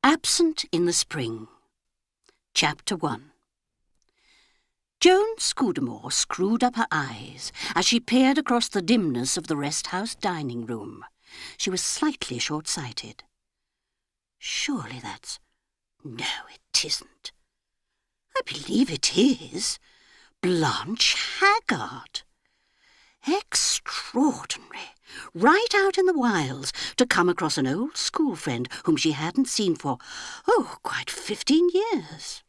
Absent in the Spring. Chapter 1. Joan Scudamore screwed up her eyes as she peered across the dimness of the rest-house dining room. She was slightly short-sighted. Surely that's... No, it isn't. I believe it is. Blanche Haggard. Extraordinary. Right out in the wilds to come across an old school friend whom she hadn't seen for, quite 15 years.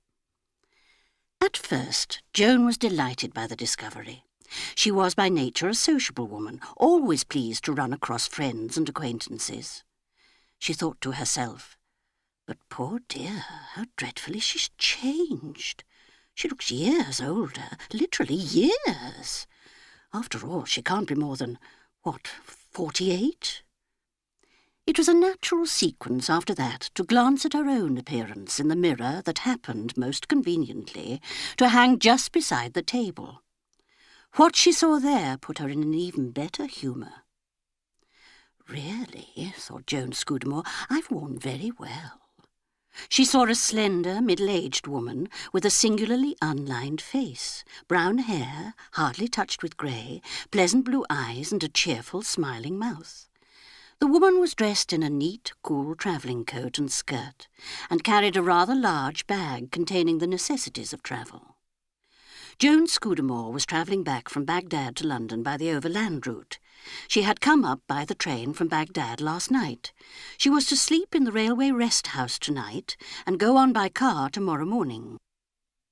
At first, Joan was delighted by the discovery. She was by nature a sociable woman, always pleased to run across friends and acquaintances. She thought to herself, but poor dear, how dreadfully she's changed. She looks years older, literally years. After all, she can't be more than, 48? It was a natural sequence after that to glance at her own appearance in the mirror that happened, most conveniently, to hang just beside the table. What she saw there put her in an even better humour. Really, thought Joan Scudamore, I've worn very well. She saw a slender, middle-aged woman with a singularly unlined face, brown hair, hardly touched with grey, pleasant blue eyes and a cheerful, smiling mouth. The woman was dressed in a neat, cool travelling coat and skirt, and carried a rather large bag containing the necessities of travel. Joan Scudamore was travelling back from Baghdad to London by the overland route. She had come up by the train from Baghdad last night. She was to sleep in the railway rest house tonight and go on by car tomorrow morning.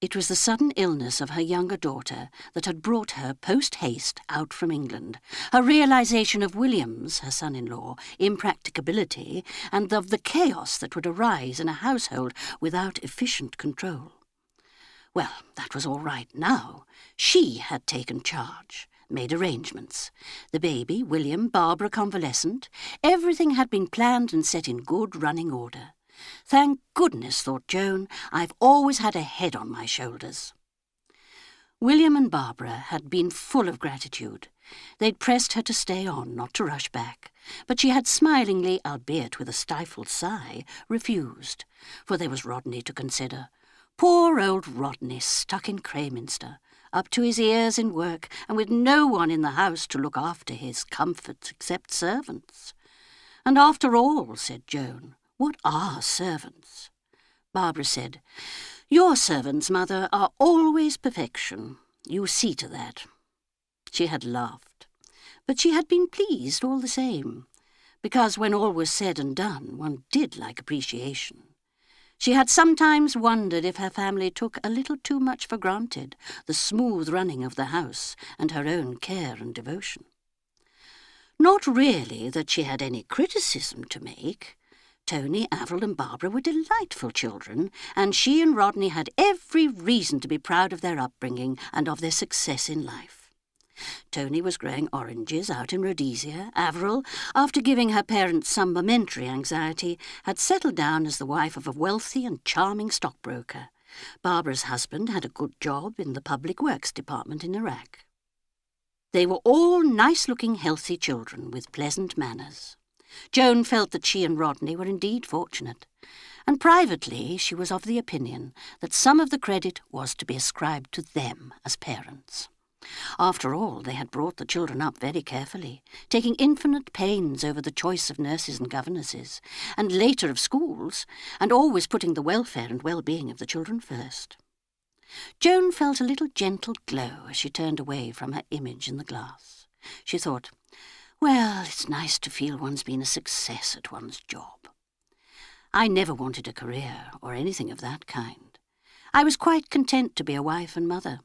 It was the sudden illness of her younger daughter that had brought her post-haste out from England, her realization of William's, her son-in-law, impracticability, and of the chaos that would arise in a household without efficient control. Well, that was all right now. She had taken charge, made arrangements. The baby, William, Barbara convalescent, everything had been planned and set in good running order. Thank goodness, thought Joan, I've always had a head on my shoulders. William and Barbara had been full of gratitude. They'd pressed her to stay on, not to rush back, but she had smilingly, albeit with a stifled sigh, refused, for there was Rodney to consider. Poor old Rodney, stuck in Crayminster, up to his ears in work, and with no one in the house to look after his comforts except servants. And after all, said Joan, what are servants? Barbara said, your servants, mother, are always perfection. You see to that. She had laughed, but she had been pleased all the same, because when all was said and done, one did like appreciation. She had sometimes wondered if her family took a little too much for granted the smooth running of the house and her own care and devotion. Not really that she had any criticism to make. Tony, Avril and Barbara were delightful children, and she and Rodney had every reason to be proud of their upbringing and of their success in life. Tony was growing oranges out in Rhodesia. Avril, after giving her parents some momentary anxiety, had settled down as the wife of a wealthy and charming stockbroker. Barbara's husband had a good job in the public works department in Iraq. They were all nice-looking, healthy children with pleasant manners. Joan felt that she and Rodney were indeed fortunate, and privately she was of the opinion that some of the credit was to be ascribed to them as parents. After all, they had brought the children up very carefully, taking infinite pains over the choice of nurses and governesses, and later of schools, and always putting the welfare and well-being of the children first. Joan felt a little gentle glow as she turned away from her image in the glass. She thought, well, it's nice to feel one's been a success at one's job. I never wanted a career or anything of that kind. I was quite content to be a wife and mother.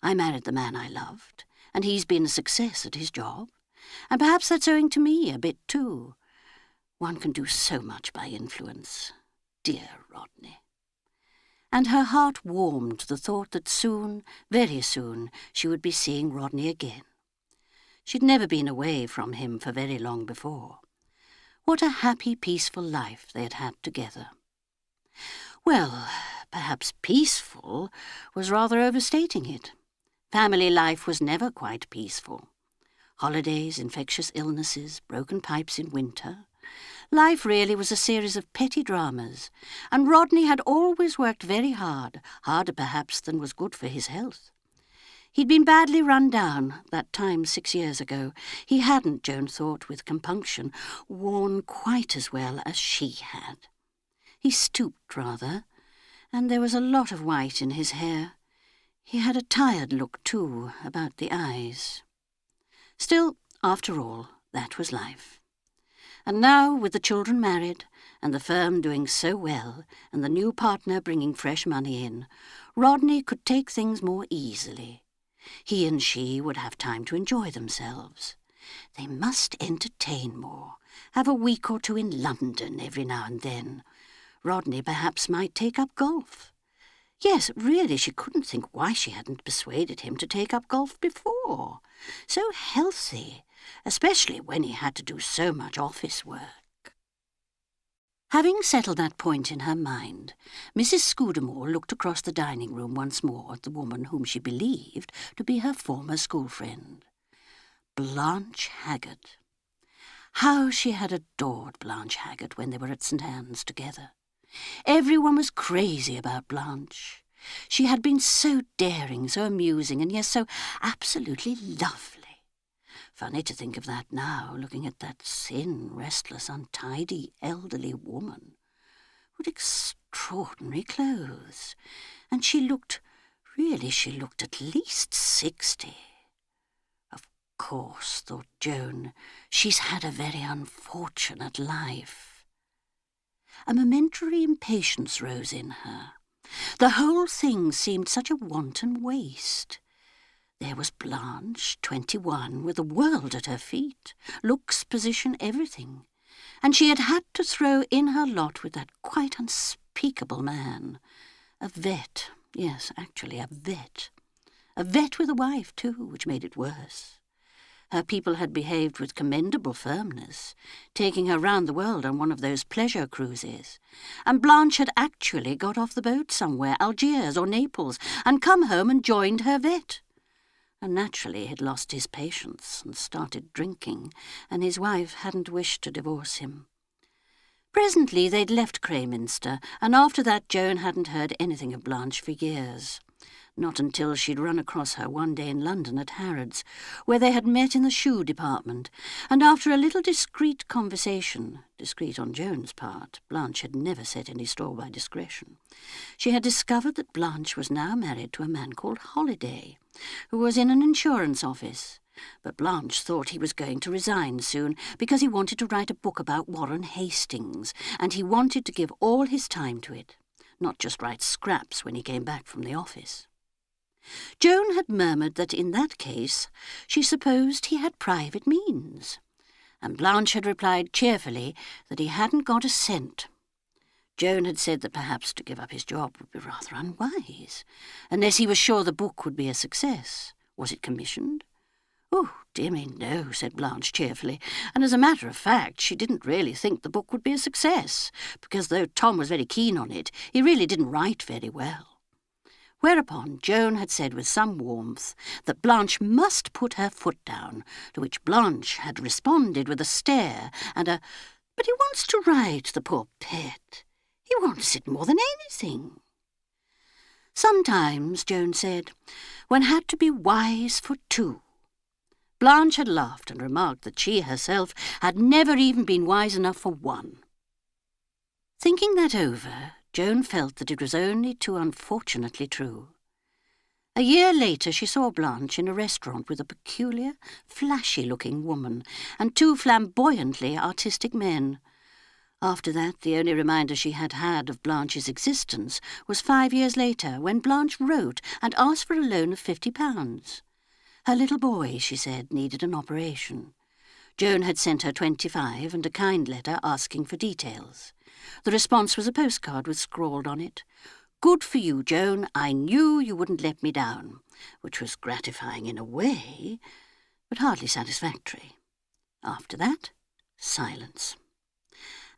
I married the man I loved, and he's been a success at his job, and perhaps that's owing to me a bit too. One can do so much by influence. Dear Rodney. And her heart warmed to the thought that soon, very soon, she would be seeing Rodney again. She'd never been away from him for very long before. What a happy, peaceful life they had had together. Well, perhaps peaceful was rather overstating it. Family life was never quite peaceful. Holidays, infectious illnesses, broken pipes in winter. Life really was a series of petty dramas, and Rodney had always worked very hard, harder perhaps than was good for his health. He'd been badly run down that time 6 years ago. He hadn't, Joan thought with compunction, worn quite as well as she had. He stooped rather, and there was a lot of white in his hair. He had a tired look, too, about the eyes. Still, after all, that was life. And now, with the children married, and the firm doing so well, and the new partner bringing fresh money in, Rodney could take things more easily. He and she would have time to enjoy themselves. They must entertain more, have a week or two in London every now and then. Rodney perhaps might take up golf. Yes, really, she couldn't think why she hadn't persuaded him to take up golf before. So healthy, especially when he had to do so much office work. Having settled that point in her mind, Mrs. Scudamore looked across the dining room once more at the woman whom she believed to be her former school friend. Blanche Haggard. How she had adored Blanche Haggard when they were at St. Anne's together. Everyone was crazy about Blanche. She had been so daring, so amusing, and yet so absolutely lovely. Funny to think of that now, looking at that thin, restless, untidy, elderly woman. What extraordinary clothes. And she looked at least 60. Of course, thought Joan, she's had a very unfortunate life. A momentary impatience rose in her. The whole thing seemed such a wanton waste. There was Blanche, 21, with the world at her feet, looks, position, everything, and she had had to throw in her lot with that quite unspeakable man. A vet, yes, actually a vet. A vet with a wife, too, which made it worse. Her people had behaved with commendable firmness, taking her round the world on one of those pleasure cruises, and Blanche had actually got off the boat somewhere, Algiers or Naples, and come home and joined her vet. And naturally had lost his patience and started drinking, and his wife hadn't wished to divorce him. Presently they'd left Crayminster, and after that Joan hadn't heard anything of Blanche for years. Not until she'd run across her one day in London at Harrods, where they had met in the shoe department, and after a little discreet conversation, discreet on Joan's part, Blanche had never set any store by discretion, she had discovered that Blanche was now married to a man called Holiday, who was in an insurance office. But Blanche thought he was going to resign soon because he wanted to write a book about Warren Hastings, and he wanted to give all his time to it, not just write scraps when he came back from the office. Joan had murmured that in that case she supposed he had private means, and Blanche had replied cheerfully that he hadn't got a cent. Joan had said that perhaps to give up his job would be rather unwise, unless he was sure the book would be a success. Was it commissioned? Oh, dear me, no, said Blanche cheerfully, and as a matter of fact she didn't really think the book would be a success, because though Tom was very keen on it, he really didn't write very well. Whereupon Joan had said with some warmth that Blanche must put her foot down, to which Blanche had responded with a stare and a, "But he wants to write, the poor pet. He wants it more than anything." Sometimes, Joan said, one had to be wise for two. Blanche had laughed and remarked that she herself had never even been wise enough for one. Thinking that over, Joan felt that it was only too unfortunately true. A year later she saw Blanche in a restaurant with a peculiar, flashy-looking woman and two flamboyantly artistic men. After that, the only reminder she had had of Blanche's existence was 5 years later, when Blanche wrote and asked for a loan of £50. Her little boy, she said, needed an operation. Joan had sent her 25 and a kind letter asking for details. The response was a postcard with scrawled on it, "Good for you, Joan. I knew you wouldn't let me down," which was gratifying in a way, but hardly satisfactory. After that, silence.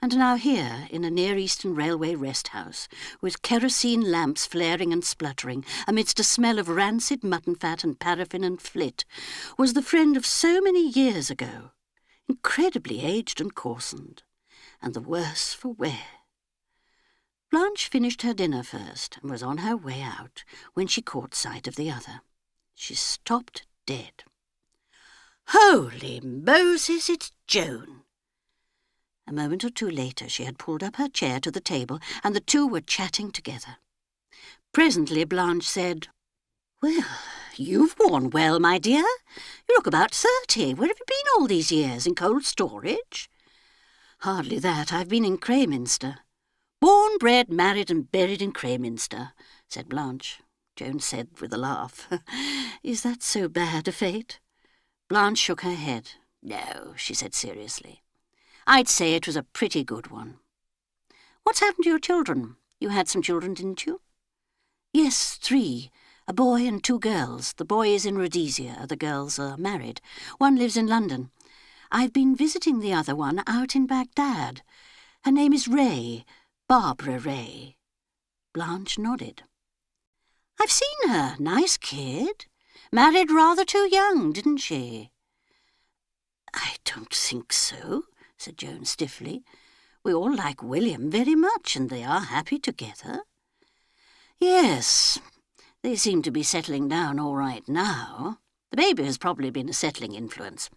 And now here, in a Near Eastern Railway rest house, with kerosene lamps flaring and spluttering, amidst a smell of rancid mutton fat and paraffin and flit, was the friend of so many years ago, incredibly aged and coarsened. and the worse for wear. Blanche finished her dinner first and was on her way out when she caught sight of the other. She stopped dead. "Holy Moses, it's Joan!" A moment or two later she had pulled up her chair to the table, and the two were chatting together. Presently Blanche said, "Well, you've worn well, my dear. You look about 30. Where have you been all these years? In cold storage?" "Hardly that. I've been in Crayminster." "Born, bred, married, and buried in Crayminster," said Blanche. Joan said with a laugh, "Is that so bad a fate?" Blanche shook her head. "No," she said seriously. "I'd say it was a pretty good one." "What's happened to your children? You had some children, didn't you?" "Yes, 3. A boy and 2 girls. The boy is in Rhodesia. The girls are married. One lives in London. I've been visiting the other one out in Baghdad. Her name is Ray, Barbara Ray." Blanche nodded. "I've seen her. Nice kid. Married rather too young, didn't she?" "I don't think so," said Joan stiffly. "We all like William very much, and they are happy together." "Yes, they seem to be settling down all right now. The baby has probably been a settling influence.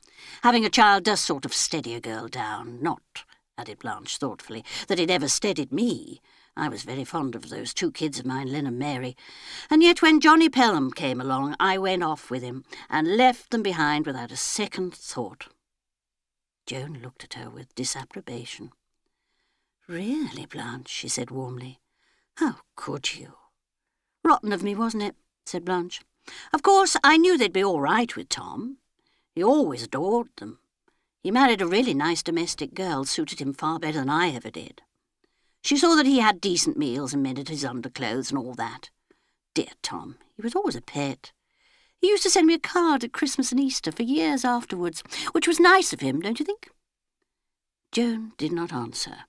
Having a child does sort of steady a girl down. Not," added Blanche thoughtfully, "that it ever steadied me. I was very fond of those 2 kids of mine, Lynn and Mary. And yet when Johnny Pelham came along, I went off with him and left them behind without a second thought." Joan looked at her with disapprobation. "Really, Blanche," she said warmly, "how could you?" "Rotten of me, wasn't it?" said Blanche. "Of course, I knew they'd be all right with Tom. He always adored them. He married a really nice domestic girl, suited him far better than I ever did. She saw that he had decent meals and mended his underclothes and all that. Dear Tom, he was always a pet. He used to send me a card at Christmas and Easter for years afterwards, which was nice of him, don't you think?" Joan did not answer.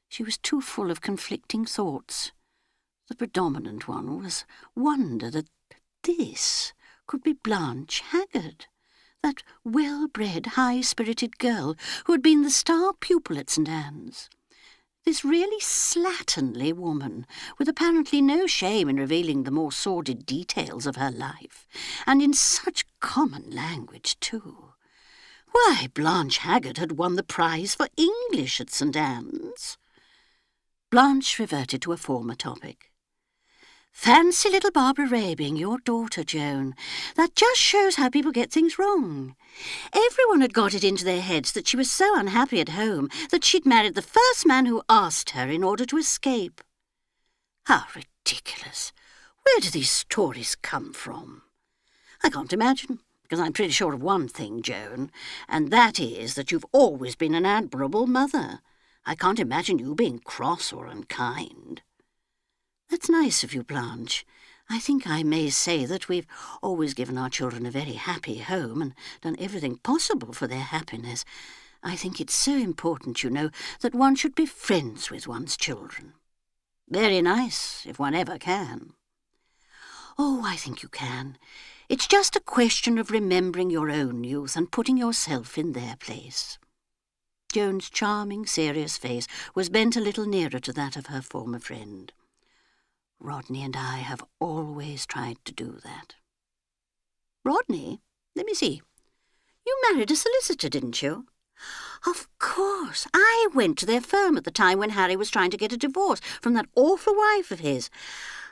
She was too full of conflicting thoughts. The predominant one was wonder that this could be Blanche Haggard, that well-bred, high-spirited girl who had been the star pupil at St. Anne's. This really slatternly woman, with apparently no shame in revealing the more sordid details of her life, and in such common language too. Why, Blanche Haggard had won the prize for English at St. Anne's. Blanche reverted to a former topic. "Fancy little Barbara Ray being your daughter, Joan. That just shows how people get things wrong. Everyone had got it into their heads that she was so unhappy at home that she'd married the first man who asked her in order to escape. How ridiculous! Where do these stories come from? I can't imagine, because I'm pretty sure of one thing, Joan, and that is that you've always been an admirable mother. I can't imagine you being cross or unkind." "That's nice of you, Blanche. I think I may say that we've always given our children a very happy home and done everything possible for their happiness. I think it's so important, you know, that one should be friends with one's children." "Very nice, if one ever can." "Oh, I think you can. It's just a question of remembering your own youth and putting yourself in their place." Joan's charming, serious face was bent a little nearer to that of her former friend. "Rodney and I have always tried to do that." "Rodney? Let me see. You married a solicitor, didn't you?" "Of course. I went to their firm at the time when Harry was trying to get a divorce from that awful wife of his.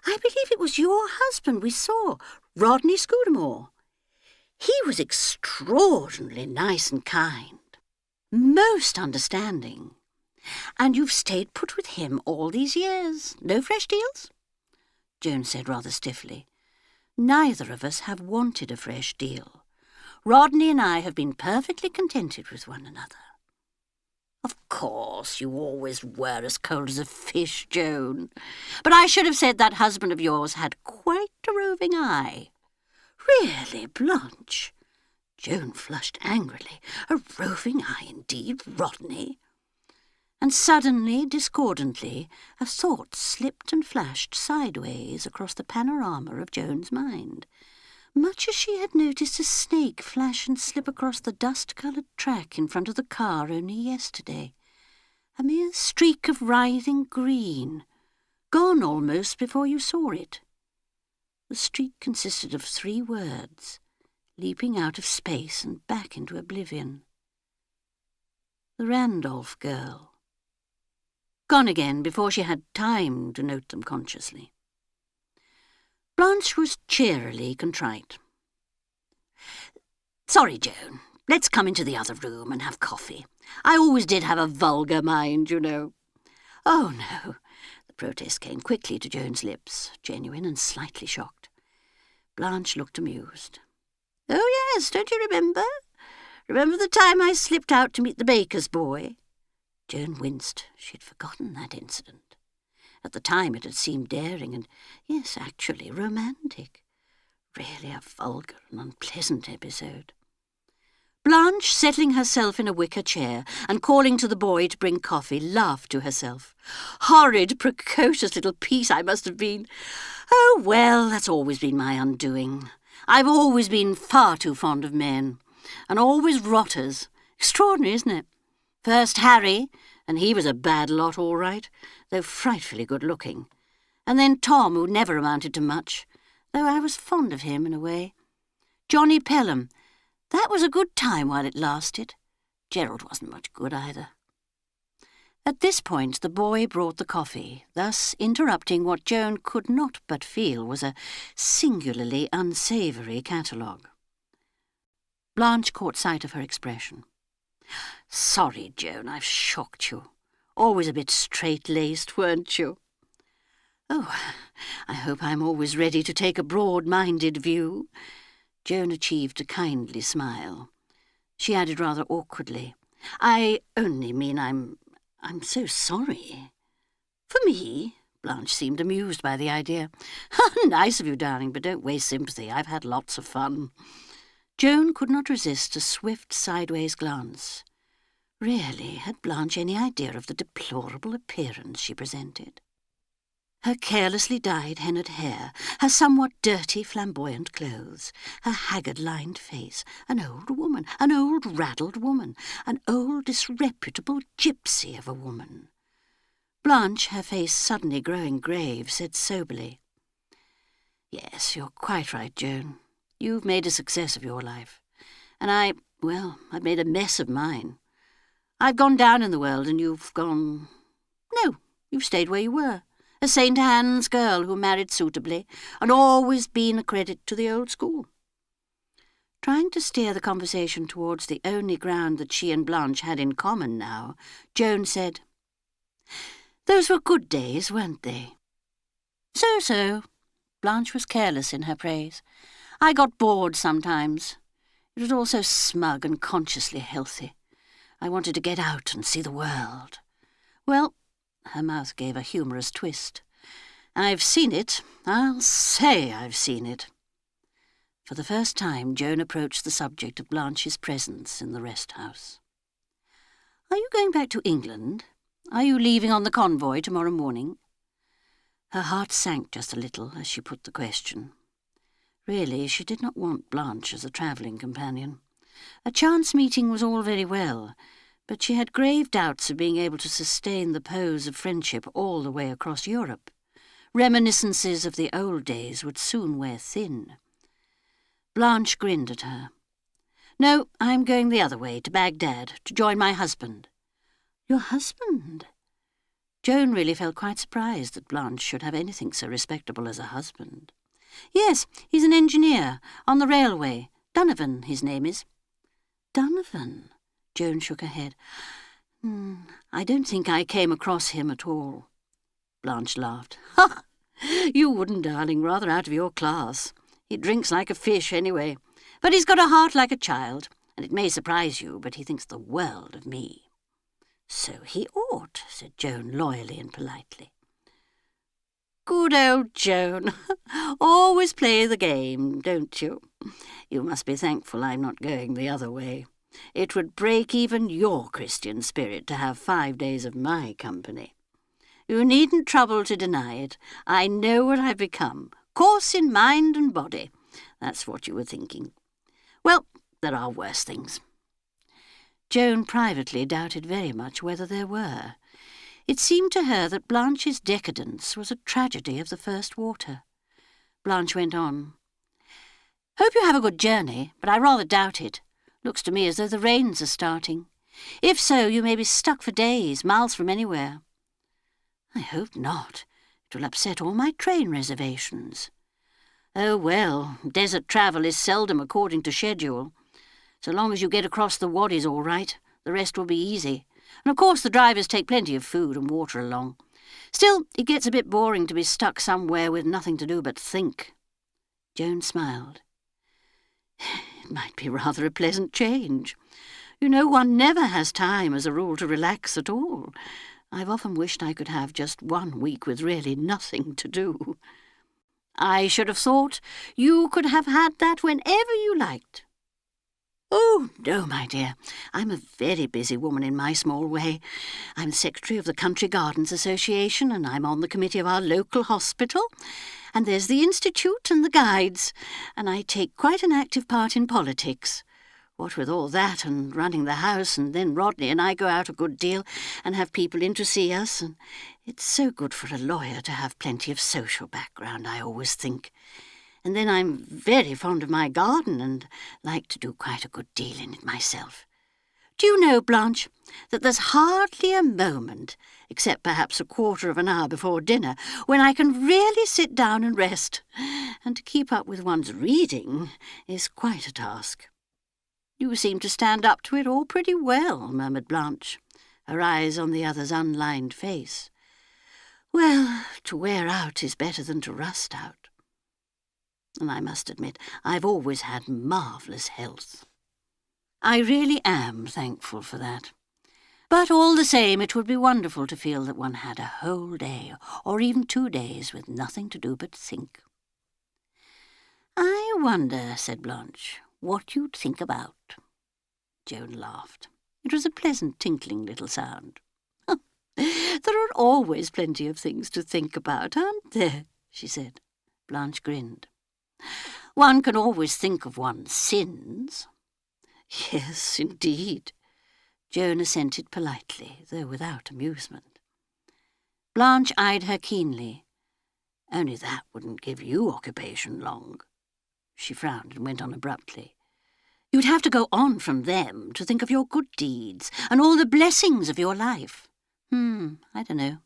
I believe it was your husband we saw, Rodney Scudamore. He was extraordinarily nice and kind, most understanding. And you've stayed put with him all these years. No fresh deals?" Joan said rather stiffly. "Neither of us have wanted a fresh deal. Rodney and I have been perfectly contented with one another." "Of course, you always were as cold as a fish, Joan. But I should have said that husband of yours had quite a roving eye." "Really, Blanche?" Joan flushed angrily. "A roving eye indeed, Rodney." And suddenly, discordantly, a thought slipped and flashed sideways across the panorama of Joan's mind, much as she had noticed a snake flash and slip across the dust-coloured track in front of the car only yesterday. A mere streak of writhing green, gone almost before you saw it. The streak consisted of 3 words, leaping out of space and back into oblivion. The Randolph girl. Gone again before she had time to note them consciously. Blanche was cheerily contrite. "Sorry, Joan. Let's come into the other room and have coffee. I always did have a vulgar mind, you know." "Oh, no." The protest came quickly to Joan's lips, genuine and slightly shocked. Blanche looked amused. "Oh, yes, don't you remember? Remember the time I slipped out to meet the baker's boy?" Joan winced. She had forgotten that incident. At the time it had seemed daring and, yes, actually romantic. Really a vulgar and unpleasant episode. Blanche, settling herself in a wicker chair and calling to the boy to bring coffee, laughed to herself. "Horrid, precocious little piece I must have been. Oh, well, that's always been my undoing. I've always been far too fond of men, and always rotters. Extraordinary, isn't it? First Harry, and he was a bad lot all right, though frightfully good-looking. And then Tom, who never amounted to much, though I was fond of him in a way. Johnny Pelham, that was a good time while it lasted. Gerald wasn't much good either." At this point the boy brought the coffee, thus interrupting what Joan could not but feel was a singularly unsavoury catalogue. Blanche caught sight of her expression. "Sorry, Joan, I've shocked you. Always a bit straight-laced, weren't you?" "Oh, I hope I'm always ready to take a broad-minded view." Joan achieved a kindly smile. She added rather awkwardly, "I only mean I'm so sorry." "For me?" Blanche seemed amused by the idea. "Nice of you, darling, but don't waste sympathy. I've had lots of fun." Joan could not resist a swift sideways glance. Really, had Blanche any idea of the deplorable appearance she presented? Her carelessly dyed henna'd hair, her somewhat dirty flamboyant clothes, her haggard-lined face, an old woman, an old raddled woman, an old disreputable gypsy of a woman. Blanche, her face suddenly growing grave, said soberly, "Yes, you're quite right, Joan. You've made a success of your life, and I've made a mess of mine. I've gone down in the world, and you've gone... No, you've stayed where you were, a St. Anne's girl who married suitably, and always been a credit to the old school." Trying to steer the conversation towards the only ground that she and Blanche had in common now, Joan said, "Those were good days, weren't they?" "So-so." Blanche was careless in her praise. "I got bored sometimes. It was all so smug and consciously healthy. I wanted to get out and see the world. Well," her mouth gave a humorous twist, "I've seen it. I'll say I've seen it." For the first time Joan approached the subject of Blanche's presence in the rest-house. "Are you going back to England? Are you leaving on the convoy tomorrow morning?" Her heart sank just a little as she put the question. Really, she did not want Blanche as a travelling companion. A chance meeting was all very well, but she had grave doubts of being able to sustain the pose of friendship all the way across Europe. Reminiscences of the old days would soon wear thin. Blanche grinned at her. "No, I'm going the other way, to Baghdad, to join my husband." "Your husband?" Joan really felt quite surprised that Blanche should have anything so respectable as a husband. "Yes, he's an engineer, on the railway. Donovan, his name is." "Donovan?" Joan shook her head. "I don't think I came across him at all." Blanche laughed. "Ha! You wouldn't, darling, rather out of your class. He drinks like a fish, anyway. But he's got a heart like a child, and it may surprise you, but he thinks the world of me." "So he ought," said Joan loyally and politely. "Good old Joan. Always play the game, don't you? You must be thankful I'm not going the other way. It would break even your Christian spirit to have 5 days of my company. You needn't trouble to deny it. I know what I've become. Coarse in mind and body. That's what you were thinking. Well, there are worse things." Joan privately doubted very much whether there were. It seemed to her that Blanche's decadence was a tragedy of the first water. Blanche went on. "Hope you have a good journey, but I rather doubt it. Looks to me as though the rains are starting. If so, you may be stuck for days, miles from anywhere." "I hope not. It will upset all my train reservations." "Oh, well, desert travel is seldom according to schedule. So long as you get across the waddies all right, the rest will be easy. And of course the drivers take plenty of food and water along. Still, it gets a bit boring to be stuck somewhere with nothing to do but think." Joan smiled. "It might be rather a pleasant change. You know, one never has time, as a rule, to relax at all. I've often wished I could have just 1 week with really nothing to do." "I should have thought you could have had that whenever you liked." "Oh, no, my dear. I'm a very busy woman in my small way. I'm secretary of the Country Gardens Association, and I'm on the committee of our local hospital. And there's the Institute and the Guides, and I take quite an active part in politics. What with all that and running the house, and then Rodney and I go out a good deal and have people in to see us, and it's so good for a lawyer to have plenty of social background, I always think. And then I'm very fond of my garden and like to do quite a good deal in it myself. Do you know, Blanche, that there's hardly a moment, except perhaps a quarter of an hour before dinner, when I can really sit down and rest, and to keep up with one's reading is quite a task." "You seem to stand up to it all pretty well," murmured Blanche, her eyes on the other's unlined face. "Well, to wear out is better than to rust out. And I must admit, I've always had marvellous health. I really am thankful for that. But all the same, it would be wonderful to feel that one had a whole day, or even 2 days, with nothing to do but think." "I wonder," said Blanche, "what you'd think about." Joan laughed. It was a pleasant tinkling little sound. "There are always plenty of things to think about, aren't there?" she said. Blanche grinned. "One can always think of one's sins." "Yes, indeed." Joan assented politely, though without amusement. Blanche eyed her keenly. "Only that wouldn't give you occupation long." She frowned and went on abruptly. "You'd have to go on from them to think of your good deeds and all the blessings of your life. I don't know.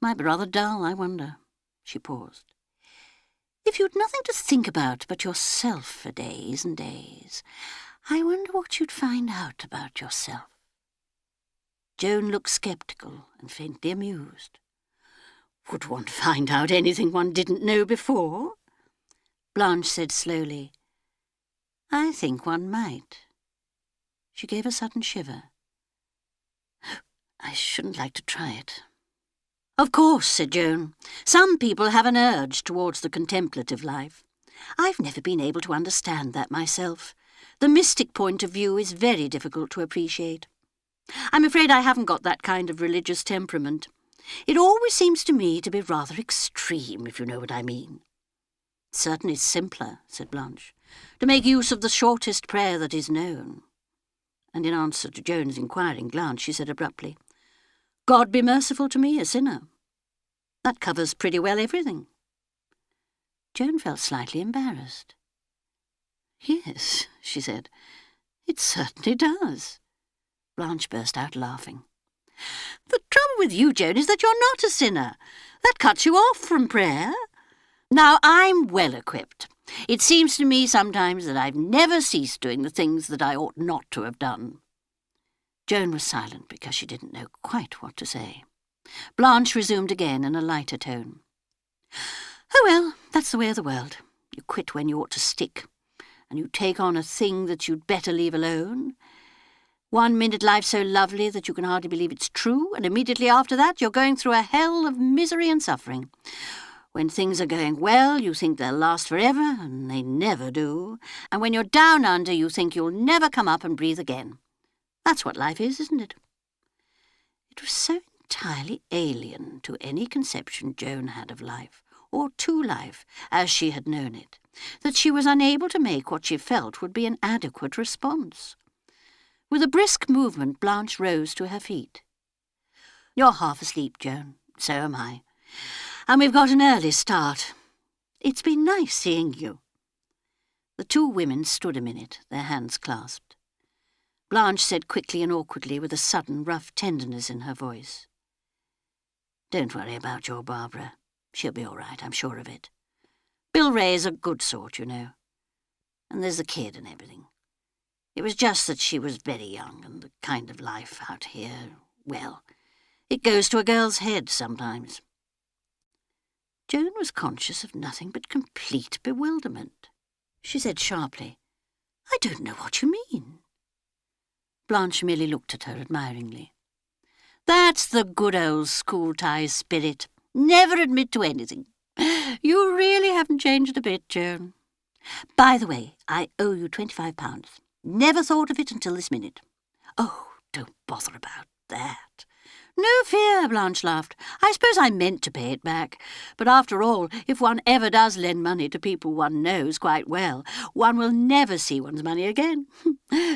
Might be rather dull, I wonder." She paused. "If you'd nothing to think about but yourself for days and days, I wonder what you'd find out about yourself." Joan looked sceptical and faintly amused. "Would one find out anything one didn't know before?" Blanche said slowly, "I think one might." She gave a sudden shiver. "I shouldn't like to try it." "Of course," said Joan. "Some people have an urge towards the contemplative life. I've never been able to understand that myself. The mystic point of view is very difficult to appreciate. I'm afraid I haven't got that kind of religious temperament. It always seems to me to be rather extreme, if you know what I mean." "It's certainly simpler," said Blanche, "to make use of the shortest prayer that is known." And in answer to Joan's inquiring glance, she said abruptly, "God be merciful to me, a sinner. That covers pretty well everything." Joan felt slightly embarrassed. "Yes," she said, "it certainly does." Blanche burst out laughing. "The trouble with you, Joan, is that you're not a sinner. That cuts you off from prayer. Now, I'm well equipped. It seems to me sometimes that I've never ceased doing the things that I ought not to have done." Joan was silent because she didn't know quite what to say. Blanche resumed again in a lighter tone. "Oh, well, that's the way of the world. You quit when you ought to stick, and you take on a thing that you'd better leave alone. 1 minute life's so lovely that you can hardly believe it's true, and immediately after that you're going through a hell of misery and suffering. When things are going well, you think they'll last forever, and they never do. And when you're down under, you think you'll never come up and breathe again. That's what life is, isn't it?" It was so entirely alien to any conception Joan had of life, or to life as she had known it, that she was unable to make what she felt would be an adequate response. With a brisk movement, Blanche rose to her feet. You're half asleep, Joan. So am I. And we've got an early start. It's been nice seeing you." The two women stood a minute, their hands clasped. Blanche said quickly and awkwardly, with a sudden rough tenderness in her voice, "Don't worry about your Barbara. She'll be all right, I'm sure of it. Bill Ray's a good sort, you know. And there's the kid and everything. It was just that she was very young, and the kind of life out here, well, it goes to a girl's head sometimes." Joan was conscious of nothing but complete bewilderment. She said sharply, "I don't know what you mean." Blanche merely looked at her admiringly. "That's the good old school-tie spirit. Never admit to anything. You really haven't changed a bit, Joan. By the way, I owe you £25. Never thought of it until this minute." "Oh, don't bother about that." "No fear," Blanche laughed. "I suppose I meant to pay it back. But after all, if one ever does lend money to people one knows quite well, one will never see one's money again.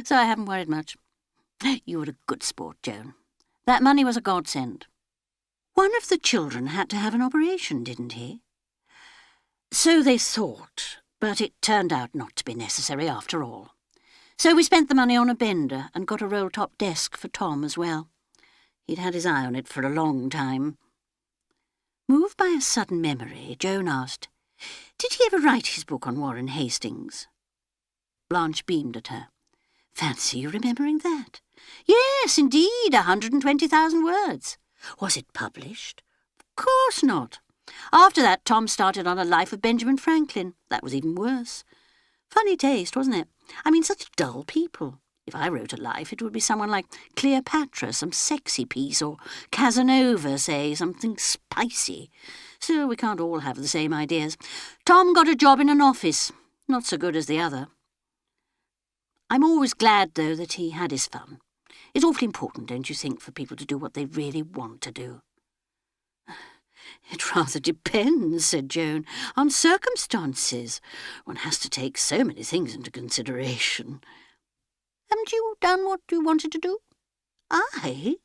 So I haven't worried much. You were a good sport, Joan. That money was a godsend." "One of the children had to have an operation, didn't he?" "So they thought, but it turned out not to be necessary after all. So we spent the money on a bender and got a roll-top desk for Tom as well. He'd had his eye on it for a long time." Moved by a sudden memory, Joan asked, "Did he ever write his book on Warren Hastings?" Blanche beamed at her. "Fancy you remembering that." "Yes, indeed, 120,000 words. Was it published?" "Of course not. After that, Tom started on a life of Benjamin Franklin. That was even worse. Funny taste, wasn't it? I mean, such dull people. If I wrote a life, it would be someone like Cleopatra, some sexy piece, or Casanova, say, something spicy. So we can't all have the same ideas. Tom got a job in an office, not so good as the other. I'm always glad, though, that he had his fun. It's awfully important, don't you think, for people to do what they really want to do?" "It rather depends," said Joan, "on circumstances. One has to take so many things into consideration." "Haven't you done what you wanted to do?" "I?"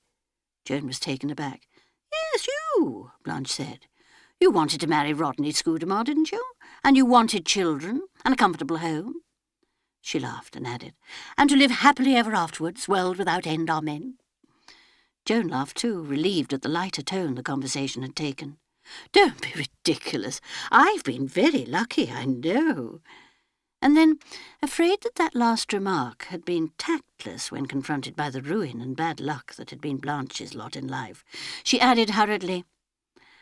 Joan was taken aback. "Yes, you," Blanche said. "You wanted to marry Rodney Scudamore, didn't you? And you wanted children and a comfortable home." She laughed and added, "And to live happily ever afterwards, world without end, amen." Joan laughed too, relieved at the lighter tone the conversation had taken. "Don't be ridiculous. I've been very lucky, I know." And then, afraid that that last remark had been tactless when confronted by the ruin and bad luck that had been Blanche's lot in life, she added hurriedly,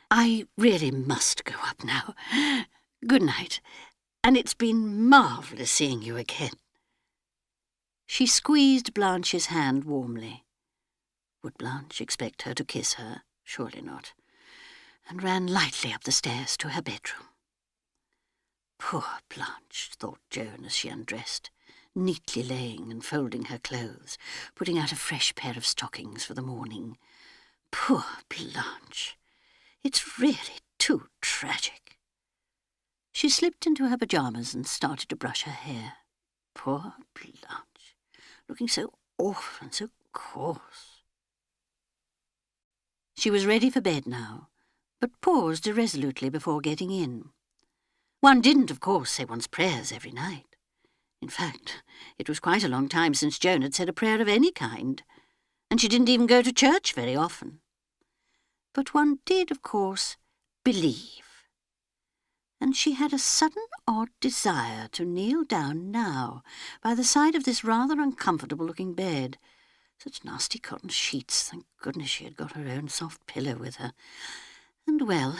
"I really must go up now. Good night, and it's been marvellous seeing you again." She squeezed Blanche's hand warmly. Would Blanche expect her to kiss her? Surely not. And ran lightly up the stairs to her bedroom. Poor Blanche, thought Joan as she undressed, neatly laying and folding her clothes, putting out a fresh pair of stockings for the morning. Poor Blanche! It's really too tragic. She slipped into her pyjamas and started to brush her hair. Poor Blanche, looking so awful and so coarse. She was ready for bed now, but paused irresolutely before getting in. One didn't, of course, say one's prayers every night. In fact, it was quite a long time since Joan had said a prayer of any kind, and she didn't even go to church very often. But one did, of course, believe. And she had a sudden odd desire to kneel down now by the side of this rather uncomfortable-looking bed. Such nasty cotton sheets, thank goodness she had got her own soft pillow with her. And, well,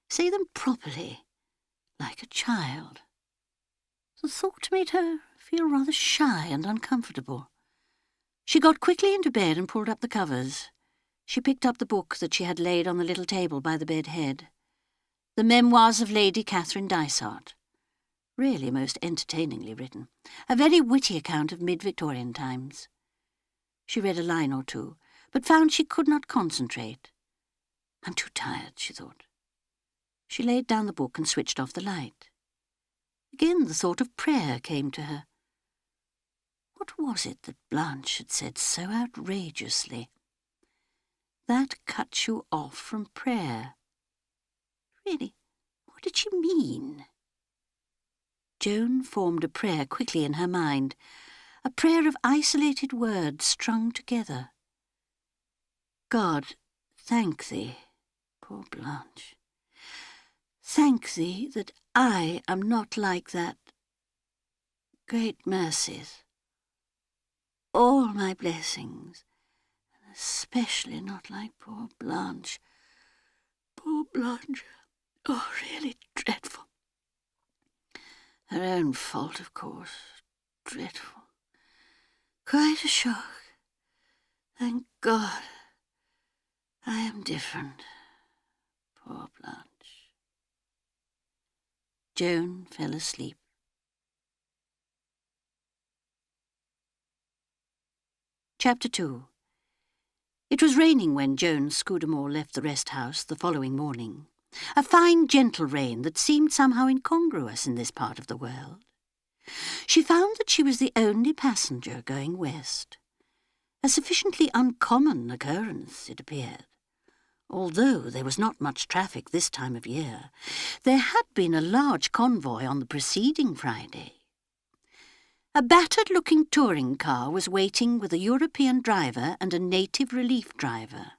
say them properly, like a child. The thought made her feel rather shy and uncomfortable. She got quickly into bed and pulled up the covers. She picked up the book that she had laid on the little table by the bed head. The Memoirs of Lady Catherine Dysart. Really most entertainingly written. A very witty account of mid-Victorian times. She read a line or two, but found she could not concentrate. I'm too tired, she thought. She laid down the book and switched off the light. Again the thought of prayer came to her. What was it that Blanche had said so outrageously? That cuts you off from prayer. Really, what did she mean? Joan formed a prayer quickly in her mind, a prayer of isolated words strung together. God, thank thee, poor Blanche. Thank thee that I am not like that. Great mercies. All my blessings, and especially not like poor Blanche. Poor Blanche. Oh, really dreadful. Her own fault, of course. Dreadful. Quite a shock. Thank God. I am different. Poor Blanche. Joan fell asleep. Chapter 2. It was raining when Joan Scudamore left the rest house the following morning. A fine, gentle rain that seemed somehow incongruous in this part of the world. She found that she was the only passenger going west. A sufficiently uncommon occurrence, it appeared. Although there was not much traffic this time of year, there had been a large convoy on the preceding Friday. A battered-looking touring car was waiting with a European driver and a native relief driver.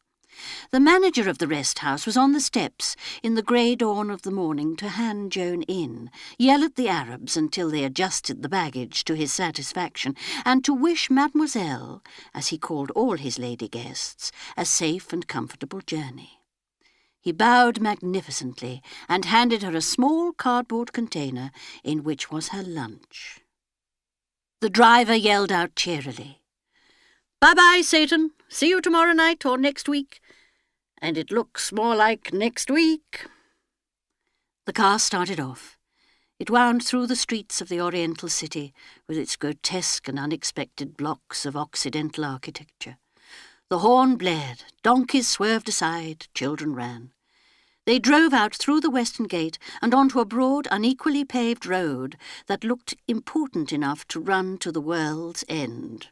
The manager of the rest house was on the steps in the grey dawn of the morning to hand Joan in, yell at the Arabs until they adjusted the baggage to his satisfaction, and to wish Mademoiselle, as he called all his lady guests, a safe and comfortable journey. He bowed magnificently and handed her a small cardboard container in which was her lunch. The driver yelled out cheerily, "Bye-bye, Satan. See you tomorrow night or next week. And it looks more like next week." The car started off. It wound through the streets of the Oriental city with its grotesque and unexpected blocks of Occidental architecture. The horn blared, donkeys swerved aside, children ran. They drove out through the western gate and onto a broad, unequally paved road that looked important enough to run to the world's end.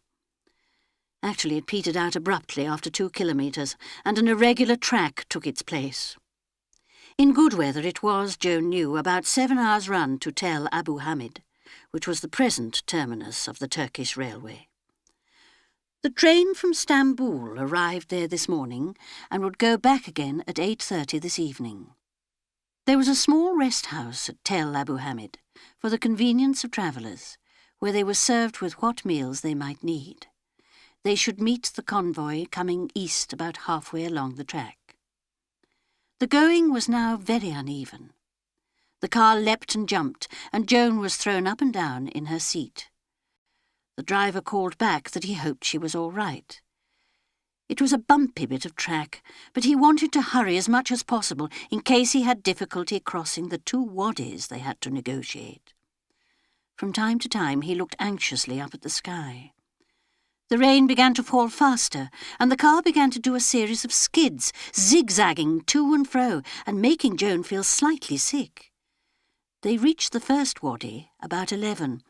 Actually, it petered out abruptly after 2 kilometres, and an irregular track took its place. In good weather it was, Joan knew, about 7 hours' run to Tel Abu Hamid, which was the present terminus of the Turkish railway. The train from Stamboul arrived there this morning and would go back again at 8:30 this evening. There was a small rest house at Tel Abu Hamid for the convenience of travellers, where they were served with what meals they might need. They should meet the convoy coming east about halfway along the track. The going was now very uneven. The car leapt and jumped, and Joan was thrown up and down in her seat. The driver called back that he hoped she was all right. It was a bumpy bit of track, but he wanted to hurry as much as possible in case he had difficulty crossing the 2 wadis they had to negotiate. From time to time he looked anxiously up at the sky. The rain began to fall faster, and the car began to do a series of skids, zigzagging to and fro, and making Joan feel slightly sick. They reached the first wadi about 11.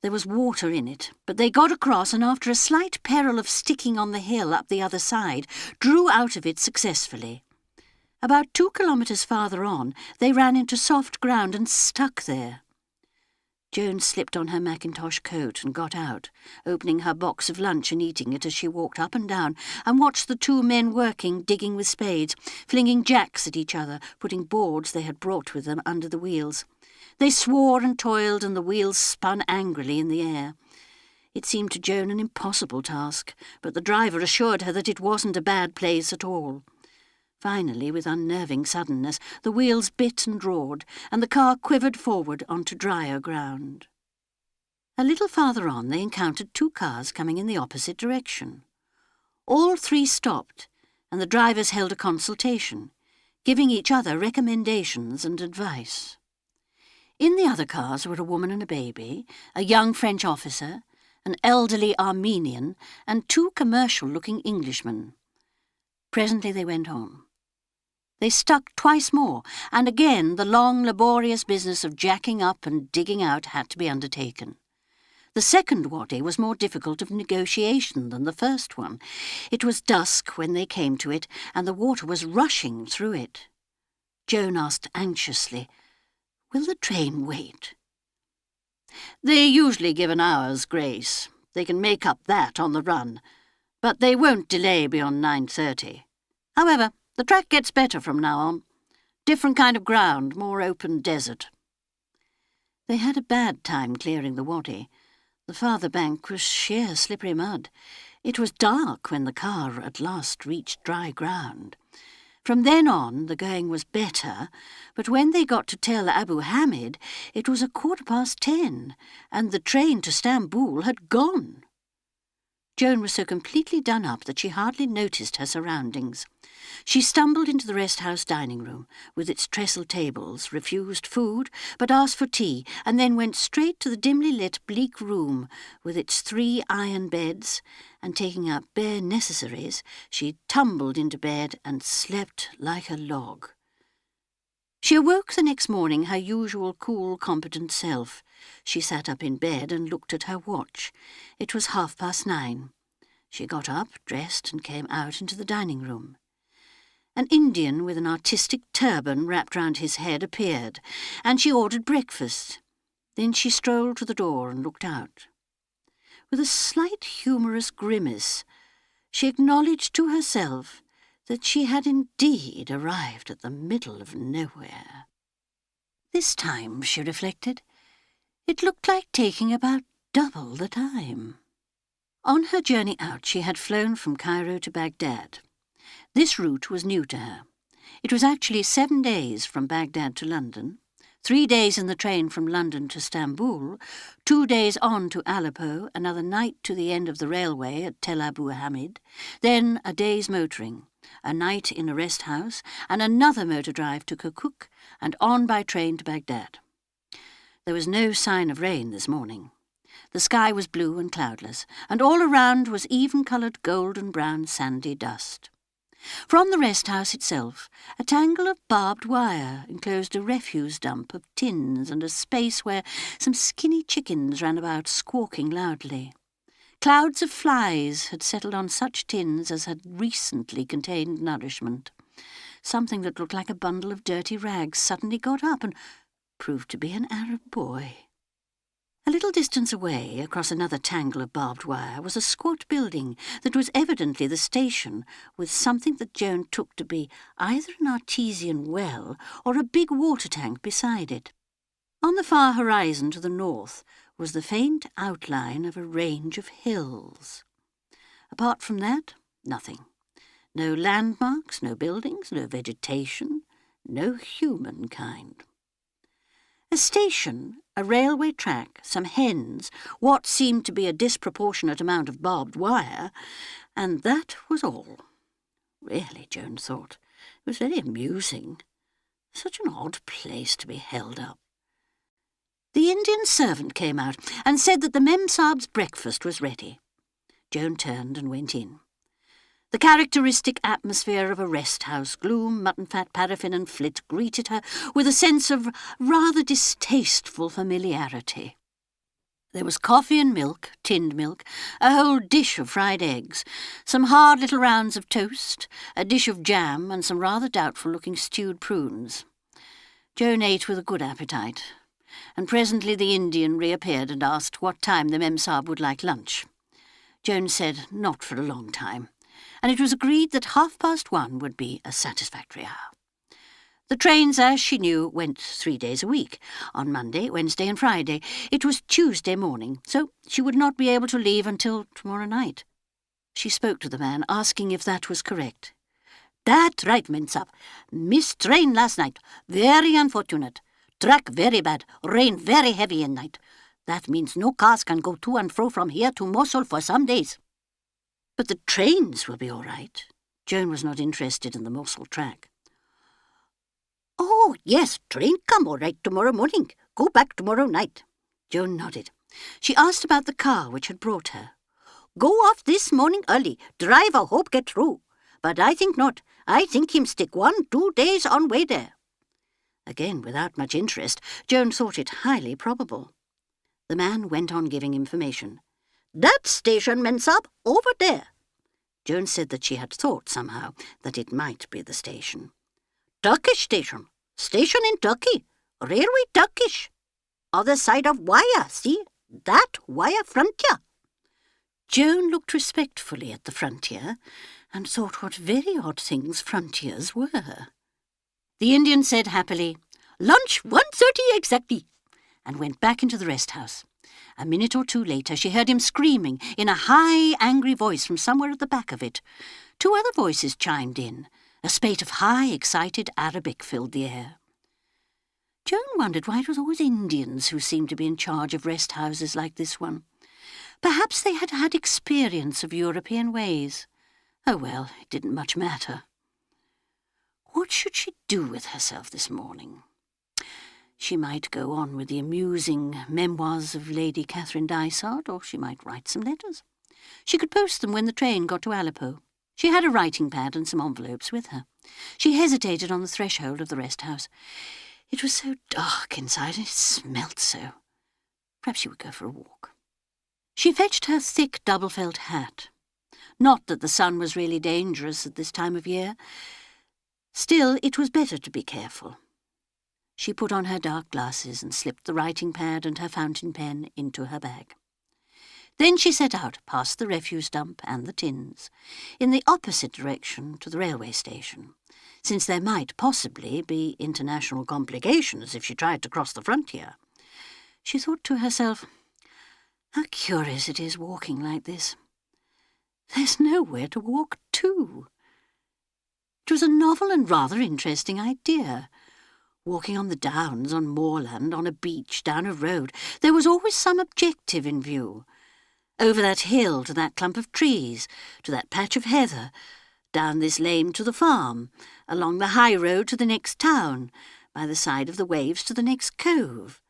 There was water in it, but they got across and after a slight peril of sticking on the hill up the other side, drew out of it successfully. About 2 kilometres farther on, they ran into soft ground and stuck there. Joan slipped on her mackintosh coat and got out, opening her box of lunch and eating it as she walked up and down and watched the 2 men working, digging with spades, flinging jacks at each other, putting boards they had brought with them under the wheels. They swore and toiled, and the wheels spun angrily in the air. It seemed to Joan an impossible task, but the driver assured her that it wasn't a bad place at all. Finally, with unnerving suddenness, the wheels bit and roared, and the car quivered forward onto drier ground. A little farther on they encountered 2 cars coming in the opposite direction. All 3 stopped, and the drivers held a consultation, giving each other recommendations and advice. In the other cars were a woman and a baby, a young French officer, an elderly Armenian, and 2 commercial-looking Englishmen. Presently they went home. They stuck twice more, and again the long, laborious business of jacking up and digging out had to be undertaken. The second waddy was more difficult of negotiation than the first one. It was dusk when they came to it, and the water was rushing through it. Joan asked anxiously, "Will the train wait?" "They usually give an hour's grace. They can make up that on the run. But they won't delay beyond 9:30. However, the track gets better from now on. Different kind of ground, more open desert." They had a bad time clearing the waddy. The farther bank was sheer slippery mud. It was dark when the car at last reached dry ground. From then on, the going was better, but when they got to Tel Abu Hamid, it was 10:15, and the train to Stamboul had gone. Joan was so completely done up that she hardly noticed her surroundings. She stumbled into the rest house dining room, with its trestle tables, refused food, but asked for tea, and then went straight to the dimly lit bleak room, with its 3 iron beds, and taking up bare necessaries, she tumbled into bed and slept like a log. She awoke the next morning her usual cool, competent self. She sat up in bed and looked at her watch. It was 9:30. She got up, dressed, and came out into the dining room. An Indian with an artistic turban wrapped round his head appeared, and she ordered breakfast. Then she strolled to the door and looked out. With a slight humorous grimace, she acknowledged to herself that she had indeed arrived at the middle of nowhere. This time, she reflected, it looked like taking about double the time. On her journey out, she had flown from Cairo to Baghdad. This route was new to her. It was actually 7 days from Baghdad to London, 3 days in the train from London to Stamboul, 2 days on to Aleppo, another night to the end of the railway at Tel Abu Hamid, then a day's motoring, a night in a rest house, and another motor drive to Kirkuk, and on by train to Baghdad. There was no sign of rain this morning. The sky was blue and cloudless, and all around was even-coloured golden-brown sandy dust. From the rest house itself, a tangle of barbed wire enclosed a refuse dump of tins and a space where some skinny chickens ran about squawking loudly. Clouds of flies had settled on such tins as had recently contained nourishment. Something that looked like a bundle of dirty rags suddenly got up and proved to be an Arab boy. A little distance away, across another tangle of barbed wire, was a squat building that was evidently the station, with something that Joan took to be either an artesian well or a big water tank beside it. On the far horizon to the north was the faint outline of a range of hills. Apart from that, nothing. No landmarks, no buildings, no vegetation, no humankind. A station, a railway track, some hens, what seemed to be a disproportionate amount of barbed wire, and that was all. Really, Joan thought, it was very amusing. Such an odd place to be held up. The Indian servant came out and said that the Memsahib's breakfast was ready. Joan turned and went in. The characteristic atmosphere of a rest house, gloom, mutton-fat, paraffin and flit, greeted her with a sense of rather distasteful familiarity. There was coffee and milk, tinned milk, a whole dish of fried eggs, some hard little rounds of toast, a dish of jam, and some rather doubtful-looking stewed prunes. Joan ate with a good appetite, and presently the Indian reappeared and asked what time the Memsahib would like lunch. Joan said not for a long time, and it was agreed that 1:30 would be a satisfactory hour. The trains, as she knew, went 3 days a week, on Monday, Wednesday and Friday. It was Tuesday morning, so she would not be able to leave until tomorrow night. She spoke to the man, asking if that was correct. "That right, Memsahib. Missed train last night. Very unfortunate. Track very bad. Rain very heavy in night. That means no cars can go to and fro from here to Mosul for some days." "But the trains will be all right." Joan was not interested in the Mosul track. "Oh, yes, train come all right tomorrow morning. Go back tomorrow night." Joan nodded. She asked about the car which had brought her. "Go off this morning early. Driver hope get through. But I think not. I think him stick 1-2 days on way there." Again, without much interest, Joan thought it highly probable. The man went on giving information. "That station, Mensab, over there." Joan said that she had thought somehow that it might be the station. "Turkish station. Station in Turkey. Railway Turkish. Other side of wire, see? That wire frontier." Joan looked respectfully at the frontier and thought what very odd things frontiers were. The Indian said happily, "Lunch 1:30 exactly," and went back into the rest house. A minute or two later she heard him screaming in a high, angry voice from somewhere at the back of it. Two other voices chimed in. A spate of high, excited Arabic filled the air. Joan wondered why it was always Indians who seemed to be in charge of rest houses like this one. Perhaps they had had experience of European ways. Oh well, it didn't much matter. What should she do with herself this morning? She might go on with the amusing memoirs of Lady Catherine Dysart, or she might write some letters. She could post them when the train got to Aleppo. She had a writing pad and some envelopes with her. She hesitated on the threshold of the rest house. It was so dark inside and it smelt so. Perhaps she would go for a walk. She fetched her thick double felt hat. Not that the sun was really dangerous at this time of year. Still, it was better to be careful. She put on her dark glasses and slipped the writing pad and her fountain pen into her bag. Then she set out past the refuse dump and the tins, in the opposite direction to the railway station, since there might possibly be international complications if she tried to cross the frontier. She thought to herself, how curious it is walking like this. There's nowhere to walk to. It was a novel and rather interesting idea. Walking on the downs, on moorland, on a beach, down a road, there was always some objective in view. Over that hill to that clump of trees, to that patch of heather, down this lane to the farm, along the high road to the next town, by the side of the waves to the next cove.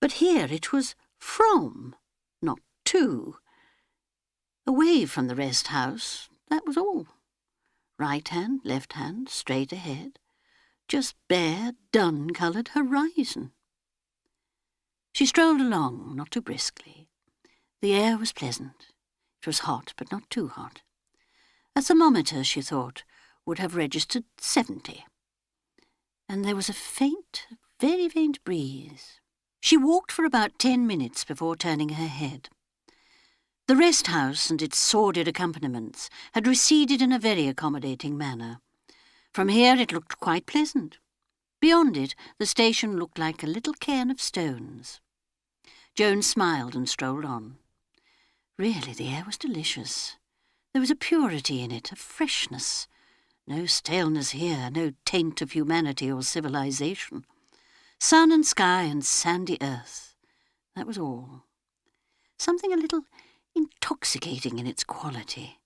But here it was from, not to. Away from the rest house, that was all. Right hand, left hand, straight ahead. Just bare, dun-coloured horizon. She strolled along, not too briskly. The air was pleasant. It was hot, but not too hot. A thermometer, she thought, would have registered 70. And there was a faint, very faint breeze. She walked for about 10 minutes before turning her head. The rest house and its sordid accompaniments had receded in a very accommodating manner. From here it looked quite pleasant. Beyond it, the station looked like a little cairn of stones. Joan smiled and strolled on. Really, the air was delicious. There was a purity in it, a freshness. No staleness here, no taint of humanity or civilization. Sun and sky and sandy earth. That was all. Something a little intoxicating in its quality.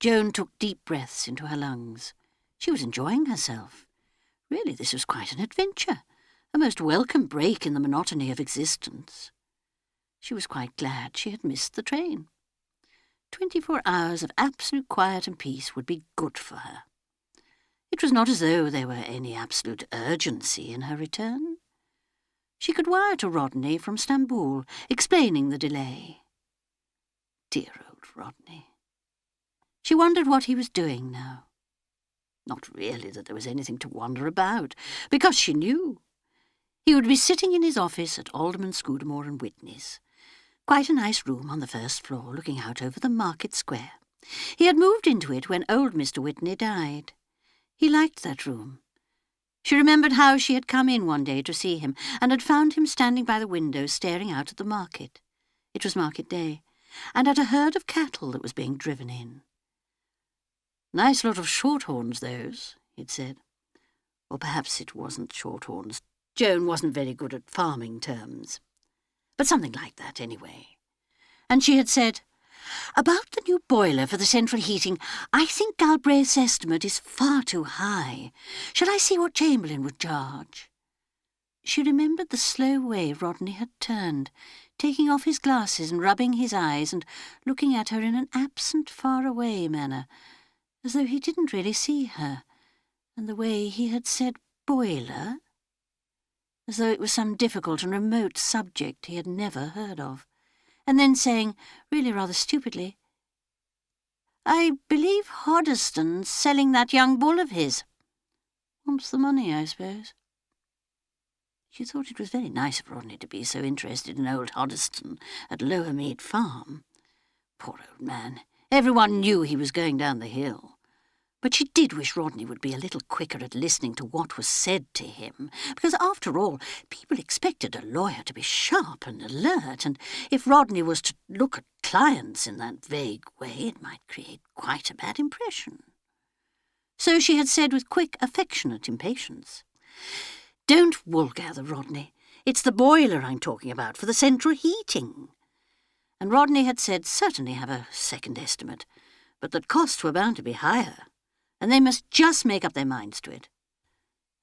Joan took deep breaths into her lungs. She was enjoying herself. Really, this was quite an adventure, a most welcome break in the monotony of existence. She was quite glad she had missed the train. 24 hours of absolute quiet and peace would be good for her. It was not as though there were any absolute urgency in her return. She could wire to Rodney from Stamboul, explaining the delay. Dear old Rodney. She wondered what he was doing now. Not really that there was anything to wonder about, because she knew. He would be sitting in his office at Alderman Scudamore and Whitney's. Quite a nice room on the first floor, looking out over the market square. He had moved into it when old Mr. Whitney died. He liked that room. She remembered how she had come in one day to see him, and had found him standing by the window staring out at the market. It was market day, and at a herd of cattle that was being driven in. "Nice lot of shorthorns, those," he'd said. Or perhaps it wasn't shorthorns. Joan wasn't very good at farming terms. But something like that, anyway. And she had said, "About the new boiler for the central heating, I think Galbraith's estimate is far too high. Shall I see what Chamberlain would charge?" She remembered the slow way Rodney had turned, taking off his glasses and rubbing his eyes and looking at her in an absent, far-away manner, as though he didn't really see her, and the way he had said boiler. as though it was some difficult and remote subject he had never heard of, and then saying, really rather stupidly, "I believe Hoddesdon's selling that young bull of his. Wants the money, I suppose." She thought it was very nice of Rodney to be so interested in old Hoddesdon at Lower Mead Farm. Poor old man. Everyone knew he was going down the hill. But she did wish Rodney would be a little quicker at listening to what was said to him, because, after all, people expected a lawyer to be sharp and alert, and if Rodney was to look at clients in that vague way, it might create quite a bad impression. So she had said with quick, affectionate impatience, "Don't wool-gather, Rodney. It's the boiler I'm talking about for the central heating." And Rodney had said certainly have a second estimate, but that costs were bound to be higher, and they must just make up their minds to it.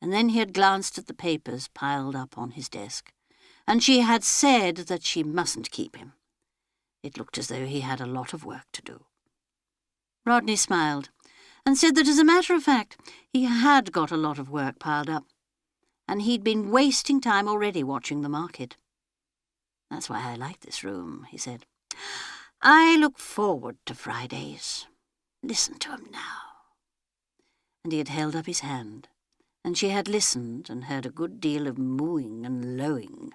And then he had glanced at the papers piled up on his desk, and she had said that she mustn't keep him. It looked as though he had a lot of work to do. Rodney smiled, and said that as a matter of fact he had got a lot of work piled up, and he'd been wasting time already watching the market. "That's why I like this room," he said. "I look forward to Fridays. Listen to 'em now." And he had held up his hand, and she had listened and heard a good deal of mooing and lowing,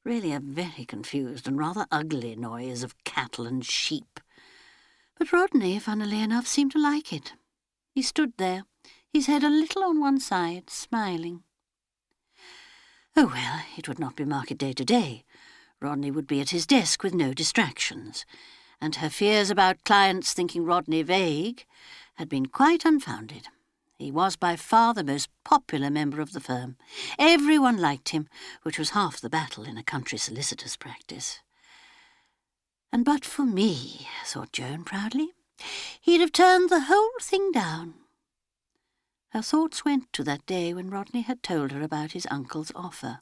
really a very confused and rather ugly noise of cattle and sheep. But Rodney, funnily enough, seemed to like it. He stood there, his head a little on one side, smiling. Oh, well, it would not be market day today. Rodney would be at his desk with no distractions, and her fears about clients thinking Rodney vague had been quite unfounded. He was by far the most popular member of the firm. Everyone liked him, which was half the battle in a country solicitor's practice. And but for me, thought Joan proudly, he'd have turned the whole thing down. Her thoughts went to that day when Rodney had told her about his uncle's offer.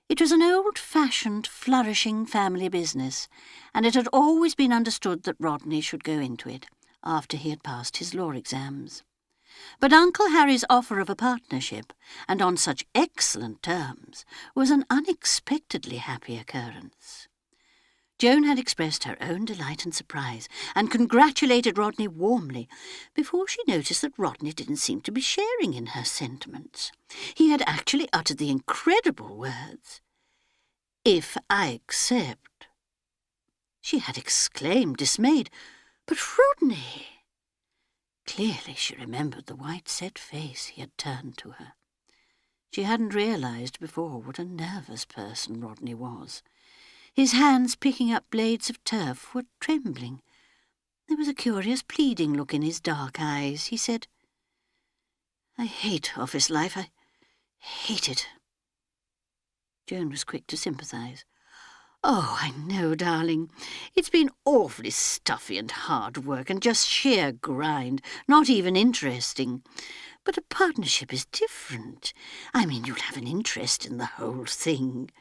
It was an old-fashioned, flourishing family business, and it had always been understood that Rodney should go into it after he had passed his law exams. But Uncle Harry's offer of a partnership, and on such excellent terms, was an unexpectedly happy occurrence. Joan had expressed her own delight and surprise, and congratulated Rodney warmly, before she noticed that Rodney didn't seem to be sharing in her sentiments. He had actually uttered the incredible words, "If I accept." She had exclaimed, dismayed, "But Rodney!" Clearly she remembered the white set face he had turned to her. She hadn't realized before what a nervous person Rodney was. His hands, picking up blades of turf, were trembling. There was a curious pleading look in his dark eyes. He said, "I hate office life. I hate it." Joan was quick to sympathise. "Oh, I know, darling. It's been awfully stuffy and hard work and just sheer grind, not even interesting. But a partnership is different. I mean, you'll have an interest in the whole thing.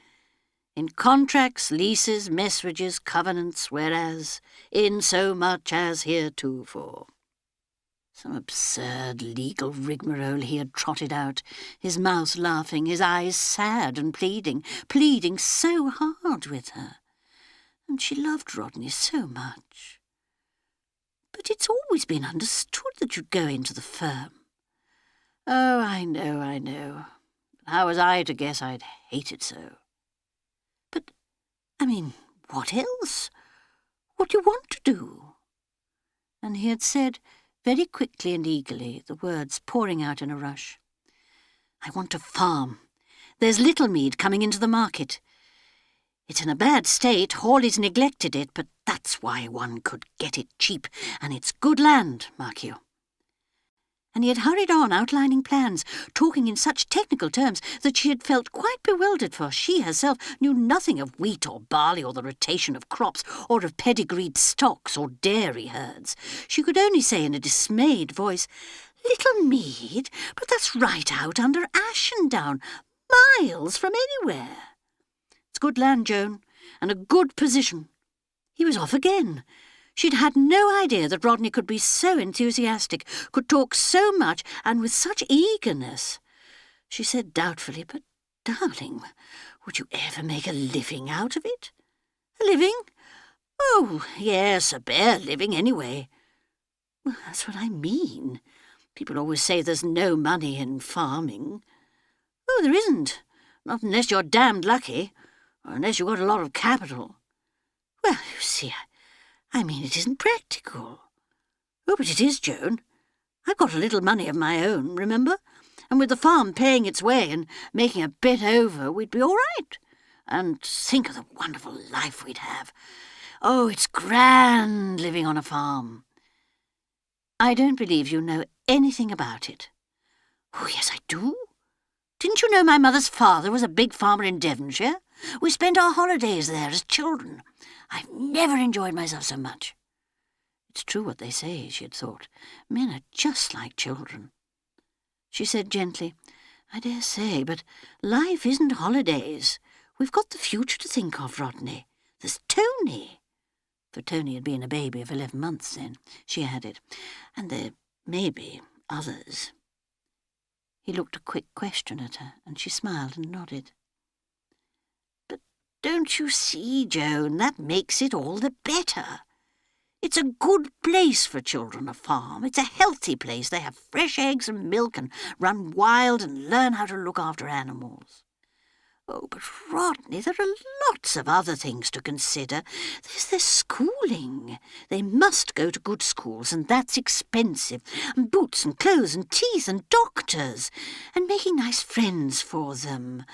In contracts, leases, messuages, covenants, whereas, in so much as heretofore." Some absurd legal rigmarole he had trotted out, his mouth laughing, his eyes sad and pleading so hard with her. And she loved Rodney so much. "But it's always been understood that you'd go into the firm." "Oh, I know. How was I to guess I'd hate it so?" "But, I mean, what else? What do you want to do?" And he had said, very quickly and eagerly, the words pouring out in a rush, "I want to farm. There's Littlemead coming into the market. It's in a bad state, Hawley's neglected it, but that's why one could get it cheap, and it's good land, mark you." And he had hurried on, outlining plans, talking in such technical terms that she had felt quite bewildered, for she herself knew nothing of wheat or barley or the rotation of crops or of pedigreed stocks or dairy herds. She could only say in a dismayed voice, "Littlemead? But that's right out under Ashendown, miles from anywhere." "It's good land, Joan, and a good position." He was off again. She'd had no idea that Rodney could be so enthusiastic, could talk so much and with such eagerness. She said doubtfully, "But Darling, would you ever make a living out of it? A living? Oh, yes, a bare living anyway. Well, that's what I mean. People always say there's no money in farming. Oh, there isn't. Not unless you're damned lucky, or unless you've got a lot of capital. Well, you see, I mean, it isn't practical. Oh, but it is, Joan. I've got a little money of my own, remember? And with the farm paying its way and making a bit over, we'd be all right. And think of the wonderful life we'd have. Oh, it's grand living on a farm. I don't believe you know anything about it. Oh, yes, I do. Didn't you know my mother's father was a big farmer in Devonshire? We spent our holidays there as children. I've never enjoyed myself so much. It's true what they say, she had thought. Men are just like children. She said gently, I dare say, but life isn't holidays. We've got the future to think of, Rodney. There's Tony. For Tony had been a baby of 11 months then, she added. And there may be others. He looked a quick question at her, and she smiled and nodded. But don't you see, Joan, that makes it all the better. It's a good place for children, a farm. It's a healthy place. They have fresh eggs and milk and run wild and learn how to look after animals. Oh, but Rodney, there are lots of other things to consider. There's their schooling. They must go to good schools, and that's expensive. And boots and clothes and teeth and doctors. And making nice friends for them.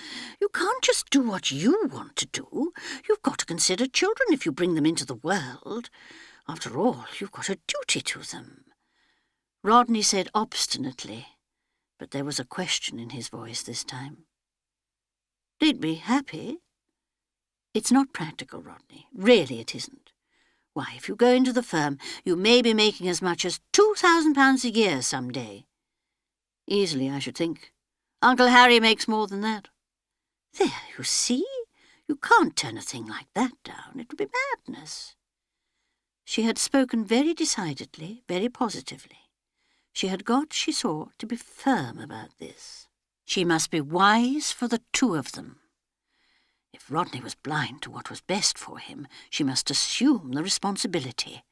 You can't just do what you want to do. You've got to consider children if you bring them into the world. After all, you've got a duty to them. Rodney said obstinately, but there was a question in his voice this time. They'd be happy. It's not practical, Rodney. Really it isn't. Why, if you go into the firm, you may be making as much as £2,000 a year some day. Easily, I should think. Uncle Harry makes more than that. There, you see? You can't turn a thing like that down. It would be madness. She had spoken very decidedly, very positively. She had got, she saw, to be firm about this. She must be wise for the two of them. If Rodney was blind to what was best for him, she must assume the responsibility.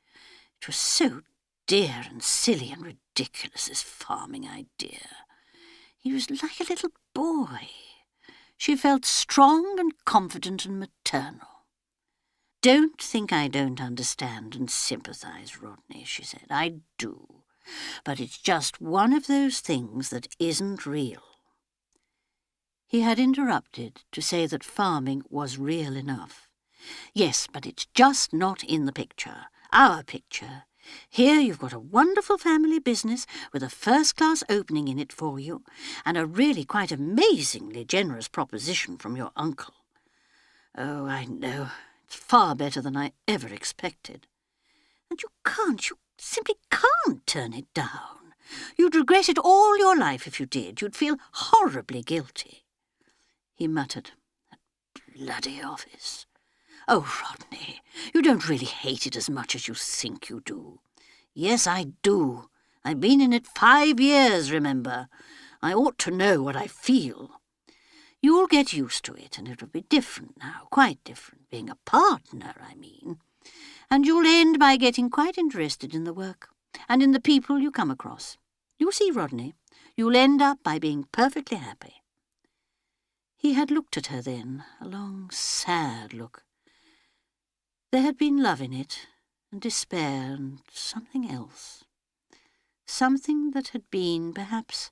It was so dear and silly and ridiculous, this farming idea. He was like a little boy. She felt strong and confident and maternal. Don't think I don't understand and sympathise, Rodney, she said. I do. But it's just one of those things that isn't real. He had interrupted to say that farming was real enough. Yes, but it's just not in the picture. Our picture. Here you've got a wonderful family business with a first-class opening in it for you, and a really quite amazingly generous proposition from your uncle. Oh, I know. It's far better than I ever expected. And you simply can't turn it down. You'd regret it all your life if you did. You'd feel horribly guilty. He muttered, that bloody office. Oh, Rodney, you don't really hate it as much as you think you do. Yes, I do. I've been in it 5 years, remember. I ought to know what I feel. You'll get used to it, and it'll be different now, quite different, being a partner, I mean. And you'll end by getting quite interested in the work, and in the people you come across. You'll see, Rodney, you'll end up by being perfectly happy. He had looked at her then, a long, sad look. There had been love in it, and despair, and something else. Something that had been, perhaps,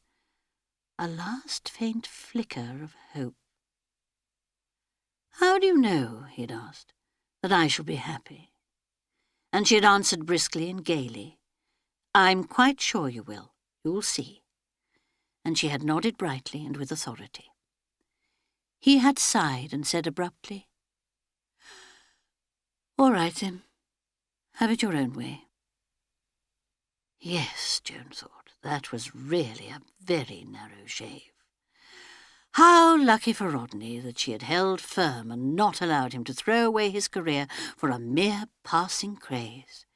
a last faint flicker of hope. How do you know, he'd asked, that I shall be happy? And she had answered briskly and gaily, I'm quite sure you will. You'll see. And she had nodded brightly and with authority. He had sighed and said abruptly, All right, then. Have it your own way. Yes, Joan thought, that was really a very narrow shave. How lucky for Rodney that she had held firm and not allowed him to throw away his career for a mere passing craze.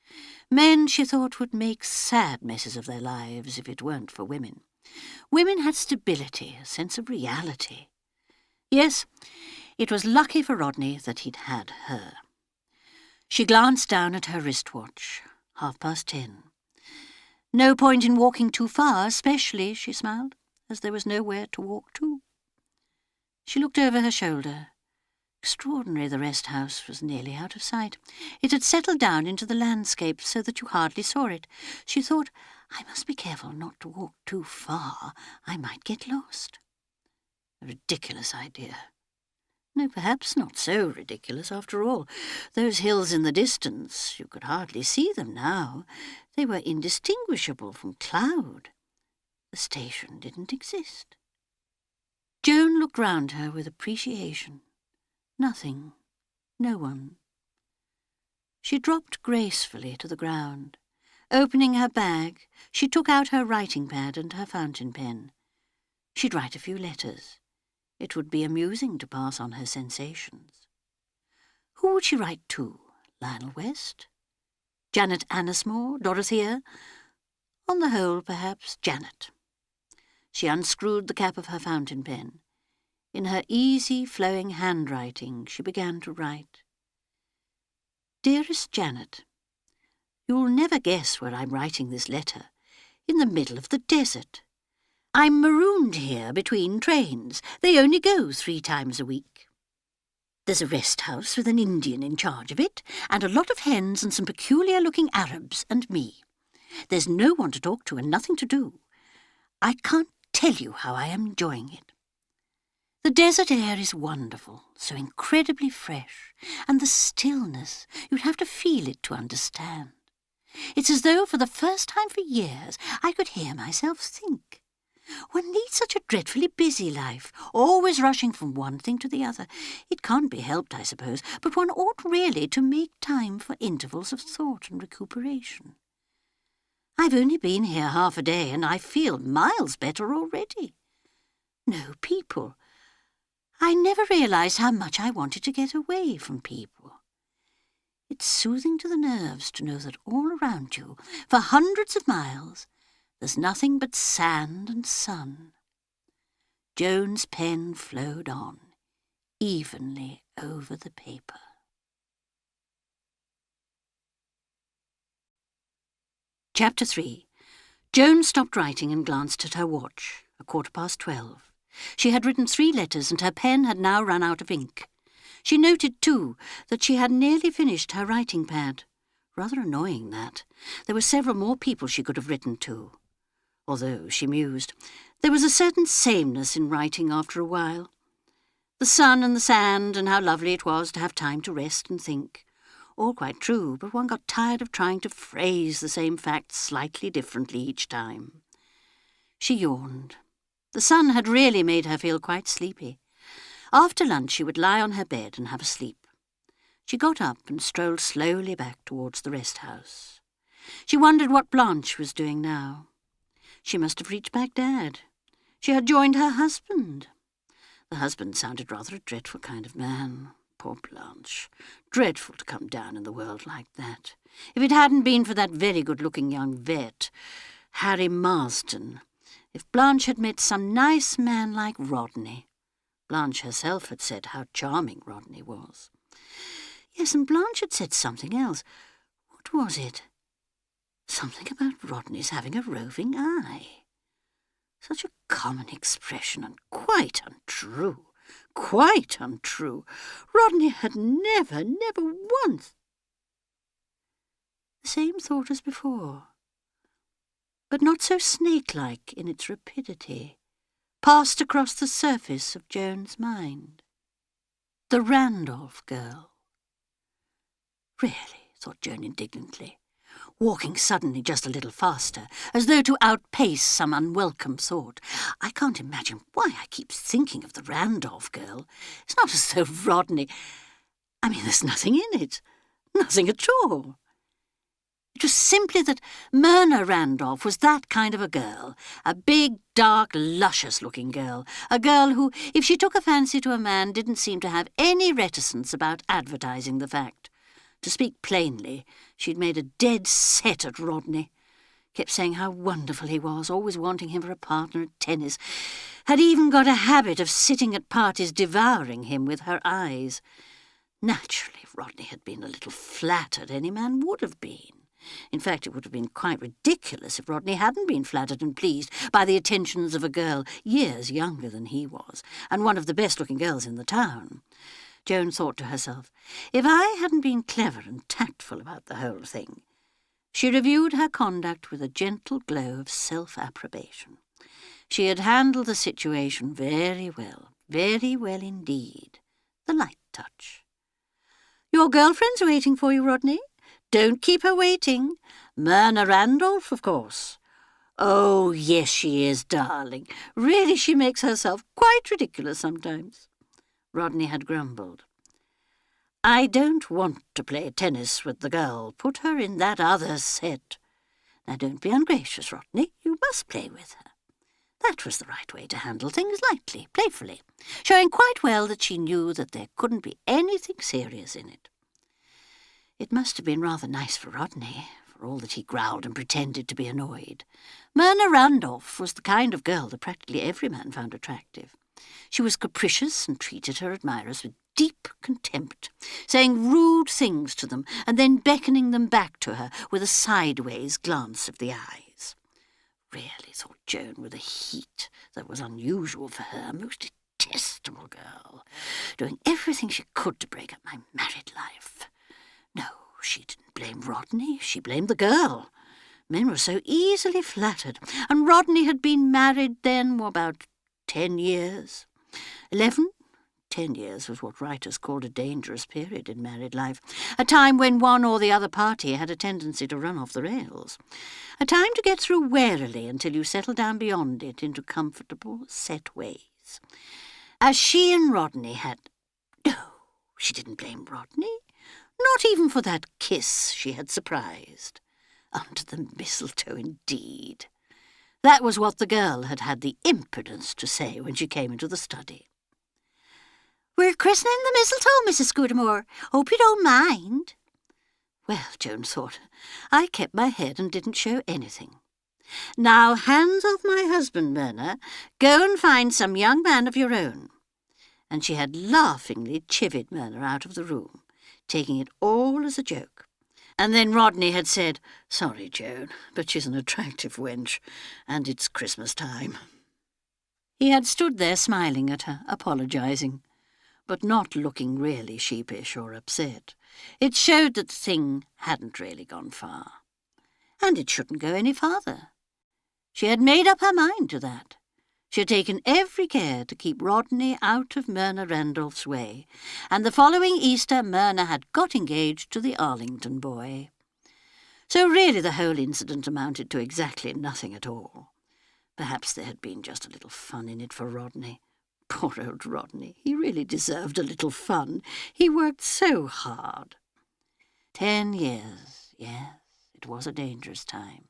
Men, she thought, would make sad messes of their lives if it weren't for women. Women had stability, a sense of reality. Yes, it was lucky for Rodney that he'd had her. She glanced down at her wristwatch. 10:30. No point in walking too far, especially, she smiled, as there was nowhere to walk to. She looked over her shoulder. Extraordinary, the rest house was nearly out of sight. It had settled down into the landscape so that you hardly saw it. She thought, I must be careful not to walk too far. I might get lost. A ridiculous idea. No, perhaps not so ridiculous after all. Those hills in the distance, you could hardly see them now. They were indistinguishable from cloud. The station didn't exist. Joan looked round her with appreciation. Nothing. No one. She dropped gracefully to the ground. Opening her bag, she took out her writing pad and her fountain pen. She'd write a few letters. It would be amusing to pass on her sensations. Who would she write to? Lionel West? Janet Anismore? Dorothea? On the whole, perhaps, Janet. She unscrewed the cap of her fountain pen. In her easy, flowing handwriting, she began to write. Dearest Janet, you'll never guess where I'm writing this letter. In the middle of the desert. I'm marooned here between trains. They only go 3 times a week. There's a rest house with an Indian in charge of it, and a lot of hens and some peculiar-looking Arabs and me. There's no one to talk to and nothing to do. I can't tell you how I am enjoying it. The desert air is wonderful, so incredibly fresh, and the stillness, you'd have to feel it to understand. It's as though for the first time for years I could hear myself think. One leads such a dreadfully busy life, always rushing from one thing to the other. It can't be helped, I suppose, but one ought really to make time for intervals of thought and recuperation. I've only been here half a day, and I feel miles better already. No people. I never realised how much I wanted to get away from people. It's soothing to the nerves to know that all around you, for hundreds of miles, there's nothing but sand and sun. Joan's pen flowed on, evenly over the paper. Chapter 3. Joan stopped writing and glanced at her watch. 12:15. She had written 3 letters and her pen had now run out of ink. She noted, too, that she had nearly finished her writing pad. Rather annoying, that. There were several more people she could have written to. Although, she mused, there was a certain sameness in writing after a while. The sun and the sand and how lovely it was to have time to rest and think. All quite true, but one got tired of trying to phrase the same facts slightly differently each time. She yawned. The sun had really made her feel quite sleepy. After lunch she would lie on her bed and have a sleep. She got up and strolled slowly back towards the rest house. She wondered what Blanche was doing now. She must have reached Baghdad. She had joined her husband. The husband sounded rather a dreadful kind of man. Poor Blanche. Dreadful to come down in the world like that. If it hadn't been for that very good-looking young vet, Harry Marsden. If Blanche had met some nice man like Rodney. Blanche herself had said how charming Rodney was. Yes, and Blanche had said something else. What was it? Something about Rodney's having a roving eye. Such a common expression and quite untrue. Quite untrue. Rodney had never once. The same thought as before, but not so snake-like in its rapidity, passed across the surface of Joan's mind. The Randolph girl. Really, thought Joan indignantly, walking suddenly just a little faster, as though to outpace some unwelcome thought. I can't imagine why I keep thinking of the Randolph girl. It's not as though Rodney... I mean, there's nothing in it. Nothing at all. It was simply that Myrna Randolph was that kind of a girl, a big, dark, luscious-looking girl, a girl who, if she took a fancy to a man, didn't seem to have any reticence about advertising the fact. To speak plainly, she'd made a dead set at Rodney. Kept saying how wonderful he was, always wanting him for a partner at tennis. had even got a habit of sitting at parties devouring him with her eyes. Naturally, if Rodney had been a little flattered, any man would have been. In fact, it would have been quite ridiculous if Rodney hadn't been flattered and pleased by the attentions of a girl years younger than he was, and one of the best-looking girls in the town. Joan thought to herself, if I hadn't been clever and tactful about the whole thing. She reviewed her conduct with a gentle glow of self-approbation. She had handled the situation very well indeed. The light touch. "Your girlfriend's waiting for you, Rodney. Don't keep her waiting. Myrna Randolph, of course." "Oh, yes, she is, darling. Really, she makes herself quite ridiculous sometimes." Rodney had grumbled. "I don't want to play tennis with the girl. Put her in that other set." "Now, don't be ungracious, Rodney. You must play with her." That was the right way to handle things, lightly, playfully, showing quite well that she knew that there couldn't be anything serious in it. It must have been rather nice for Rodney, for all that he growled and pretended to be annoyed. Myrna Randolph was the kind of girl that practically every man found attractive. She was capricious and treated her admirers with deep contempt, saying rude things to them and then beckoning them back to her with a sideways glance of the eyes. Really, thought Joan with a heat that was unusual for her, a most detestable girl, doing everything she could to break up my married life. No, she didn't blame Rodney, she blamed the girl. Men were so easily flattered, and Rodney had been married then about 10 years. 11? 10 years was what writers called a dangerous period in married life, a time when one or the other party had a tendency to run off the rails, a time to get through warily until you settle down beyond it into comfortable, set ways. As she and Rodney had... No, she didn't blame Rodney. Not even for that kiss she had surprised. Under the mistletoe, indeed. That was what the girl had had the impudence to say when she came into the study. "We're christening the mistletoe, Mrs. Scudamore. Hope you don't mind." Well, Joan thought, I kept my head and didn't show anything. "Now, hands off my husband, Myrna. Go and find some young man of your own." And she had laughingly chivied Myrna out of the room, taking it all as a joke. And then Rodney had said, "Sorry, Joan, but she's an attractive wench, and it's Christmas time." He had stood there smiling at her, apologising, but not looking really sheepish or upset. It showed that the thing hadn't really gone far. And it shouldn't go any farther. She had made up her mind to that. She had taken every care to keep Rodney out of Myrna Randolph's way, and the following Easter Myrna had got engaged to the Arlington boy. So really the whole incident amounted to exactly nothing at all. Perhaps there had been just a little fun in it for Rodney. Poor old Rodney, he really deserved a little fun. He worked so hard. 10 years, yes, it was a dangerous time.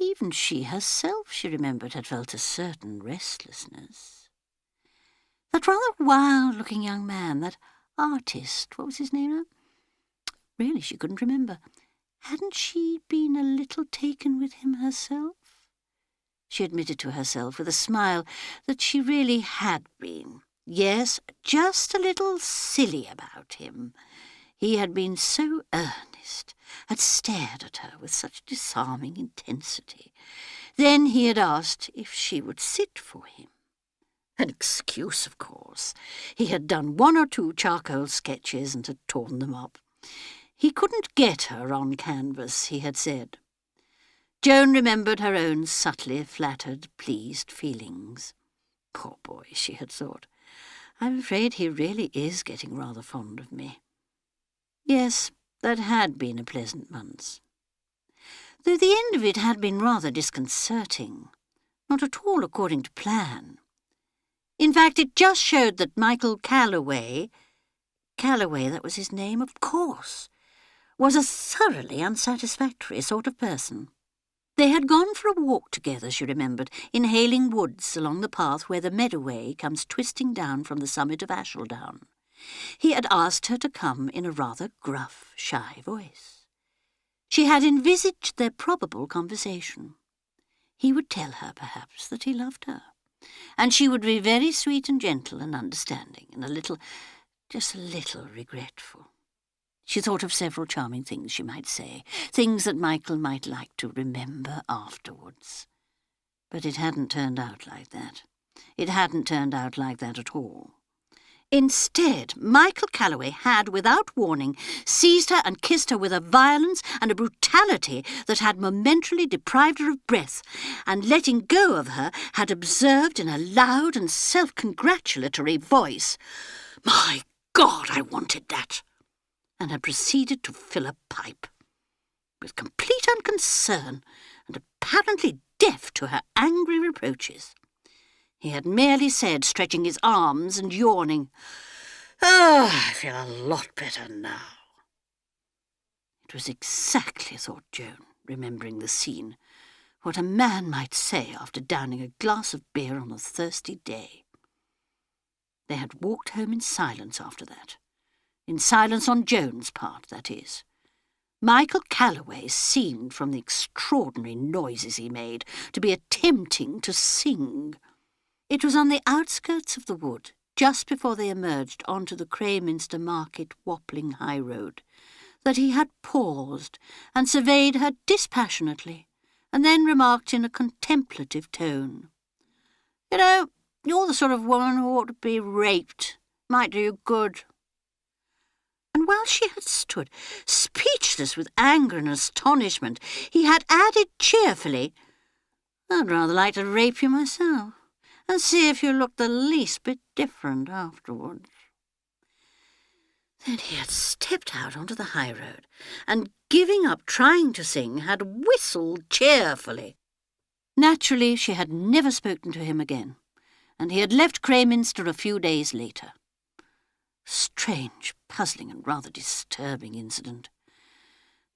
Even she herself, she remembered, had felt a certain restlessness. That rather wild-looking young man, that artist, what was his name now? Really, she couldn't remember. Hadn't she been a little taken with him herself? She admitted to herself with a smile that she really had been. Yes, just a little silly about him. He had been so earnest, had stared at her with such disarming intensity. Then he had asked if she would sit for him. An excuse, of course. He had done 1 or 2 charcoal sketches and had torn them up. He couldn't get her on canvas, he had said. Joan remembered her own subtly flattered, pleased feelings. Poor boy, she had thought. I'm afraid he really is getting rather fond of me. Yes, that had been a pleasant month. Though the end of it had been rather disconcerting, not at all according to plan. In fact, it just showed that Michael Calloway, that was his name, of course, was a thoroughly unsatisfactory sort of person. They had gone for a walk together, she remembered, in Hayling Woods, along the path where the Meadoway comes twisting down from the summit of Ashledown. He had asked her to come in a rather gruff, shy voice. She had envisaged their probable conversation. He would tell her, perhaps, that he loved her. And she would be very sweet and gentle and understanding, and just a little regretful. She thought of several charming things she might say, things that Michael might like to remember afterwards. But it hadn't turned out like that. It hadn't turned out like that at all. Instead, Michael Calloway had, without warning, seized her and kissed her with a violence and a brutality that had momentarily deprived her of breath, and letting go of her, had observed in a loud and self-congratulatory voice, "My God, I wanted that!" and had proceeded to fill a pipe. With complete unconcern, and apparently deaf to her angry reproaches. He had merely said, stretching his arms and yawning, "Oh, I feel a lot better now." It was exactly, thought Joan, remembering the scene, what a man might say after downing a glass of beer on a thirsty day. They had walked home in silence after that. In silence on Joan's part, that is. Michael Calloway seemed, from the extraordinary noises he made, to be attempting to sing. It was on the outskirts of the wood, just before they emerged onto the Crayminster Market wappling high road, that he had paused and surveyed her dispassionately, and then remarked in a contemplative tone, "You know, you're the sort of woman who ought to be raped. Might do you good." And while she had stood, speechless with anger and astonishment, he had added cheerfully, "I'd rather like to rape you myself, and see if you look the least bit different afterwards." Then he had stepped out onto the high road, and, giving up trying to sing, had whistled cheerfully. Naturally, she had never spoken to him again, and he had left Crayminster a few days later. Strange, puzzling, and rather disturbing incident.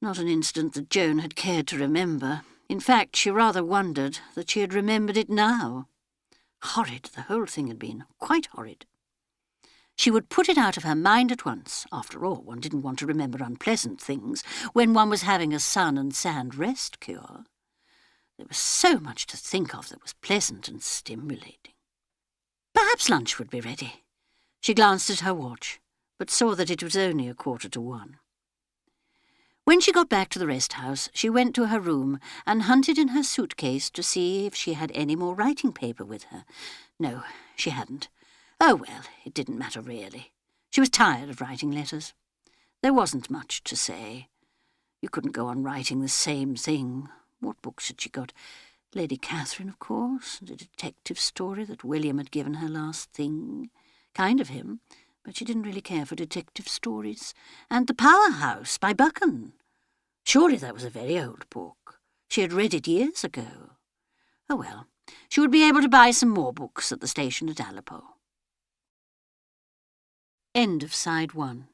Not an incident that Joan had cared to remember. In fact, she rather wondered that she had remembered it now. Horrid, the whole thing had been, quite horrid. She would put it out of her mind at once. After all, one didn't want to remember unpleasant things when one was having a sun and sand rest cure. There was so much to think of that was pleasant and stimulating. Perhaps lunch would be ready. She glanced at her watch, but saw that it was only 1:15. When she got back to the rest house, she went to her room and hunted in her suitcase to see if she had any more writing paper with her. No, she hadn't. Oh, well, it didn't matter really. She was tired of writing letters. There wasn't much to say. You couldn't go on writing the same thing. What books had she got? Lady Catherine, of course, and a detective story that William had given her last thing. Kind of him, but she didn't really care for detective stories. And The Powerhouse by Buchan. Surely that was a very old book. She had read it years ago. Oh well, she would be able to buy some more books at the station at Aleppo. End of Side 1.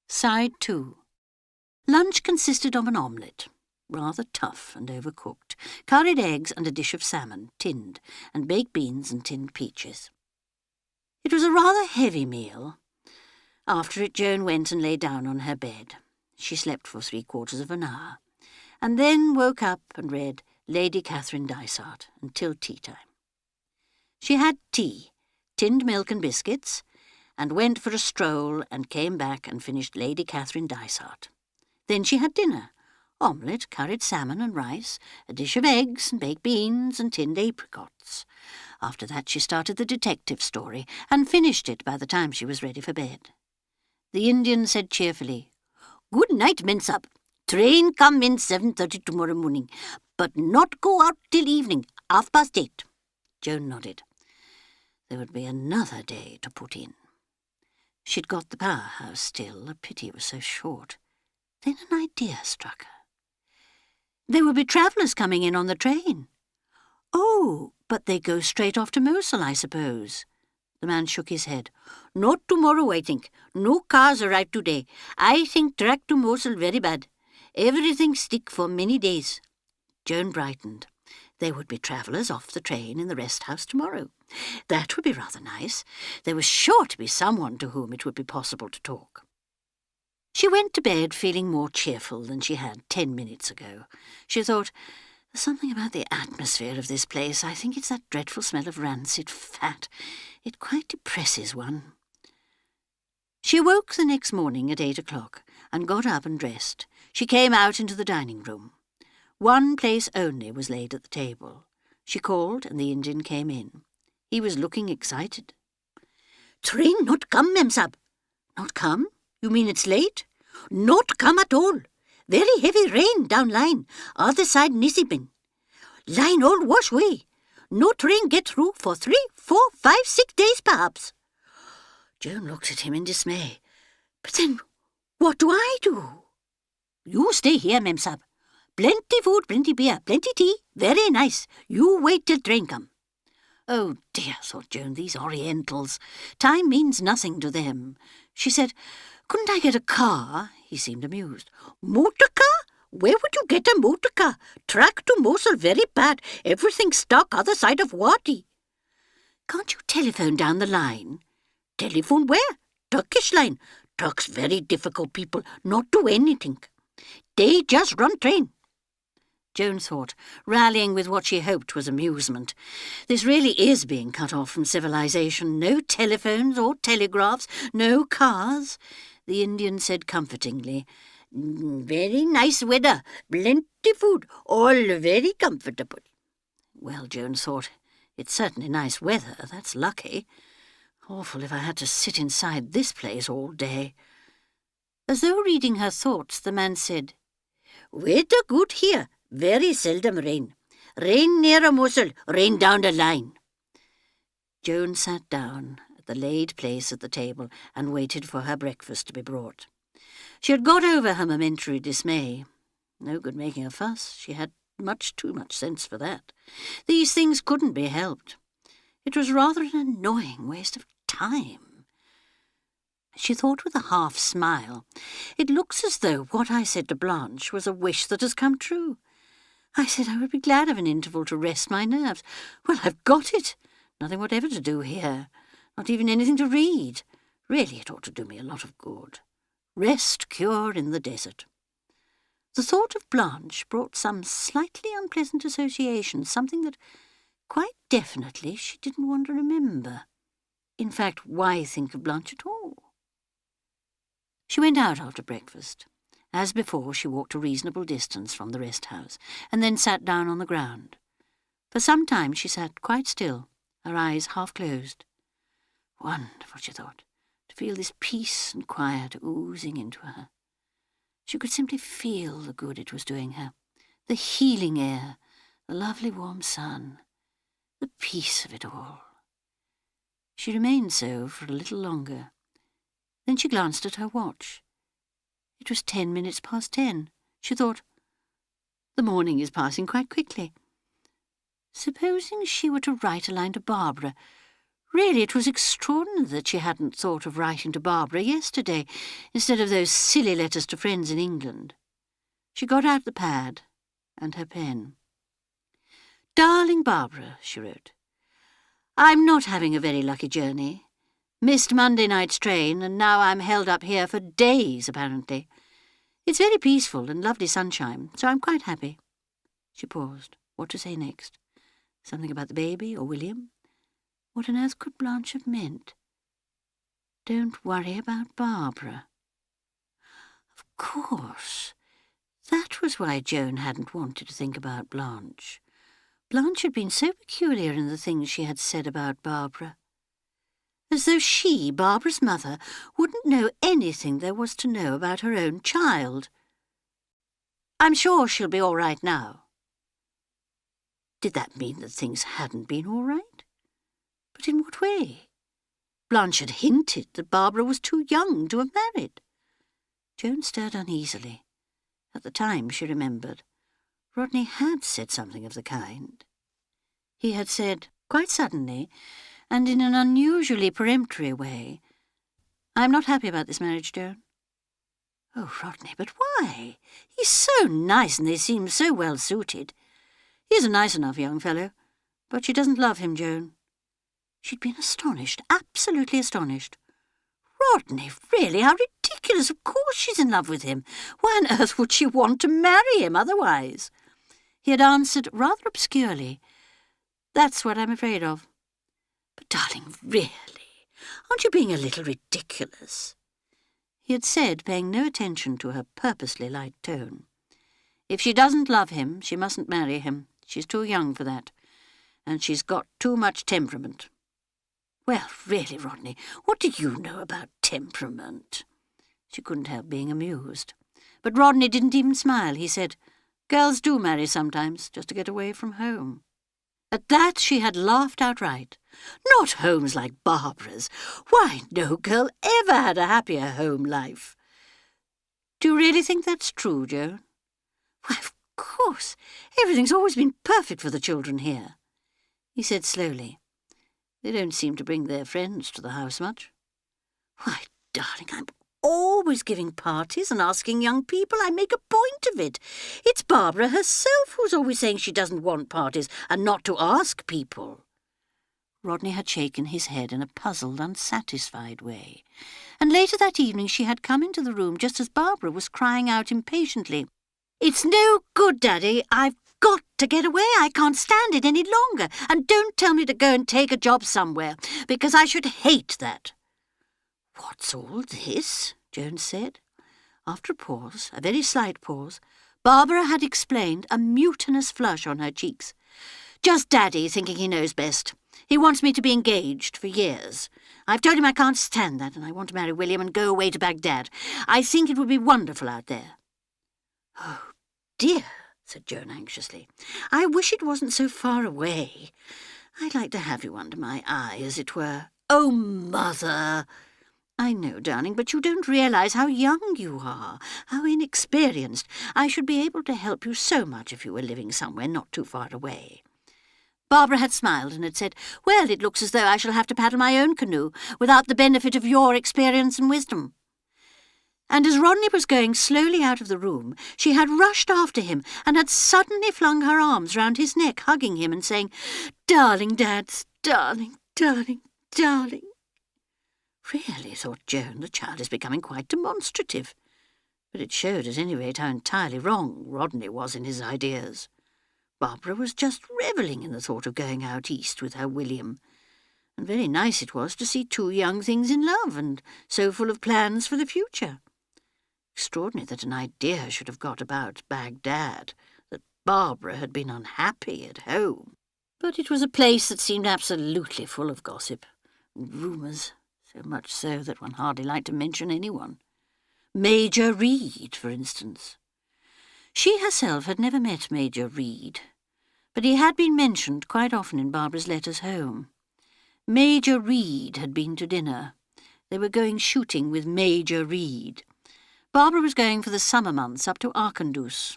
Side 2. Lunch consisted of an omelette, rather tough and overcooked, curried eggs and a dish of salmon, tinned, and baked beans and tinned peaches. It was a rather heavy meal. After it, Joan went and lay down on her bed. She slept for 3/4 of an hour, and then woke up and read Lady Catherine Dysart until tea time. She had tea, tinned milk and biscuits, and went for a stroll and came back and finished Lady Catherine Dysart. Then she had dinner, omelette, curried salmon and rice, a dish of eggs and baked beans and tinned apricots. After that she started the detective story and finished it by the time she was ready for bed. The Indian said cheerfully, "Good night, Mensab. Train come in 7:30 tomorrow morning, but not go out till evening, 8:30. Joan nodded. There would be another day to put in. She'd got the powerhouse still, a pity it was so short. Then an idea struck her. There would be travellers coming in on the train. Oh, but they go straight off to Mosul, I suppose. The man shook his head. Not tomorrow, I think. No cars arrive today. I think track to Mosul very bad. Everything stick for many days. Joan brightened. There would be travellers off the train in the rest house tomorrow. That would be rather nice. There was sure to be someone to whom it would be possible to talk. She went to bed feeling more cheerful than she had 10 minutes ago. She thought, There's something about the atmosphere of this place. I think it's that dreadful smell of rancid fat. It quite depresses one. She awoke the next morning at 8 o'clock and got up and dressed. She came out into the dining room. One place only was laid at the table. She called, and the Indian came in. He was looking excited. "Train not come, Mem Sab." "Not come? You mean it's late?" "Not come at all. Very heavy rain down line, other side Nisibin. Line all wash away. No train get through for 3, 4, 5, 6 days perhaps." Joan looked at him in dismay. "But then, what do I do?" "You stay here, Mem Sab. Plenty food, plenty beer, plenty tea, very nice. You wait till train come." Oh dear, thought Joan, these Orientals. Time means nothing to them. She said, "Couldn't I get a car?" He seemed amused. "Motor car? Where would you get a motor car? Track to Mosul very bad. Everything stuck other side of Wadi." "Can't you telephone down the line?" "Telephone where? Turkish line. Turks very difficult people, not do anything. They just run train." Joan thought, rallying with what she hoped was amusement. This really is being cut off from civilization. No telephones or telegraphs, no cars. The Indian said comfortingly, "Very nice weather, plenty food, all very comfortable." Well, Joan thought, it's certainly nice weather, that's lucky. Awful if I had to sit inside this place all day. As though reading her thoughts, the man said, "Weather good here. Very seldom rain. Rain near a Mosul, rain down the line." Joan sat down at the laid place at the table and waited for her breakfast to be brought. She had got over her momentary dismay. No good making a fuss. She had much too much sense for that. These things couldn't be helped. It was rather an annoying waste of time. She thought with a half smile, "It looks as though what I said to Blanche was a wish that has come true. I said I would be glad of an interval to rest my nerves. Well, I've got it. Nothing whatever to do here. Not even anything to read. Really, it ought to do me a lot of good. Rest cure in the desert." The thought of Blanche brought some slightly unpleasant associations, something that quite definitely she didn't want to remember. In fact, why think of Blanche at all? She went out after breakfast. As before, she walked a reasonable distance from the rest-house, and then sat down on the ground. For some time she sat quite still, her eyes half closed. Wonderful, she thought, to feel this peace and quiet oozing into her. She could simply feel the good it was doing her, the healing air, the lovely warm sun, the peace of it all. She remained so for a little longer. Then she glanced at her watch. It was 10 minutes past 10. She thought, the morning is passing quite quickly. Supposing she were to write a line to Barbara. Really, it was extraordinary that she hadn't thought of writing to Barbara yesterday, instead of those silly letters to friends in England. She got out the pad and her pen. "Darling Barbara," she wrote, "I'm not having a very lucky journey. Missed Monday night's train, and now I'm held up here for days, apparently. It's very peaceful and lovely sunshine, so I'm quite happy." She paused. What to say next? Something about the baby or William? What on earth could Blanche have meant? Don't worry about Barbara. Of course. That was why Joan hadn't wanted to think about Blanche. Blanche had been so peculiar in the things she had said about Barbara. As though she, Barbara's mother, wouldn't know anything there was to know about her own child. "I'm sure she'll be all right now." Did that mean that things hadn't been all right? But in what way? Blanche had hinted that Barbara was too young to have married. Joan stirred uneasily. At the time, she remembered, Rodney had said something of the kind. He had said, quite suddenly, and in an unusually peremptory way, "I'm not happy about this marriage, Joan." Oh, Rodney, but why? He's so nice and they seem so well suited. He's a nice enough young fellow, but she doesn't love him, Joan. She'd been astonished, absolutely astonished. Rodney, really, how ridiculous. Of course she's in love with him. Why on earth would she want to marry him otherwise? He had answered rather obscurely, "That's what I'm afraid of." "But, darling, really, aren't you being a little ridiculous?" he had said, paying no attention to her purposely light tone. "If she doesn't love him, she mustn't marry him. She's too young for that, and she's got too much temperament." "Well, really, Rodney, what do you know about temperament?" She couldn't help being amused. But Rodney didn't even smile. He said, "Girls do marry sometimes, just to get away from home." At that she had laughed outright. "Not homes like Barbara's. Why, no girl ever had a happier home life." "Do you really think that's true, Joan?" "Why, of course. Everything's always been perfect for the children here," he said slowly. "They don't seem to bring their friends to the house much." "Why, darling, I'm always giving parties and asking young people. I make a point of it. It's Barbara herself who's always saying she doesn't want parties and not to ask people." Rodney had shaken his head in a puzzled, unsatisfied way, and later that evening she had come into the room just as Barbara was crying out impatiently, "It's no good, Daddy. I've got to get away. I can't stand it any longer. And don't tell me to go and take a job somewhere, because I should hate that." "What's all this?" Joan said. After a pause, a very slight pause, Barbara had explained, a mutinous flush on her cheeks. "Just Daddy thinking he knows best. He wants me to be engaged for years. I've told him I can't stand that, and I want to marry William and go away to Baghdad. I think it would be wonderful out there." "Oh, dear," said Joan anxiously. "I wish it wasn't so far away. I'd like to have you under my eye, as it were." "Oh, Mother!" "I know, darling, but you don't realise how young you are, how inexperienced. I should be able to help you so much if you were living somewhere not too far away." Barbara had smiled and had said, "Well, it looks as though I shall have to paddle my own canoe without the benefit of your experience and wisdom." And as Rodney was going slowly out of the room, she had rushed after him and had suddenly flung her arms round his neck, hugging him and saying, "Darling, Dads, darling, darling, darling." "Really," thought Joan, the child is becoming quite demonstrative. But it showed at any rate how entirely wrong Rodney was in his ideas. Barbara was just revelling in the thought of going out east with her William. And very nice it was to see two young things in love and so full of plans for the future. Extraordinary that an idea should have got about Baghdad, that Barbara had been unhappy at home. But it was a place that seemed absolutely full of gossip and rumours, so much so that one hardly liked to mention anyone. Major Reed, for instance. She herself had never met Major Reed, but he had been mentioned quite often in Barbara's letters home. Major Reed had been to dinner. They were going shooting with Major Reed. Barbara was going for the summer months up to Arkandus.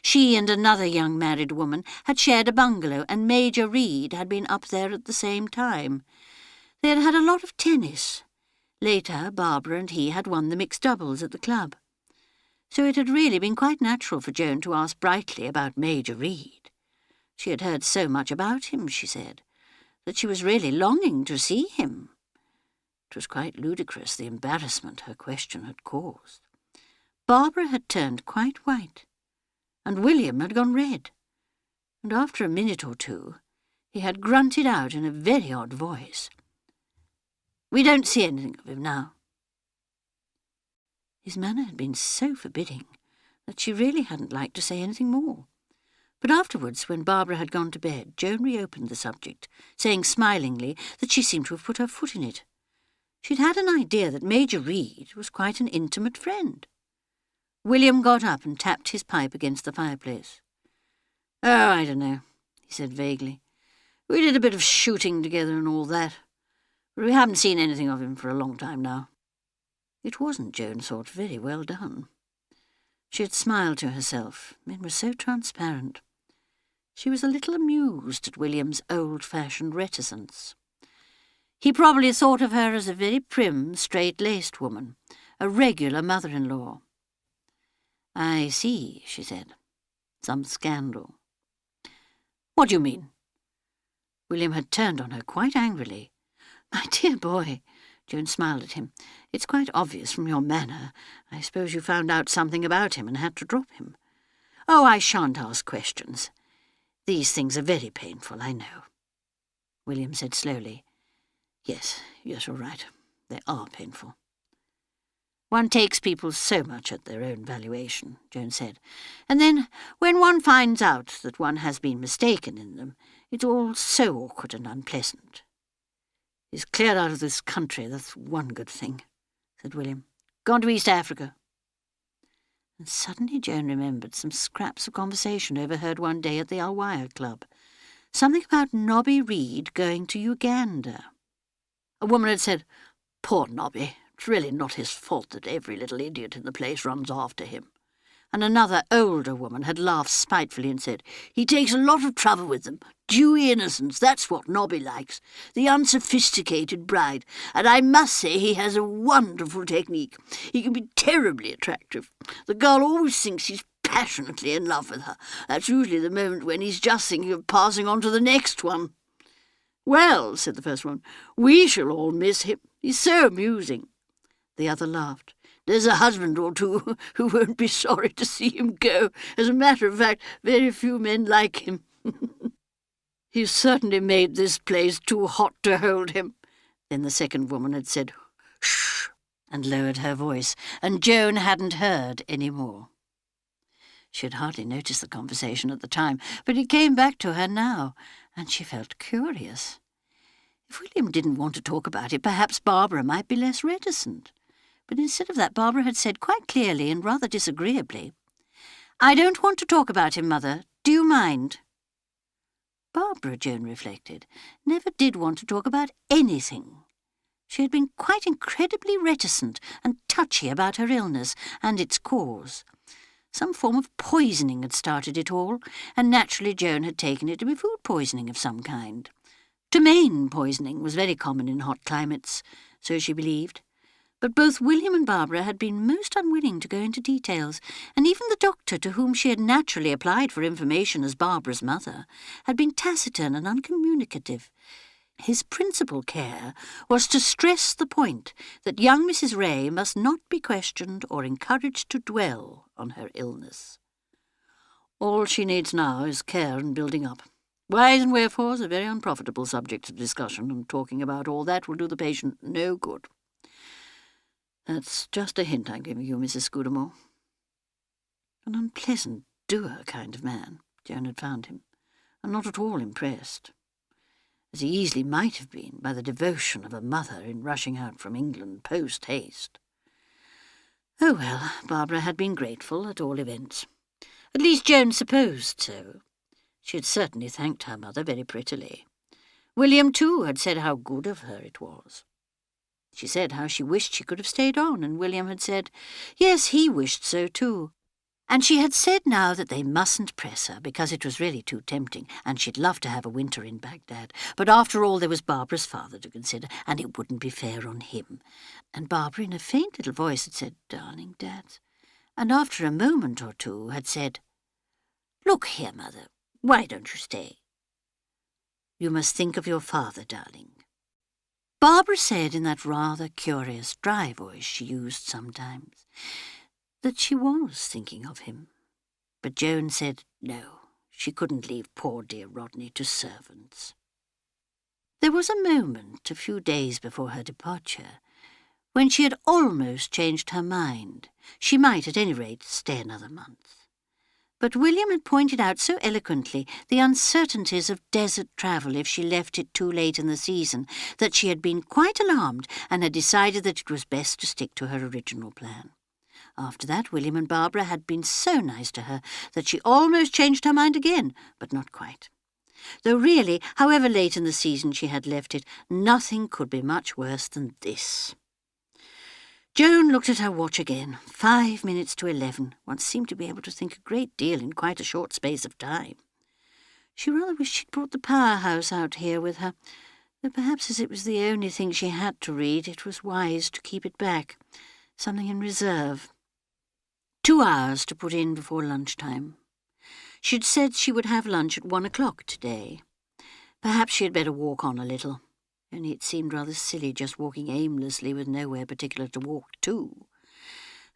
She and another young married woman had shared a bungalow, and Major Reed had been up there at the same time. They had had a lot of tennis. Later, Barbara and he had won the mixed doubles at the club. So it had really been quite natural for Joan to ask brightly about Major Reed. She had heard so much about him, she said, that she was really longing to see him. It was quite ludicrous, the embarrassment her question had caused. Barbara had turned quite white, and William had gone red, and after a minute or two he had grunted out in a very odd voice, "We don't see anything of him now." His manner had been so forbidding that she really hadn't liked to say anything more. But afterwards, when Barbara had gone to bed, Joan reopened the subject, saying smilingly that she seemed to have put her foot in it. She'd had an idea that Major Reed was quite an intimate friend. William got up and tapped his pipe against the fireplace. "Oh, I don't know," he said vaguely. "We did a bit of shooting together and all that, but we haven't seen anything of him for a long time now." It wasn't, Joan thought, very well done. She had smiled to herself. Men were so transparent. She was a little amused at William's old-fashioned reticence. He probably thought of her as a very prim, straight-laced woman, a regular mother-in-law. "I see," she said. "Some scandal." "What do you mean?" William had turned on her quite angrily. "My dear boy," Joan smiled at him, "it's quite obvious from your manner. I suppose you found out something about him and had to drop him." "Oh, I shan't ask questions. These things are very painful, I know. William said slowly. Yes, you're right. They are painful. One takes people so much at their own valuation, Joan said. And then, when one finds out that one has been mistaken in them, it's all so awkward and unpleasant. He's cleared out of this country, that's one good thing, said William. Gone to East Africa. And suddenly Joan remembered some scraps of conversation overheard one day at the Alwire Club. Something about Nobby Reid going to Uganda. A woman had said, "Poor Nobby, it's really not his fault that every little idiot in the place runs after him." And another older woman had laughed spitefully and said, "He takes a lot of trouble with them. Dewy innocence, that's what Nobby likes. The unsophisticated bride. And I must say he has a wonderful technique. He can be terribly attractive. The girl always thinks he's passionately in love with her. That's usually the moment when he's just thinking of passing on to the next one." "Well," said the first one, "we shall all miss him. He's so amusing." The other laughed. "There's a husband or two who won't be sorry to see him go. As a matter of fact, very few men like him." "He's certainly made this place too hot to hold him." Then the second woman had said, "Shh," and lowered her voice, and Joan hadn't heard any more. She had hardly noticed the conversation at the time, but it came back to her now, and she felt curious. If William didn't want to talk about it, perhaps Barbara might be less reticent. But instead of that, Barbara had said quite clearly and rather disagreeably, "I don't want to talk about him, Mother. Do you mind?" Barbara, Joan reflected, never did want to talk about anything. She had been quite incredibly reticent and touchy about her illness and its cause. Some form of poisoning had started it all, and naturally Joan had taken it to be food poisoning of some kind. Ptomaine poisoning was very common in hot climates, so she believed. But both William and Barbara had been most unwilling to go into details, and even the doctor to whom she had naturally applied for information as Barbara's mother had been taciturn and uncommunicative. His principal care was to stress the point that young Mrs. Ray must not be questioned or encouraged to dwell on her illness. All she needs now is care and building up. Whys and wherefores are very unprofitable subjects of discussion, and talking about all that will do the patient no good. That's just a hint I'm giving you, Mrs. Scudamore." An unpleasant, doer kind of man, Joan had found him, and not at all impressed, as he easily might have been by the devotion of a mother in rushing out from England post-haste. Oh well, Barbara had been grateful, at all events. At least Joan supposed so. She had certainly thanked her mother very prettily. William, too, had said how good of her it was. She said how she wished she could have stayed on, and William had said, yes, he wished so too. And she had said now that they mustn't press her, because it was really too tempting, and she'd love to have a winter in Baghdad. But after all, there was Barbara's father to consider, and it wouldn't be fair on him. And Barbara, in a faint little voice, had said, "Darling, Dad," and after a moment or two had said, "Look here, Mother, why don't you stay? You must think of your father, darling." Barbara said in that rather curious dry voice she used sometimes that she was thinking of him. But Joan said no, she couldn't leave poor dear Rodney to servants. There was a moment, a few days before her departure, when she had almost changed her mind. She might, at any rate, stay another month. But William had pointed out so eloquently the uncertainties of desert travel if she left it too late in the season that she had been quite alarmed and had decided that it was best to stick to her original plan. After that, William and Barbara had been so nice to her that she almost changed her mind again, but not quite. Though really, however late in the season she had left it, nothing could be much worse than this. Joan looked at her watch again. 5 minutes to 11. One seemed to be able to think a great deal in quite a short space of time. She rather wished she'd brought the powerhouse out here with her, though perhaps as it was the only thing she had to read, it was wise to keep it back, something in reserve. 2 hours to put in before lunchtime. She'd said she would have lunch at 1 o'clock today. Perhaps she had better walk on a little. Only it seemed rather silly just walking aimlessly with nowhere particular to walk to.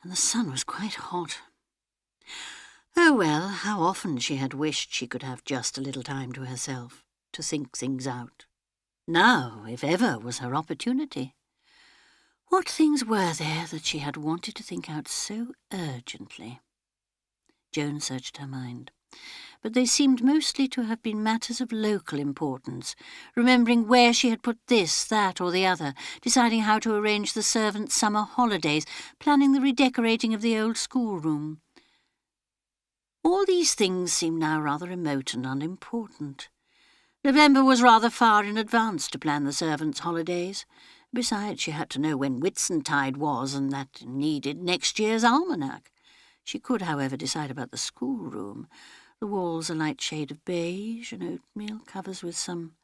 And the sun was quite hot. Oh well, how often she had wished she could have just a little time to herself, to think things out. Now, if ever, was her opportunity. What things were there that she had wanted to think out so urgently? Joan searched her mind, but they seemed mostly to have been matters of local importance, remembering where she had put this, that, or the other, deciding how to arrange the servants' summer holidays, planning the redecorating of the old schoolroom. All these things seemed now rather remote and unimportant. November was rather far in advance to plan the servants' holidays. Besides, she had to know when Whitsuntide was, and that needed next year's almanac. She could, however, decide about the schoolroom. The walls a light shade of beige, and oatmeal covers with some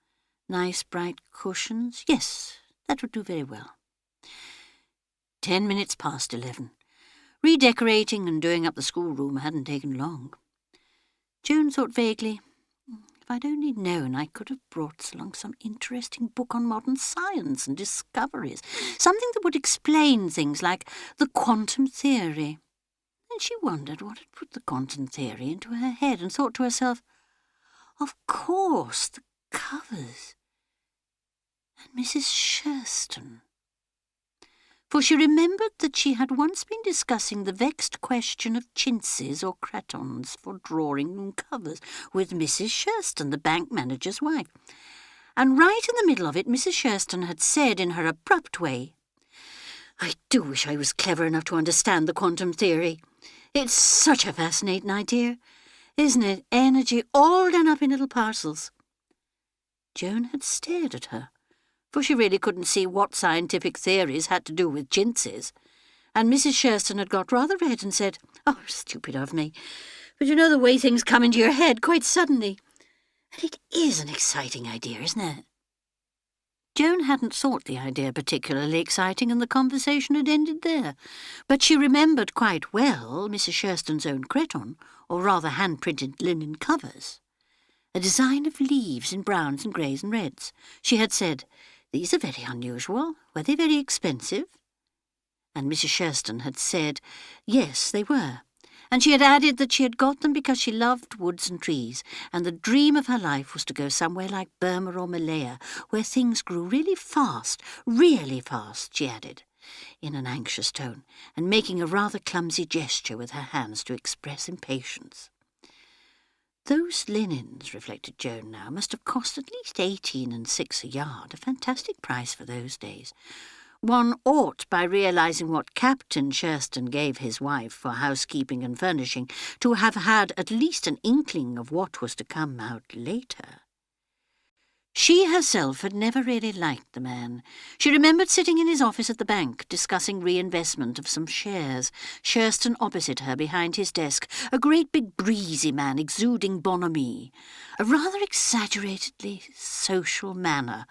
nice bright cushions. Yes, that would do very well. 10 minutes past 11. Redecorating and doing up the schoolroom hadn't taken long. Joan thought vaguely, if I'd only known, I could have brought along some interesting book on modern science and discoveries, something that would explain things like the quantum theory. And she wondered what had put the quantum theory into her head, and thought to herself, of course, the covers. And Mrs. Shurston. For she remembered that she had once been discussing the vexed question of chintzes or cratons for drawing-room covers with Mrs. Shurston, the bank manager's wife. And right in the middle of it, Mrs. Shurston had said in her abrupt way, I do wish I was clever enough to understand the quantum theory. It's such a fascinating idea, isn't it? Energy all done up in little parcels. Joan had stared at her, for she really couldn't see what scientific theories had to do with chintzes. And Mrs. Shurston had got rather red and said, oh, stupid of me, but you know the way things come into your head quite suddenly. And it is an exciting idea, isn't it? Joan hadn't thought the idea particularly exciting, and the conversation had ended there. But she remembered quite well Mrs. Shurston's own cretonne, or rather hand-printed linen covers. A design of leaves in browns and greys and reds. She had said, these are very unusual. Were they very expensive? And Mrs. Shurston had said, yes, they were. And she had added that she had got them because she loved woods and trees, and the dream of her life was to go somewhere like Burma or Malaya, where things grew really fast, she added, in an anxious tone, and making a rather clumsy gesture with her hands to express impatience. Those linens, reflected Joan now, must have cost at least 18 and 6 a yard, a fantastic price for those days. One ought, by realising what Captain Shurston gave his wife for housekeeping and furnishing, to have had at least an inkling of what was to come out later. She herself had never really liked the man. She remembered sitting in his office at the bank, discussing reinvestment of some shares, Shurston opposite her behind his desk, a great big breezy man exuding bonhomie, a rather exaggeratedly social manner.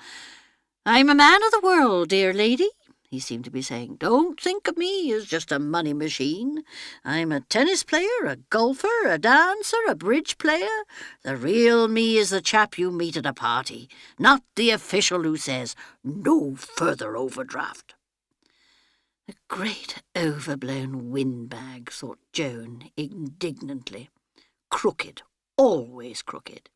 I'm a man of the world, dear lady, he seemed to be saying. Don't think of me as just a money machine. I'm a tennis player, a golfer, a dancer, a bridge player. The real me is the chap you meet at a party, not the official who says, no further overdraft. A great overblown windbag, thought Joan indignantly. Crooked, always crooked.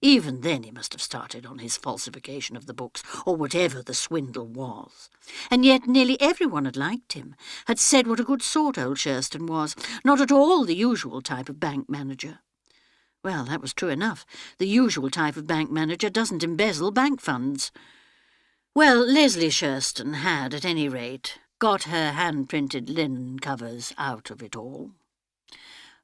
Even then he must have started on his falsification of the books, or whatever the swindle was. And yet nearly everyone had liked him, had said what a good sort old Shurston was, not at all the usual type of bank manager. Well, that was true enough. The usual type of bank manager doesn't embezzle bank funds. Well, Leslie Shurston had, at any rate, got her hand-printed linen covers out of it all.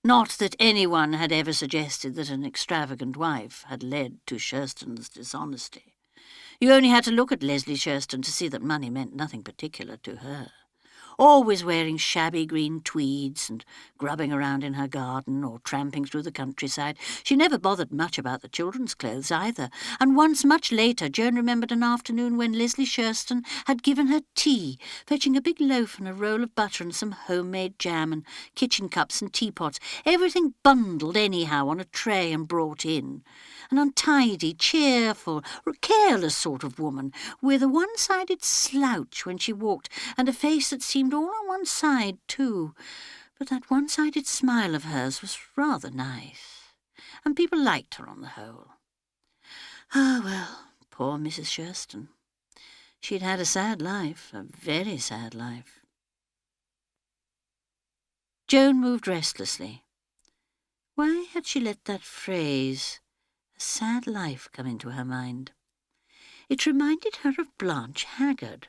Not that anyone had ever suggested that an extravagant wife had led to Shurston's dishonesty. You only had to look at Leslie Shurston to see that money meant nothing particular to her. Always wearing shabby green tweeds and grubbing around in her garden or tramping through the countryside, she never bothered much about the children's clothes either, and once much later Joan remembered an afternoon when Leslie Shurston had given her tea, fetching a big loaf and a roll of butter and some homemade jam and kitchen cups and teapots, everything bundled anyhow on a tray and brought in. An untidy, cheerful, careless sort of woman, with a one-sided slouch when she walked, and a face that seemed all on one side too. But that one-sided smile of hers was rather nice, and people liked her on the whole. Ah, well, poor Mrs. Shurston. She'd had a sad life, a very sad life. Joan moved restlessly. Why had she let that phrase, a sad life, come into her mind? It reminded her of Blanche Haggard,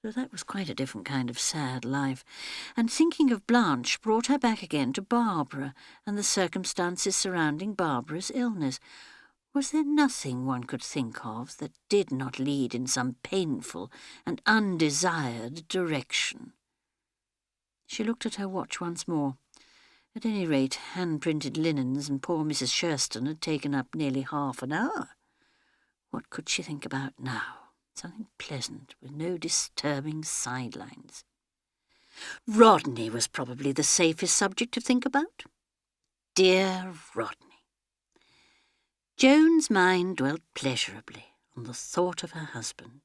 though that was quite a different kind of sad life, and thinking of Blanche brought her back again to Barbara and the circumstances surrounding Barbara's illness. Was there nothing one could think of that did not lead in some painful and undesired direction? She looked at her watch once more. At any rate, hand-printed linens and poor Mrs. Shurston had taken up nearly half an hour. What could she think about now? Something pleasant, with no disturbing sidelines. Rodney was probably the safest subject to think about. Dear Rodney. Joan's mind dwelt pleasurably on the thought of her husband,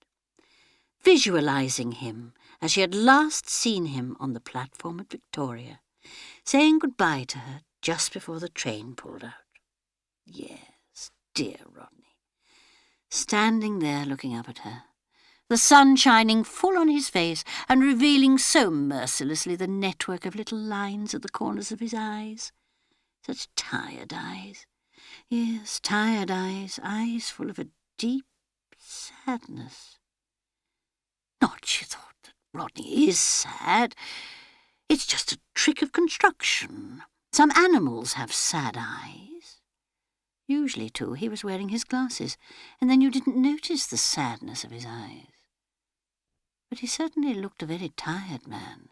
visualising him as she had last seen him on the platform at Victoria, saying goodbye to her just before the train pulled out. Yes, dear Rodney, standing there looking up at her, the sun shining full on his face and revealing so mercilessly the network of little lines at the corners of his eyes. Such tired eyes. Yes, tired eyes, eyes full of a deep sadness. Not, she thought, that Rodney is sad. It's just a trick of construction. Some animals have sad eyes. Usually, too, he was wearing his glasses, and then you didn't notice the sadness of his eyes. But he certainly looked a very tired man.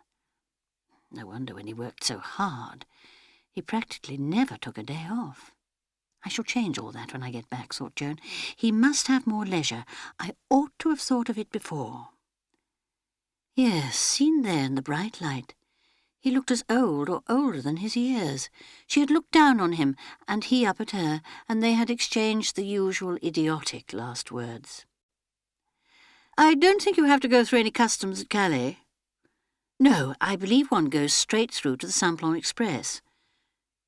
No wonder when he worked so hard. He practically never took a day off. I shall change all that when I get back, thought Joan. He must have more leisure. I ought to have thought of it before. Yes, seen there in the bright light, he looked as old or older than his years. She had looked down on him, and he up at her, and they had exchanged the usual idiotic last words. I don't think you have to go through any customs at Calais. No, I believe one goes straight through to the Simplon Express.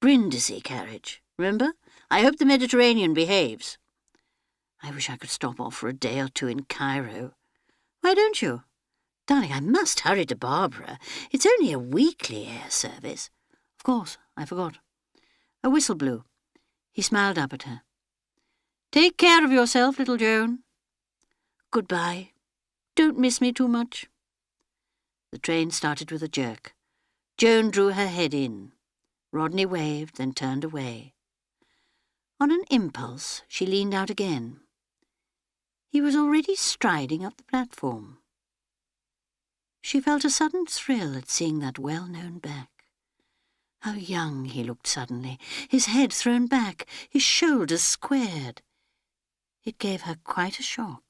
Brindisi carriage, remember? I hope the Mediterranean behaves. I wish I could stop off for a day or two in Cairo. Why don't you? Darling, I must hurry to Barbara. It's only a weekly air service. Of course, I forgot. A whistle blew. He smiled up at her. Take care of yourself, little Joan. Goodbye. Don't miss me too much. The train started with a jerk. Joan drew her head in. Rodney waved, then turned away. On an impulse, she leaned out again. He was already striding up the platform. She felt a sudden thrill at seeing that well-known back. How young he looked suddenly, his head thrown back, his shoulders squared. It gave her quite a shock.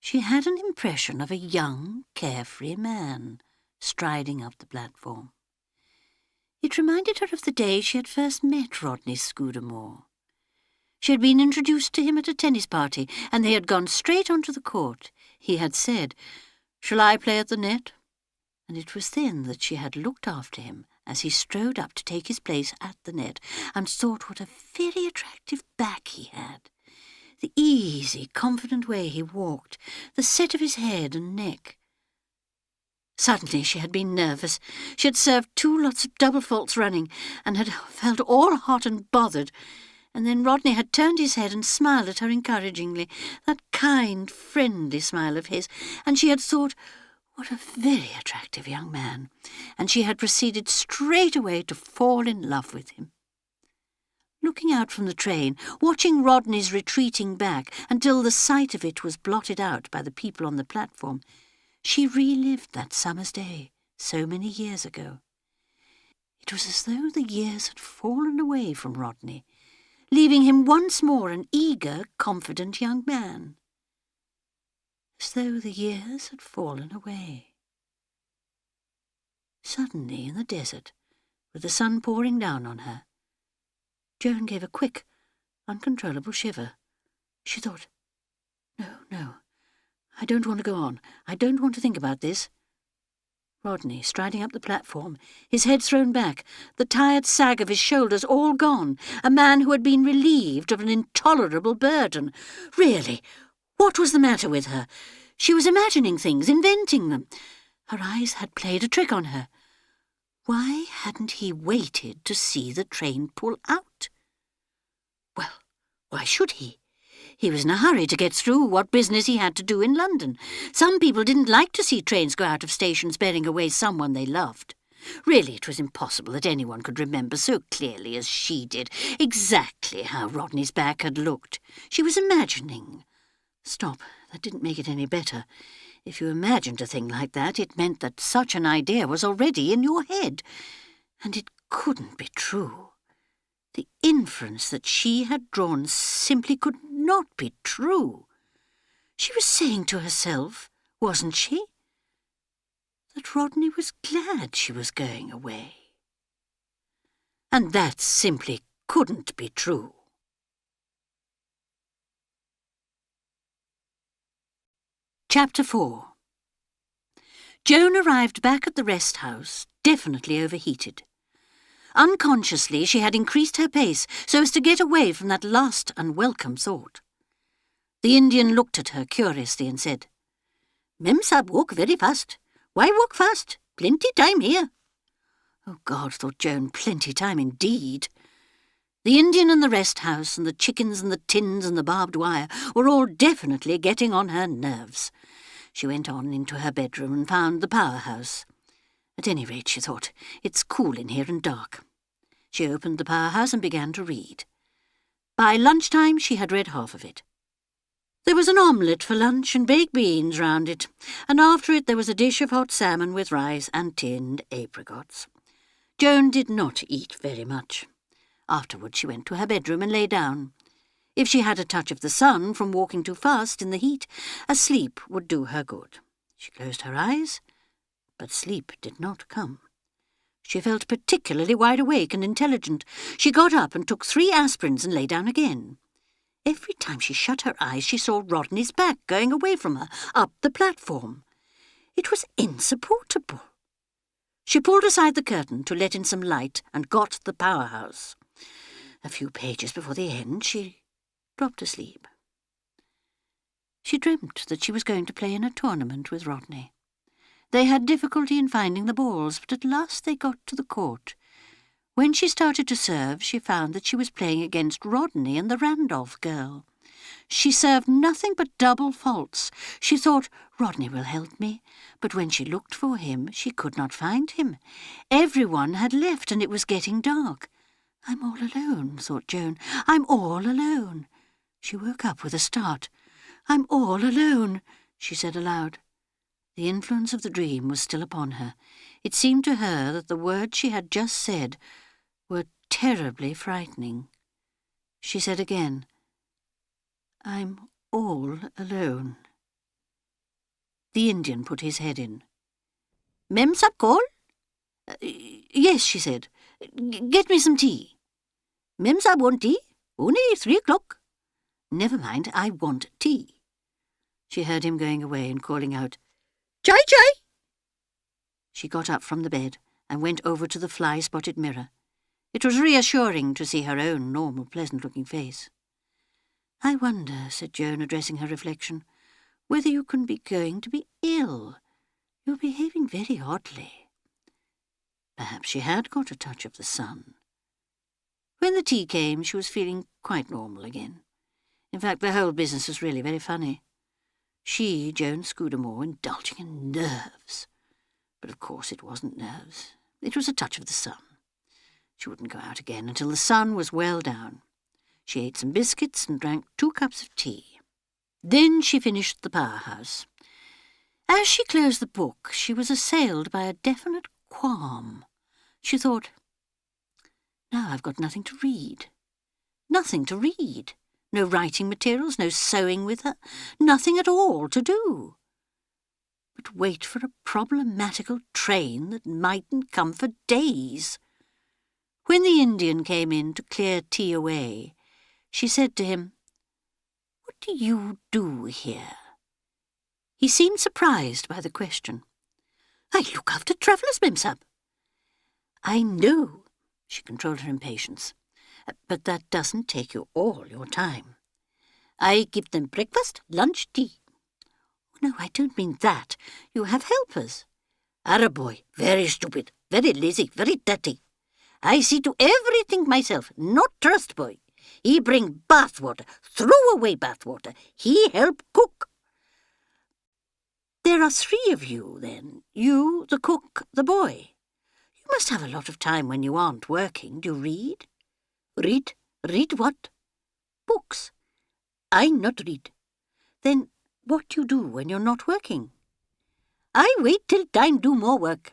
She had an impression of a young, carefree man striding up the platform. It reminded her of the day she had first met Rodney Scudamore. She had been introduced to him at a tennis party, and they had gone straight onto the court. He had said, "Shall I play at the net?" And it was then that she had looked after him as he strode up to take his place at the net, and thought what a very attractive back he had. The easy, confident way he walked, the set of his head and neck. Suddenly she had been nervous. She had served 2 lots of double faults running, and had felt all hot and bothered. And then Rodney had turned his head and smiled at her encouragingly, that kind, friendly smile of his, and she had thought, what a very attractive young man, and she had proceeded straight away to fall in love with him. Looking out from the train, watching Rodney's retreating back until the sight of it was blotted out by the people on the platform, she relived that summer's day so many years ago. It was as though the years had fallen away from Rodney, leaving him once more an eager, confident young man. As though the years had fallen away. Suddenly, in the desert, with the sun pouring down on her, Joan gave a quick, uncontrollable shiver. She thought, No, I don't want to go on. I don't want to think about this. Rodney, striding up the platform, his head thrown back, the tired sag of his shoulders all gone, a man who had been relieved of an intolerable burden. Really, what was the matter with her? She was imagining things, inventing them. Her eyes had played a trick on her. Why hadn't he waited to see the train pull out? Well, why should he? He was in a hurry to get through what business he had to do in London. Some people didn't like to see trains go out of stations bearing away someone they loved. Really, it was impossible that anyone could remember so clearly as she did exactly how Rodney's back had looked. She was imagining. Stop, that didn't make it any better. If you imagined a thing like that, it meant that such an idea was already in your head. And it couldn't be true. The inference that she had drawn simply could not be true. She was saying to herself, wasn't she, that Rodney was glad she was going away. And that simply couldn't be true. Chapter 4. Joan arrived back at the rest house, definitely overheated. Unconsciously, she had increased her pace so as to get away from that last unwelcome thought. The Indian looked at her curiously and said, "Mem Sahib walk very fast. Why walk fast? Plenty time here." Oh, God, thought Joan, plenty time indeed. The Indian and the rest house and the chickens and the tins and the barbed wire were all definitely getting on her nerves. She went on into her bedroom and found the powerhouse. At any rate, she thought, it's cool in here and dark. She opened the powerhouse and began to read. By lunchtime, she had read half of it. There was an omelette for lunch and baked beans round it, and after it there was a dish of hot salmon with rice and tinned apricots. Joan did not eat very much. Afterwards she went to her bedroom and lay down. If she had a touch of the sun from walking too fast in the heat, a sleep would do her good. She closed her eyes, but sleep did not come. She felt particularly wide awake and intelligent. She got up and took 3 aspirins and lay down again. Every time she shut her eyes, she saw Rodney's back going away from her, up the platform. It was insupportable. She pulled aside the curtain to let in some light and got the powerhouse. A few pages before the end, she dropped asleep. She dreamt that she was going to play in a tournament with Rodney. They had difficulty in finding the balls, but at last they got to the court. When she started to serve, she found that she was playing against Rodney and the Randolph girl. She served nothing but double faults. She thought, Rodney will help me, but when she looked for him, she could not find him. Everyone had left, and it was getting dark. I'm all alone, thought Joan. I'm all alone. She woke up with a start. I'm all alone, she said aloud. The influence of the dream was still upon her. It seemed to her that the words she had just said were terribly frightening. She said again, I'm all alone. The Indian put his head in. Mem Sahib call? Yes, she said. Get me some tea. Mem Sahib want tea? Only 3 o'clock. Never mind, I want tea. She heard him going away and calling out, Chai, chai! She got up from the bed and went over to the fly-spotted mirror. It was reassuring to see her own normal, pleasant-looking face. I wonder, said Joan, addressing her reflection, whether you can be going to be ill. You're behaving very oddly. Perhaps she had got a touch of the sun. When the tea came, she was feeling quite normal again. In fact, the whole business was really very funny. She, Joan Scudamore, indulging in nerves. But of course it wasn't nerves. It was a touch of the sun. She wouldn't go out again until the sun was well down. She ate some biscuits and drank 2 cups of tea. Then she finished the powerhouse. As she closed the book, she was assailed by a definite qualm. She thought, now I've got nothing to read. Nothing to read. No writing materials, no sewing with her, nothing at all to do. But wait for a problematical train that mightn't come for days. When the Indian came in to clear tea away, she said to him, What do you do here? He seemed surprised by the question. I look after travellers, Mem Sab. I know, she controlled her impatience, but that doesn't take you all your time. I give them breakfast, lunch, tea. No, I don't mean that. You have helpers. Our boy, very stupid, very lazy, very dirty. I see to everything myself, not trust boy. He bring bath water, throw away bath water. He help cook. There are 3 of you, then. You, the cook, the boy. You must have a lot of time when you aren't working. Do you read? Read? Read what? Books. I not read. Then what you do when you're not working? I wait till time do more work.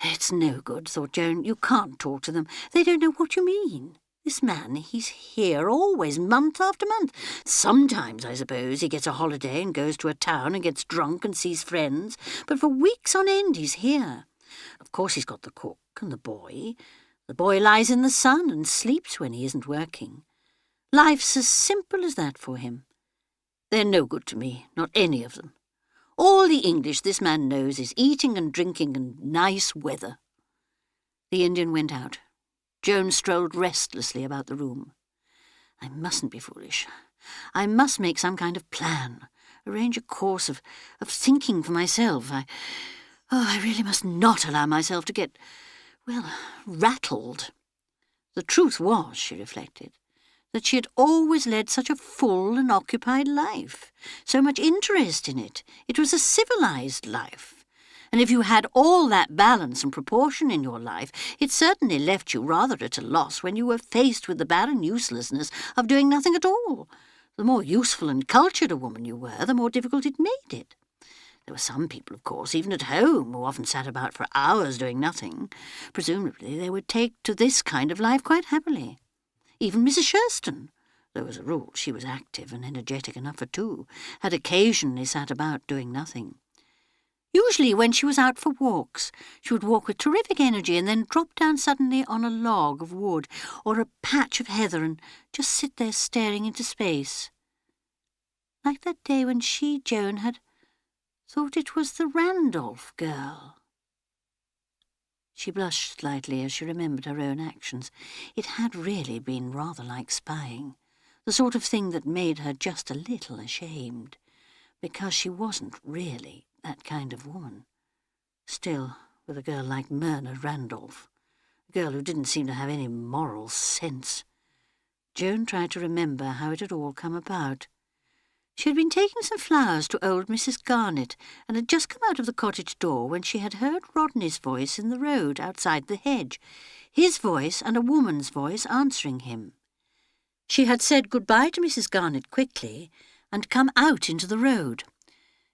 It's no good, thought Joan. You can't talk to them. They don't know what you mean. This man, he's here always, month after month. Sometimes, I suppose, he gets a holiday and goes to a town and gets drunk and sees friends. But for weeks on end he's here. Of course he's got the cook and the boy. The boy lies in the sun and sleeps when he isn't working. Life's as simple as that for him. They're no good to me, not any of them. All the English this man knows is eating and drinking and nice weather. The Indian went out. Joan strolled restlessly about the room. I mustn't be foolish. I must make some kind of plan, arrange a course of thinking for myself. I really must not allow myself to get, rattled. The truth was, she reflected, that she had always led such a full and occupied life, so much interest in it. It was a civilized life. And if you had all that balance and proportion in your life, it certainly left you rather at a loss when you were faced with the barren uselessness of doing nothing at all. The more useful and cultured a woman you were, the more difficult it made it. There were some people, of course, even at home, who often sat about for hours doing nothing. Presumably they would take to this kind of life quite happily. Even Mrs. Shurston, though as a rule she was active and energetic enough for 2, had occasionally sat about doing nothing. Usually when she was out for walks, she would walk with terrific energy and then drop down suddenly on a log of wood or a patch of heather and just sit there staring into space. Like that day when she, Joan, had thought it was the Randolph girl. She blushed slightly as she remembered her own actions. It had really been rather like spying, the sort of thing that made her just a little ashamed, because she wasn't really that kind of woman. Still, with a girl like Myrna Randolph, a girl who didn't seem to have any moral sense. Joan tried to remember how it had all come about. She had been taking some flowers to old Mrs. Garnett and had just come out of the cottage door when she had heard Rodney's voice in the road outside the hedge, his voice and a woman's voice answering him. She had said goodbye to Mrs. Garnett quickly and come out into the road.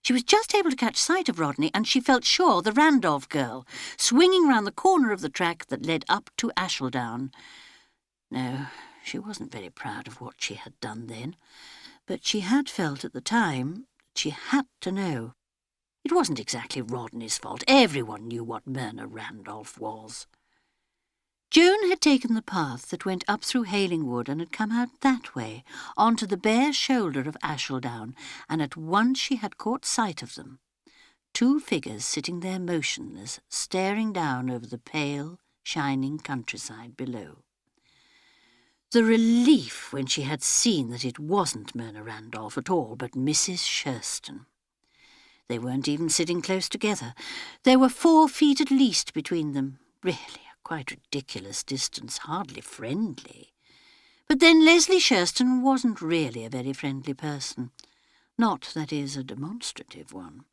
She was just able to catch sight of Rodney, and she felt sure the Randolph girl, swinging round the corner of the track that led up to Ashledown. No, she wasn't very proud of what she had done then, but she had felt at the time that she had to know. It wasn't exactly Rodney's fault. Everyone knew what Myrna Randolph was. Joan had taken the path that went up through Halingwood and had come out that way, onto the bare shoulder of Ashledown, and at once she had caught sight of them. 2 figures sitting there motionless, staring down over the pale, shining countryside below. The relief when she had seen that it wasn't Myrna Randolph at all, but Mrs. Shurston. They weren't even sitting close together. There were 4 feet at least between them. Really, a quite ridiculous distance, hardly friendly. But then Leslie Shurston wasn't really a very friendly person. Not, that is, a demonstrative one.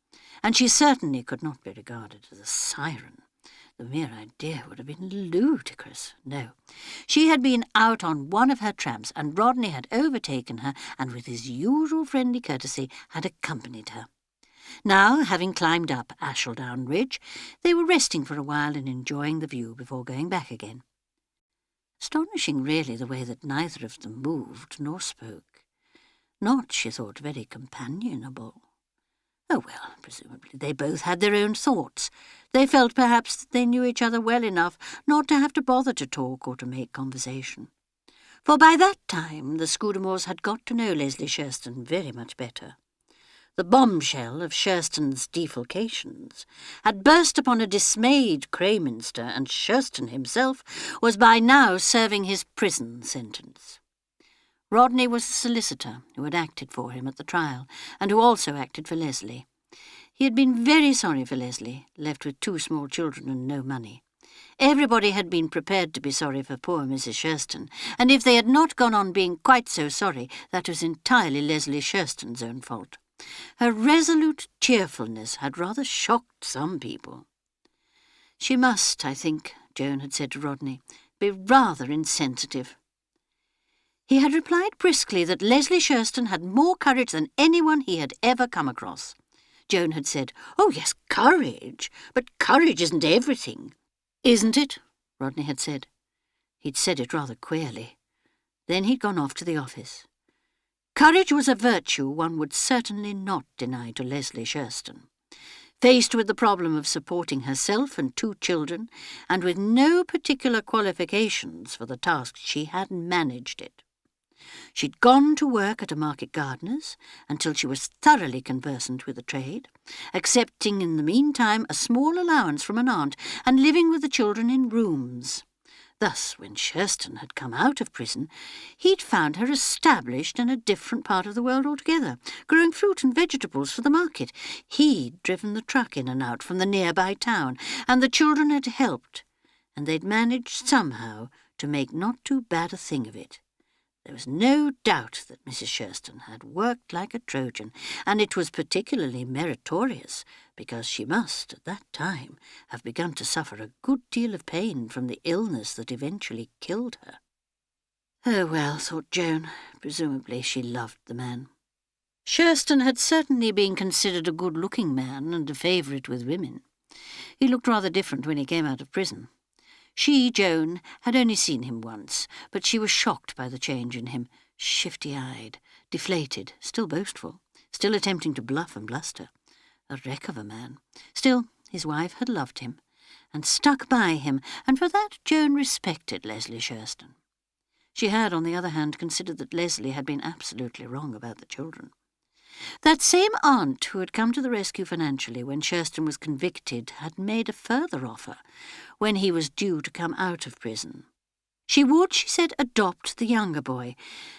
And she certainly could not be regarded as a siren. The mere idea would have been ludicrous. No, she had been out on one of her tramps, and Rodney had overtaken her, and with his usual friendly courtesy had accompanied her. Now, having climbed up Ashledown Ridge, they were resting for a while and enjoying the view before going back again. Astonishing, really, the way that neither of them moved nor spoke. Not, she thought, very companionable. Oh, well, presumably they both had their own thoughts. They felt perhaps that they knew each other well enough not to have to bother to talk or to make conversation. For by that time the Scudamores had got to know Leslie Shurston very much better. The bombshell of Sherston's defalcations had burst upon a dismayed Crayminster, and Sherston himself was by now serving his prison sentence. Rodney was the solicitor who had acted for him at the trial, and who also acted for Leslie. He had been very sorry for Leslie, left with 2 small children and no money. Everybody had been prepared to be sorry for poor Mrs. Sherston, and if they had not gone on being quite so sorry, that was entirely Leslie Sherston's own fault. Her resolute cheerfulness had rather shocked some people. She must, I think, Joan had said to Rodney, be rather insensitive. He had replied briskly that Leslie Sherston had more courage than anyone he had ever come across. Joan had said, "Oh, yes, courage, but courage isn't everything." "Isn't it?" Rodney had said. He'd said it rather queerly. Then he'd gone off to the office. Courage was a virtue one would certainly not deny to Leslie Sherston. Faced with the problem of supporting herself and 2 children, and with no particular qualifications for the task, she had managed it. She'd gone to work at a market gardener's until she was thoroughly conversant with the trade, accepting in the meantime a small allowance from an aunt, and living with the children in rooms. Thus, when Sherston had come out of prison, he'd found her established in a different part of the world altogether, growing fruit and vegetables for the market. He'd driven the truck in and out from the nearby town, and the children had helped, and they'd managed somehow to make not too bad a thing of it. There was no doubt that Mrs. Sherston had worked like a Trojan, and it was particularly meritorious because she must, at that time, have begun to suffer a good deal of pain from the illness that eventually killed her. Oh, well, thought Joan, presumably she loved the man. Sherston had certainly been considered a good-looking man and a favourite with women. He looked rather different when he came out of prison. She, Joan, had only seen him once, but she was shocked by the change in him, shifty-eyed, deflated, still boastful, still attempting to bluff and bluster. A wreck of a man. Still, his wife had loved him, and stuck by him, and for that Joan respected Leslie Sherston. She had, on the other hand, considered that Leslie had been absolutely wrong about the children. That same aunt who had come to the rescue financially when Sherston was convicted had made a further offer when he was due to come out of prison. She would, she said, adopt the younger boy,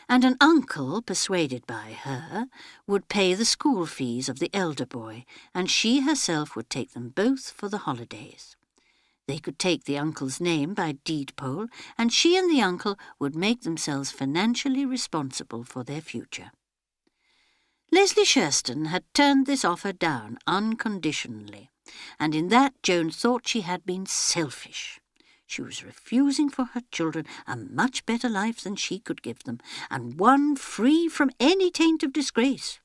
and an uncle, persuaded by her, would pay the school fees of the elder boy, and she herself would take them both for the holidays. They could take the uncle's name by deed poll, and she and the uncle would make themselves financially responsible for their future. Leslie Sherston had turned this offer down unconditionally, and in that Joan thought she had been selfish. She was refusing for her children a much better life than she could give them, and one free from any taint of disgrace.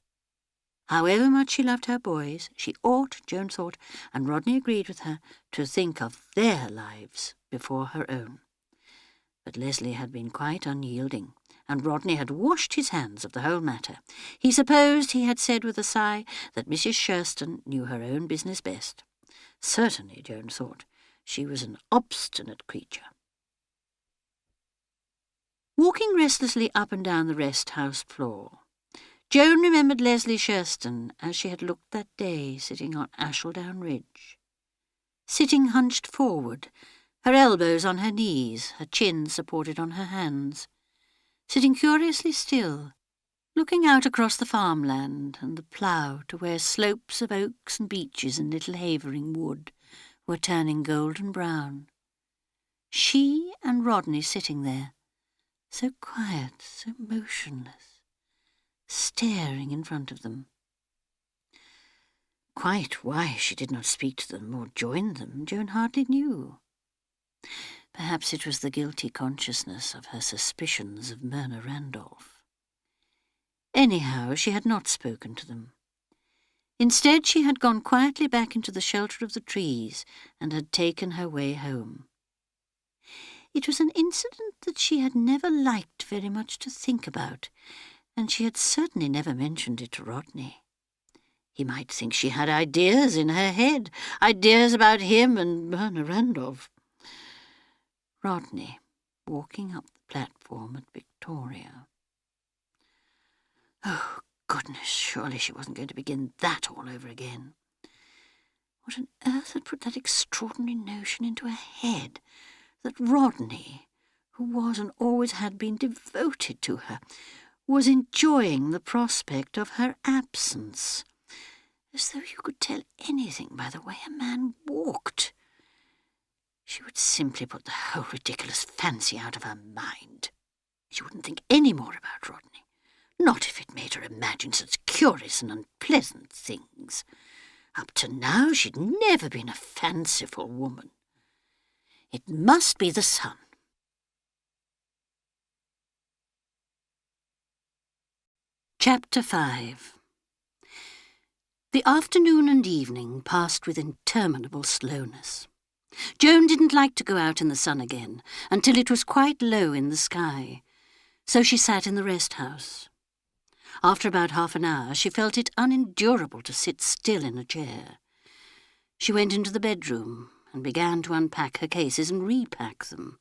However much she loved her boys, she ought, Joan thought, and Rodney agreed with her, to think of their lives before her own. But Leslie had been quite unyielding, and Rodney had washed his hands of the whole matter. He supposed, he had said with a sigh, that Mrs. Sherston knew her own business best. Certainly, Joan thought, she was an obstinate creature. Walking restlessly up and down the rest-house floor, Joan remembered Leslie Sherston as she had looked that day sitting on Ashledown Ridge. Sitting hunched forward, her elbows on her knees, her chin supported on her hands. Sitting curiously still, looking out across the farmland and the plough to where slopes of oaks and beeches and little Havering wood were turning golden brown. She and Rodney sitting there, so quiet, so motionless, staring in front of them. Quite why she did not speak to them or join them, Joan hardly knew. Perhaps it was the guilty consciousness of her suspicions of Myrna Randolph. Anyhow, she had not spoken to them. Instead, she had gone quietly back into the shelter of the trees and had taken her way home. It was an incident that she had never liked very much to think about, and she had certainly never mentioned it to Rodney. He might think she had ideas in her head, ideas about him and Myrna Randolph. Rodney, walking up the platform at Victoria. Oh, goodness! goodness, surely she wasn't going to begin that all over again. What on earth had put that extraordinary notion into her head that Rodney, who was and always had been devoted to her, was enjoying the prospect of her absence? As though you could tell anything by the way a man walked. She would simply put the whole ridiculous fancy out of her mind. She wouldn't think any more about Rodney, not if it made her imagine such curious and unpleasant things. Up to now she'd never been a fanciful woman. It must be the sun. Chapter 5. The afternoon and evening passed with interminable slowness. Joan didn't like to go out in the sun again until it was quite low in the sky, so she sat in the rest-house. After about half an hour, she felt it unendurable to sit still in a chair. She went into the bedroom and began to unpack her cases and repack them.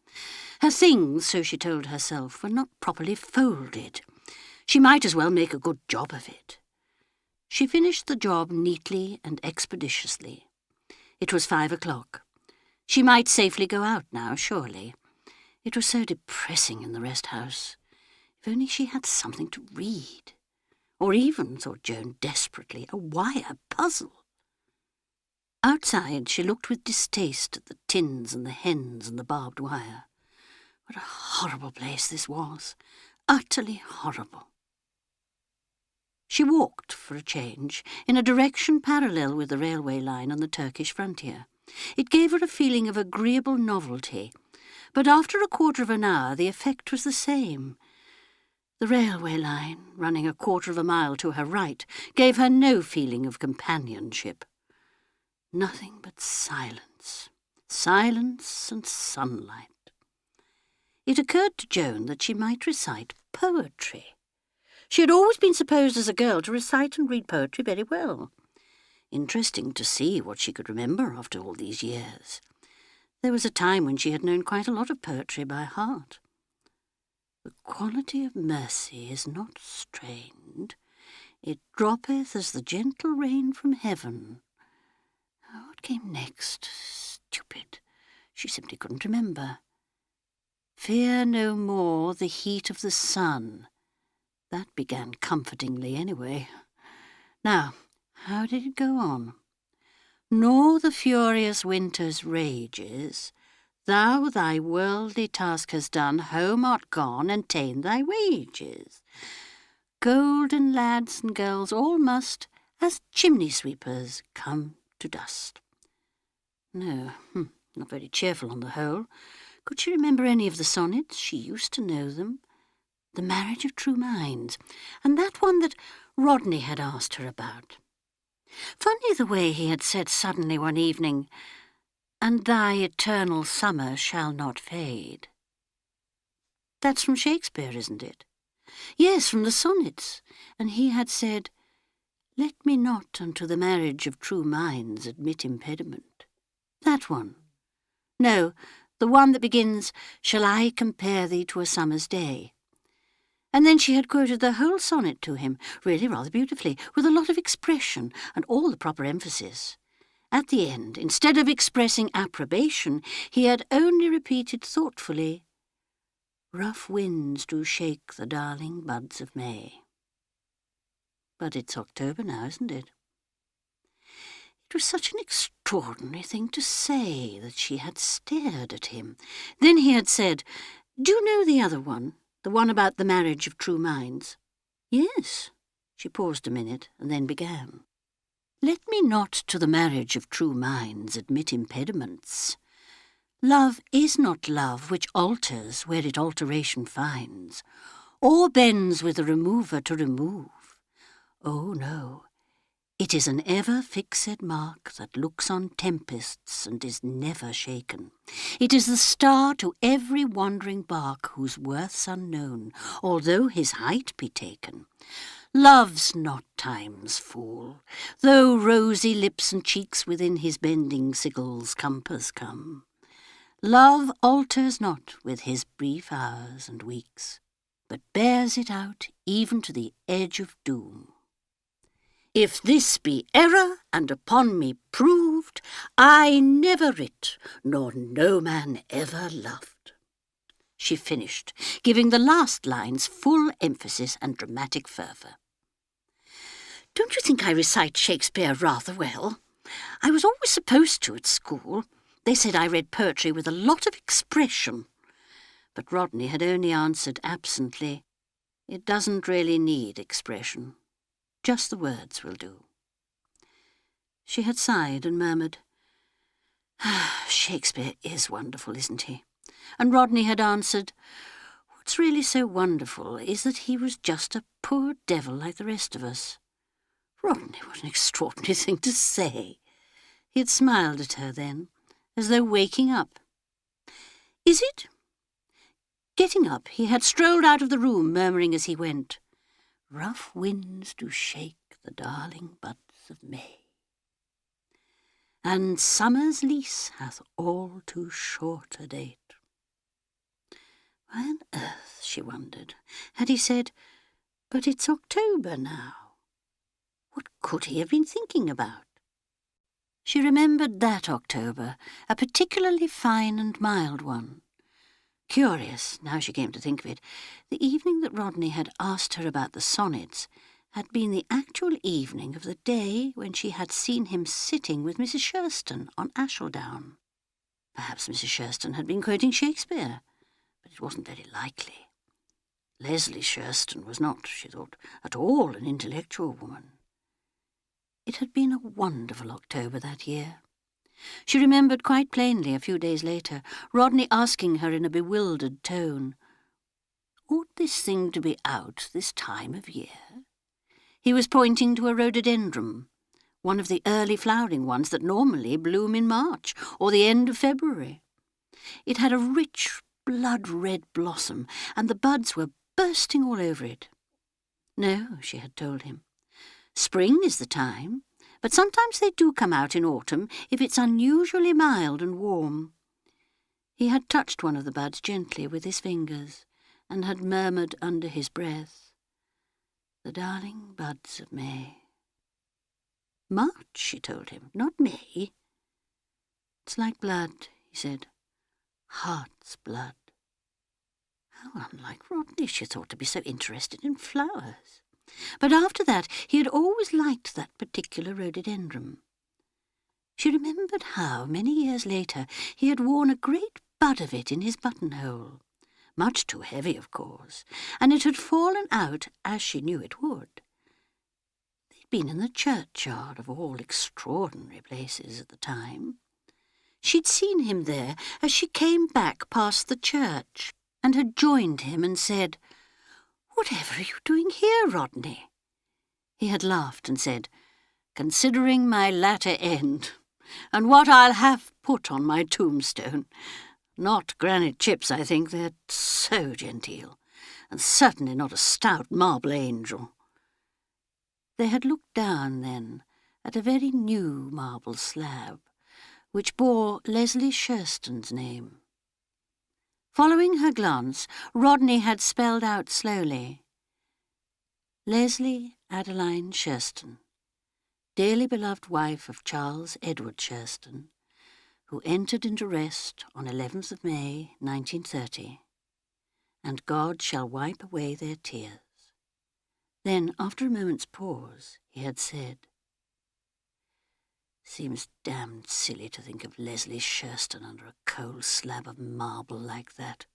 Her things, so she told herself, were not properly folded. She might as well make a good job of it. She finished the job neatly and expeditiously. It was 5 o'clock. She might safely go out now, surely. It was so depressing in the rest-house. If only she had something to read. Or even, thought Joan desperately, a wire puzzle. Outside, she looked with distaste at the tins and the hens and the barbed wire. What a horrible place this was. Utterly horrible. She walked, for a change, in a direction parallel with the railway line on the Turkish frontier. It gave her a feeling of agreeable novelty, but after a quarter of an hour the effect was the same. The railway line, running a quarter of a mile to her right, gave her no feeling of companionship. Nothing but silence, silence and sunlight. It occurred to Joan that she might recite poetry. She had always been supposed as a girl to recite and read poetry very well. Interesting to see what she could remember after all these years. There was a time when she had known quite a lot of poetry by heart. The quality of mercy is not strained. It droppeth as the gentle rain from heaven. What came next? Stupid. She simply couldn't remember. Fear no more the heat of the sun. That began comfortingly anyway. Now, how did it go on? Nor the furious winter's rages. Thou thy worldly task hast done, home art gone, and ta'en thy wages. Golden lads and girls all must, as chimney-sweepers, come to dust. No, not very cheerful on the whole. Could she remember any of the sonnets? She used to know them. The Marriage of True Minds, and that one that Rodney had asked her about. Funny the way he had said suddenly one evening, "And thy eternal summer shall not fade." That's from Shakespeare, isn't it? Yes, from the sonnets. And he had said, "Let me not unto the marriage of true minds admit impediment." That one. No, the one that begins, "Shall I compare thee to a summer's day?" And then she had quoted the whole sonnet to him, really rather beautifully, with a lot of expression and all the proper emphasis. At the end, instead of expressing approbation, he had only repeated thoughtfully, "Rough winds do shake the darling buds of May." But it's October now, isn't it? It was such an extraordinary thing to say that she had stared at him. Then he had said, "Do you know the other one? The one about the marriage of true minds?" "Yes." She paused a minute and then began. "Let me not to the marriage of true minds admit impediments. Love is not love which alters where it alteration finds, or bends with the remover to remove. Oh, no. It is an ever-fixed mark that looks on tempests and is never shaken. It is the star to every wandering bark whose worth's unknown, although his height be taken. Love's not time's fool, though rosy lips and cheeks within his bending sickle's compass come. Love alters not with his brief hours and weeks, but bears it out even to the edge of doom." If this be error, and upon me proved, I never writ, nor no man ever loved. She finished, giving the last lines full emphasis and dramatic fervour. Don't you think I recite Shakespeare rather well? I was always supposed to at school. They said I read poetry with a lot of expression. But Rodney had only answered absently, "It doesn't really need expression. Just the words will do." She had sighed and murmured, "Shakespeare is wonderful, isn't he?" And Rodney had answered, "What's really so wonderful is that he was just a poor devil like the rest of us." Rodney, what an extraordinary thing to say. He had smiled at her then, as though waking up. "Is it?" Getting up, he had strolled out of the room, murmuring as he went, "Rough winds do shake the darling buds of May, and summer's lease hath all too short a date." Why on earth, she wondered, had he said, "But it's October now"? What could he have been thinking about? She remembered that October, a particularly fine and mild one. Curious, now she came to think of it, the evening that Rodney had asked her about the sonnets had been the actual evening of the day when she had seen him sitting with Mrs. Shurston on Ashledown. Perhaps Mrs. Shurston had been quoting Shakespeare, but it wasn't very likely. Leslie Shurston was not, she thought, at all an intellectual woman. It had been a wonderful October that year. She remembered quite plainly a few days later, Rodney asking her in a bewildered tone, "Ought this thing to be out this time of year?" He was pointing to a rhododendron, one of the early flowering ones that normally bloom in March or the end of February. It had a rich blood-red blossom, and the buds were bursting all over it. "No," she had told him. "Spring is the time, but sometimes they do come out in autumn if it's unusually mild and warm." He had touched one of the buds gently with his fingers and had murmured under his breath, "The darling buds of May." "March," she told him, "not May." "It's like blood," he said. "Heart's blood." How unlike Rodney, she thought, to be so interested in flowers. But after that he had always liked that particular rhododendron. She remembered how, many years later, he had worn a great bud of it in his buttonhole. Much too heavy, of course, and it had fallen out as she knew it would. They'd been in the churchyard, of all extraordinary places at the time. She'd seen him there as she came back past the church, and had joined him and said, "Whatever are you doing here, Rodney?" He had laughed and said, "Considering my latter end, and what I'll have put on my tombstone. Not granite chips, I think, they're so genteel, and certainly not a stout marble angel." They had looked down, then, at a very new marble slab, which bore Leslie Shurston's name. Following her glance, Rodney had spelled out slowly, "Leslie Adeline Shurston, dearly beloved wife of Charles Edward Shurston, who entered into rest on 11th of May, 1930, and God shall wipe away their tears." Then, after a moment's pause, he had said, "Seems damned silly to think of Leslie Shurston under a cold slab of marble like that,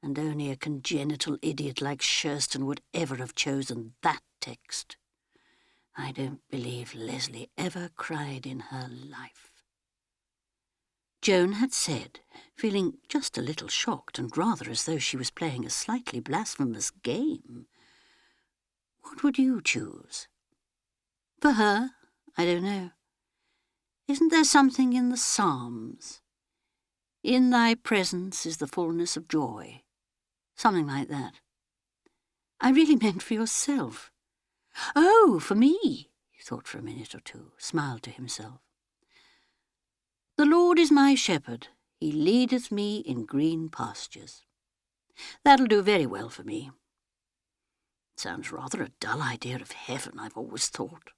and only a congenital idiot like Shurston would ever have chosen that text. I don't believe Leslie ever cried in her life." Joan had said, feeling just a little shocked and rather as though she was playing a slightly blasphemous game, "What would you choose?" "For her, I don't know. Isn't there something in the Psalms? 'In thy presence is the fullness of joy.' Something like that." "I really meant for yourself." "Oh, for me," he thought for a minute or two, smiled to himself. "The Lord is my shepherd, he leadeth me in green pastures. That'll do very well for me. Sounds rather a dull idea of heaven, I've always thought.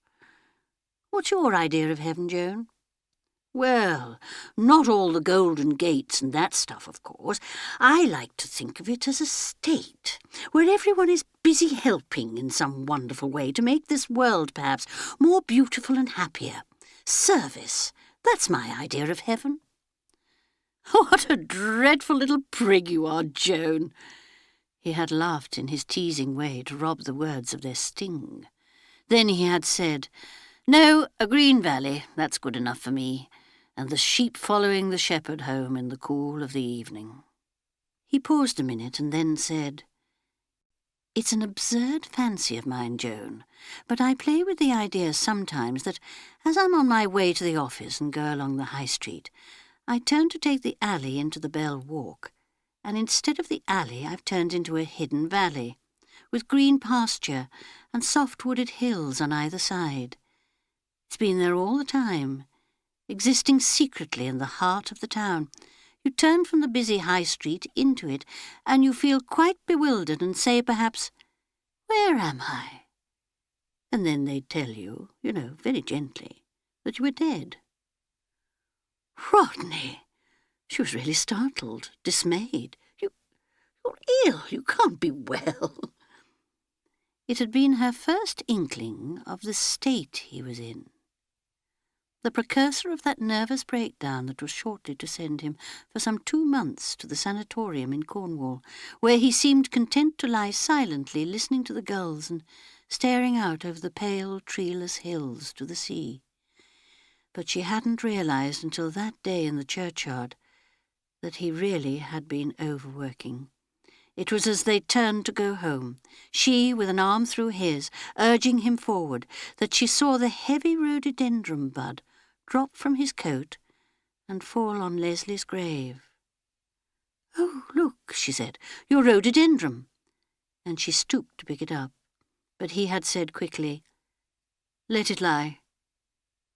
What's your idea of heaven, Joan? Well, not all the golden gates and that stuff, of course. I like to think of it as a state, where everyone is busy helping in some wonderful way to make this world, perhaps, more beautiful and happier. Service. That's my idea of heaven. What a dreadful little prig you are, Joan. He had laughed in his teasing way to rob the words of their sting. Then he had said, "No, a green valley, that's good enough for me, and the sheep following the shepherd home in the cool of the evening." He paused a minute and then said, "It's an absurd fancy of mine, Joan, but I play with the idea sometimes that as I'm on my way to the office and go along the high street, I turn to take the alley into the Bell Walk, and instead of the alley I've turned into a hidden valley, with green pasture and soft wooded hills on either side. It's been there all the time, existing secretly in the heart of the town. You turn from the busy high street into it, and you feel quite bewildered and say, perhaps, 'Where am I?' And then they tell you, very gently, that you were dead." "Rodney!" She was really startled, dismayed. You're ill. You can't be well." It had been her first inkling of the state he was in, the precursor of that nervous breakdown that was shortly to send him for some 2 months to the sanatorium in Cornwall, where he seemed content to lie silently listening to the gulls and staring out over the pale, treeless hills to the sea. But she hadn't realized until that day in the churchyard that he really had been overworking. It was as they turned to go home, she with an arm through his, urging him forward, that she saw the heavy rhododendron bud drop from his coat and fall on Leslie's grave. "Oh, look," she said, "your rhododendron." And she stooped to pick it up, but he had said quickly, "Let it lie.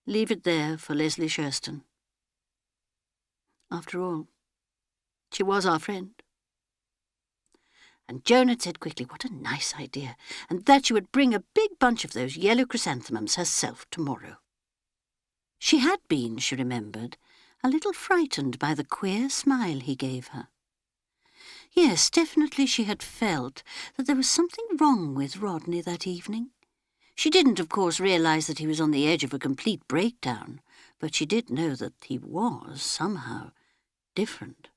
Leave it there for Leslie Shurston." After all, she was our friend. And Joan had said quickly, what a nice idea, and that she would bring a big bunch of those yellow chrysanthemums herself tomorrow. She had been, she remembered, a little frightened by the queer smile he gave her. Yes, definitely she had felt that there was something wrong with Rodney that evening. She didn't, of course, realize that he was on the edge of a complete breakdown, but she did know that he was, somehow, different.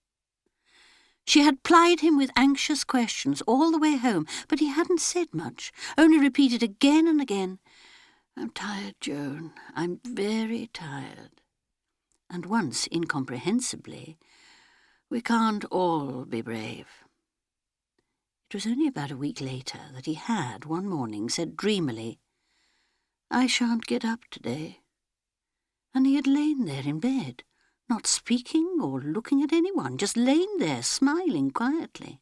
She had plied him with anxious questions all the way home, but he hadn't said much, only repeated again and again, "I'm tired, Joan, I'm very tired." And once, incomprehensibly, "We can't all be brave." It was only about a week later that he had, one morning, said dreamily, "I shan't get up today." And he had lain there in bed, not speaking or looking at anyone, just lain there, smiling quietly.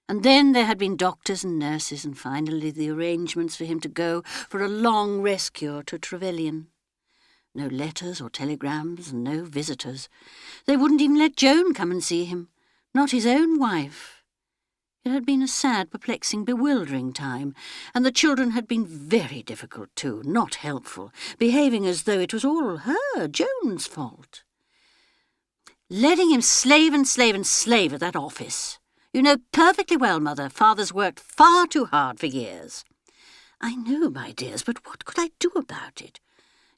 And then there had been doctors and nurses, and finally the arrangements for him to go for a long rest cure to Trevelyan. No letters or telegrams, and no visitors. They wouldn't even let Joan come and see him, not his own wife. It had been a sad, perplexing, bewildering time, and the children had been very difficult too, not helpful, behaving as though it was all her, Joan's fault. Letting him slave and slave and slave at that office. "You know perfectly well, Mother, Father's worked far too hard for years." "I know, my dears, but what could I do about it?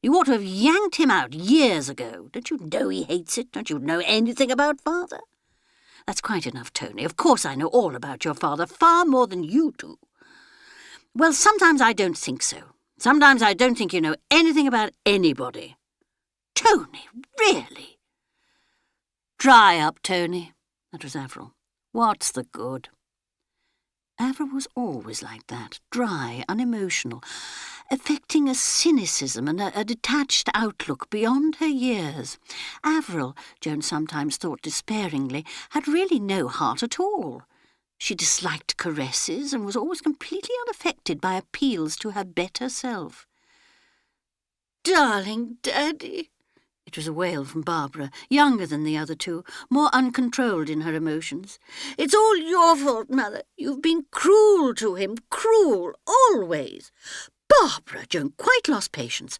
You ought to have yanked him out years ago. Don't you know he hates it? Don't you know anything about Father?" "That's quite enough, Tony. Of course I know all about your father, far more than you do." "Well, sometimes I don't think so. Sometimes I don't think you know anything about anybody." "Tony, really?" "Dry up, Tony." That was Avril. "What's the good?" Avril was always like that, dry, unemotional, affecting a cynicism and a detached outlook beyond her years. Avril, Joan sometimes thought despairingly, had really no heart at all. She disliked caresses and was always completely unaffected by appeals to her better self. "Darling Daddy!" It was a wail from Barbara, younger than the other two, more uncontrolled in her emotions. "It's all your fault, Mother. You've been cruel to him, cruel, always." Barbara, Joan quite lost patience.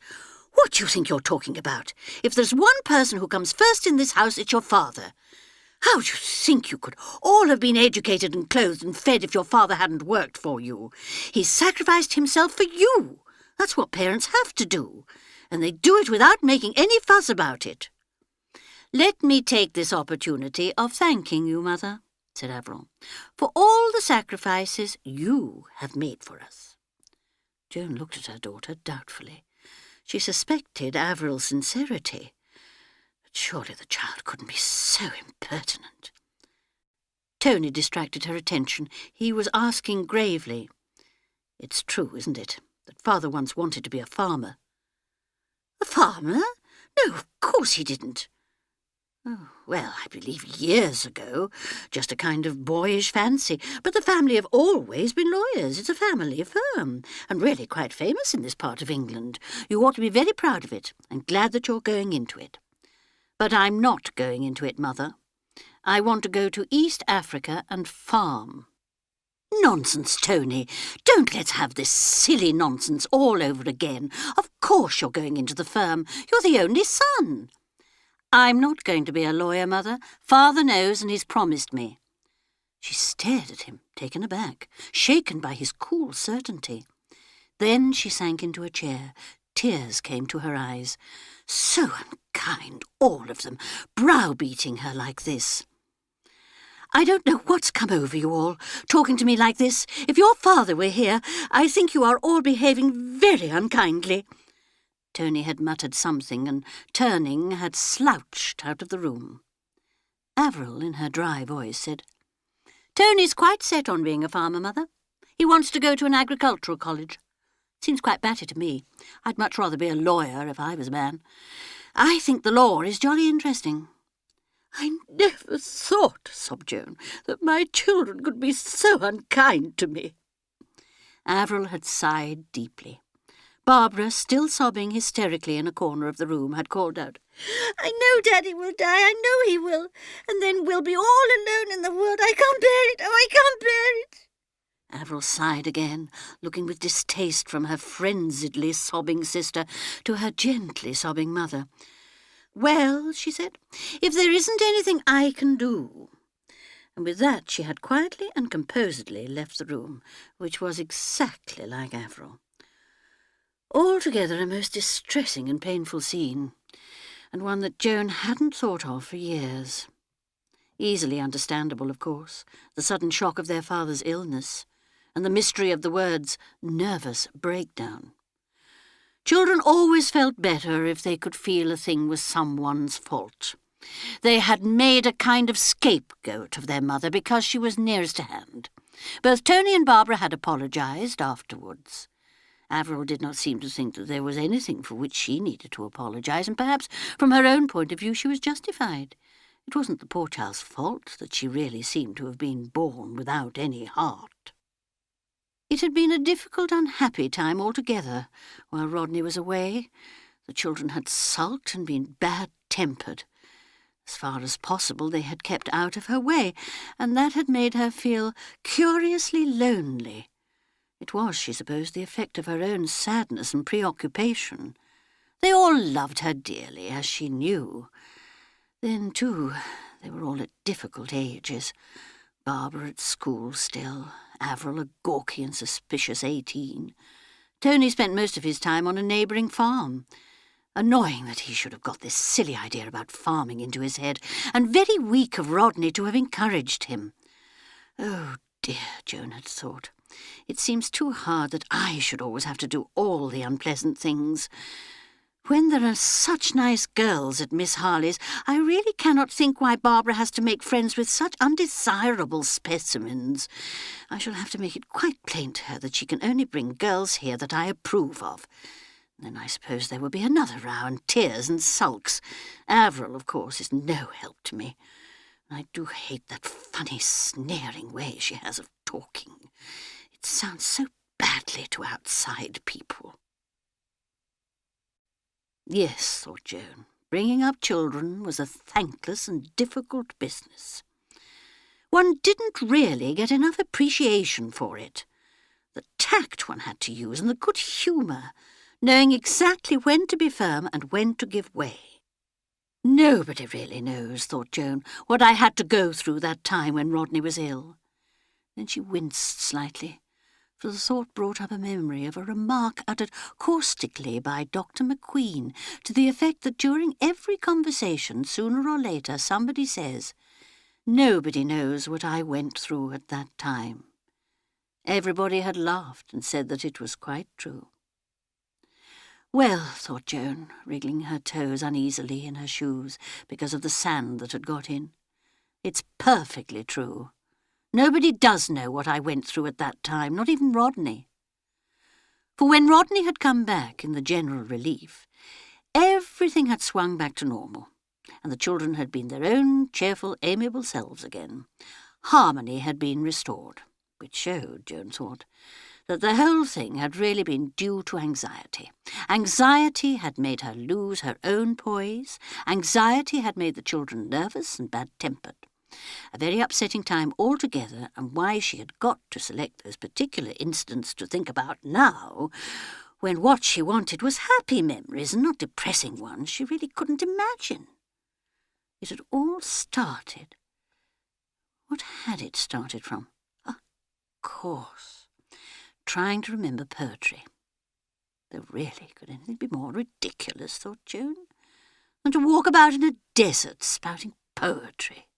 What do you think you're talking about? If there's one person who comes first in this house, it's your father. How do you think you could all have been educated and clothed and fed if your father hadn't worked for you? He sacrificed himself for you. That's what parents have to do. And they do it without making any fuss about it. Let me take this opportunity of thanking you, Mother, said Avril, for all the sacrifices you have made for us. Joan looked at her daughter doubtfully. She suspected Avril's sincerity. But surely the child couldn't be so impertinent. Tony distracted her attention. He was asking gravely, "It's true, isn't it, that Father once wanted to be a farmer?" "A farmer? No, of course he didn't." "Oh, well, I believe years ago, just a kind of boyish fancy. But the family have always been lawyers. It's a family firm, and really quite famous in this part of England. You ought to be very proud of it, and glad that you're going into it." "But I'm not going into it, Mother. I want to go to East Africa and farm." "Nonsense, Tony. Don't let's have this silly nonsense all over again. Of course you're going into the firm. You're the only son." "I'm not going to be a lawyer, Mother. Father knows, and he's promised me." She stared at him, taken aback, shaken by his cool certainty. Then she sank into a chair. Tears came to her eyes. So unkind, all of them, browbeating her like this. "I don't know what's come over you all, talking to me like this. If your father were here, I think you are all behaving very unkindly." Tony had muttered something and, turning, had slouched out of the room. Avril, in her dry voice, said, "Tony's quite set on being a farmer, Mother. He wants to go to an agricultural college. Seems quite batty to me. I'd much rather be a lawyer if I was a man. I think the law is jolly interesting." "I never thought," sobbed Joan, "that my children could be so unkind to me." Avril had sighed deeply. Barbara, still sobbing hysterically in a corner of the room, had called out, "I know Daddy will die, I know he will, and then we'll be all alone in the world. I can't bear it, oh, I can't bear it." Avril sighed again, looking with distaste from her frenziedly sobbing sister to her gently sobbing mother. "Well," she said, "if there isn't anything I can do." And with that she had quietly and composedly left the room, which was exactly like Avril. Altogether a most distressing and painful scene, and one that Joan hadn't thought of for years. Easily understandable, of course, the sudden shock of their father's illness, and the mystery of the words "nervous breakdown." Children always felt better if they could feel a thing was someone's fault. They had made a kind of scapegoat of their mother because she was nearest to hand. Both Tony and Barbara had apologised afterwards. Avril did not seem to think that there was anything for which she needed to apologise, and perhaps from her own point of view she was justified. It wasn't the poor child's fault that she really seemed to have been born without any heart. It had been a difficult, unhappy time altogether while Rodney was away. The children had sulked and been bad-tempered. As far as possible they had kept out of her way, and that had made her feel curiously lonely. It was, she supposed, the effect of her own sadness and preoccupation. They all loved her dearly, as she knew. Then, too, they were all at difficult ages. Barbara at school still, Avril a gawky and suspicious 18. Tony spent most of his time on a neighbouring farm. Annoying that he should have got this silly idea about farming into his head, and very weak of Rodney to have encouraged him. Oh dear, Joan had thought. It seems too hard that I should always have to do all the unpleasant things. When there are such nice girls at Miss Harley's, I really cannot think why Barbara has to make friends with such undesirable specimens. I shall have to make it quite plain to her that she can only bring girls here that I approve of. Then I suppose there will be another row and tears and sulks. Avril, of course, is no help to me. I do hate that funny, sneering way she has of talking. It sounds so badly to outside people. Yes, thought Joan, bringing up children was a thankless and difficult business. One didn't really get enough appreciation for it. The tact one had to use and the good humour, knowing exactly when to be firm and when to give way. Nobody really knows, thought Joan, what I had to go through that time when Rodney was ill. Then she winced slightly, for the thought brought up a memory of a remark uttered caustically by Dr. McQueen to the effect that during every conversation, sooner or later, somebody says, "Nobody knows what I went through at that time." Everybody had laughed and said that it was quite true. Well, thought Joan, wriggling her toes uneasily in her shoes because of the sand that had got in, it's perfectly true. Nobody does know what I went through at that time, not even Rodney. For when Rodney had come back in the general relief, everything had swung back to normal, and the children had been their own cheerful, amiable selves again. Harmony had been restored, which showed, Joan thought, that the whole thing had really been due to anxiety. Anxiety had made her lose her own poise. Anxiety had made the children nervous and bad-tempered. A very upsetting time altogether, and why she had got to select those particular incidents to think about now, when what she wanted was happy memories and not depressing ones, she really couldn't imagine. It had all started. What had it started from? Of course, trying to remember poetry. Though really, could anything be more ridiculous, thought Joan, than to walk about in a desert spouting poetry?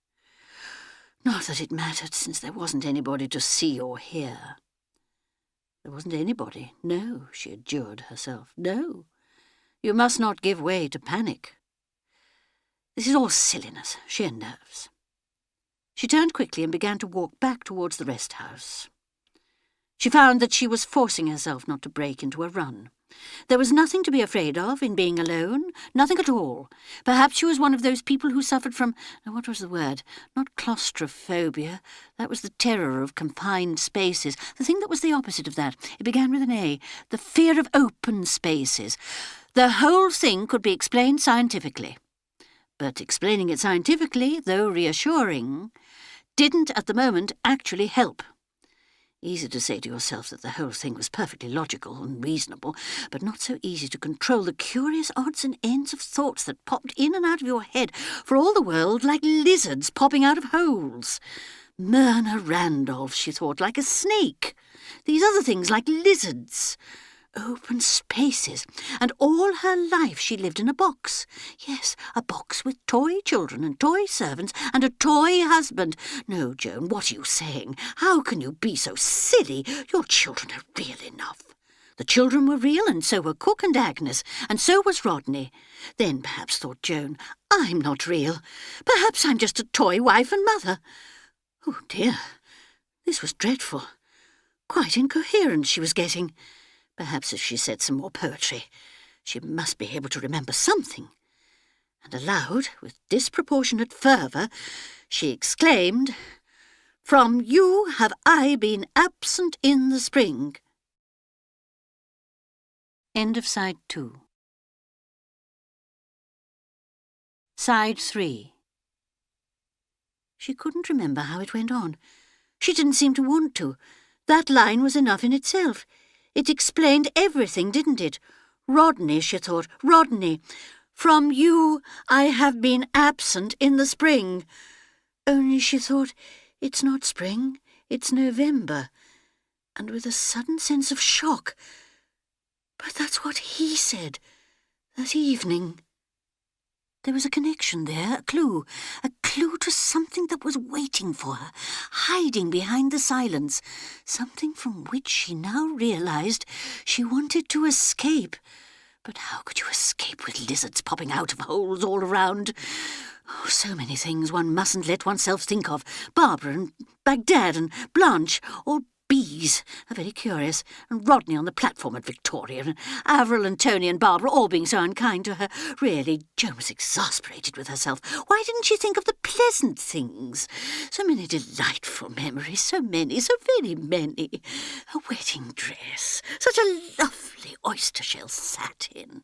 Not that it mattered, since there wasn't anybody to see or hear. There wasn't anybody. No, she adjured herself. No, you must not give way to panic. This is all silliness, sheer nerves. She turned quickly and began to walk back towards the rest house. She found that she was forcing herself not to break into a run. There was nothing to be afraid of in being alone, nothing at all. Perhaps she was one of those people who suffered from, what was the word? Not claustrophobia. That was the terror of confined spaces. The thing that was the opposite of that. It began with an A. The fear of open spaces. The whole thing could be explained scientifically. But explaining it scientifically, though reassuring, didn't at the moment actually help. Easy to say to yourself that the whole thing was perfectly logical and reasonable, but not so easy to control the curious odds and ends of thoughts that popped in and out of your head, for all the world like lizards popping out of holes. Myrna Randolph, she thought, like a snake. These other things like lizards. Open spaces, and all her life she lived in a box. Yes, a box with toy children and toy servants and a toy husband. No, Joan, what are you saying? How can you be so silly? Your children are real enough. The children were real, and so were Cook and Agnes, and so was Rodney. Then perhaps, thought Joan, I'm not real. Perhaps I'm just a toy wife and mother. Oh dear, this was dreadful. Quite incoherent she was getting. Perhaps if she said some more poetry, she must be able to remember something. And aloud, with disproportionate fervour, she exclaimed, "From you have I been absent in the spring." End of side 2. Side 3. She couldn't remember how it went on. She didn't seem to want to. That line was enough in itself. It explained everything, didn't it? Rodney, she thought, Rodney. From you I have been absent in the spring. Only, she thought, it's not spring, it's November. And with a sudden sense of shock, but that's what he said that evening. There was a connection there, a clue to something that was waiting for her, hiding behind the silence, something from which she now realized she wanted to escape. But how could you escape with lizards popping out of holes all around? Oh, so many things one mustn't let oneself think of. Barbara and Baghdad and Blanche, all bees, are very curious, and Rodney on the platform at Victoria, and Avril and Tony and Barbara all being so unkind to her. Really, Joan was exasperated with herself. Why didn't she think of the pleasant things? So many delightful memories, so many, so very many. A wedding dress, such a lovely oyster-shell satin.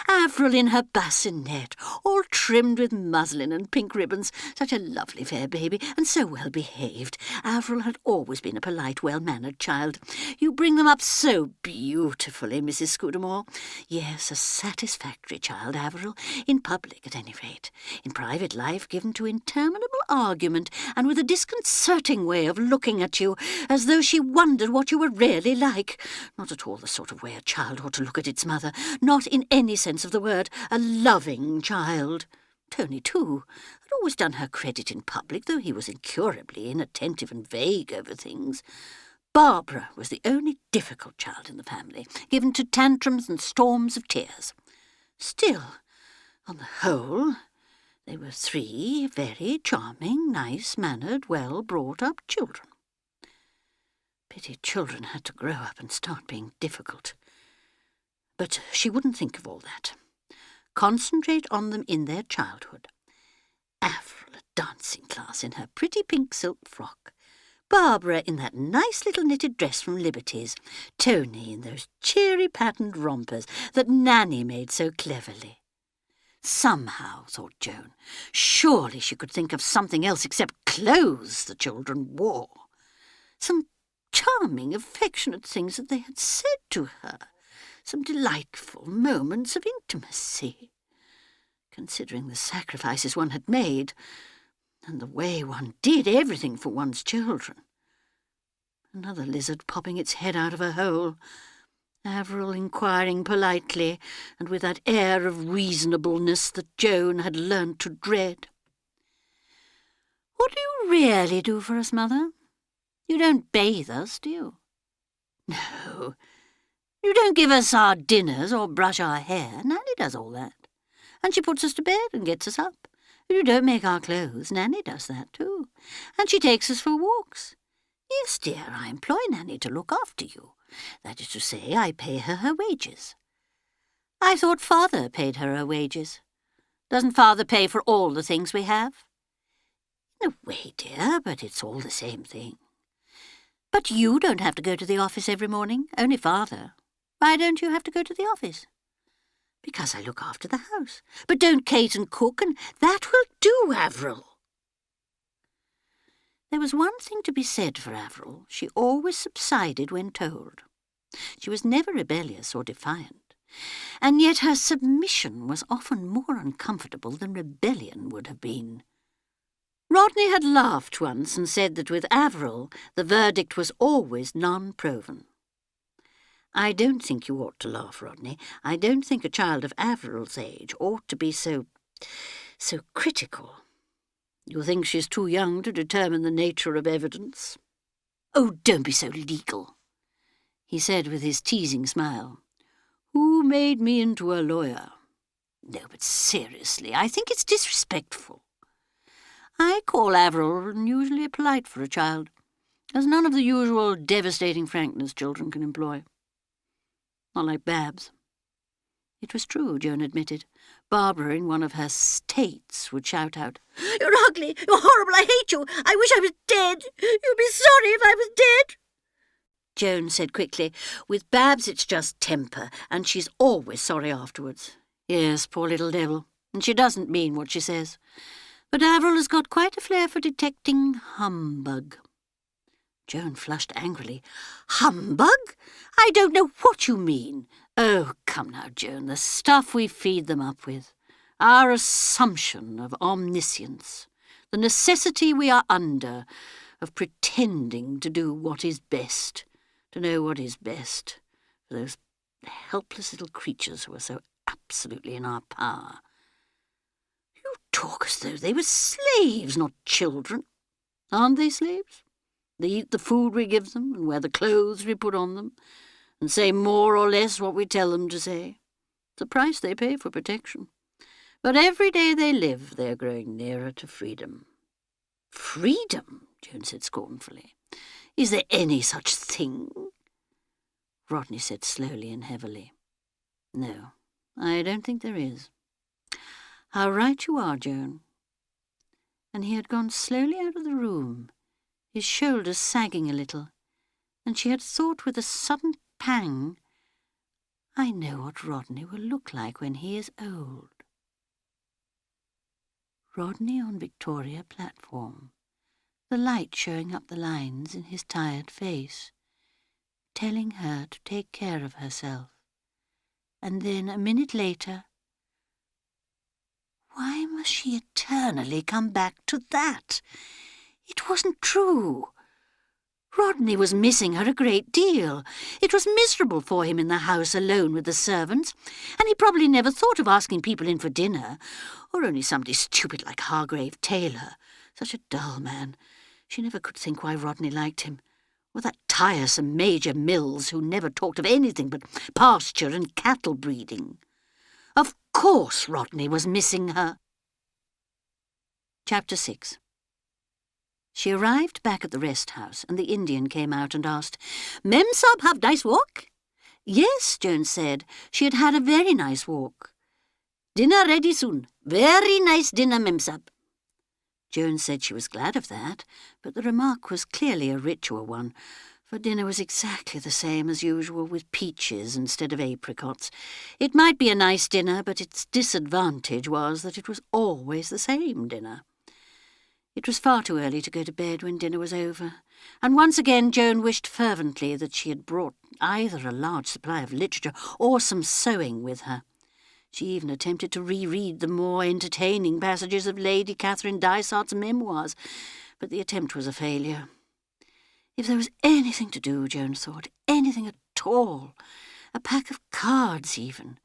Avril in her bassinet, all trimmed with muslin and pink ribbons. Such a lovely fair baby, and so well behaved. Avril had always been a polite, well-mannered well-mannered child. You bring them up so beautifully, Mrs. Scudamore. Yes, a satisfactory child, Averil, in public at any rate. In private life given to interminable argument, and with a disconcerting way of looking at you, as though she wondered what you were really like. Not at all the sort of way a child ought to look at its mother, not in any sense of the word, a loving child. Tony, too, had always done her credit in public, though he was incurably inattentive and vague over things. Barbara was the only difficult child in the family, given to tantrums and storms of tears. Still, on the whole, they were 3 very charming, nice-mannered, well-brought-up children. Pity children had to grow up and start being difficult. But she wouldn't think of all that. Concentrate on them in their childhood. Avril at dancing class in her pretty pink silk frock, Barbara in that nice little knitted dress from Liberty's, Tony in those cheery patterned rompers that Nanny made so cleverly. Somehow, thought Joan, surely she could think of something else except clothes the children wore. Some charming, affectionate things that they had said to her. Some delightful moments of intimacy. Considering the sacrifices one had made, and the way one did everything for one's children. Another lizard popping its head out of a hole, Averil inquiring politely, and with that air of reasonableness that Joan had learnt to dread. "What do you really do for us, Mother? You don't bathe us, do you?" "No. You don't give us our dinners or brush our hair. Nanny does all that. And she puts us to bed and gets us up. You don't make our clothes. Nanny does that too. And she takes us for walks. Yes, dear, I employ Nanny to look after you. That is to say, I pay her wages." "I thought Father paid her wages. Doesn't Father pay for all the things we have?" "In a way, dear, but it's all the same thing." "But you don't have to go to the office every morning, only Father. Why don't you have to go to the office?" "Because I look after the house." "But don't Kate and cook, and that will do, Avril." There was one thing to be said for Avril. She always subsided when told. She was never rebellious or defiant, and yet her submission was often more uncomfortable than rebellion would have been. Rodney had laughed once and said that with Avril the verdict was always non-proven. "I don't think you ought to laugh, Rodney. I don't think a child of Avril's age ought to be so critical. You think she's too young to determine the nature of evidence?" "Oh, don't be so legal," he said with his teasing smile. "Who made me into a lawyer? No, but seriously, I think it's disrespectful. I call Avril unusually polite for a child. There's none of the usual devastating frankness children can employ. Not like Babs." It was true, Joan admitted. Barbara, in one of her states, would shout out, "You're ugly! You're horrible! I hate you! I wish I was dead! You'd be sorry if I was dead!" Joan said quickly, "With Babs it's just temper, and she's always sorry afterwards. Yes, poor little devil, and she doesn't mean what she says. But Avril has got quite a flair for detecting humbug." Joan flushed angrily. "Humbug? I don't know what you mean." "Oh, come now, Joan, the stuff we feed them up with. Our assumption of omniscience. The necessity we are under of pretending to do what is best, to know what is best, for those helpless little creatures who are so absolutely in our power. You talk as though they were slaves, not children. Aren't they slaves? They eat the food we give them and wear the clothes we put on them and say more or less what we tell them to say. It's the price they pay for protection. But every day they live, they're growing nearer to freedom." "Freedom?" Joan said scornfully. "Is there any such thing?" Rodney said slowly and heavily. "No, I don't think there is. How right you are, Joan." And he had gone slowly out of the room, his shoulders sagging a little, and she had thought with a sudden pang, "I know what Rodney will look like when he is old." Rodney on Victoria platform, the light showing up the lines in his tired face, telling her to take care of herself. And then, a minute later, why must she eternally come back to that? It wasn't true. Rodney was missing her a great deal. It was miserable for him in the house alone with the servants, and he probably never thought of asking people in for dinner, or only somebody stupid like Hargrave Taylor. Such a dull man. She never could think why Rodney liked him. Or that tiresome Major Mills, who never talked of anything but pasture and cattle breeding. Of course Rodney was missing her. Chapter 6. She arrived back at the rest house, and the Indian came out and asked, "Mem Sahib have nice walk?" Yes, Joan said. She had had a very nice walk. "Dinner ready soon. Very nice dinner, Mem Sahib." Joan said she was glad of that, but the remark was clearly a ritual one, for dinner was exactly the same as usual, with peaches instead of apricots. It might be a nice dinner, but its disadvantage was that it was always the same dinner. It was far too early to go to bed when dinner was over, and once again Joan wished fervently that she had brought either a large supply of literature or some sewing with her. She even attempted to reread the more entertaining passages of Lady Catherine Dysart's memoirs, but the attempt was a failure. If there was anything to do, Joan thought, anything at all, a pack of cards even,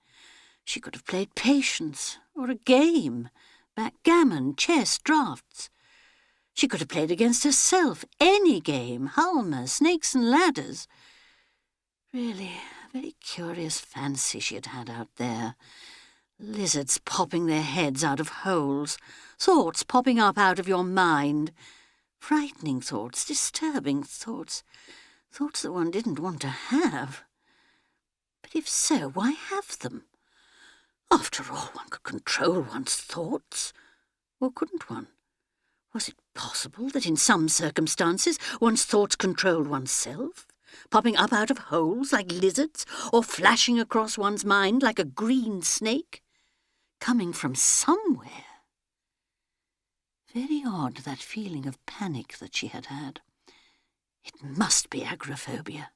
she could have played patience, or a game, backgammon, chess, draughts. She could have played against herself, any game, Halma, snakes and ladders. Really, a very curious fancy she had had out there. Lizards popping their heads out of holes, thoughts popping up out of your mind, frightening thoughts, disturbing thoughts, thoughts that one didn't want to have. But if so, why have them? After all, one could control one's thoughts, or couldn't one? Was it possible that in some circumstances one's thoughts controlled oneself, popping up out of holes like lizards, or flashing across one's mind like a green snake, coming from somewhere? Very odd, that feeling of panic that she had had. It must be agoraphobia.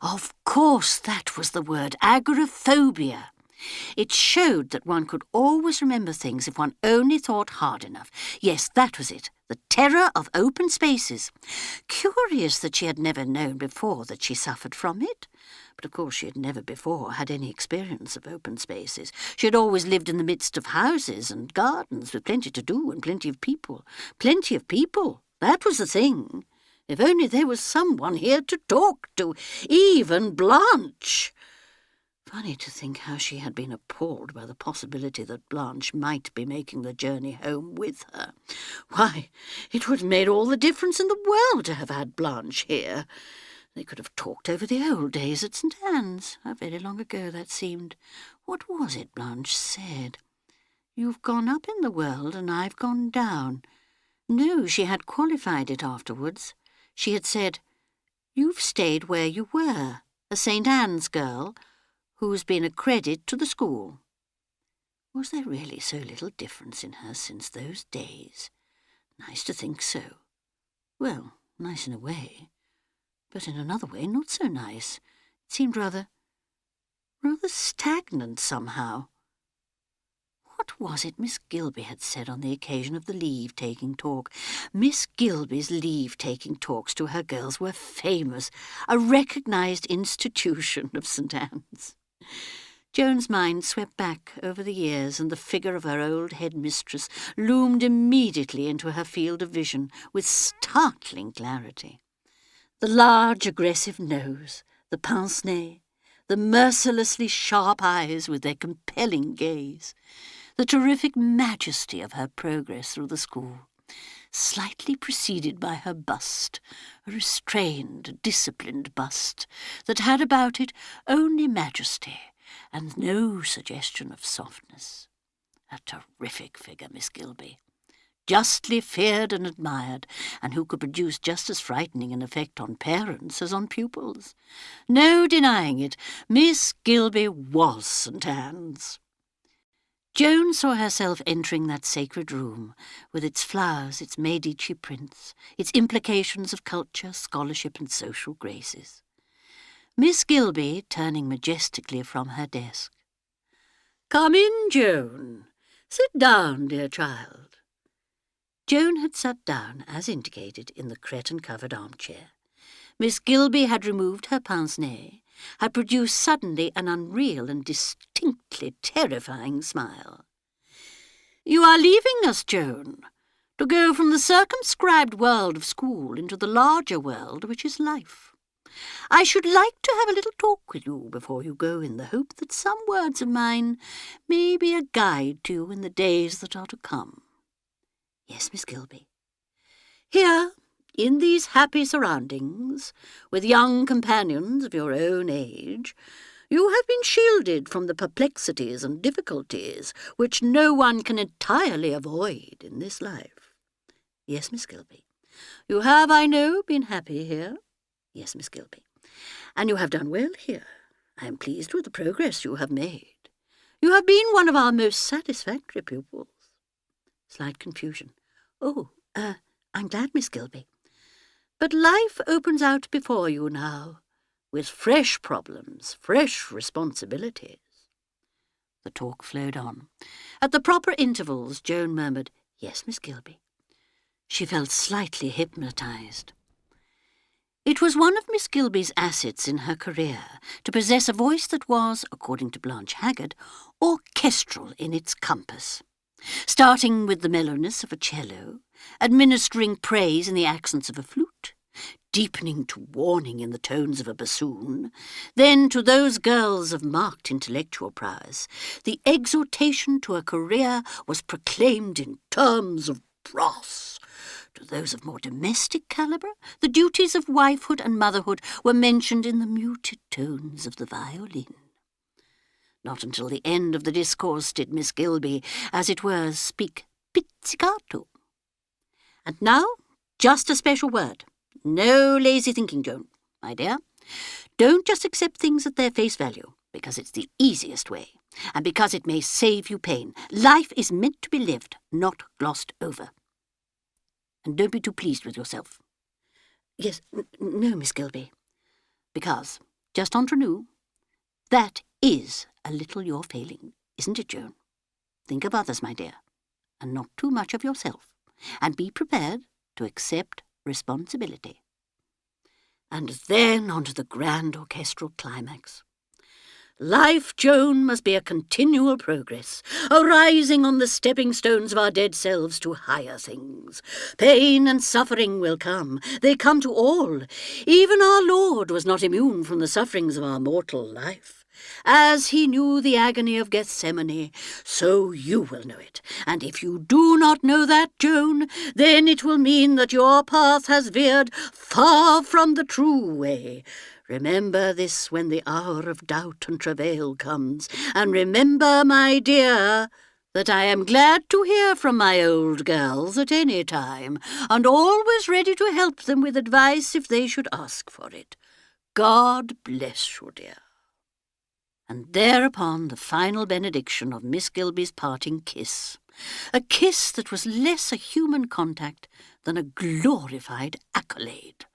Of course, that was the word, agoraphobia. It showed that one could always remember things if one only thought hard enough. Yes, that was it, the terror of open spaces. Curious that she had never known before that she suffered from it. But of course she had never before had any experience of open spaces. She had always lived in the midst of houses and gardens with plenty to do and plenty of people. Plenty of people, that was the thing. If only there was someone here to talk to, even Blanche. Funny to think how she had been appalled by the possibility that Blanche might be making the journey home with her. Why, it would have made all the difference in the world to have had Blanche here. They could have talked over the old days at St. Anne's. How very long ago that seemed. What was it Blanche said? "You've gone up in the world and I've gone down." No, she had qualified it afterwards. She had said, "You've stayed where you were, a St. Anne's girl, who's been a credit to the school." Was there really so little difference in her since those days? Nice to think so. Well, nice in a way, but in another way not so nice. It seemed rather stagnant somehow. What was it Miss Gilby had said on the occasion of the leave-taking talk? Miss Gilby's leave-taking talks to her girls were famous, a recognised institution of St. Anne's. Joan's mind swept back over the years, and the figure of her old headmistress loomed immediately into her field of vision with startling clarity. The large, aggressive nose, the pince-nez, the mercilessly sharp eyes with their compelling gaze, the terrific majesty of her progress through the school, slightly preceded by her bust, a restrained, disciplined bust that had about it only majesty and no suggestion of softness. A terrific figure, Miss Gilby, justly feared and admired, and who could produce just as frightening an effect on parents as on pupils. No denying it, Miss Gilby was St. Anne's. Joan saw herself entering that sacred room, with its flowers, its Medici prints, its implications of culture, scholarship, and social graces. Miss Gilby turning majestically from her desk. "Come in, Joan. Sit down, dear child." Joan had sat down, as indicated, in the cretonne-covered armchair. Miss Gilby had removed her pince-nez, had produced suddenly an unreal and distinctly terrifying smile. "You are leaving us, Joan, to go from the circumscribed world of school into the larger world which is life. I should like to have a little talk with you before you go, in the hope that some words of mine may be a guide to you in the days that are to come." "Yes, Miss Gilby." "Here, in these happy surroundings, with young companions of your own age, you have been shielded from the perplexities and difficulties which no one can entirely avoid in this life." "Yes, Miss Gilby." "You have, I know, been happy here." "Yes, Miss Gilby." "And you have done well here. I am pleased with the progress you have made. You have been one of our most satisfactory pupils." Slight confusion. "Oh, I'm glad, Miss Gilby." "But life opens out before you now, with fresh problems, fresh responsibilities." The talk flowed on. At the proper intervals, Joan murmured, "Yes, Miss Gilby." She felt slightly hypnotized. It was one of Miss Gilby's assets in her career to possess a voice that was, according to Blanche Haggard, orchestral in its compass. Starting with the mellowness of a cello, administering praise in the accents of a flute, deepening to warning in the tones of a bassoon, then to those girls of marked intellectual prowess, the exhortation to a career was proclaimed in terms of brass. To those of more domestic calibre, the duties of wifehood and motherhood were mentioned in the muted tones of the violin. Not until the end of the discourse did Miss Gilby, as it were, speak pizzicato. "And now, just a special word. No lazy thinking, Joan, my dear. Don't just accept things at their face value, because it's the easiest way, and because it may save you pain. Life is meant to be lived, not glossed over. And don't be too pleased with yourself." "Yes, no, Miss Gilby." "Because, just entre nous, that is a little your failing, isn't it, Joan? Think of others, my dear, and not too much of yourself, and be prepared to accept responsibility." And then on to the grand orchestral climax. "Life, Joan, must be a continual progress, a rising on the stepping stones of our dead selves to higher things. Pain and suffering will come. They come to all. Even our Lord was not immune from the sufferings of our mortal life. As he knew the agony of Gethsemane, so you will know it. And if you do not know that, Joan, then it will mean that your path has veered far from the true way. Remember this when the hour of doubt and travail comes, and remember, my dear, that I am glad to hear from my old girls at any time, and always ready to help them with advice if they should ask for it. God bless you, dear." And thereupon the final benediction of Miss Gilby's parting kiss, a kiss that was less a human contact than a glorified accolade.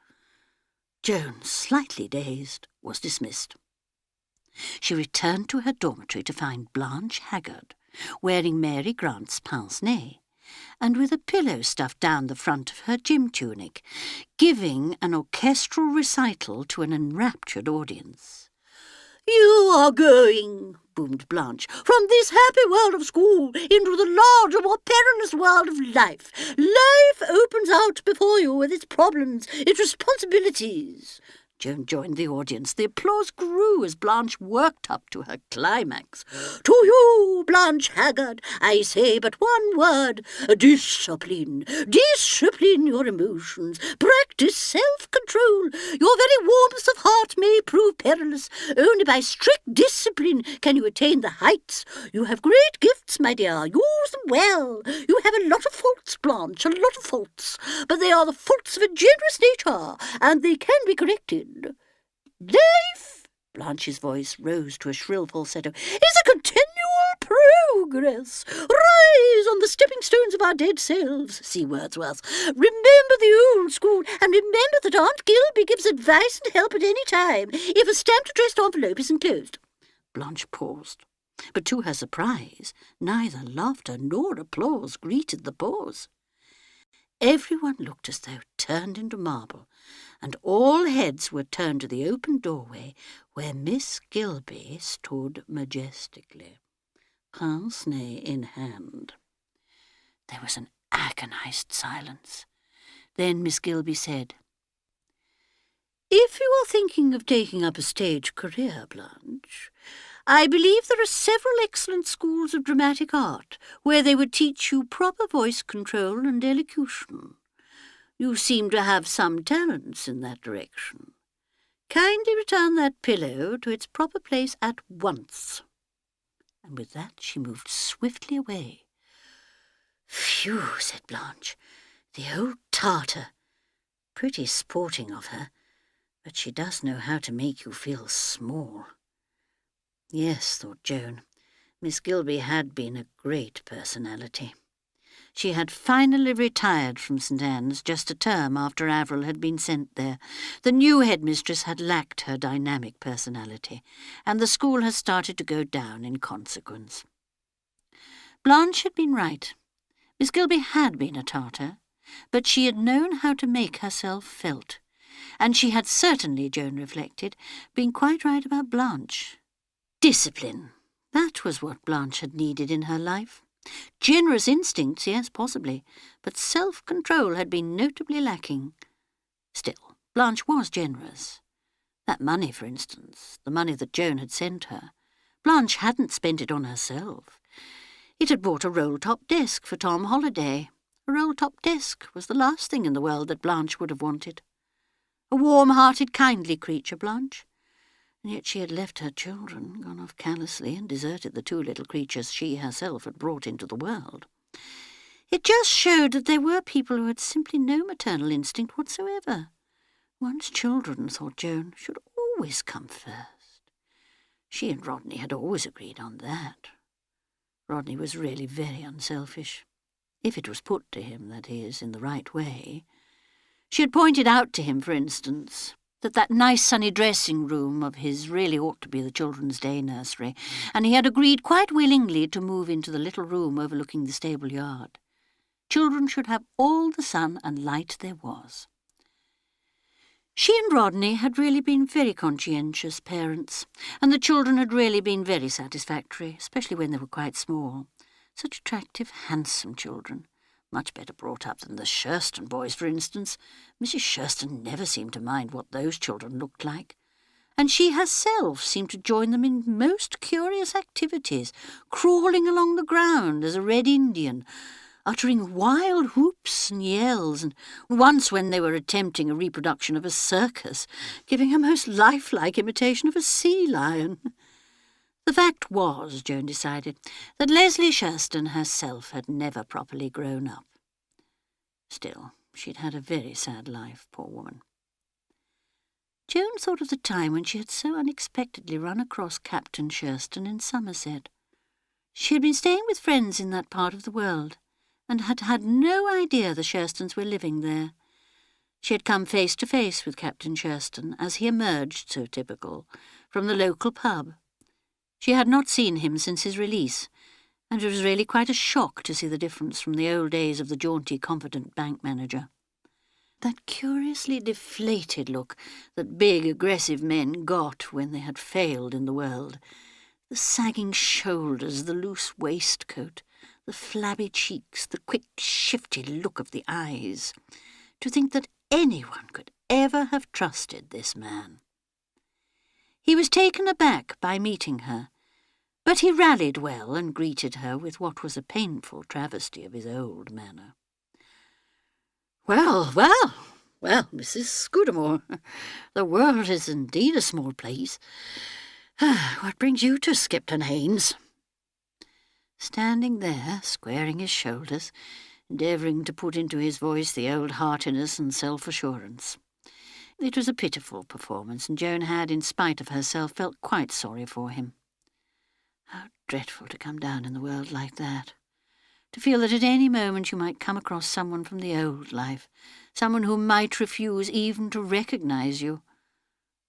Joan, slightly dazed, was dismissed. She returned to her dormitory to find Blanche Haggard, wearing Mary Grant's pince-nez, and with a pillow stuffed down the front of her gym tunic, giving an orchestral recital to an enraptured audience. "You are going," boomed Blanche, "from this happy world of school into the larger, more perilous world of life. Life opens out before you with its problems, its responsibilities." Joan joined the audience. The applause grew as Blanche worked up to her climax. "To you, Blanche Haggard, I say but one word. Discipline. Discipline your emotions. Practice self-control. Your very warmth of heart may prove perilous. Only by strict discipline can you attain the heights. You have great gifts, my dear. Use them well. You have a lot of faults, Blanche, a lot of faults. But they are the faults of a generous nature, and they can be corrected. Life," Blanche's voice rose to a shrill falsetto, "is a continual progress, rise on the stepping stones of our dead selves, see Wordsworth. Remember the old school, and remember that Aunt Gilby gives advice and help at any time, if a stamped addressed envelope is enclosed. Blanche paused, but to her surprise, neither laughter nor applause greeted the pause. Everyone looked as though turned into marble, and all heads were turned to the open doorway where Miss Gilby stood majestically, pince-nez in hand. There was an agonized silence. Then Miss Gilby said, "If you are thinking of taking up a stage career, Blanche, I believe there are several excellent schools of dramatic art where they would teach you proper voice control and elocution. You seem to have some talents in that direction. Kindly return that pillow to its proper place at once." And with that she moved swiftly away. "Phew," said Blanche, "the old Tartar. Pretty sporting of her, but she does know how to make you feel small." Yes, thought Joan, Miss Gilby had been a great personality. She had finally retired from St. Anne's just a term after Avril had been sent there. The new headmistress had lacked her dynamic personality, and the school had started to go down in consequence. Blanche had been right. Miss Gilby had been a Tartar, but she had known how to make herself felt, and she had certainly, Joan reflected, been quite right about Blanche. Discipline. That was what Blanche had needed in her life. Generous instincts, yes, possibly, but self-control had been notably lacking. Still, Blanche was generous. That money, for instance, the money that Joan had sent her, Blanche hadn't spent it on herself. It had bought a roll-top desk for Tom Holliday. A roll-top desk was the last thing in the world that Blanche would have wanted. A warm-hearted, kindly creature, Blanche. And yet she had left her children, gone off callously, and deserted the two little creatures she herself had brought into the world. It just showed that there were people who had simply no maternal instinct whatsoever. One's children, thought Joan, should always come first. She and Rodney had always agreed on that. Rodney was really very unselfish, if it was put to him, that is, in the right way. She had pointed out to him, for instance, that nice sunny dressing room of his really ought to be the children's day nursery, and he had agreed quite willingly to move into the little room overlooking the stable yard. Children should have all the sun and light there was. She and Rodney had really been very conscientious parents, and the children had really been very satisfactory, especially when they were quite small. Such attractive, handsome children. Much better brought up than the Shurston boys, for instance. Mrs. Shurston never seemed to mind what those children looked like. And she herself seemed to join them in most curious activities, crawling along the ground as a red Indian, uttering wild whoops and yells, and once when they were attempting a reproduction of a circus, giving a most lifelike imitation of a sea lion. The fact was, Joan decided, that Leslie Shurston herself had never properly grown up. Still, she'd had a very sad life, poor woman. Joan thought of the time when she had so unexpectedly run across Captain Shurston in Somerset. She had been staying with friends in that part of the world, and had had no idea the Shurstons were living there. She had come face to face with Captain Shurston as he emerged, so typical, from the local pub. She had not seen him since his release, and it was really quite a shock to see the difference from the old days of the jaunty, confident bank manager. That curiously deflated look that big, aggressive men got when they had failed in the world. The sagging shoulders, the loose waistcoat, the flabby cheeks, the quick, shifty look of the eyes. To think that anyone could ever have trusted this man. He was taken aback by meeting her, but he rallied well and greeted her with what was a painful travesty of his old manner. "Well, well, well, Mrs. Scudamore, the world is indeed a small place. What brings you to Skipton Haines?" Standing there, squaring his shoulders, endeavouring to put into his voice the old heartiness and self-assurance. It was a pitiful performance, and Joan had, in spite of herself, felt quite sorry for him. How dreadful to come down in the world like that. to feel that at any moment you might come across someone from the old life, someone who might refuse even to recognise you.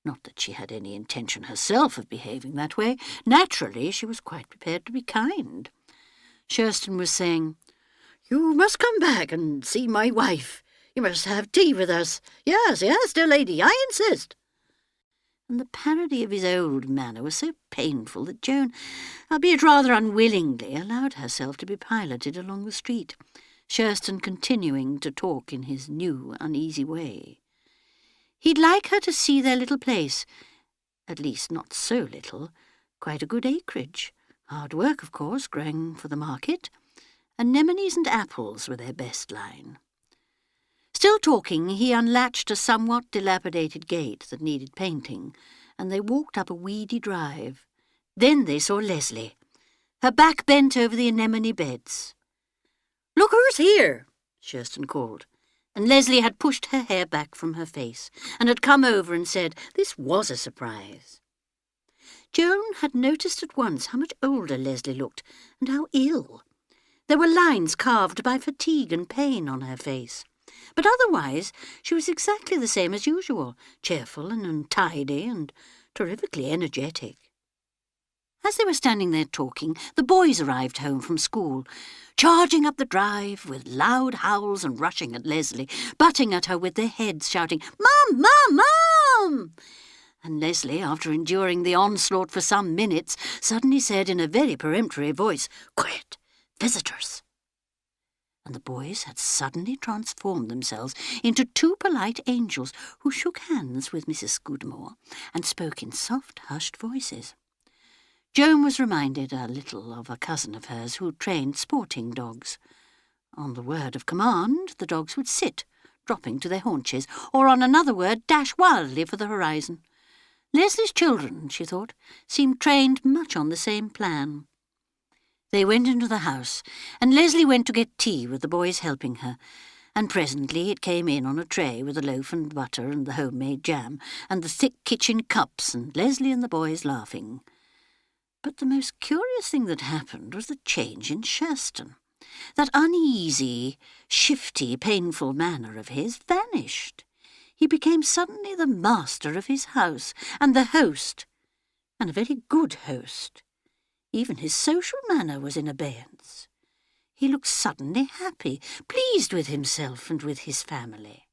Not that she had any intention herself of behaving that way. Naturally, she was quite prepared to be kind. Sherston was saying, "You must come back and see my wife. You must have tea with us. Yes, dear lady, I insist." And the parody of his old manner was so painful that Joan, albeit rather unwillingly, allowed herself to be piloted along the street, Sherston continuing to talk in his new, uneasy way. He'd like her to see their little place, at least not so little, quite a good acreage, hard work, of course, growing for the market. Anemones and apples were their best line. Still talking, he unlatched a somewhat dilapidated gate that needed painting, and they walked up a weedy drive. Then they saw Leslie, her back bent over the anemone beds. "Look who's here," Sherston called, and Leslie had pushed her hair back from her face and had come over and said this was a surprise. Joan had noticed at once how much older Leslie looked and how ill. There were lines carved by fatigue and pain on her face. But otherwise she was exactly the same as usual, cheerful and untidy and terrifically energetic. As they were standing there talking, the boys arrived home from school, charging up the drive with loud howls and rushing at Leslie, butting at her with their heads, shouting, "Mum, Mum, Mum!" And Leslie, after enduring the onslaught for some minutes, suddenly said in a very peremptory voice, "Quiet! Visitors!" And the boys had suddenly transformed themselves into two polite angels who shook hands with Mrs. Scudamore and spoke in soft, hushed voices. Joan was reminded a little of a cousin of hers who trained sporting dogs. On the word of command, the dogs would sit, dropping to their haunches, or on another word dash wildly for the horizon. Leslie's children, she thought, seemed trained much on the same plan. They went into the house, and Leslie went to get tea with the boys helping her, and presently it came in on a tray with the loaf and butter and the homemade jam, and the thick kitchen cups, and Leslie and the boys laughing. But the most curious thing that happened was the change in Sherston. That uneasy, shifty, painful manner of his vanished. He became suddenly the master of his house, and the host, and a very good host. Even his social manner was in abeyance. He looked suddenly happy, pleased with himself and with his family.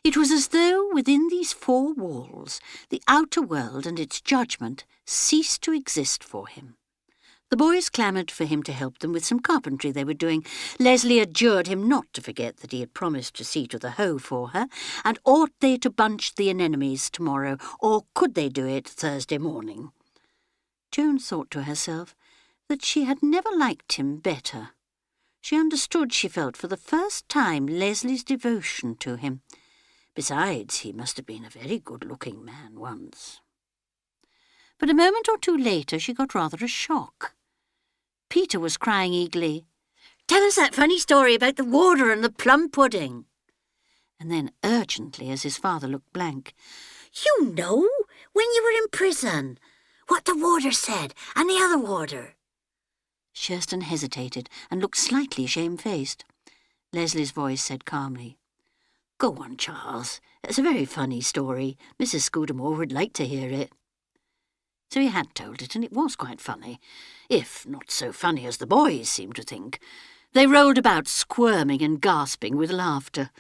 It was as though within these four walls the outer world and its judgment ceased to exist for him. The boys clamoured for him to help them with some carpentry they were doing. Leslie adjured him not to forget that he had promised to see to the hoe for her, and ought they to bunch the anemones tomorrow, or could they do it Thursday morning? Joan thought to herself that she had never liked him better. She understood, she felt, for the first time Leslie's devotion to him. Besides, he must have been a very good-looking man once. But a moment or two later she got rather a shock. Peter was crying eagerly, "Tell us that funny story about the water and the plum pudding." And then urgently, as his father looked blank, "You know, when you were in prison, what the warder said, and the other warder." Sherston hesitated and looked slightly shamefaced. Leslie's voice said calmly, "Go on, Charles. It's a very funny story. Mrs. Scudamore would like to hear it." So he had told it, and it was quite funny, if not so funny as the boys seemed to think. They rolled about, squirming and gasping with laughter.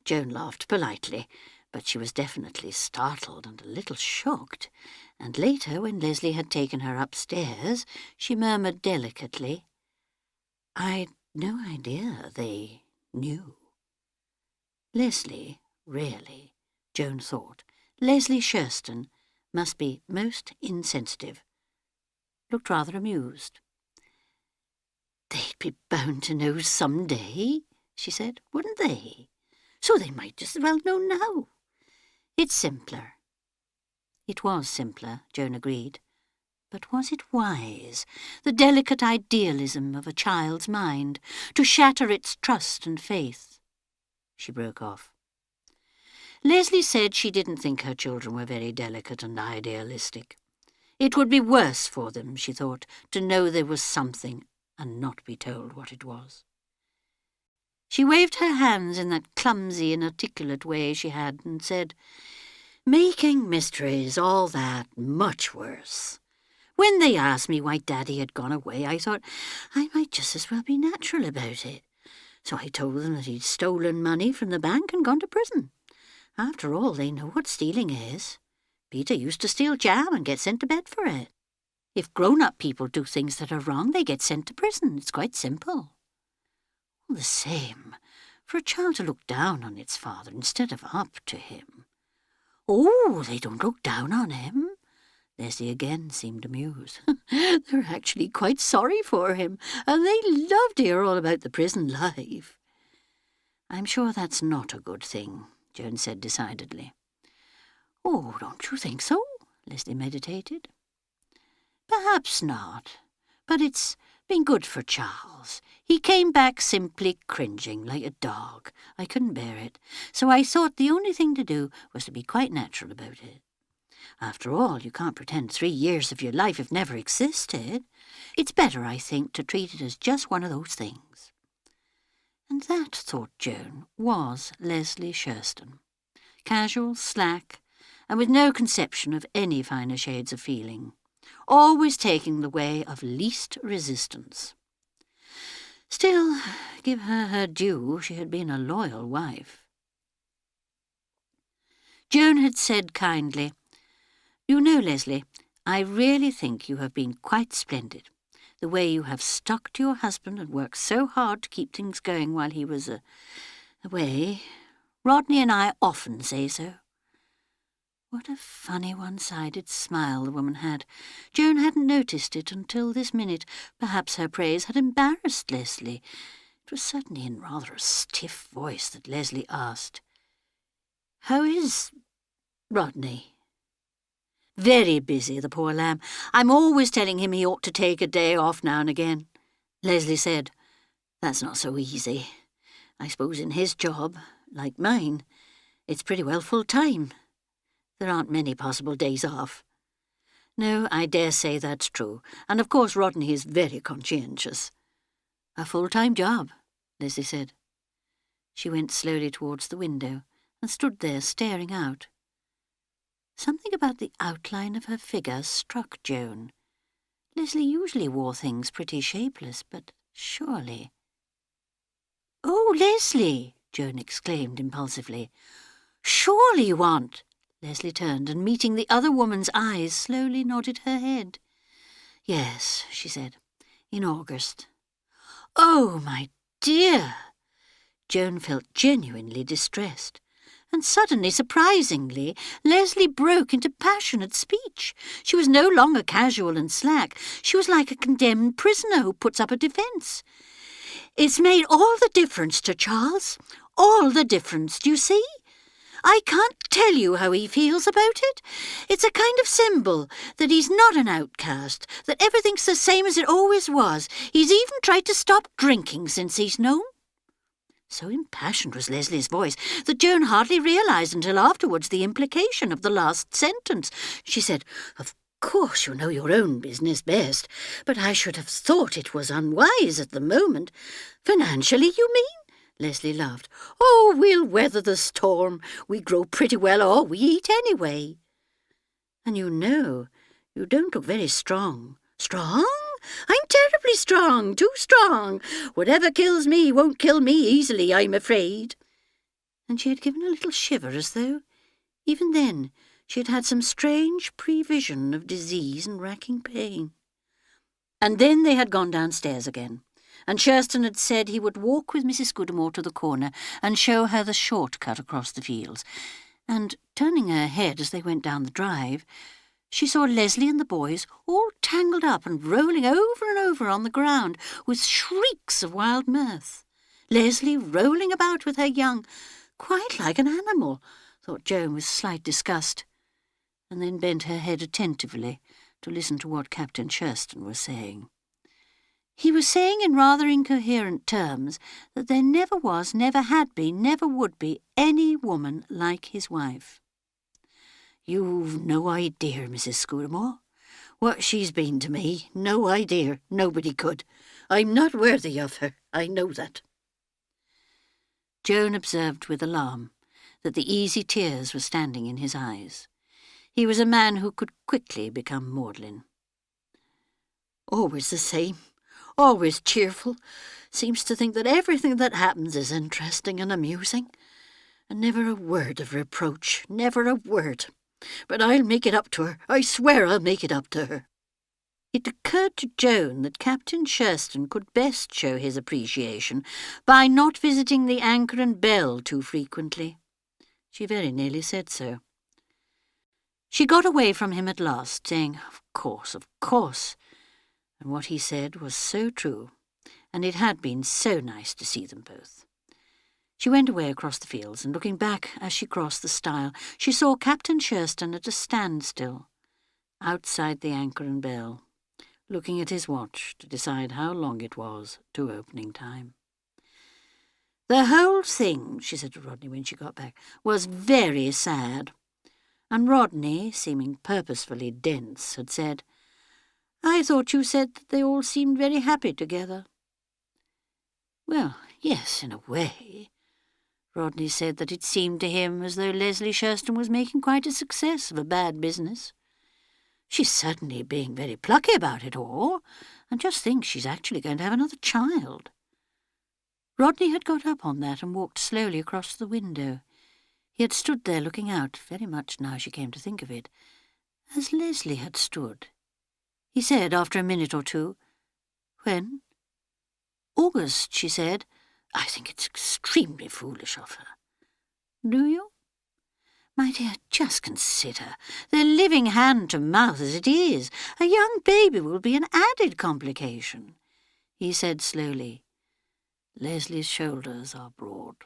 Joan laughed politely, but she was definitely startled and a little shocked, and later, when Leslie had taken her upstairs, she murmured delicately, "I'd no idea they knew." Leslie, really, Joan thought, Leslie Sherston must be most insensitive. Looked rather amused. "They'd be bound to know some day," she said, "wouldn't they? So they might just as well know now. It's simpler." It was simpler, Joan agreed. But was it wise, the delicate idealism of a child's mind, to shatter its trust and faith? She broke off. Leslie said she didn't think her children were very delicate and idealistic. It would be worse for them, she thought, to know there was something and not be told what it was. She waved her hands in that clumsy, inarticulate way she had and said, "Making mysteries, all that, much worse. When they asked me why Daddy had gone away, I thought I might just as well be natural about it. So I told them that he'd stolen money from the bank and gone to prison. After all, they know what stealing is. Peter used to steal jam and get sent to bed for it. If grown-up people do things that are wrong, they get sent to prison. It's quite simple. All the same, for a child to look down on its father instead of up to him." "Oh, they don't look down on him." Leslie again seemed amused. "They're actually quite sorry for him, and they love to hear all about the prison life." "I'm sure that's not a good thing," Joan said decidedly. "Oh, don't you think so?" Leslie meditated. "Perhaps not, but it's been good for Charles. He came back simply cringing like a dog. I couldn't bear it, so I thought the only thing to do was to be quite natural about it. After all, you can't pretend 3 years of your life have never existed. It's better, I think, to treat it as just one of those things." And that, thought Joan, was Leslie Shurston. Casual, slack, and with no conception of any finer shades of feeling. Always taking the way of least resistance. Still, give her her due, she had been a loyal wife. Joan had said kindly, "You know, Leslie, I really think you have been quite splendid. The way you have stuck to your husband and worked so hard to keep things going while he was away. Rodney and I often say so." What a funny one-sided smile the woman had. Joan hadn't noticed it until this minute. Perhaps her praise had embarrassed Leslie. It was certainly in rather a stiff voice that Leslie asked, "How is Rodney?" "Very busy, the poor lamb. I'm always telling him he ought to take a day off now and again." Leslie said, "That's not so easy. I suppose in his job, like mine, it's pretty well full-time. There aren't many possible days off." "No, I dare say that's true. And of course Rodney is very conscientious." "A full-time job," Leslie said. She went slowly towards the window and stood there staring out. Something about the outline of her figure struck Joan. Leslie usually wore things pretty shapeless, but surely... "Oh, Leslie!" Joan exclaimed impulsively. "Surely you aren't—" Leslie turned and, meeting the other woman's eyes, slowly nodded her head. "Yes," she said, "in August." "Oh, my dear!" Joan felt genuinely distressed. And suddenly, surprisingly, Leslie broke into passionate speech. She was no longer casual and slack. She was like a condemned prisoner who puts up a defence. "It's made all the difference to Charles. All the difference, do you see? I can't tell you how he feels about it. It's a kind of symbol that he's not an outcast, that everything's the same as it always was. He's even tried to stop drinking since he's known." So impassioned was Leslie's voice that Joan hardly realised until afterwards the implication of the last sentence. She said, "Of course you know your own business best, but I should have thought it was unwise at the moment." "Financially, you mean?" Leslie laughed. "Oh, we'll weather the storm. We grow pretty well all we eat anyway." "And you know, you don't look very strong." "Strong? I'm terribly strong, too strong. Whatever kills me won't kill me easily, I'm afraid." And she had given a little shiver as though, even then, she had had some strange prevision of disease and racking pain. And then they had gone downstairs again, and Shurston had said he would walk with Mrs. Scudamore to the corner and show her the short-cut across the fields. And, turning her head as they went down the drive, she saw Leslie and the boys all tangled up and rolling over and over on the ground with shrieks of wild mirth. Leslie rolling about with her young, quite like an animal, thought Joan with slight disgust, and then bent her head attentively to listen to what Captain Shurston was saying. He was saying in rather incoherent terms that there never was, never had been, never would be any woman like his wife. "You've no idea, Mrs. Scudamore, what she's been to me. No idea. Nobody could. I'm not worthy of her. I know that." Joan observed with alarm that the easy tears were standing in his eyes. He was a man who could quickly become maudlin. "Always the same, always cheerful. Seems to think that everything that happens is interesting and amusing. And never a word of reproach, never a word. But I'll make it up to her. I swear I'll make it up to her." It occurred to Joan that Captain Shurston could best show his appreciation by not visiting the Anchor and Bell too frequently. She very nearly said so. She got away from him at last, saying, of course, and what he said was so true, and it had been so nice to see them both. She went away across the fields, and looking back as she crossed the stile, she saw Captain Shurston at a standstill, outside the Anchor and Bell, looking at his watch to decide how long it was to opening time. "The whole thing," she said to Rodney when she got back, "was very sad." And Rodney, seeming purposefully dense, had said, "I thought you said that they all seemed very happy together." "Well, yes, in a way." Rodney said that it seemed to him as though Leslie Shurston was making quite a success of a bad business. "She's certainly being very plucky about it all, and just think she's actually going to have another child." Rodney had got up on that and walked slowly across to the window. He had stood there looking out, very much, now she came to think of it, as Leslie had stood. He said, after a minute or two, "When?" "August," she said. "I think it's extremely foolish of her." "Do you?" "My dear, just consider. They're living hand to mouth as it is. A young baby will be an added complication." He said slowly, "Leslie's shoulders are broad.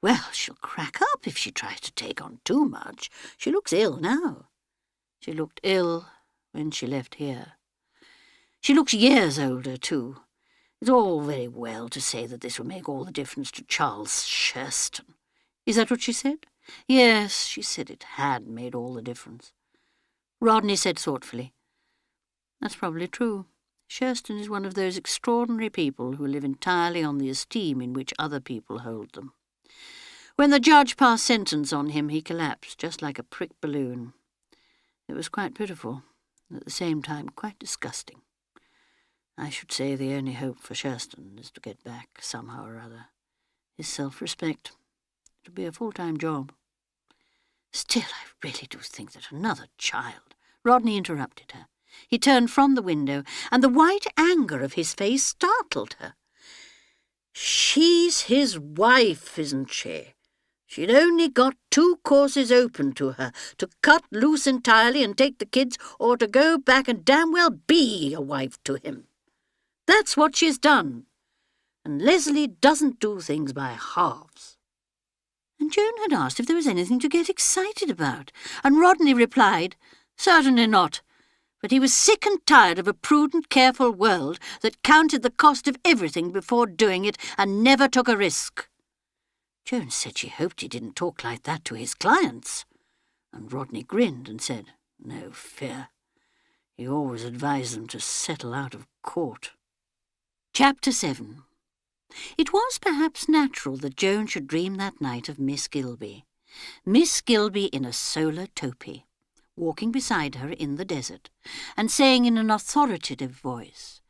Well, she'll crack up if she tries to take on too much. She looks ill now. She looked ill when she left here. She looks years older, too. It's all very well to say that this will make all the difference to Charles Shurston." "Is that what she said?" "Yes, she said it had made all the difference." Rodney said thoughtfully, "That's probably true. Shurston is one of those extraordinary people who live entirely on the esteem in which other people hold them. When the judge passed sentence on him, he collapsed, just like a pricked balloon. It was quite pitiful, and at the same time quite disgusting. I should say the only hope for Shurston is to get back, somehow or other, his self-respect. It'll be a full-time job." "Still, I really do think that another child—" Rodney interrupted her. He turned from the window, and the white anger of his face startled her. "She's his wife, isn't she? She'd only got two courses open to her, to cut loose entirely and take the kids, or to go back and damn well be a wife to him. That's what she's done. And Leslie doesn't do things by halves." And Joan had asked if there was anything to get excited about, and Rodney replied, "Certainly not. But he was sick and tired of a prudent, careful world that counted the cost of everything before doing it and never took a risk." Joan said she hoped he didn't talk like that to his clients, and Rodney grinned and said, "No fear. He always advised them to settle out of court." Chapter 7. It was perhaps natural that Joan should dream that night of Miss Gilby. Miss Gilby in a solar topee, walking beside her in the desert, and saying in an authoritative voice,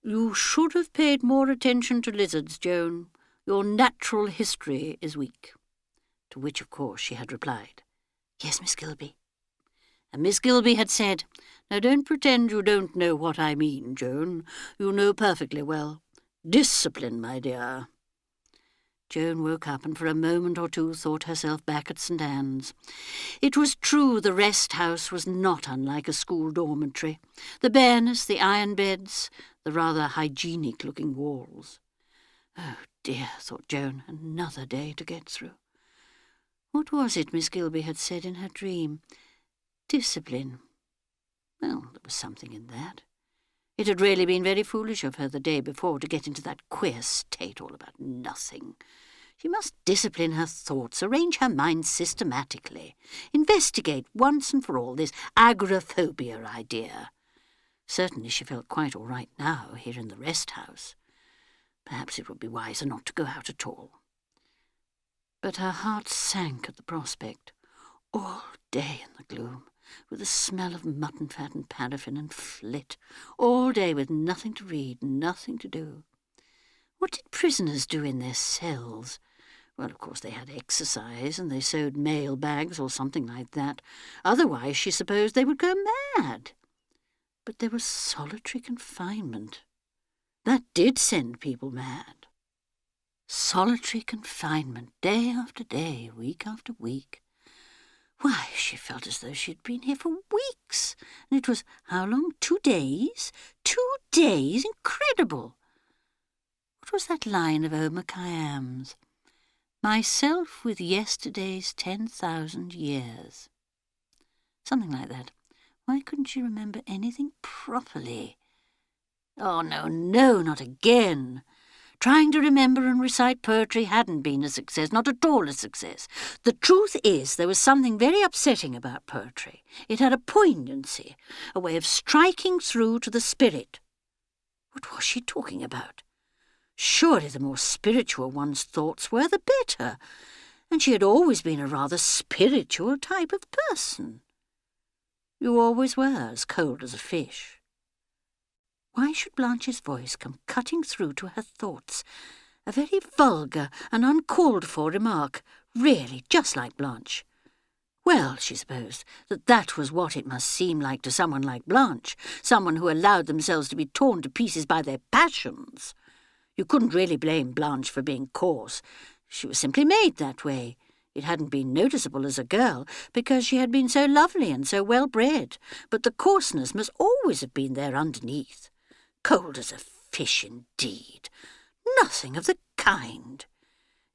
"You should have paid more attention to lizards, Joan. Your natural history is weak." To which, of course, she had replied, "Yes, Miss Gilby." And Miss Gilby had said, "Now don't pretend you don't know what I mean, Joan. You know perfectly well. Discipline, my dear." Joan woke up and for a moment or two thought herself back at St. Anne's. It was true the rest house was not unlike a school dormitory. The bareness, the iron beds, the rather hygienic-looking walls. Oh dear, thought Joan, another day to get through. What was it Miss Gilby had said in her dream? Discipline. Well, there was something in that. It had really been very foolish of her the day before to get into that queer state all about nothing. She must discipline her thoughts, arrange her mind systematically, investigate once and for all this agoraphobia idea. Certainly she felt quite all right now, here in the rest house. Perhaps it would be wiser not to go out at all. But her heart sank at the prospect. All day in the gloom, with the smell of mutton fat and paraffin and flit, all day with nothing to read, nothing to do. What did prisoners do in their cells? Well, of course, they had exercise, and they sewed mail bags or something like that. Otherwise, she supposed they would go mad. But there was solitary confinement. That did send people mad. Solitary confinement, day after day, week after week. Why, she felt as though she had been here for weeks. And it was, how long? 2 days? 2 days? Incredible! What was that line of Omar Khayyam's? Myself with yesterday's 10,000 years. Something like that. Why couldn't she remember anything properly? Oh, no, not again. Trying to remember and recite poetry hadn't been a success, not at all a success. The truth is, there was something very upsetting about poetry. It had a poignancy, a way of striking through to the spirit. What was she talking about? Surely the more spiritual one's thoughts were, the better, and she had always been a rather spiritual type of person. You always were as cold as a fish. Why should Blanche's voice come cutting through to her thoughts? A very vulgar and uncalled-for remark, really, just like Blanche. Well, she supposed that was what it must seem like to someone like Blanche, someone who allowed themselves to be torn to pieces by their passions. You couldn't really blame Blanche for being coarse. She was simply made that way. It hadn't been noticeable as a girl, because she had been so lovely and so well-bred, but the coarseness must always have been there underneath. Cold as a fish, indeed. Nothing of the kind.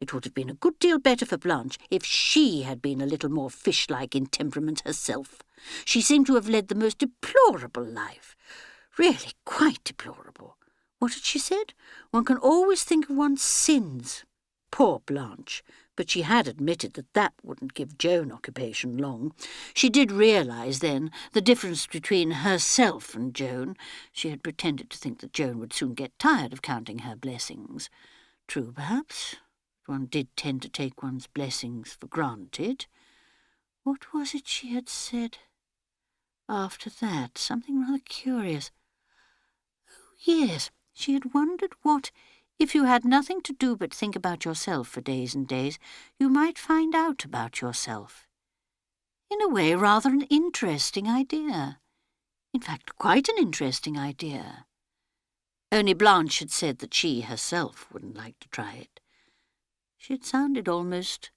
It would have been a good deal better for Blanche if she had been a little more fish-like in temperament herself. She seemed to have led the most deplorable life. Really quite deplorable. What had she said? One can always think of one's sins. Poor Blanche. But she had admitted that wouldn't give Joan occupation long. She did realise then the difference between herself and Joan. She had pretended to think that Joan would soon get tired of counting her blessings. True, perhaps. One did tend to take one's blessings for granted. What was it she had said after that? Something rather curious. Oh, yes, she had wondered what, if you had nothing to do but think about yourself for days and days, you might find out about yourself. In a way, rather an interesting idea. In fact, quite an interesting idea. Only Blanche had said that she herself wouldn't like to try it. She had sounded almost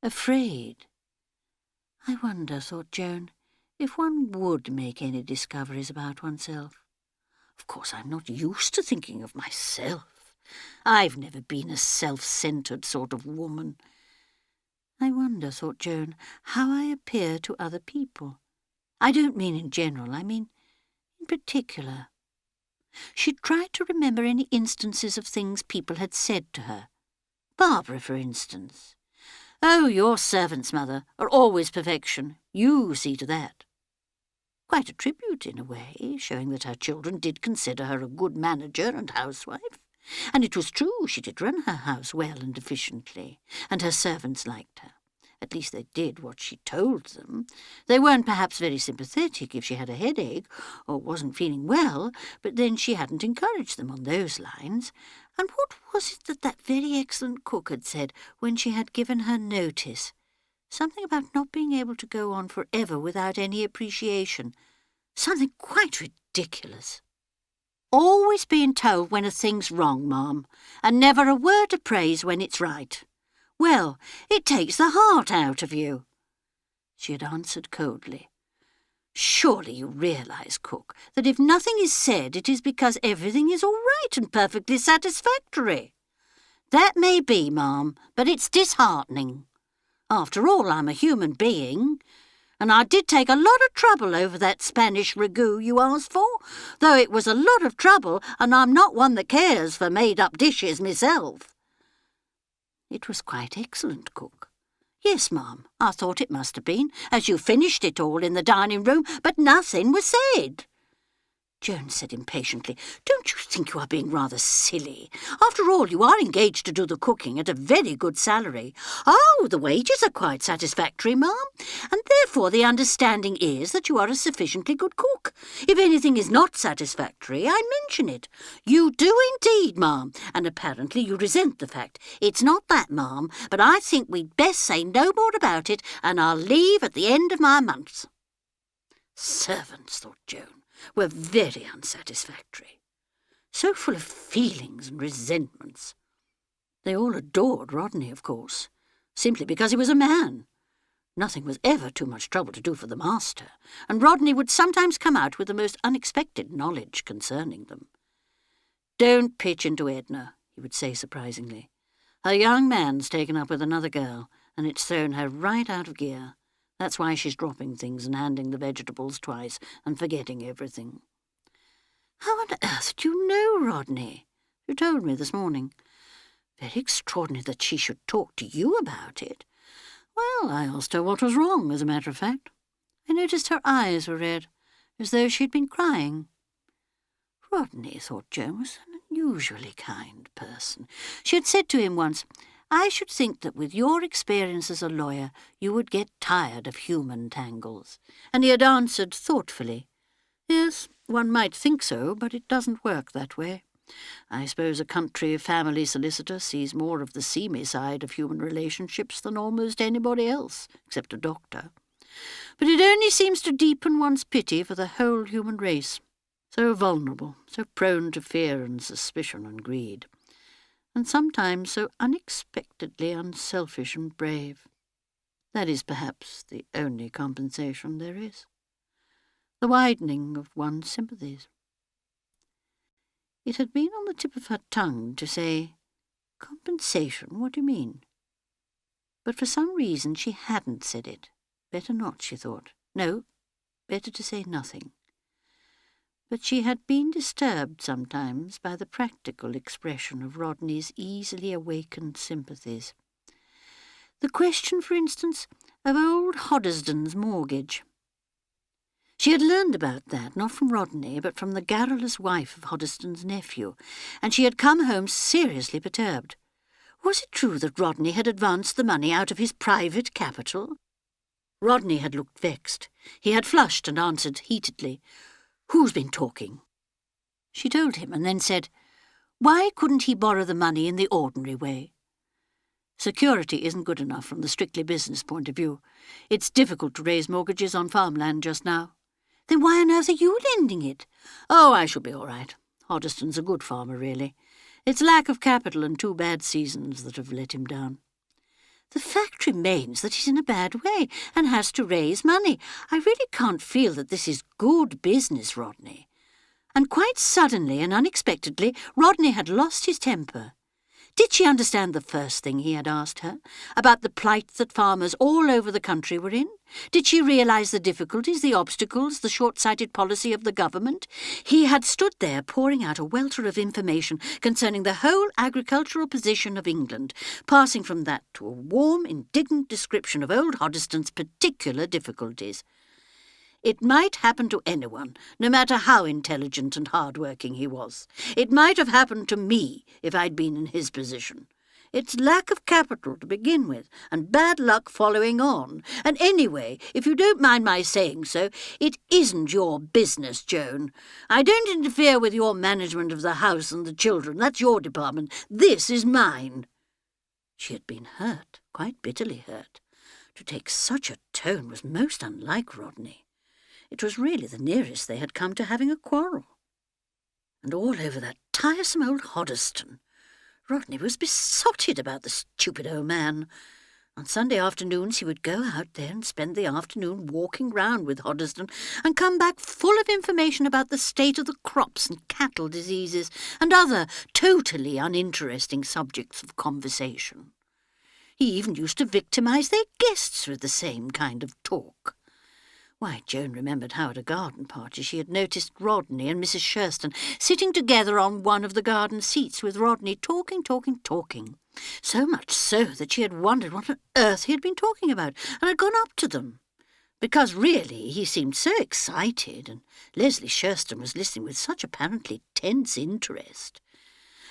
afraid. I wonder, thought Joan, if one would make any discoveries about oneself. Of course, I'm not used to thinking of myself. I've never been a self-centred sort of woman. I wonder, thought Joan, how I appear to other people. I don't mean in general, I mean in particular. She tried to remember any instances of things people had said to her. Barbara, for instance. Oh, your servants, mother, are always perfection. You see to that. Quite a tribute, in a way, showing that her children did consider her a good manager and housewife. And it was true, she did run her house well and efficiently, and her servants liked her. At least they did what she told them. They weren't perhaps very sympathetic if she had a headache or wasn't feeling well, but then she hadn't encouraged them on those lines. And what was it that very excellent cook had said when she had given her notice? Something about not being able to go on for ever without any appreciation. Something quite ridiculous. Always being told when a thing's wrong, Ma'am, and never a word of praise when it's right. Well, it takes the heart out of you. She had answered coldly. Surely you realise, cook, that if nothing is said, it is because everything is all right and perfectly satisfactory. That may be, Ma'am, but it's disheartening. After all, I'm a human being, and I did take a lot of trouble over that Spanish ragout you asked for, though it was a lot of trouble, and I'm not one that cares for made-up dishes myself. It was quite excellent, cook. Yes, Ma'am, I thought it must have been, as you finished it all in the dining-room, but nothing was said. Joan said impatiently. "Don't you think you are being rather silly? After all, you are engaged to do the cooking at a very good salary." "Oh, the wages are quite satisfactory, ma'am, and therefore the understanding is that you are a sufficiently good cook. If anything is not satisfactory, I mention it." "You do indeed, ma'am, and apparently you resent the fact." "It's not that, ma'am, but I think we'd best say no more about it, and I'll leave at the end of my month." Servants, thought Joan, were very unsatisfactory, so full of feelings and resentments. They all adored Rodney, of course, simply because he was a man. Nothing was ever too much trouble to do for the master, and Rodney would sometimes come out with the most unexpected knowledge concerning them. "Don't pitch into Edna," he would say surprisingly. "Her young man's taken up with another girl, and it's thrown her right out of gear. That's why she's dropping things and handing the vegetables twice and forgetting everything." "How on earth do you know, Rodney?" "You told me this morning." "Very extraordinary that she should talk to you about it." "Well, I asked her what was wrong, as a matter of fact. I noticed her eyes were red, as though she'd been crying." Rodney, thought Joan, was an unusually kind person. She had said to him once, "I should think that with your experience as a lawyer you would get tired of human tangles." And he had answered thoughtfully, "Yes, one might think so, but it doesn't work that way. I suppose a country family solicitor sees more of the seamy side of human relationships than almost anybody else, except a doctor. But it only seems to deepen one's pity for the whole human race. So vulnerable, so prone to fear and suspicion and greed, and sometimes so unexpectedly unselfish and brave. That is perhaps the only compensation there is. The widening of one's sympathies." It had been on the tip of her tongue to say, "Compensation? What do you mean?" But for some reason she hadn't said it. Better not, she thought. No, better to say nothing. But she had been disturbed sometimes by the practical expression of Rodney's easily awakened sympathies. The question, for instance, of old Hoddesden's mortgage. She had learned about that, not from Rodney, but from the garrulous wife of Hoddesden's nephew, and she had come home seriously perturbed. Was it true that Rodney had advanced the money out of his private capital? Rodney had looked vexed. He had flushed and answered heatedly, "Who's been talking?" She told him, and then said, "Why couldn't he borrow the money in the ordinary way?" Security isn't good enough from the strictly business point of view. It's difficult to raise mortgages on farmland just now. Then why on earth are you lending it? "Oh, I shall be all right. Hoddesden's a good farmer, really. It's lack of capital and 2 bad seasons that have let him down." "The fact remains that he's in a bad way and has to raise money. I really can't feel that this is good business, Rodney." And quite suddenly and unexpectedly, Rodney had lost his temper. Did she understand the first thing he had asked her, about the plight that farmers all over the country were in? Did she realise the difficulties, the obstacles, the short-sighted policy of the government? He had stood there pouring out a welter of information concerning the whole agricultural position of England, passing from that to a warm, indignant description of old Hoddesden's particular difficulties. It might happen to anyone, no matter how intelligent and hard-working he was. It might have happened to me if I'd been in his position. It's lack of capital to begin with, and bad luck following on. And anyway, if you don't mind my saying so, it isn't your business, Joan. I don't interfere with your management of the house and the children. That's your department. This is mine." She had been hurt, quite bitterly hurt. To take such a tone was most unlike Rodney. It was really the nearest they had come to having a quarrel. And all over that tiresome old Hoddesden. Rodney was besotted about the stupid old man. On Sunday afternoons he would go out there and spend the afternoon walking round with Hoddesden and come back full of information about the state of the crops and cattle diseases and other totally uninteresting subjects of conversation. He even used to victimise their guests with the same kind of talk. Why, Joan remembered how at a garden party she had noticed Rodney and Mrs. Shurston sitting together on one of the garden seats with Rodney talking. So much so that she had wondered what on earth he had been talking about and had gone up to them. because really he seemed so excited, and Leslie Shurston was listening with such apparently tense interest.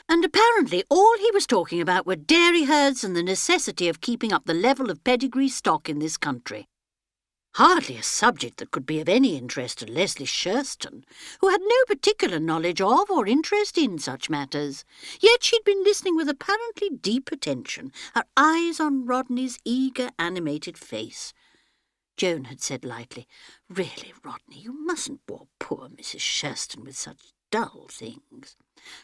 And apparently all he was talking about were dairy herds and the necessity of keeping up the level of pedigree stock in this country. Hardly a subject that could be of any interest to Leslie Shurston, who had no particular knowledge of or interest in such matters. Yet she'd been listening with apparently deep attention, her eyes on Rodney's eager, animated face. Joan had said lightly, "Really, Rodney, you mustn't bore poor Mrs. Shurston with such dull things."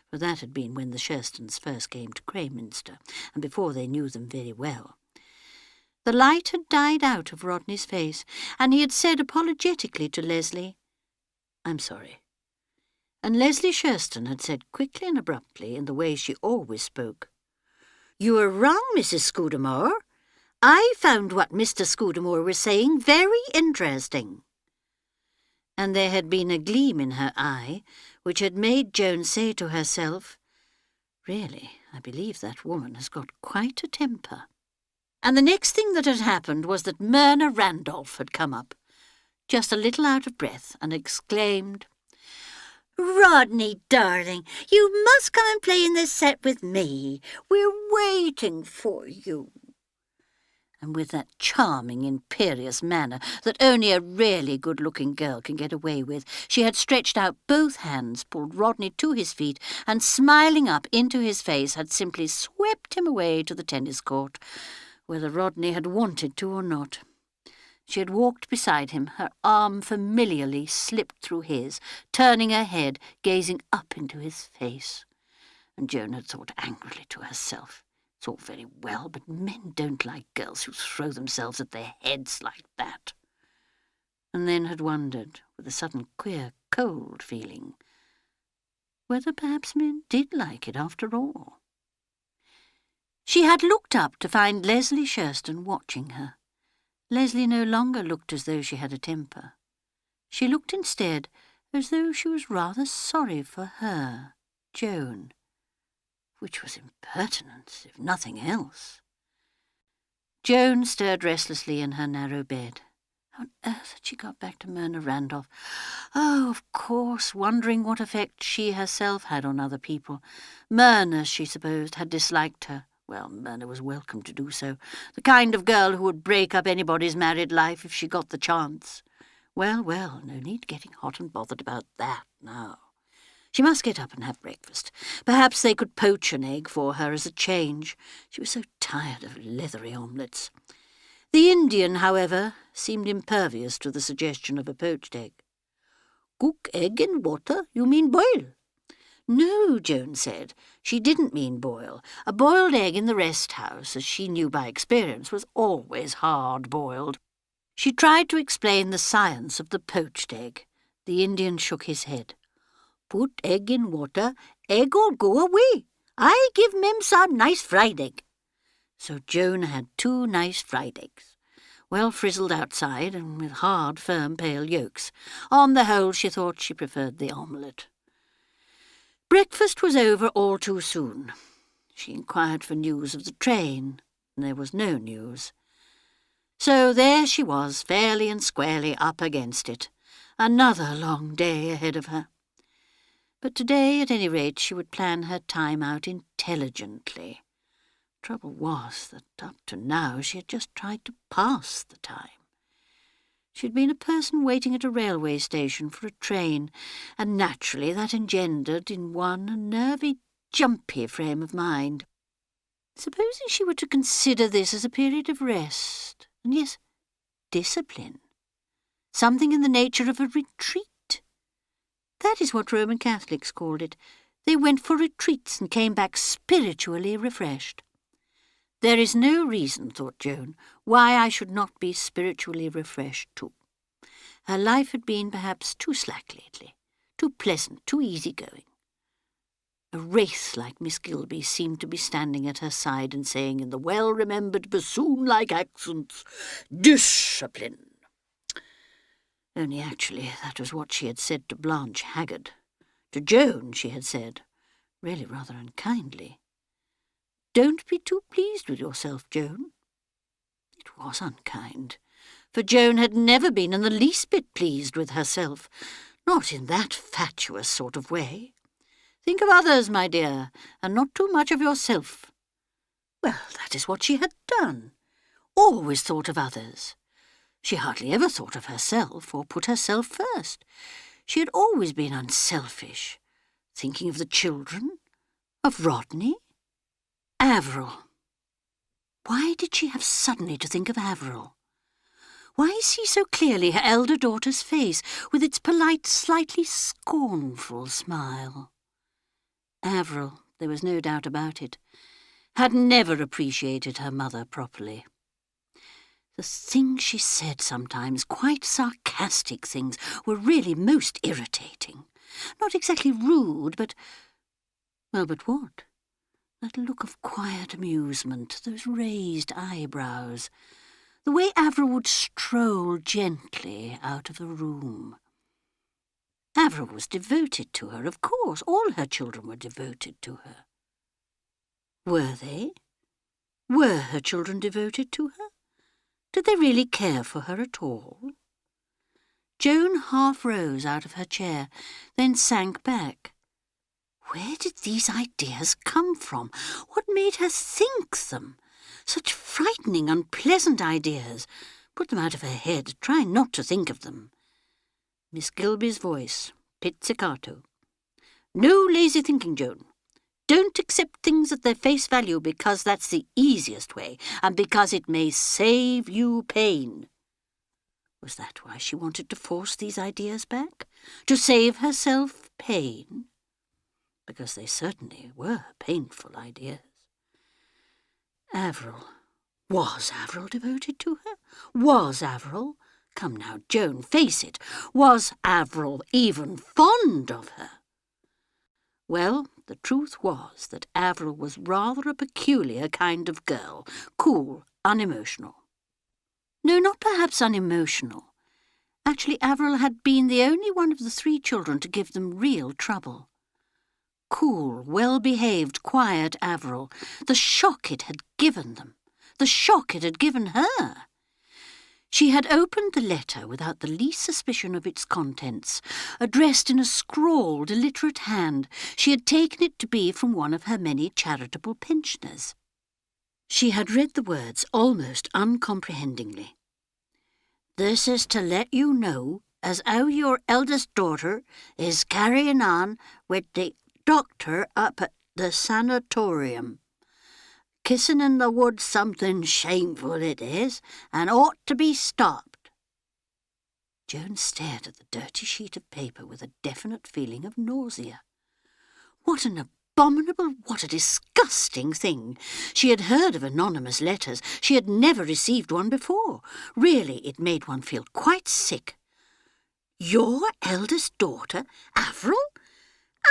For that had been when the Shurstons first came to Crayminster, and before they knew them very well. The light had died out of Rodney's face, and he had said apologetically to Leslie, "I'm sorry." And Leslie Shurston had said quickly and abruptly, in the way she always spoke, "You are wrong, Mrs. Scudamore. I found what Mr. Scudamore was saying very interesting." And there had been a gleam in her eye which had made Joan say to herself, "Really, I believe that woman has got quite a temper." And the next thing that had happened was that Myrna Randolph had come up, just a little out of breath, and exclaimed, "Rodney, darling, you must come and play in this set with me. We're waiting for you." And with that charming, imperious manner that only a really good-looking girl can get away with, she had stretched out both hands, pulled Rodney to his feet, and smiling up into his face had simply swept him away to the tennis court, whether Rodney had wanted to or not. She had walked beside him, her arm familiarly slipped through his, turning her head, gazing up into his face. And Joan had thought angrily to herself, "It's all very well, but men don't like girls who throw themselves at their heads like that." And then had wondered, with a sudden queer, cold feeling, whether perhaps men did like it after all. She had looked up to find Leslie Shurston watching her. Leslie no longer looked as though she had a temper. She looked instead as though she was rather sorry for her, Joan, which was impertinence, if nothing else. Joan stirred restlessly in her narrow bed. How on earth had she got back to Myrna Randolph? Oh, of course, wondering what effect she herself had on other people. Myrna, she supposed, had disliked her. Well, Myrna was welcome to do so. The kind of girl who would break up anybody's married life if she got the chance. Well, well, no need getting hot and bothered about that now. She must get up and have breakfast. Perhaps they could poach an egg for her as a change. She was so tired of leathery omelettes. The Indian, however, seemed impervious to the suggestion of a poached egg. "Cook egg in water? You mean boil?" No, Joan said. She didn't mean boil. A boiled egg in the rest house, as she knew by experience, was always hard-boiled. She tried to explain the science of the poached egg. The Indian shook his head. "Put egg in water, egg all go away. I give Mem some nice fried egg." So Joan had 2 nice fried eggs, well frizzled outside and with hard, firm, pale yolks. On the whole, she thought she preferred the omelette. Breakfast was over all too soon. She inquired for news of the train, and there was no news. So there she was, fairly and squarely up against it. Another long day ahead of her. But today, at any rate, she would plan her time out intelligently. Trouble was that up to now she had just tried to pass the time. She had been a person waiting at a railway station for a train, and naturally that engendered in one a nervy, jumpy frame of mind. Supposing she were to consider this as a period of rest, and yes, discipline, something in the nature of a retreat. That is what Roman Catholics called it. They went for retreats and came back spiritually refreshed. There is no reason, thought Joan, why I should not be spiritually refreshed too. Her life had been perhaps too slack lately, too pleasant, too easy-going. A wraith like Miss Gilby seemed to be standing at her side and saying in the well-remembered bassoon-like accents, "Discipline." Only actually that was what she had said to Blanche Haggard. To Joan she had said, really rather unkindly, "Don't be too pleased with yourself, Joan." It was unkind, for Joan had never been in the least bit pleased with herself, not in that fatuous sort of way. Think of others, my dear, and not too much of yourself. Well, that is what she had done. Always thought of others. She hardly ever thought of herself or put herself first. She had always been unselfish, thinking of the children, of Rodney, Averil. Why did she have suddenly to think of Averil? Why see so clearly her elder daughter's face, with its polite, slightly scornful smile? Averil, there was no doubt about it, had never appreciated her mother properly. The things she said sometimes, quite sarcastic things, were really most irritating. Not exactly rude, but... well, but what? That look of quiet amusement, those raised eyebrows, the way Averil would stroll gently out of the room. Averil was devoted to her, of course. All her children were devoted to her. Were they? Were her children devoted to her? Did they really care for her at all? Joan half rose out of her chair, then sank back. Where did these ideas come from? What made her think them? Such frightening, unpleasant ideas. Put them out of her head. Try not to think of them. Miss Gilby's voice, pizzicato. No lazy thinking, Joan. Don't accept things at their face value because that's the easiest way, and because it may save you pain. Was that why she wanted to force these ideas back? To save herself pain? Because they certainly were painful ideas. Averil. Was Averil devoted to her? Was Averil? Come now, Joan, face it. Was Averil even fond of her? Well, the truth was that Averil was rather a peculiar kind of girl, cool, unemotional. No, not perhaps unemotional. Actually, Averil had been the only one of the three children to give them real trouble. Cool, well-behaved, quiet Averil. The shock it had given them. The shock it had given her. She had opened the letter without the least suspicion of its contents. Addressed in a scrawled, illiterate hand, she had taken it to be from one of her many charitable pensioners. She had read the words almost uncomprehendingly. This is to let you know as how your eldest daughter is carrying on with the doctor up at the sanatorium. Kissing in the woods something shameful it is, and ought to be stopped. Joan stared at the dirty sheet of paper with a definite feeling of nausea. What an abominable, what a disgusting thing! She had heard of anonymous letters. She had never received one before. Really, it made one feel quite sick. Your eldest daughter, Averil?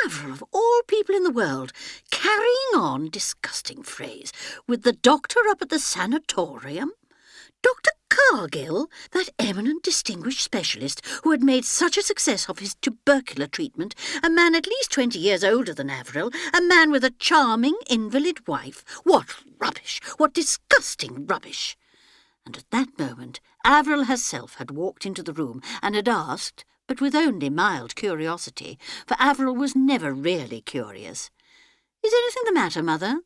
Averil, of all people in the world, carrying on, disgusting phrase, with the doctor up at the sanatorium? Dr. Cargill, that eminent distinguished specialist who had made such a success of his tubercular treatment, a man at least 20 years older than Averil, a man with a charming invalid wife. What rubbish! What disgusting rubbish! And at that moment Averil herself had walked into the room and had asked, but with only mild curiosity, for Averil was never really curious, "Is anything the matter, mother?"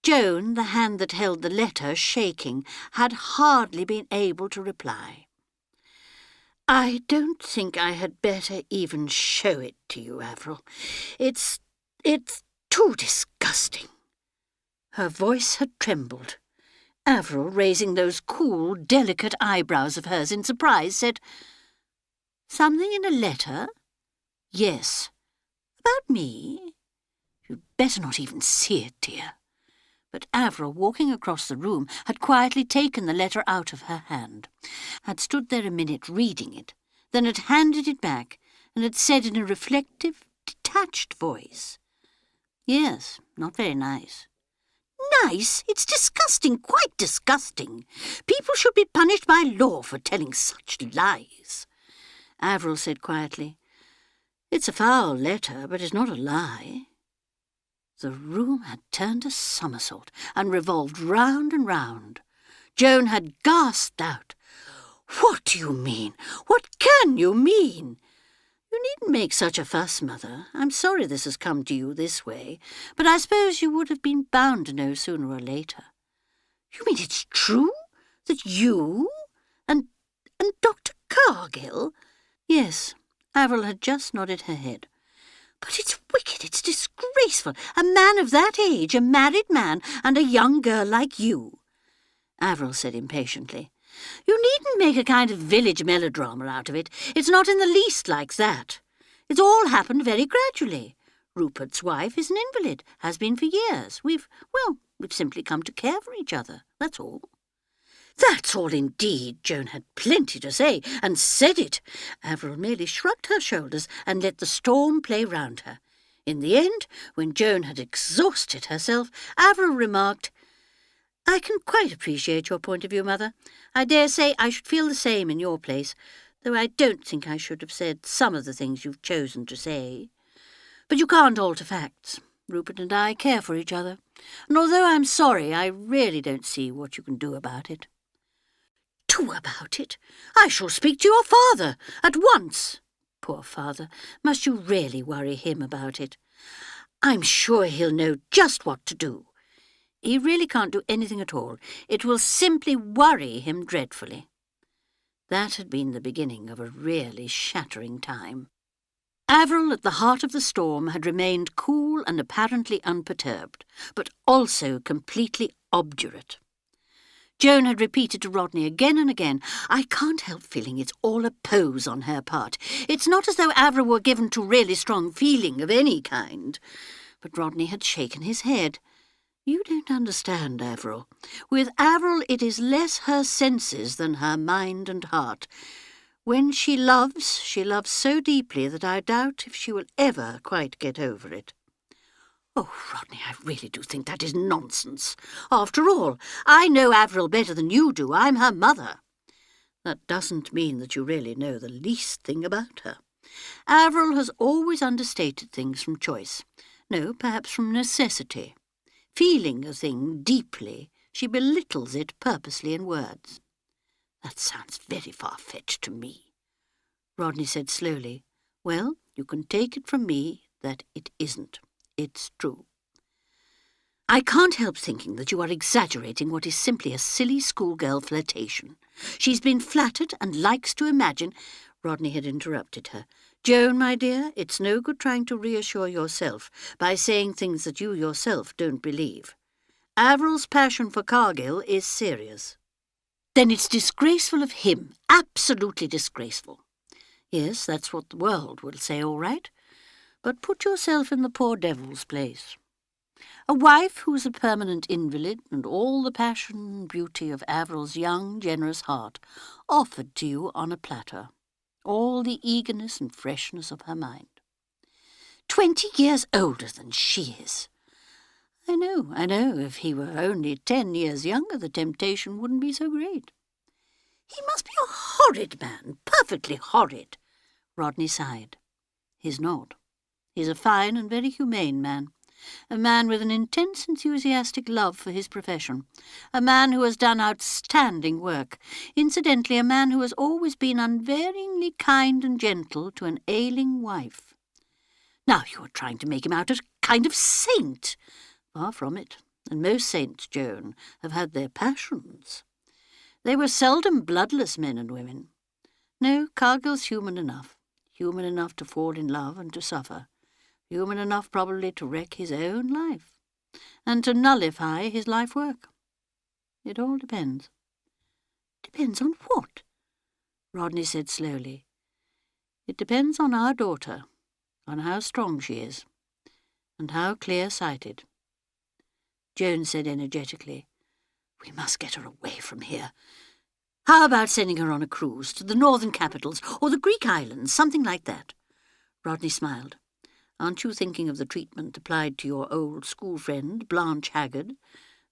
Joan, the hand that held the letter shaking, had hardly been able to reply. "I don't think I had better even show it to you, Averil. It's too disgusting." Her voice had trembled. Averil, raising those cool, delicate eyebrows of hers in surprise, said, "Something in a letter?" "Yes." "About me?" "You'd better not even see it, dear." But Averil, walking across the room, had quietly taken the letter out of her hand, had stood there a minute reading it, then had handed it back, and had said in a reflective, detached voice, "Yes, not very nice." "Nice? It's disgusting, quite disgusting. People should be punished by law for telling such lies." Averil said quietly, "It's a foul letter, but it's not a lie." The room had turned a somersault and revolved round and round. Joan had gasped out, What do you mean? What can you mean? You needn't make such a fuss, Mother. I'm sorry this has come to you this way, but I suppose you would have been bound to know sooner or later. You mean it's true that you and Dr. Cargill? Yes, Avril had just nodded her head. But it's wicked, it's disgraceful. A man of that age, a married man, and a young girl like you. Avril said impatiently, You needn't make a kind of village melodrama out of it. It's not in the least like that. It's all happened very gradually. Rupert's wife is an invalid, has been for years. We've simply come to care for each other, that's all. That's all indeed. Joan had plenty to say, and said it. Avril merely shrugged her shoulders and let the storm play round her. In the end, when Joan had exhausted herself, Avril remarked, I can quite appreciate your point of view, Mother. I dare say I should feel the same in your place, though I don't think I should have said some of the things you've chosen to say. But you can't alter facts. Rupert and I care for each other, and although I'm sorry, I really don't see what you can do about it. Do about it? I shall speak to your father at once. Poor father, must you really worry him about it? I'm sure he'll know just what to do. He really can't do anything at all. It will simply worry him dreadfully. That had been the beginning of a really shattering time. Avril, at the heart of the storm, had remained cool and apparently unperturbed, but also completely obdurate. Joan had repeated to Rodney again and again, I can't help feeling it's all a pose on her part. It's not as though Avril were given to really strong feeling of any kind. But Rodney had shaken his head. You don't understand, Avril. With Avril it is less her senses than her mind and heart. When she loves so deeply that I doubt if she will ever quite get over it. Oh, Rodney, I really do think that is nonsense. After all, I know Avril better than you do. I'm her mother. That doesn't mean that you really know the least thing about her. Avril has always understated things from choice. No, perhaps from necessity. Feeling a thing deeply, she belittles it purposely in words. That sounds very far-fetched to me. Rodney said slowly, Well, you can take it from me that it isn't. It's true. I can't help thinking that you are exaggerating what is simply a silly schoolgirl flirtation. She's been flattered and likes to imagine— Rodney had interrupted her. Joan, my dear, it's no good trying to reassure yourself by saying things that you yourself don't believe. Avril's passion for Cargill is serious. Then it's disgraceful of him, absolutely disgraceful. Yes, that's what the world will say, all right. But put yourself in the poor devil's place. A wife who is a permanent invalid and all the passion and beauty of Avril's young, generous heart offered to you on a platter. All the eagerness and freshness of her mind. 20 years older than she is. I know. If he were only 10 years younger, the temptation wouldn't be so great. He must be a horrid man, perfectly horrid. Rodney sighed. He's not. He's a fine and very humane man. A man with an intense, enthusiastic love for his profession. A man who has done outstanding work. Incidentally, a man who has always been unvaryingly kind and gentle to an ailing wife. Now you are trying to make him out a kind of saint. Far from it. And most saints, Joan, have had their passions. They were seldom bloodless men and women. No, Cargill's human enough to fall in love and to suffer. Human enough probably to wreck his own life, and to nullify his life work. It all depends. Depends on what? Rodney said slowly. It depends on our daughter, on how strong she is, and how clear-sighted. Joan said energetically, We must get her away from here. How about sending her on a cruise to the northern capitals or the Greek islands, something like that? Rodney smiled. Aren't you thinking of the treatment applied to your old school friend, Blanche Haggard?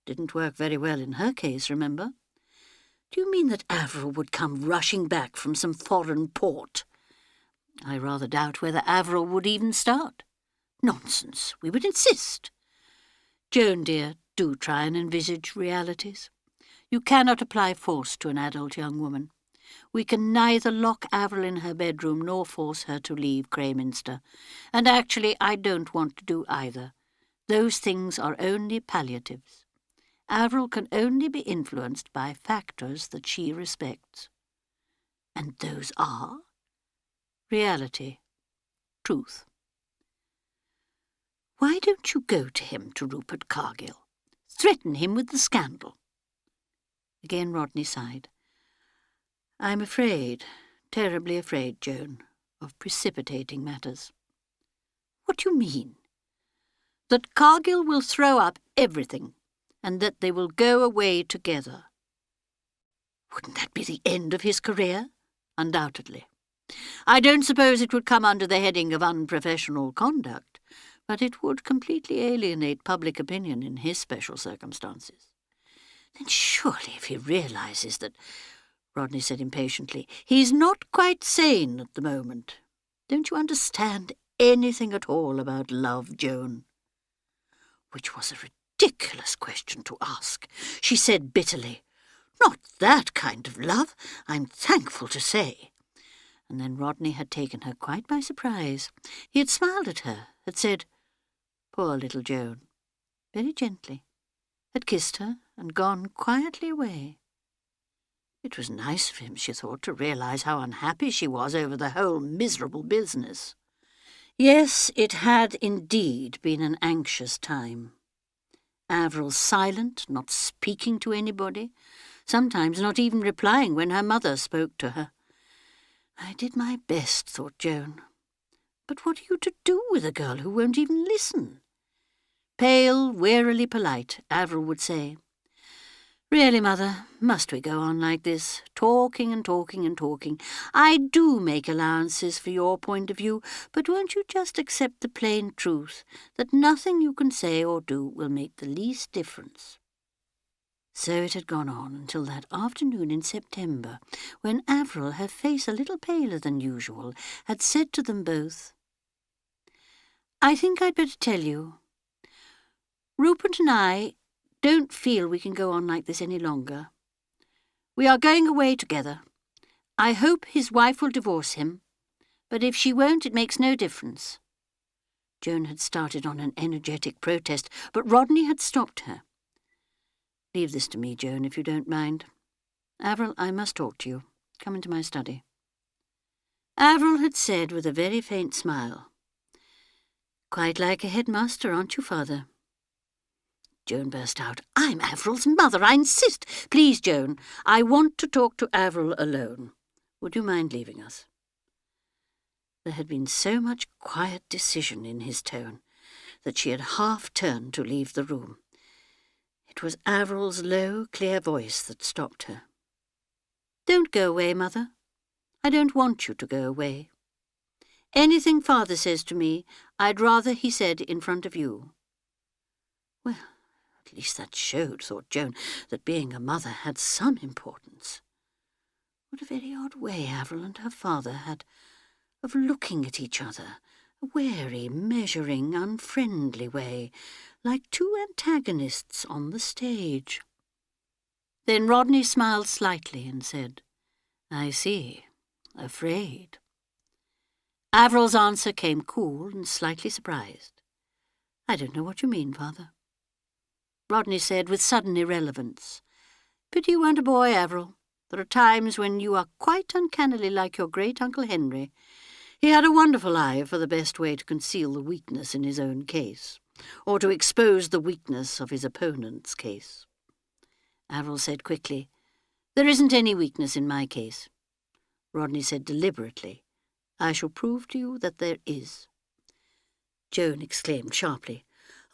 Didn't work very well in her case, remember? Do you mean that Avril would come rushing back from some foreign port? I rather doubt whether Avril would even start. Nonsense, we would insist. Joan, dear, do try and envisage realities. You cannot apply force to an adult young woman. We can neither lock Avril in her bedroom nor force her to leave Greyminster. And actually, I don't want to do either. Those things are only palliatives. Avril can only be influenced by factors that she respects. And those are reality, truth. Why don't you go to him, to Rupert Cargill? Threaten him with the scandal. Again Rodney sighed. I'm afraid, terribly afraid, Joan, of precipitating matters. What do you mean? That Cargill will throw up everything, and that they will go away together. Wouldn't that be the end of his career? Undoubtedly. I don't suppose it would come under the heading of unprofessional conduct, but it would completely alienate public opinion in his special circumstances. Then surely if he realises that, Rodney said impatiently, he's not quite sane at the moment. Don't you understand anything at all about love, Joan? Which was a ridiculous question to ask. She said bitterly, Not that kind of love, I'm thankful to say. And then Rodney had taken her quite by surprise. He had smiled at her, had said, Poor little Joan, very gently, had kissed her and gone quietly away. It was nice of him, she thought, to realise how unhappy she was over the whole miserable business. Yes, it had indeed been an anxious time. Avril silent, not speaking to anybody, sometimes not even replying when her mother spoke to her. I did my best, thought Joan. But what are you to do with a girl who won't even listen? Pale, wearily polite, Avril would say, Really, Mother, must we go on like this, talking and talking and talking? I do make allowances for your point of view, but won't you just accept the plain truth, that nothing you can say or do will make the least difference? So it had gone on until that afternoon in September, when Avril, her face a little paler than usual, had said to them both, I think I'd better tell you. Rupert and I don't feel we can go on like this any longer. We are going away together. I hope his wife will divorce him, but if she won't, it makes no difference. Joan had started on an energetic protest, but Rodney had stopped her. Leave this to me, Joan, if you don't mind. Avril, I must talk to you. Come into my study. Avril had said with a very faint smile, Quite like a headmaster, aren't you, Father? Joan burst out, I'm Avril's mother, I insist. Please, Joan, I want to talk to Avril alone. Would you mind leaving us? There had been so much quiet decision in his tone that she had half turned to leave the room. It was Avril's low, clear voice that stopped her. Don't go away, Mother. I don't want you to go away. Anything Father says to me, I'd rather he said in front of you. Well, at least that showed, thought Joan, that being a mother had some importance. What a very odd way Avril and her father had of looking at each other, a wary, measuring, unfriendly way, like two antagonists on the stage. Then Rodney smiled slightly and said, I see, afraid. Avril's answer came cool and slightly surprised. I don't know what you mean, Father. Rodney said with sudden irrelevance, Pity you weren't a boy, Avril. There are times when you are quite uncannily like your great-uncle Henry. He had a wonderful eye for the best way to conceal the weakness in his own case, or to expose the weakness of his opponent's case. Avril said quickly, There isn't any weakness in my case. Rodney said deliberately, I shall prove to you that there is. Joan exclaimed sharply,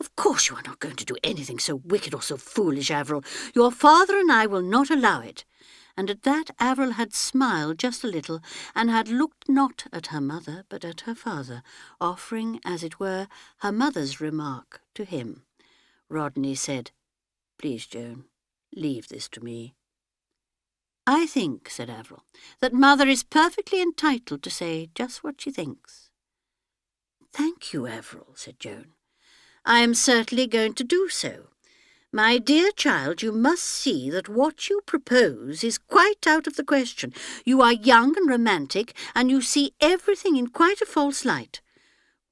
Of course you are not going to do anything so wicked or so foolish, Avril. Your father and I will not allow it. And at that Avril had smiled just a little, and had looked not at her mother, but at her father, offering, as it were, her mother's remark to him. Rodney said, Please, Joan, leave this to me. I think, said Avril, that Mother is perfectly entitled to say just what she thinks. Thank you, Avril, said Joan. I am certainly going to do so. My dear child, you must see that what you propose is quite out of the question. You are young and romantic, and you see everything in quite a false light.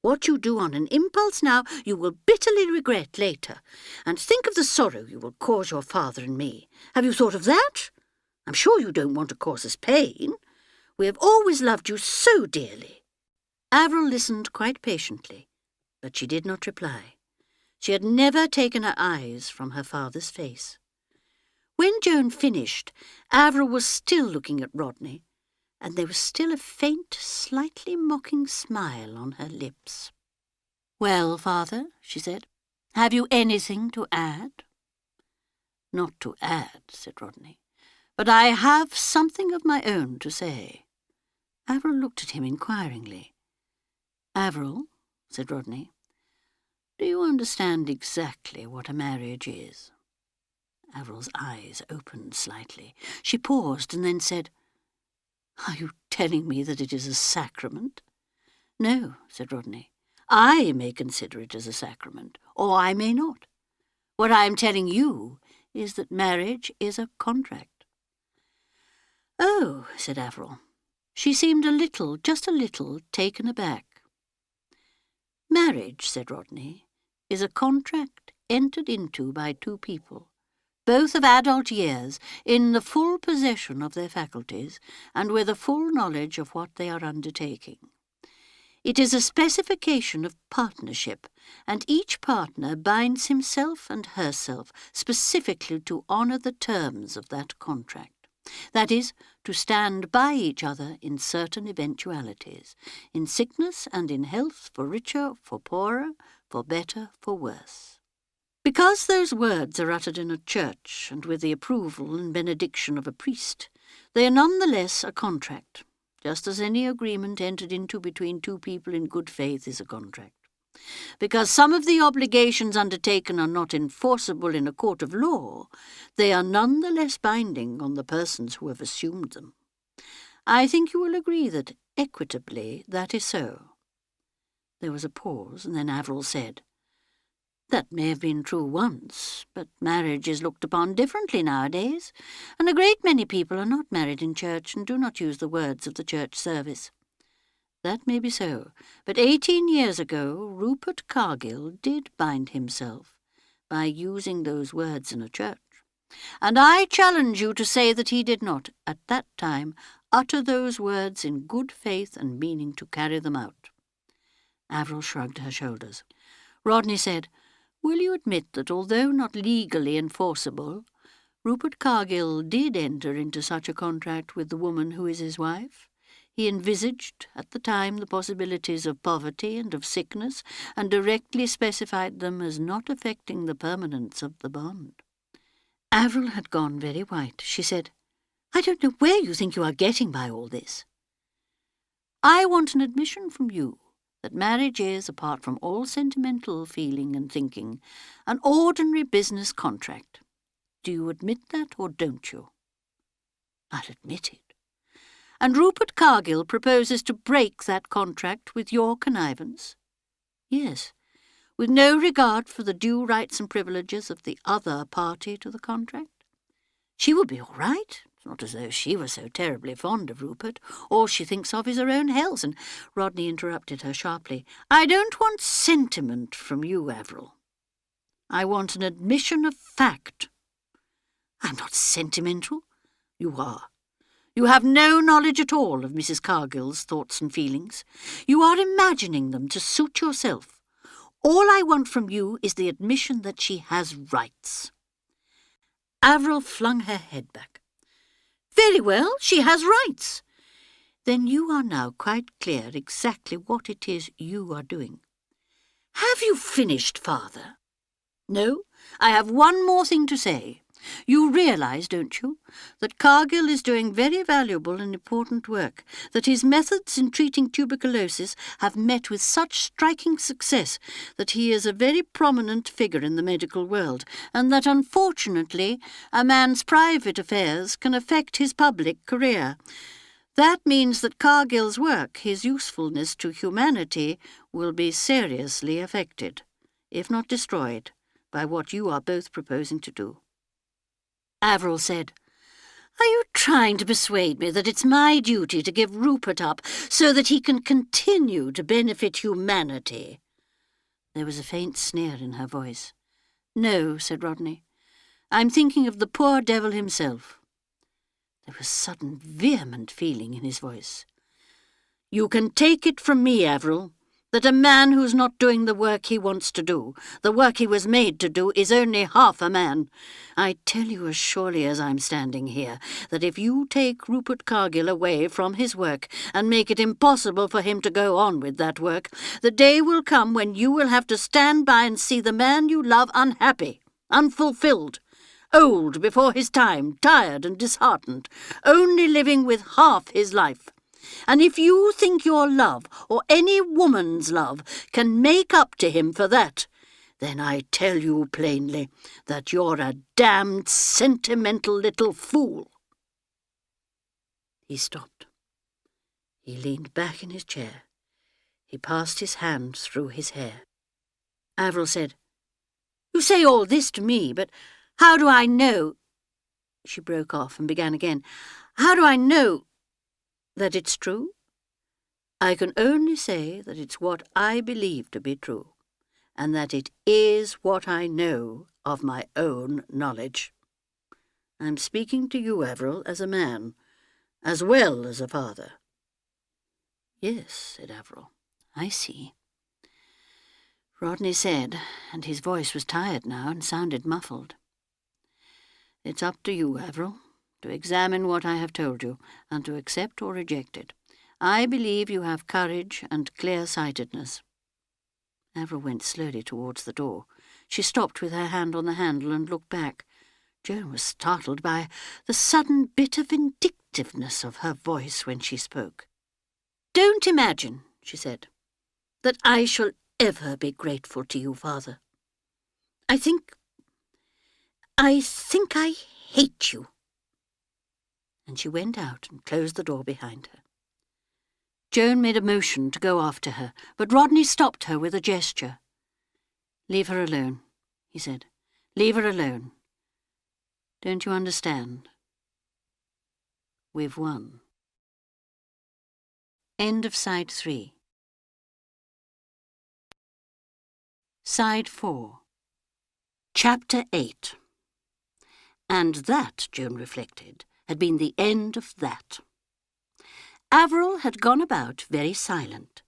What you do on an impulse now, you will bitterly regret later. And think of the sorrow you will cause your father and me. Have you thought of that? I'm sure you don't want to cause us pain. We have always loved you so dearly." Avril listened quite patiently, but she did not reply. She had never taken her eyes from her father's face. When Joan finished, Avril was still looking at Rodney, and there was still a faint, slightly mocking smile on her lips. "Well, father," she said, "have you anything to add?" "Not to add," said Rodney, "but I have something of my own to say." Avril looked at him inquiringly. "Avril," said Rodney, "do you understand exactly what a marriage is?" Avril's eyes opened slightly. She paused and then said, "Are you telling me that it is a sacrament?" "No," said Rodney. "I may consider it as a sacrament, or I may not. What I am telling you is that marriage is a contract." "Oh," said Avril. She seemed just a little, taken aback. "Marriage," said Rodney, "is a contract entered into by two people, both of adult years, in the full possession of their faculties, and with a full knowledge of what they are undertaking. It is a specification of partnership, and each partner binds himself and herself specifically to honour the terms of that contract. That is, to stand by each other in certain eventualities, in sickness and in health, for richer, for poorer, for better, for worse. Because those words are uttered in a church and with the approval and benediction of a priest, they are none the less a contract, just as any agreement entered into between two people in good faith is a contract. Because some of the obligations undertaken are not enforceable in a court of law, they are none the less binding on the persons who have assumed them. I think you will agree that, equitably, that is so." There was a pause, and then Avril said, "That may have been true once, but marriage is looked upon differently nowadays, and a great many people are not married in church and do not use the words of the church service." "That may be so, but 18 years ago Rupert Cargill did bind himself by using those words in a church, and I challenge you to say that he did not, at that time, utter those words in good faith and meaning to carry them out." Avril shrugged her shoulders. Rodney said, "Will you admit that, although not legally enforceable, Rupert Cargill did enter into such a contract with the woman who is his wife? He envisaged at the time the possibilities of poverty and of sickness, and directly specified them as not affecting the permanence of the bond." Avril had gone very white. She said, "I don't know where you think you are getting by all this." "I want an admission from you that marriage is, apart from all sentimental feeling and thinking, an ordinary business contract. Do you admit that, or don't you?" "I'll admit it." "And Rupert Cargill proposes to break that contract with your connivance?" "Yes, with no regard for the due rights and privileges of the other party to the contract." "She will be all right. It's not as though she was so terribly fond of Rupert. All she thinks of is her own health." And Rodney interrupted her sharply. "I don't want sentiment from you, Avril. I want an admission of fact." "I'm not sentimental." "You are. You have no knowledge at all of Mrs. Cargill's thoughts and feelings. You are imagining them to suit yourself. All I want from you is the admission that she has rights." Avril flung her head back. "Very well, she has rights." "Then you are now quite clear exactly what it is you are doing." "Have you finished, father?" "No, I have one more thing to say. You realise, don't you, that Cargill is doing very valuable and important work, that his methods in treating tuberculosis have met with such striking success that he is a very prominent figure in the medical world, and that, unfortunately, a man's private affairs can affect his public career. That means that Cargill's work, his usefulness to humanity, will be seriously affected, if not destroyed, by what you are both proposing to do. Averil said, "Are you trying to persuade me that it's my duty to give Rupert up so that he can continue to benefit humanity?" There was a faint sneer in her voice. "No," said Rodney. "I'm thinking of the poor devil himself." There was sudden vehement feeling in his voice. "You can take it from me, Averil, that a man who's not doing the work he wants to do, the work he was made to do, is only half a man. I tell you as surely as I'm standing here that if you take Rupert Cargill away from his work and make it impossible for him to go on with that work, the day will come when you will have to stand by and see the man you love unhappy, unfulfilled, old before his time, tired and disheartened, only living with half his life. And if you think your love, or any woman's love, can make up to him for that, then I tell you plainly that you're a damned sentimental little fool." He stopped. He leaned back in his chair. He passed his hand through his hair. Averil said, "You say all this to me, but how do I know—" She broke off and began again. "How do I know that it's true? I can only say that it's what I believe to be true, and that it is what I know of my own knowledge. I'm speaking to you, Averil, as a man, as well as a father." "Yes," said Averil, "I see." Rodney said, and his voice was tired now and sounded muffled, "It's up to you, Averil, to examine what I have told you, and to accept or reject it. I believe you have courage and clear-sightedness." Averil went slowly towards the door. She stopped with her hand on the handle and looked back. Joan was startled by the sudden bitter vindictiveness of her voice when she spoke. "Don't imagine," she said, "that I shall ever be grateful to you, Father. I think I hate you." And she went out and closed the door behind her. Joan made a motion to go after her, but Rodney stopped her with a gesture. "Leave her alone," he said. "Leave her alone. Don't you understand? We've won." End of Side 3. Side 4. Chapter 8. And that, Joan reflected, had been the end of that. Averil had gone about very silent,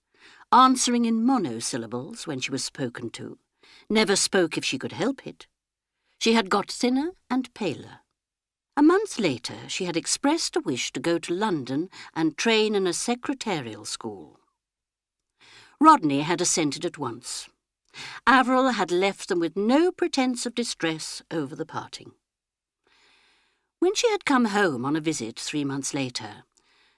answering in monosyllables when she was spoken to, never spoke if she could help it. She had got thinner and paler. A month later she had expressed a wish to go to London and train in a secretarial school. Rodney had assented at once. Averil had left them with no pretence of distress over the parting. When she had come home on a visit 3 months later,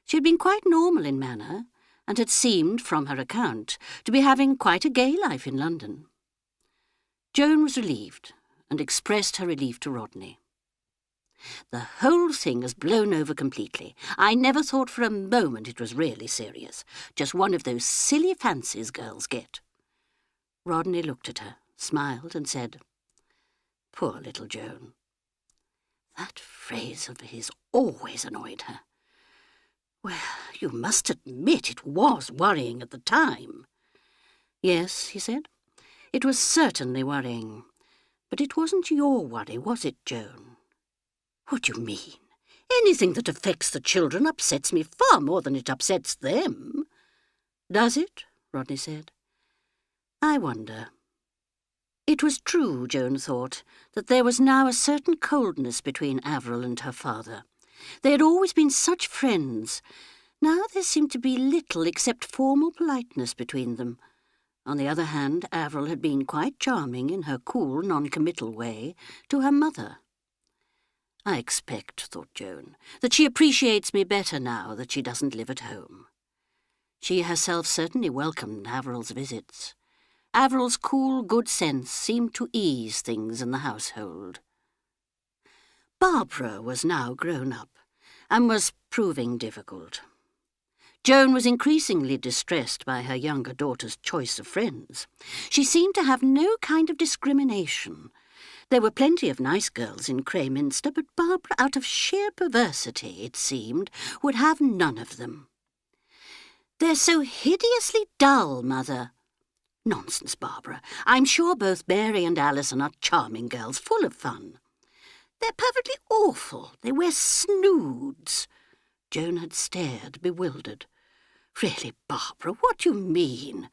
she had been quite normal in manner, and had seemed, from her account, to be having quite a gay life in London. Joan was relieved, and expressed her relief to Rodney. "The whole thing has blown over completely. I never thought for a moment it was really serious. Just one of those silly fancies girls get." Rodney looked at her, smiled, and said, "Poor little Joan." That phrase of his always annoyed her. "Well, you must admit it was worrying at the time." "Yes," he said, "it was certainly worrying. But it wasn't your worry, was it, Joan?" "What do you mean? Anything that affects the children upsets me far more than it upsets them." "Does it?" Rodney said. "I wonder." It was true, Joan thought, that there was now a certain coldness between Averil and her father. They had always been such friends. Now there seemed to be little except formal politeness between them. On the other hand, Averil had been quite charming in her cool, non-committal way to her mother. "I expect," thought Joan, "that she appreciates me better now that she doesn't live at home." She herself certainly welcomed Averil's visits. Averil's cool good sense seemed to ease things in the household. Barbara was now grown up, and was proving difficult. Joan was increasingly distressed by her younger daughter's choice of friends. She seemed to have no kind of discrimination, There were plenty of nice girls in Crayminster, but Barbara, out of sheer perversity, it seemed, would have none of them. "They're so hideously dull, Mother." "Nonsense, Barbara. I'm sure both Mary and Alison are charming girls, full of fun." "They're perfectly awful. They wear snoods." Joan had stared, bewildered. "Really, Barbara, what do you mean?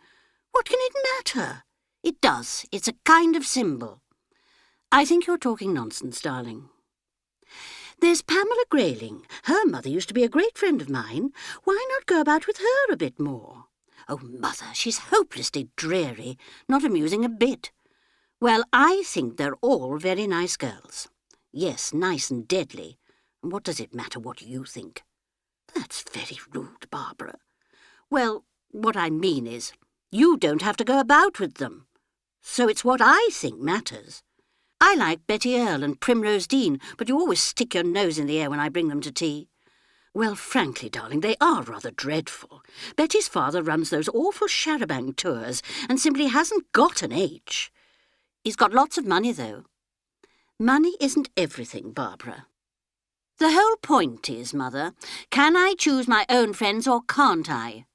What can it matter?" "It does. It's a kind of symbol." "I think you're talking nonsense, darling." "There's Pamela Grayling. Her mother used to be a great friend of mine. Why not go about with her a bit more?" "Oh, Mother, she's hopelessly dreary, not amusing a bit." "Well, I think they're all very nice girls." "Yes, nice and deadly. And what does it matter what you think?" "That's very rude, Barbara." "Well, what I mean is, you don't have to go about with them. So it's what I think matters. I like Betty Earle and Primrose Dean, but you always stick your nose in the air when I bring them to tea." "Well, frankly, darling, they are rather dreadful. Betty's father runs those awful charabanc tours and simply hasn't got an H. He's got lots of money, though." "Money isn't everything, Barbara." "The whole point is, Mother, can I choose my own friends or can't I?"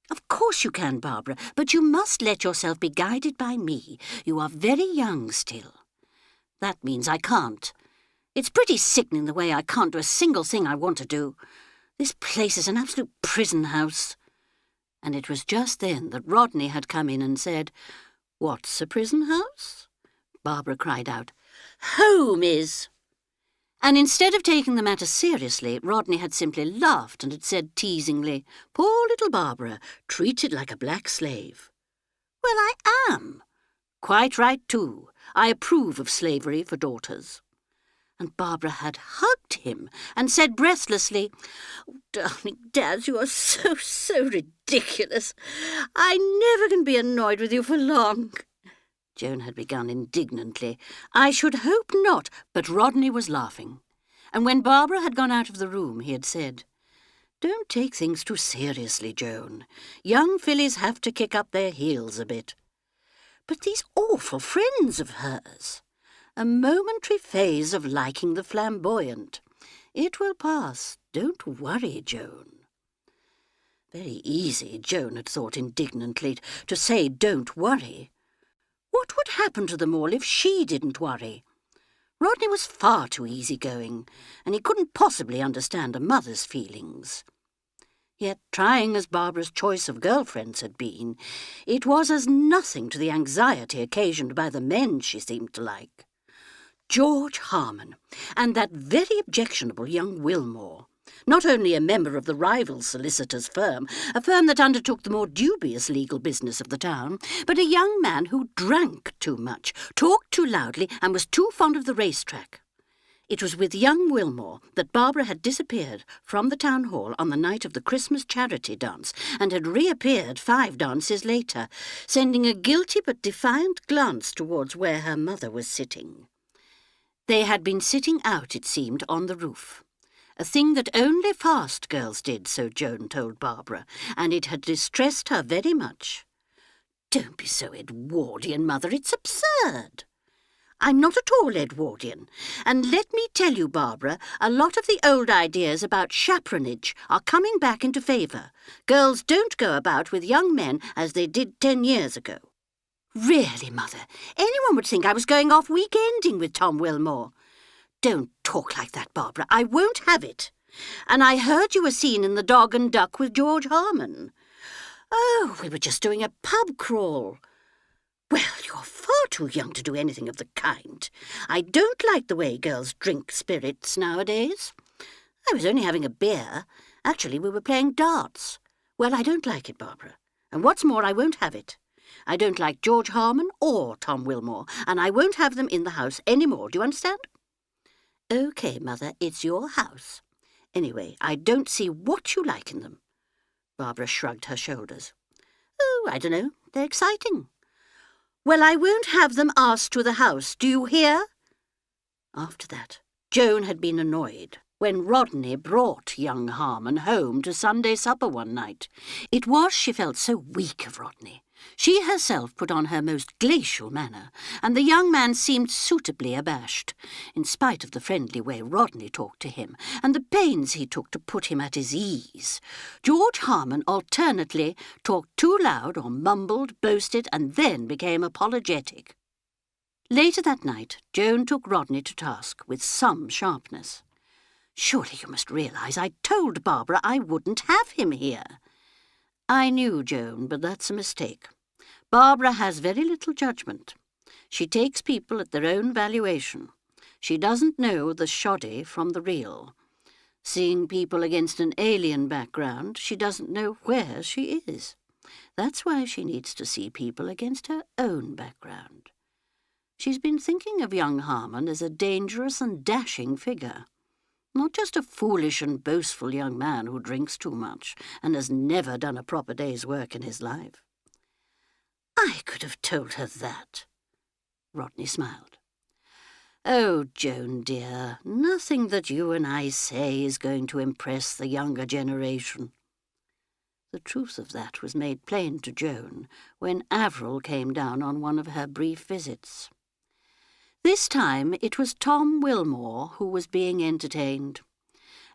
"Of course you can, Barbara, but you must let yourself be guided by me. You are very young still." "That means I can't. It's pretty sickening the way I can't do a single thing I want to do. This place is an absolute prison house." And it was just then that Rodney had come in and said, "What's a prison house?" Barbara cried out, "Home is." And instead of taking the matter seriously, Rodney had simply laughed and had said teasingly, "Poor little Barbara, treated like a black slave." "Well, I am." "Quite right, too. I approve of slavery for daughters." And Barbara had hugged him and said breathlessly, "Oh, darling Dad, you are so ridiculous. I never can be annoyed with you for long." Joan had begun indignantly. "I should hope not," but Rodney was laughing. And when Barbara had gone out of the room, he had said, "Don't take things too seriously, Joan. Young fillies have to kick up their heels a bit. But these awful friends of hers. A momentary phase of liking the flamboyant. It will pass. Don't worry, Joan." Very easy, Joan had thought indignantly, to say don't worry. What would happen to them all if she didn't worry? Rodney was far too easygoing, and he couldn't possibly understand a mother's feelings. Yet, trying as Barbara's choice of girlfriends had been, it was as nothing to the anxiety occasioned by the men she seemed to like. George Harman, and that very objectionable young Wilmore, not only a member of the rival solicitor's firm, a firm that undertook the more dubious legal business of the town, but a young man who drank too much, talked too loudly, and was too fond of the racetrack. It was with young Wilmore that Barbara had disappeared from the town hall on the night of the Christmas charity dance, and had reappeared 5 dances later, sending a guilty but defiant glance towards where her mother was sitting. They had been sitting out, it seemed, on the roof. A thing that only fast girls did, so Joan told Barbara, and it had distressed her very much. "Don't be so Edwardian, Mother, it's absurd." "I'm not at all Edwardian, and let me tell you, Barbara, a lot of the old ideas about chaperonage are coming back into favour. Girls don't go about with young men as they did 10 years ago." "Really, Mother, anyone would think I was going off week-ending with Tom Wilmore." "Don't talk like that, Barbara. I won't have it. And I heard you were seen in the Dog and Duck with George Harman." "Oh, we were just doing a pub crawl." "Well, you're far too young to do anything of the kind. I don't like the way girls drink spirits nowadays." "I was only having a beer. Actually, we were playing darts." "Well, I don't like it, Barbara. And what's more, I won't have it. I don't like George Harman or Tom Wilmore, and I won't have them in the house any more. Do you understand?" "OK, Mother, it's your house. Anyway, I don't see what you like in them." Barbara shrugged her shoulders. "Oh, I don't know. They're exciting." "Well, I won't have them asked to the house. Do you hear?" After that, Joan had been annoyed when Rodney brought young Harman home to Sunday supper one night. It was, she felt, so weak of Rodney. She herself put on her most glacial manner, and the young man seemed suitably abashed, in spite of the friendly way Rodney talked to him, and the pains he took to put him at his ease. George Harman alternately talked too loud or mumbled, boasted, and then became apologetic. Later that night, Joan took Rodney to task with some sharpness. "Surely you must realise I told Barbara I wouldn't have him here." "I knew, Joan, but that's a mistake. Barbara has very little judgment. She takes people at their own valuation. She doesn't know the shoddy from the real. Seeing people against an alien background, she doesn't know where she is. That's why she needs to see people against her own background. She's been thinking of young Harman as a dangerous and dashing figure, not just a foolish and boastful young man who drinks too much and has never done a proper day's work in his life." "I could have told her that." Rodney smiled. "Oh, Joan, dear, nothing that you and I say is going to impress the younger generation." The truth of that was made plain to Joan when Avril came down on one of her brief visits. This time it was Tom Wilmore who was being entertained.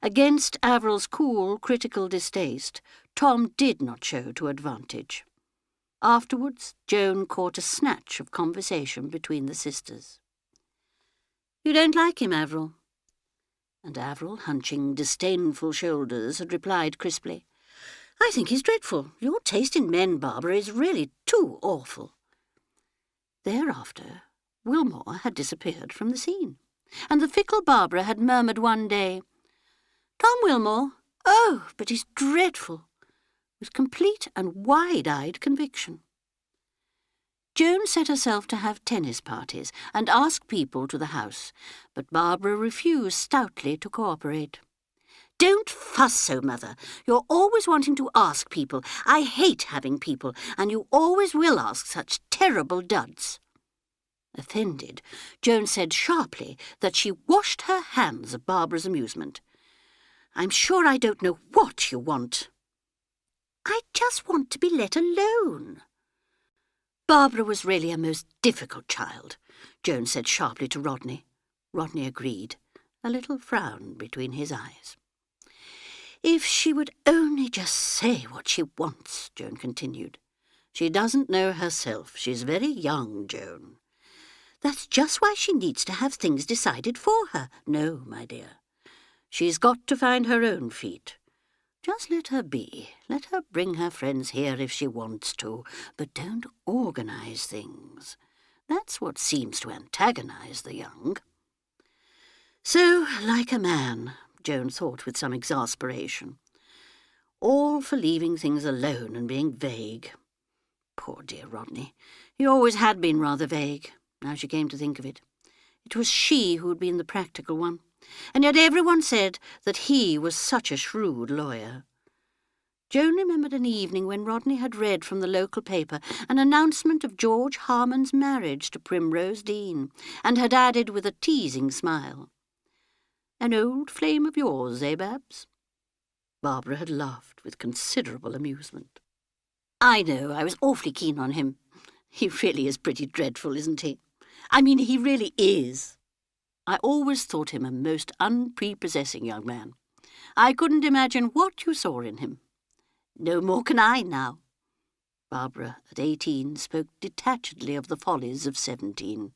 Against Avril's cool, critical distaste, Tom did not show to advantage. Afterwards, Joan caught a snatch of conversation between the sisters. "You don't like him, Avril?" And Avril, hunching disdainful shoulders, had replied crisply, "I think he's dreadful. Your taste in men, Barbara, is really too awful." Thereafter, Wilmore had disappeared from the scene, and the fickle Barbara had murmured one day, "Tom Wilmore? Oh, but he's dreadful," with complete and wide-eyed conviction. Joan set herself to have tennis parties and ask people to the house, but Barbara refused stoutly to cooperate. "Don't fuss so, Mother. You're always wanting to ask people. I hate having people, and you always will ask such terrible duds." Offended, Joan said sharply that she washed her hands of Barbara's amusement. "I'm sure I don't know what you want." "I just want to be let alone." Barbara was really a most difficult child, Joan said sharply to Rodney. Rodney agreed, a little frown between his eyes. "If she would only just say what she wants," Joan continued. "She doesn't know herself. She's very young, Joan." "That's just why she needs to have things decided for her." "No, my dear. She's got to find her own feet. Just let her be. Let her bring her friends here if she wants to, but don't organise things. That's what seems to antagonise the young." So, like a man, Joan thought with some exasperation. All for leaving things alone and being vague. Poor dear Rodney. He always had been rather vague, now she came to think of it. It was she who had been the practical one, and yet everyone said that he was such a shrewd lawyer. Joan remembered an evening when Rodney had read from the local paper an announcement of George Harman's marriage to Primrose Dean, and had added with a teasing smile, "An old flame of yours, eh, Babs?" Barbara had laughed with considerable amusement. "I know, I was awfully keen on him. He really is pretty dreadful, isn't he? I mean, he really is. I always thought him a most unprepossessing young man. I couldn't imagine what you saw in him. No more can I now." Barbara, at 18, spoke detachedly of the follies of 17.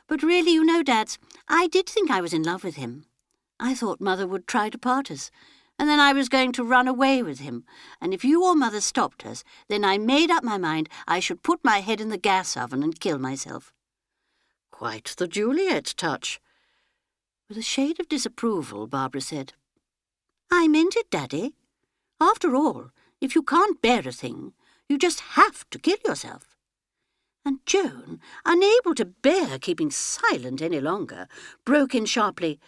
"But really, you know, Dads, I did think I was in love with him. I thought Mother would try to part us, and then I was going to run away with him, and if you or Mother stopped us, then I made up my mind I should put my head in the gas oven and kill myself." "Quite the Juliet touch." With a shade of disapproval, Barbara said, "I meant it, Daddy. After all, if you can't bear a thing, you just have to kill yourself." And Joan, unable to bear keeping silent any longer, broke in sharply,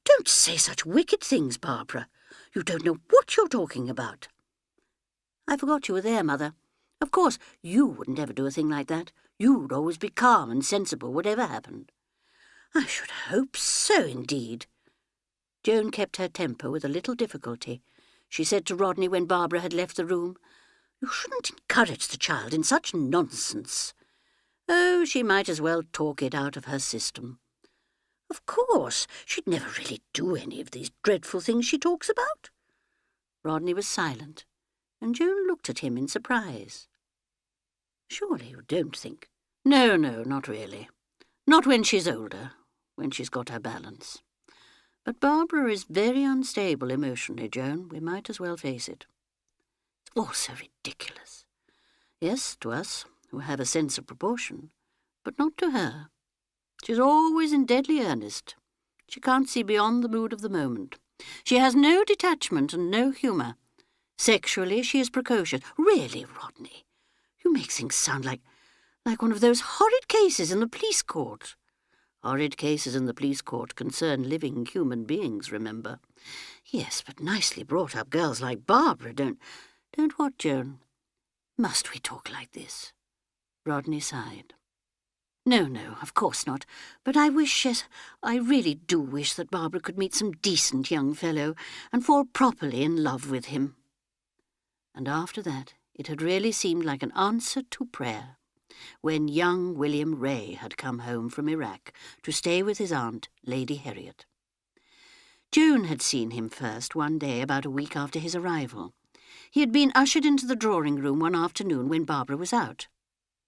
"Don't say such wicked things, Barbara. You don't know what you're talking about." "I forgot you were there, Mother. Of course, you wouldn't ever do a thing like that. You'd always be calm and sensible, whatever happened." "I should hope so, indeed." Joan kept her temper with a little difficulty. She said to Rodney when Barbara had left the room, You shouldn't encourage the child in such nonsense. Oh, she might as well talk it out of her system. Of course, she'd never really do any of these dreadful things she talks about. Rodney was silent, and Joan looked at him in surprise. Surely you don't think? No, not really. Not when she's older, when she's got her balance. But Barbara is very unstable emotionally, Joan. We might as well face it. It's all so ridiculous. Yes, to us, who have a sense of proportion, but not to her. She's always in deadly earnest. She can't see beyond the mood of the moment. She has no detachment and no humour. Sexually, she is precocious. Really, Rodney, you make things sound like one of those horrid cases in the police court. Horrid cases in the police court concern living human beings, remember. Yes, but nicely brought-up girls like Barbara don't what, Joan? Must we talk like this? Rodney sighed. No, of course not. But I really do wish that Barbara could meet some decent young fellow and fall properly in love with him. And after that, it had really seemed like an answer to prayer, when young William Ray had come home from Iraq to stay with his aunt, Lady Harriet. Joan had seen him first one day about a week after his arrival. He had been ushered into the drawing-room one afternoon when Barbara was out.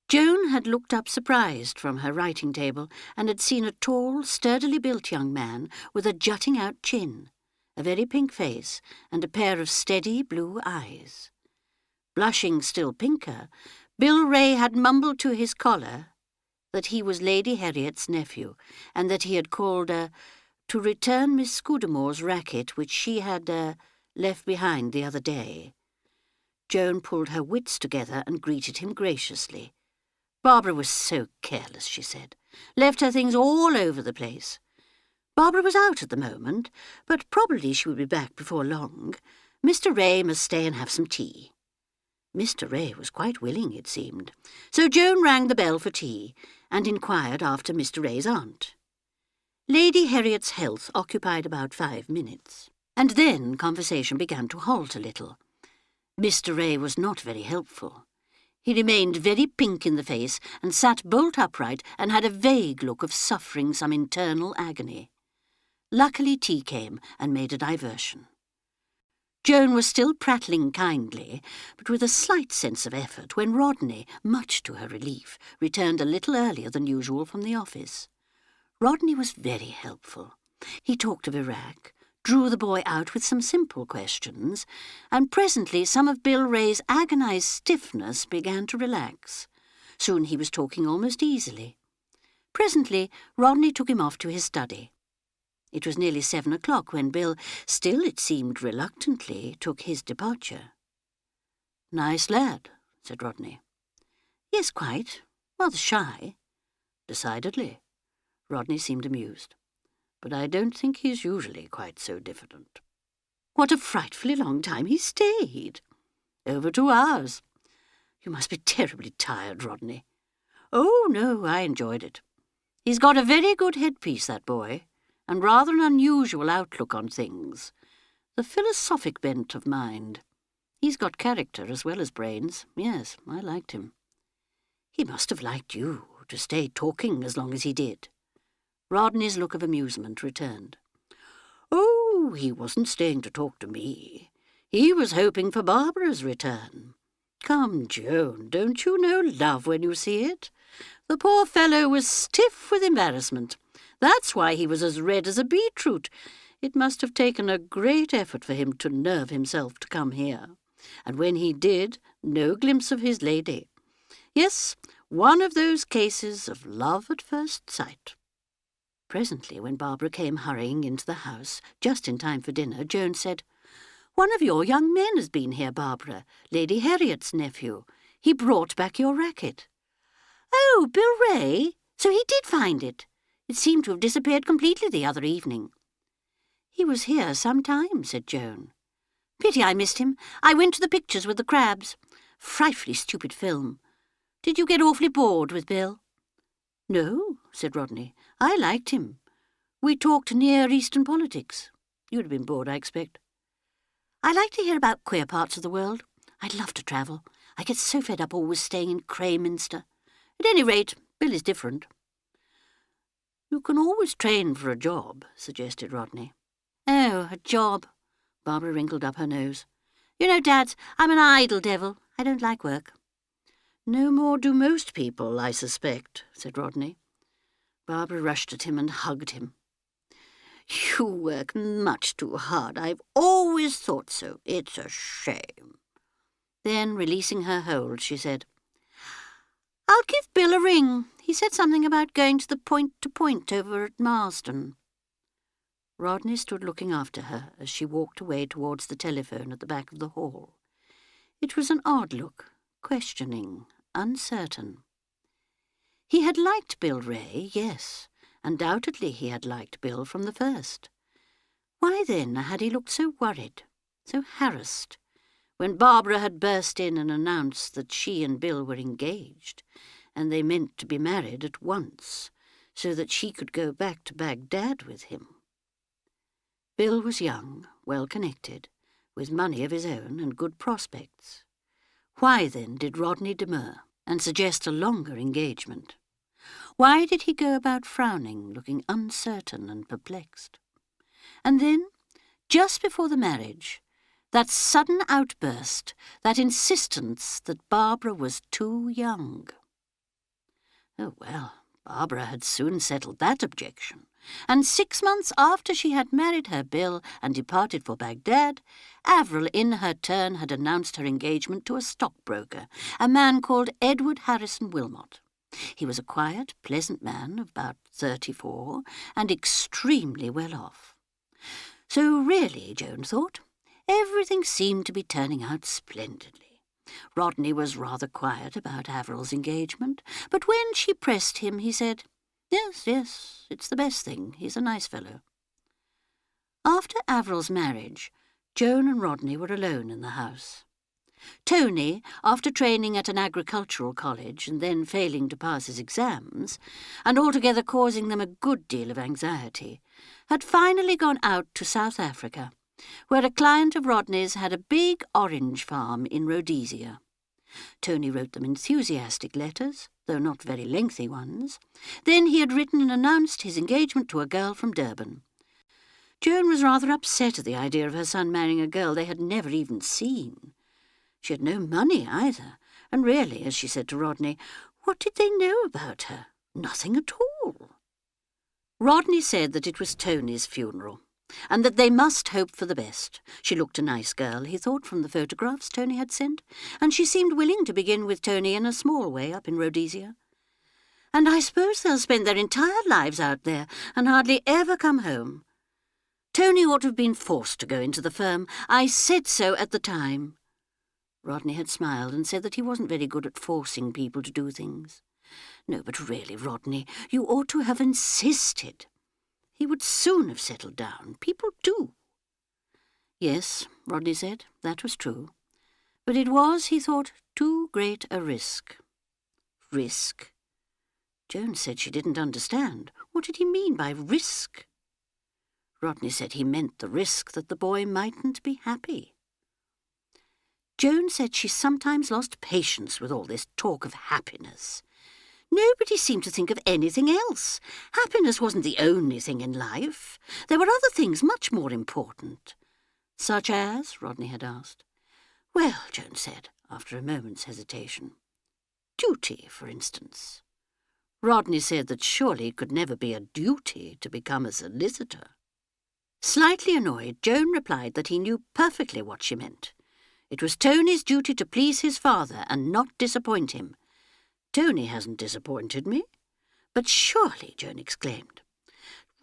Joan had looked up surprised from her writing table and had seen a tall, sturdily built young man with a jutting-out chin, a very pink face, and a pair of steady blue eyes. Blushing still pinker, Bill Ray had mumbled to his collar that he was Lady Harriet's nephew, and that he had called to return Miss Scudamore's racket which she had left behind the other day. Joan pulled her wits together and greeted him graciously. Barbara was so careless, she said. Left her things all over the place. Barbara was out at the moment, but probably she would be back before long. Mr. Ray must stay and have some tea. Mr. Ray was quite willing, it seemed. So Joan rang the bell for tea and inquired after Mr. Ray's aunt. Lady Harriet's health occupied about 5 minutes, and then conversation began to halt a little. Mr. Ray was not very helpful. He remained very pink in the face and sat bolt upright and had a vague look of suffering some internal agony. Luckily tea came and made a diversion. Joan was still prattling kindly, but with a slight sense of effort, when Rodney, much to her relief, returned a little earlier than usual from the office. Rodney was very helpful. He talked of Iraq, drew the boy out with some simple questions, and presently some of Bill Ray's agonized stiffness began to relax. Soon he was talking almost easily. Presently Rodney took him off to his study. It was nearly 7 o'clock when Bill, still it seemed reluctantly, took his departure. "Nice lad," said Rodney. "Yes, quite. Rather shy." "Decidedly." Rodney seemed amused. "But I don't think he's usually quite so diffident." "What a frightfully long time he stayed." "Over 2 hours." "You must be terribly tired, Rodney." "Oh, no, I enjoyed it. He's got a very good headpiece, that boy, and rather an unusual outlook on things. The philosophic bent of mind. He's got character as well as brains. Yes, I liked him." "He must have liked you, to stay talking as long as he did." Rodney's look of amusement returned. "Oh, he wasn't staying to talk to me. He was hoping for Barbara's return. Come, Joan, don't you know love when you see it? The poor fellow was stiff with embarrassment. That's why he was as red as a beetroot. It must have taken a great effort for him to nerve himself to come here. And when he did, no glimpse of his lady. Yes, one of those cases of love at first sight." Presently, when Barbara came hurrying into the house, just in time for dinner, Joan said, "One of your young men has been here, Barbara, Lady Harriet's nephew. He brought back your racket." "Oh, Bill Ray? So he did find it? It seemed to have disappeared completely the other evening." "He was here some time," said Joan. "Pity I missed him. I went to the pictures with the crabs. Frightfully stupid film. Did you get awfully bored with Bill?" "No," said Rodney. "I liked him. We talked Near Eastern politics. You'd have been bored, I expect." "I like to hear about queer parts of the world. I'd love to travel. I get so fed up always staying in Crayminster. At any rate, Bill is different." "You can always train for a job," suggested Rodney. "Oh, a job." Barbara wrinkled up her nose. "You know, Dad, I'm an idle devil. I don't like work." "No more do most people, I suspect," said Rodney. Barbara rushed at him and hugged him. "You work much too hard. I've always thought so. It's a shame." Then, releasing her hold, she said, "I'll give Bill a ring. He said something about going to the point-to-point over at Marsden." Rodney stood looking after her as she walked away towards the telephone at the back of the hall. It was an odd look, questioning, uncertain. He had liked Bill Ray, yes. Undoubtedly he had liked Bill from the first. Why then had he looked so worried, so harassed, when Barbara had burst in and announced that she and Bill were engaged, and they meant to be married at once, so that she could go back to Baghdad with him? Bill was young, well-connected, with money of his own and good prospects. Why then did Rodney demur and suggest a longer engagement? Why did he go about frowning, looking uncertain and perplexed? And then, just before the marriage, that sudden outburst, that insistence that Barbara was too young. Oh, well, Barbara had soon settled that objection, and 6 months after she had married her Bill and departed for Baghdad, Avril in her turn had announced her engagement to a stockbroker, a man called Edward Harrison Wilmot. He was a quiet, pleasant man of about 34 and extremely well off. So really, Joan thought, everything seemed to be turning out splendidly. Rodney was rather quiet about Avril's engagement, but when she pressed him, he said, Yes, it's the best thing. He's a nice fellow." After Avril's marriage, Joan and Rodney were alone in the house. Tony, after training at an agricultural college and then failing to pass his exams, and altogether causing them a good deal of anxiety, had finally gone out to South Africa, where a client of Rodney's had a big orange farm in Rhodesia. Tony wrote them enthusiastic letters, though not very lengthy ones. Then he had written and announced his engagement to a girl from Durban. Joan was rather upset at the idea of her son marrying a girl they had never even seen. She had no money either, and really, as she said to Rodney, what did they know about her? Nothing at all. Rodney said that it was Tony's funeral, and that they must hope for the best. She looked a nice girl, he thought, from the photographs Tony had sent, and she seemed willing to begin with Tony in a small way up in Rhodesia. "And I suppose they'll spend their entire lives out there and hardly ever come home. Tony ought to have been forced to go into the firm. I said so at the time." Rodney had smiled and said that he wasn't very good at forcing people to do things. "No, but really, Rodney, you ought to have insisted. He would soon have settled down. People do." Yes, Rodney said, that was true. But it was, he thought, too great a risk. Risk? Joan said she didn't understand. What did he mean by risk? Rodney said he meant the risk that the boy mightn't be happy. Joan said she sometimes lost patience with all this talk of happiness. Nobody seemed to think of anything else. Happiness wasn't the only thing in life. There were other things much more important. "Such as?" Rodney had asked. "Well," Joan said, after a moment's hesitation, "duty, for instance." Rodney said that surely it could never be a duty to become a solicitor. Slightly annoyed, Joan replied that he knew perfectly what she meant. It was Tony's duty to please his father and not disappoint him. "Tony hasn't disappointed me." "But surely," Joan exclaimed,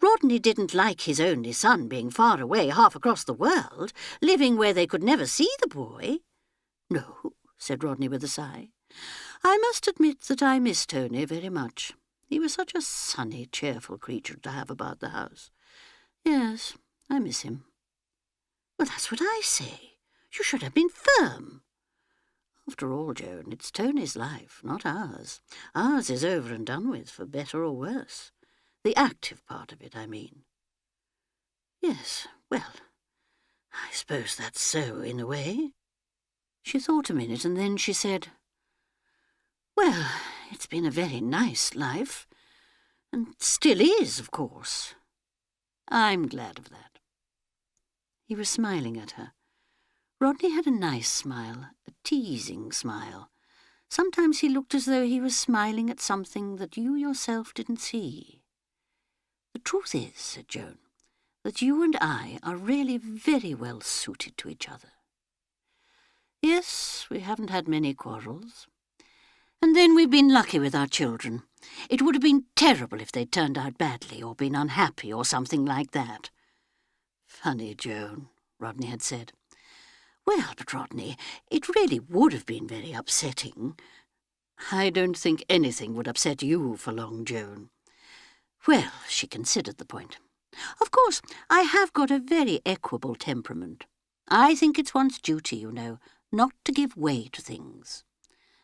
"Rodney didn't like his only son being far away half across the world, living where they could never see the boy." "No," said Rodney with a sigh. "I must admit that I miss Tony very much. He was such a sunny, cheerful creature to have about the house. Yes, I miss him." "Well, that's what I say. You should have been firm." "After all, Joan, it's Tony's life, not ours. Ours is over and done with, for better or worse. The active part of it, I mean." "Yes, well, I suppose that's so in a way." She thought a minute, and then she said, "Well, it's been a very nice life, and still is, of course. I'm glad of that." He was smiling at her. Rodney had a nice smile, a teasing smile. Sometimes he looked as though he was smiling at something that you yourself didn't see. "The truth is," said Joan, "that you and I are really very well suited to each other. Yes, we haven't had many quarrels. And then we've been lucky with our children. It would have been terrible if they'd turned out badly or been unhappy or something like that." "Funny, Joan," Rodney had said. "Well, but Rodney, it really would have been very upsetting." "I don't think anything would upset you for long, Joan." Well, she considered the point. "Of course, I have got a very equable temperament. I think it's one's duty, you know, not to give way to things.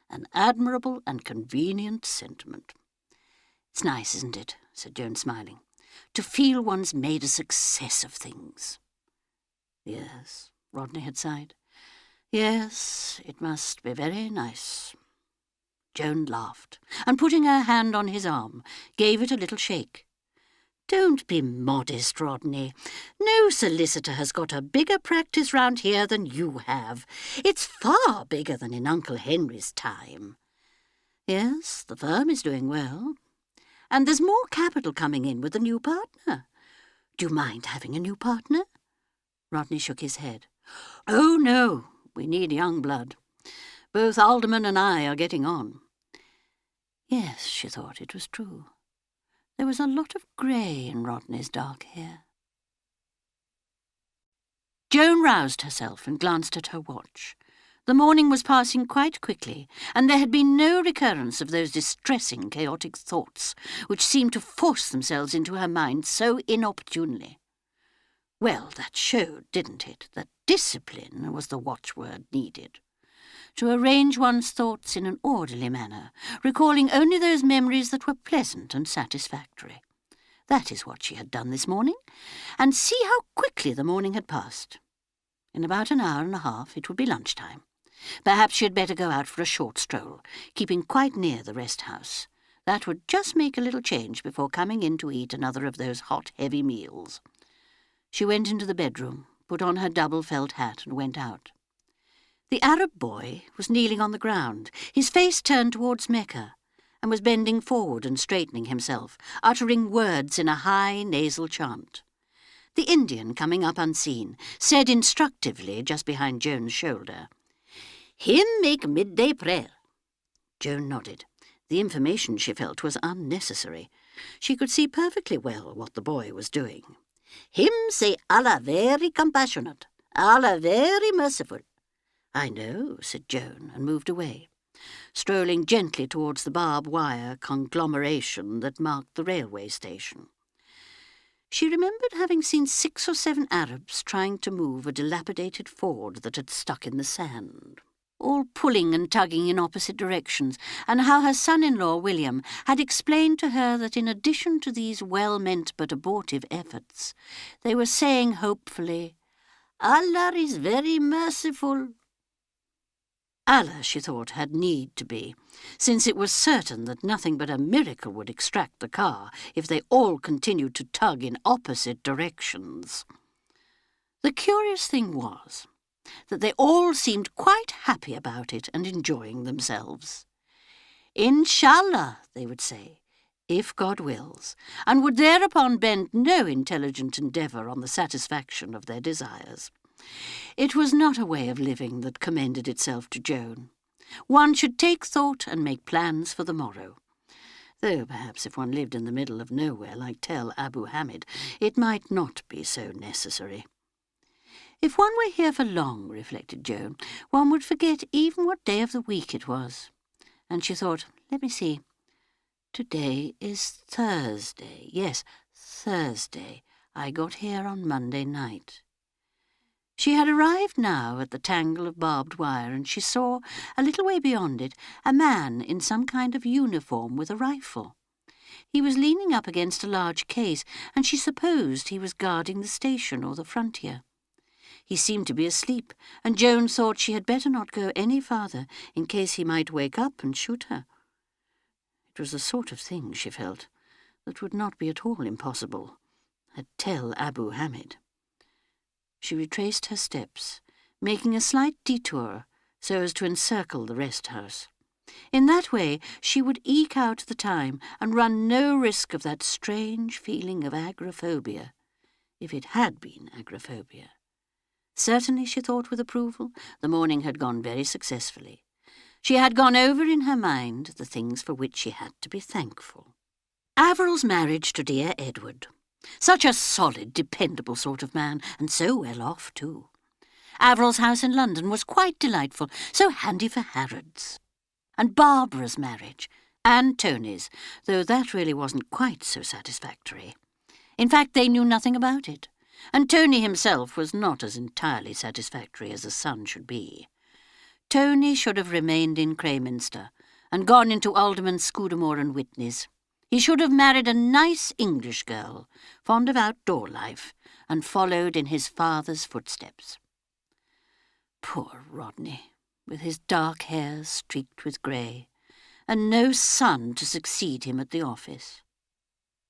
An admirable and convenient sentiment. It's nice, isn't it," said Joan, smiling, "to feel one's made a success of things." "Yes," Rodney had sighed. "Yes, it must be very nice." Joan laughed, and putting her hand on his arm, gave it a little shake. "Don't be modest, Rodney. No solicitor has got a bigger practice round here than you have. It's far bigger than in Uncle Henry's time. Yes, the firm is doing well. And there's more capital coming in with the new partner. Do you mind having a new partner?" Rodney shook his head. "Oh, no, we need young blood. Both Alderman and I are getting on." Yes, she thought, it was true. There was a lot of grey in Rodney's dark hair. Joan roused herself and glanced at her watch. The morning was passing quite quickly, and there had been no recurrence of those distressing, chaotic thoughts which seemed to force themselves into her mind so inopportunely. Well, that showed, didn't it, that discipline was the watchword needed. To arrange one's thoughts in an orderly manner, recalling only those memories that were pleasant and satisfactory. That is what she had done this morning, and see how quickly the morning had passed. In about an hour and a half it would be lunchtime. Perhaps she had better go out for a short stroll, keeping quite near the rest house. That would just make a little change before coming in to eat another of those hot, heavy meals. She went into the bedroom, put on her double felt hat, and went out. The Arab boy was kneeling on the ground, his face turned towards Mecca, and was bending forward and straightening himself, uttering words in a high nasal chant. The Indian, coming up unseen, said instructively just behind Joan's shoulder, "Him make midday prayer." Joan nodded. The information, she felt, was unnecessary. She could see perfectly well what the boy was doing. "Him say Allah very compassionate, Allah very merciful." "I know," said Joan, and moved away, strolling gently towards the barbed wire conglomeration that marked the railway station. She remembered having seen 6 or 7 Arabs trying to move a dilapidated Ford that had stuck in the sand, all pulling and tugging in opposite directions, and how her son-in-law, William, had explained to her that in addition to these well-meant but abortive efforts, they were saying hopefully, "Allah is very merciful." Allah, she thought, had need to be, since it was certain that nothing but a miracle would extract the car if they all continued to tug in opposite directions. The curious thing was that they all seemed quite happy about it and enjoying themselves. "Inshallah," they would say, "if God wills," and would thereupon bend no intelligent endeavour on the satisfaction of their desires. It was not a way of living that commended itself to Joan. One should take thought and make plans for the morrow. Though perhaps if one lived in the middle of nowhere like Tel Abu Hamid, it might not be so necessary. If one were here for long, reflected Joan, one would forget even what day of the week it was. And she thought, let me see, today is Thursday. Yes, Thursday. I got here on Monday night. She had arrived now at the tangle of barbed wire, and she saw, a little way beyond it, a man in some kind of uniform with a rifle. He was leaning up against a large case, and she supposed he was guarding the station or the frontier. He seemed to be asleep, and Joan thought she had better not go any farther in case he might wake up and shoot her. It was the sort of thing, she felt, that would not be at all impossible at Tel Abu Hamid. She retraced her steps, making a slight detour so as to encircle the rest house. In that way she would eke out the time and run no risk of that strange feeling of agoraphobia, if it had been agoraphobia. Certainly, she thought with approval, the morning had gone very successfully. She had gone over in her mind the things for which she had to be thankful. Averil's marriage to dear Edward. Such a solid, dependable sort of man, and so well off, too. Averil's house in London was quite delightful, so handy for Harrods. And Barbara's marriage, and Tony's, though that really wasn't quite so satisfactory. In fact, they knew nothing about it, and Tony himself was not as entirely satisfactory as a son should be. Tony should have remained in Crayminster, and gone into Alderman Scudamore and Whitney's. He should have married a nice English girl, fond of outdoor life, and followed in his father's footsteps. Poor Rodney, with his dark hair streaked with grey, and no son to succeed him at the office.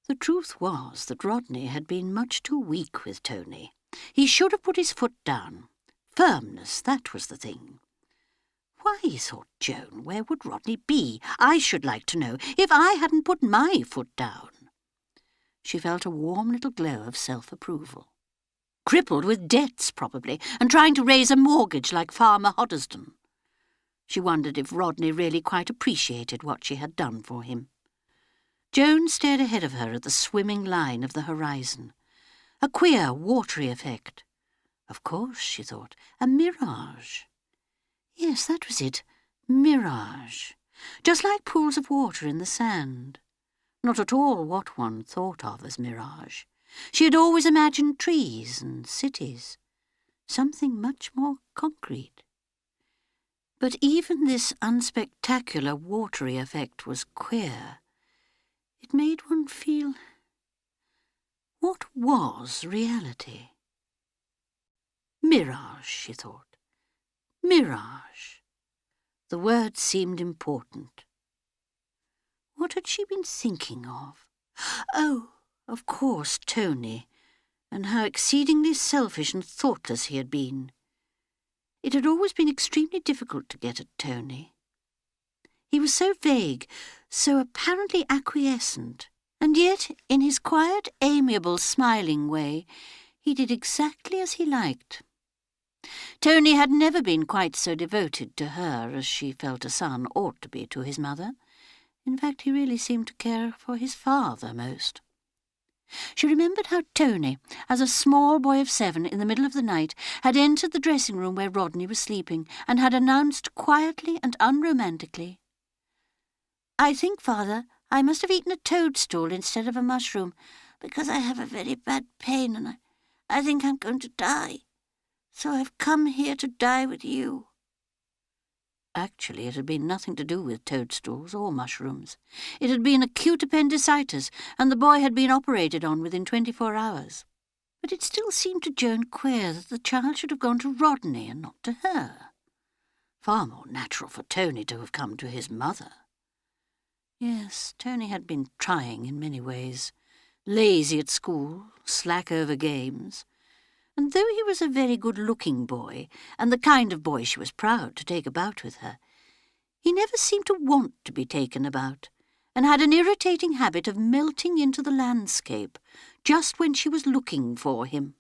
The truth was that Rodney had been much too weak with Tony. He should have put his foot down. Firmness, that was the thing. Why, thought Joan, where would Rodney be, I should like to know, if I hadn't put my foot down? She felt a warm little glow of self-approval. Crippled with debts, probably, and trying to raise a mortgage like Farmer Hoddesdon. She wondered if Rodney really quite appreciated what she had done for him. Joan stared ahead of her at the swimming line of the horizon. A queer, watery effect. Of course, she thought, a mirage. Yes, that was it, mirage. Just like pools of water in the sand. Not at all what one thought of as mirage. She had always imagined trees and cities. Something much more concrete. But even this unspectacular watery effect was queer. It made one feel... What was reality? Mirage, she thought. Mirage. The word seemed important. What had she been thinking of? Oh, of course, Tony, and how exceedingly selfish and thoughtless he had been. It had always been extremely difficult to get at Tony. He was so vague, so apparently acquiescent, and yet, in his quiet, amiable, smiling way, he did exactly as he liked. Tony had never been quite so devoted to her as she felt a son ought to be to his mother. In fact, he really seemed to care for his father most. She remembered how Tony, as a small boy of 7 in the middle of the night, had entered the dressing room where Rodney was sleeping and had announced quietly and unromantically, "I think, Father, I must have eaten a toadstool instead of a mushroom, because I have a very bad pain and I think I'm going to die. So I've come here to die with you." Actually, it had been nothing to do with toadstools or mushrooms. It had been acute appendicitis, and the boy had been operated on within 24 hours. But it still seemed to Joan queer that the child should have gone to Rodney and not to her. Far more natural for Tony to have come to his mother. Yes, Tony had been trying in many ways. Lazy at school, slack over games. And though he was a very good-looking boy, and the kind of boy she was proud to take about with her, he never seemed to want to be taken about, and had an irritating habit of melting into the landscape just when she was looking for him.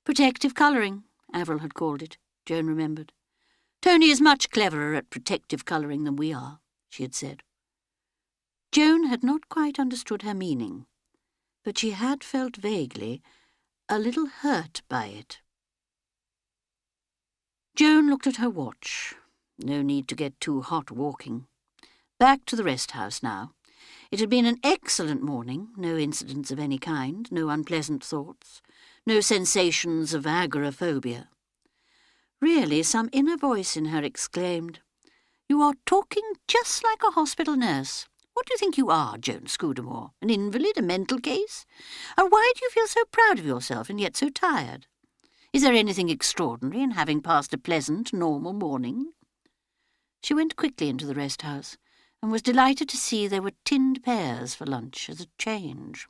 Protective colouring, Avril had called it, Joan remembered. Tony is much cleverer at protective colouring than we are, she had said. Joan had not quite understood her meaning, but she had felt vaguely a little hurt by it. Joan looked at her watch. No need to get too hot walking. Back to the rest house now. It had been an excellent morning, no incidents of any kind, no unpleasant thoughts, no sensations of agoraphobia. Really, some inner voice in her exclaimed, "You are talking just like a hospital nurse. What do you think you are, Joan Scudamore? An invalid, a mental case? And why do you feel so proud of yourself and yet so tired? Is there anything extraordinary in having passed a pleasant, normal morning? She went quickly into the rest house, and was delighted to see there were tinned pears for lunch as a change.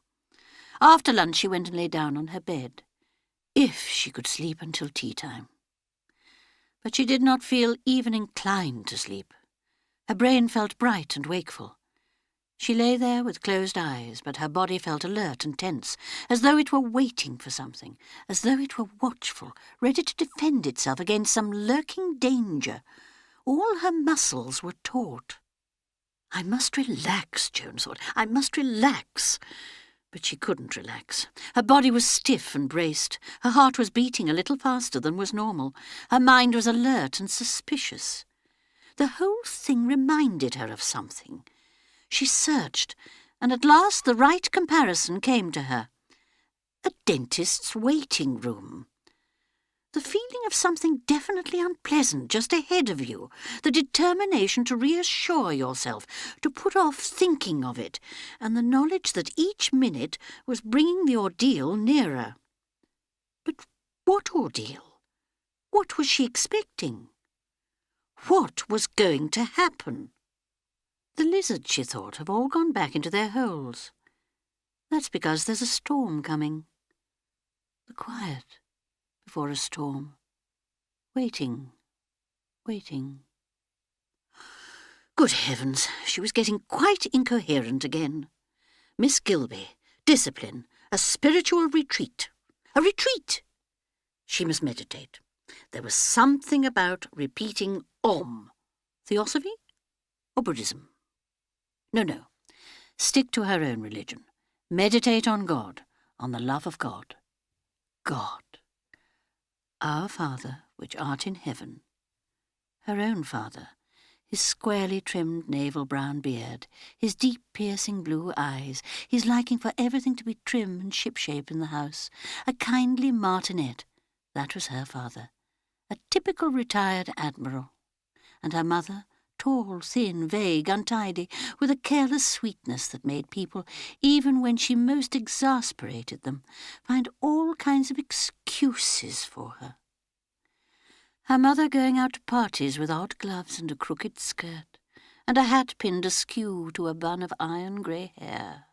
After lunch she went and lay down on her bed. If she could sleep until tea-time. But she did not feel even inclined to sleep. Her brain felt bright and wakeful. She lay there with closed eyes, but her body felt alert and tense, as though it were waiting for something, as though it were watchful, ready to defend itself against some lurking danger. All her muscles were taut. I must relax, Joan thought. I must relax. But she couldn't relax. Her body was stiff and braced. Her heart was beating a little faster than was normal. Her mind was alert and suspicious. The whole thing reminded her of something. She searched, and at last the right comparison came to her. A dentist's waiting room. The feeling of something definitely unpleasant just ahead of you, the determination to reassure yourself, to put off thinking of it, and the knowledge that each minute was bringing the ordeal nearer. But what ordeal? What was she expecting? What was going to happen? The lizards, she thought, have all gone back into their holes. That's because there's a storm coming. The quiet before a storm. Waiting, waiting. Good heavens, she was getting quite incoherent again. Miss Gilby, discipline, a spiritual retreat. A retreat! She must meditate. There was something about repeating Om. Theosophy or Buddhism? No. Stick to her own religion. Meditate on God, on the love of God. God. Our Father, which art in heaven. Her own father, his squarely trimmed navel brown beard, his deep piercing blue eyes, his liking for everything to be trim and shipshape in the house, a kindly martinet. That was her father, a typical retired admiral. And her mother, tall, thin, vague, untidy, with a careless sweetness that made people, even when she most exasperated them, find all kinds of excuses for her. Her mother going out to parties with odd gloves and a crooked skirt, and a hat pinned askew to a bun of iron-grey hair,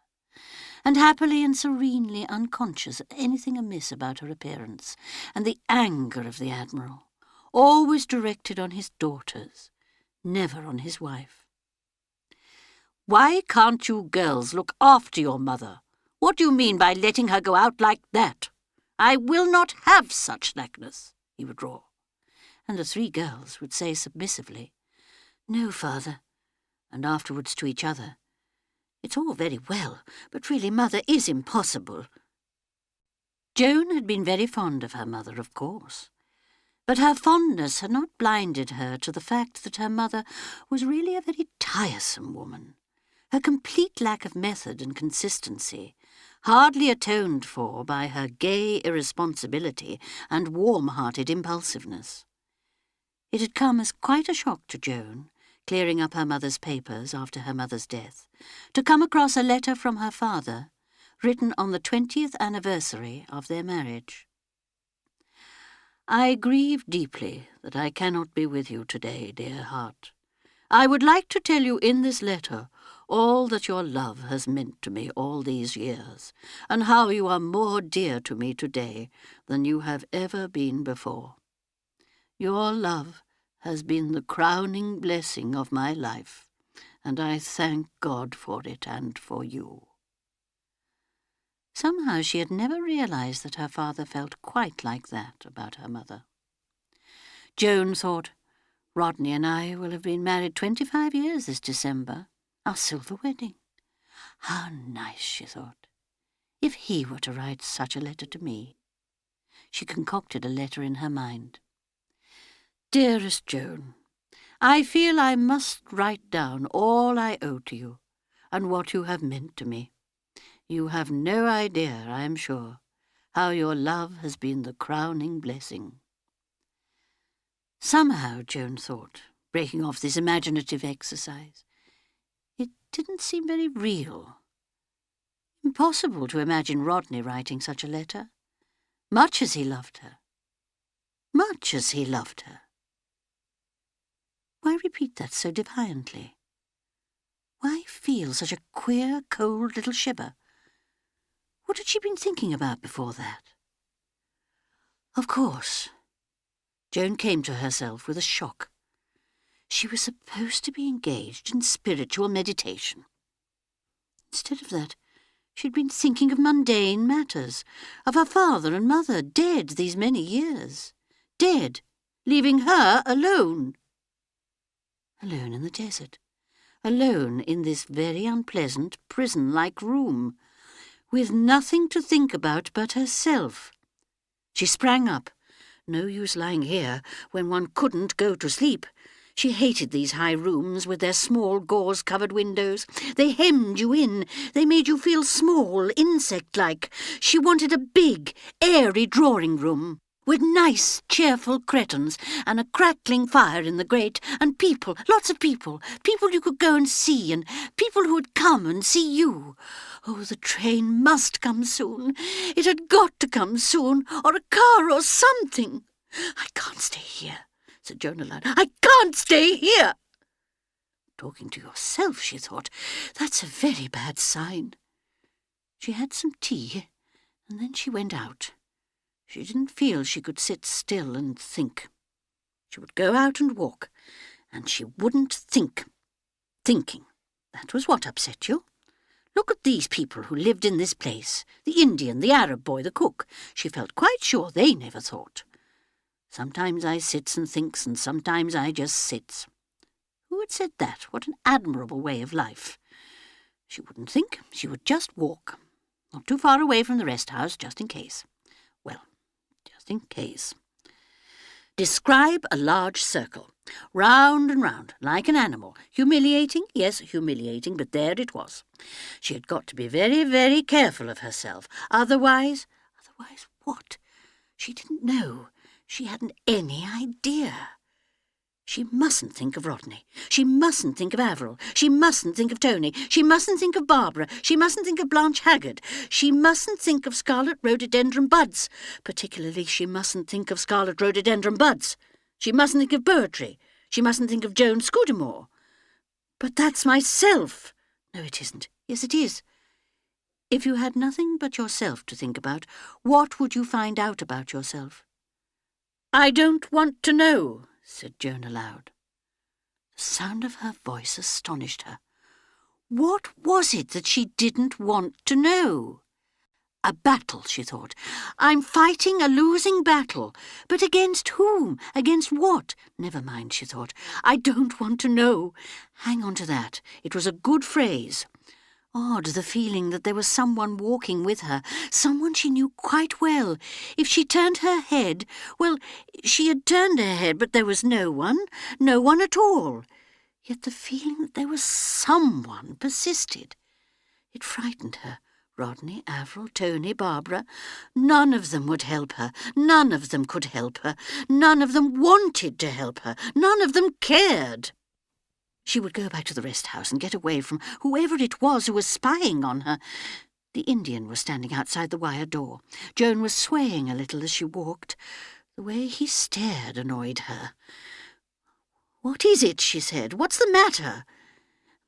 and happily and serenely unconscious of anything amiss about her appearance, and the anger of the Admiral, always directed on his daughters, never on his wife. Why can't you girls look after your mother? What do you mean by letting her go out like that? I will not have such slackness, he would roar. And the three girls would say submissively, No, father, and afterwards to each other, It's all very well, but really mother is impossible. Joan had been very fond of her mother, of course. But her fondness had not blinded her to the fact that her mother was really a very tiresome woman. Her complete lack of method and consistency, hardly atoned for by her gay irresponsibility and warm-hearted impulsiveness. It had come as quite a shock to Joan, clearing up her mother's papers after her mother's death, to come across a letter from her father, written on the 20th anniversary of their marriage. I grieve deeply that I cannot be with you today, dear heart. I would like to tell you in this letter all that your love has meant to me all these years, and how you are more dear to me today than you have ever been before. Your love has been the crowning blessing of my life, and I thank God for it and for you. Somehow she had never realized that her father felt quite like that about her mother. Joan thought, Rodney and I will have been married 25 years this December, our silver wedding. How nice, she thought, if he were to write such a letter to me. She concocted a letter in her mind. Dearest Joan, I feel I must write down all I owe to you, and what you have meant to me. You have no idea, I am sure, how your love has been the crowning blessing. Somehow, Joan thought, breaking off this imaginative exercise, it didn't seem very real. Impossible to imagine Rodney writing such a letter, much as he loved her. much as he loved her. Why repeat that so defiantly? Why feel such a queer, cold little shiver? What had she been thinking about before that? Of course. Joan came to herself with a shock. She was supposed to be engaged in spiritual meditation. Instead of that, she'd been thinking of mundane matters, of her father and mother, dead these many years. Dead, leaving her alone. Alone in the desert. Alone in this very unpleasant, prison-like room, with nothing to think about but herself. She sprang up. No use lying here when one couldn't go to sleep. She hated these high rooms with their small gauze-covered windows. They hemmed you in. They made you feel small, insect-like. She wanted a big, airy drawing room with nice, cheerful cretins and a crackling fire in the grate, and people, lots of people you could go and see, and people who would come and see you. Oh, the train must come soon. It had got to come soon, or a car or something. I can't stay here, said Joan aloud. I can't stay here. Talking to yourself, she thought. That's a very bad sign. She had some tea, and then she went out. She didn't feel she could sit still and think. She would go out and walk, and she wouldn't think. Thinking, that was what upset you. Look at these people who lived in this place, the Indian, the Arab boy, the cook. She felt quite sure they never thought. Sometimes I sits and thinks, and sometimes I just sits. Who had said that? What an admirable way of life. She wouldn't think, she would just walk. Not too far away from the rest house, just in case. Well, just in case. Describe a large circle. Round and round, like an animal. Humiliating? Yes, humiliating, but there it was. She had got to be very, very careful of herself. Otherwise what? She didn't know. She hadn't any idea. She mustn't think of Rodney. She mustn't think of Avril. She mustn't think of Tony. She mustn't think of Barbara. She mustn't think of Blanche Haggard. She mustn't think of scarlet rhododendron buds. Particularly, she mustn't think of scarlet rhododendron buds. She mustn't think of poetry. She mustn't think of Joan Scudamore. But that's myself. No, it isn't. Yes, it is. If you had nothing but yourself to think about, what would you find out about yourself? I don't want to know, said Joan aloud. The sound of her voice astonished her. What was it that she didn't want to know? A battle, she thought. I'm fighting a losing battle. But against whom? Against what? Never mind, she thought. I don't want to know. Hang on to that. It was a good phrase. Odd, the feeling that there was someone walking with her, someone she knew quite well. If she turned her head, well, she had turned her head, but there was no one at all. Yet the feeling that there was someone persisted. It frightened her. Rodney, Avril, Tony, Barbara. None of them would help her. None of them could help her. None of them wanted to help her. None of them cared. She would go back to the rest house and get away from whoever it was who was spying on her. The Indian was standing outside the wire door. Joan was swaying a little as she walked. The way he stared annoyed her. "What is it?" she said. "What's the matter?"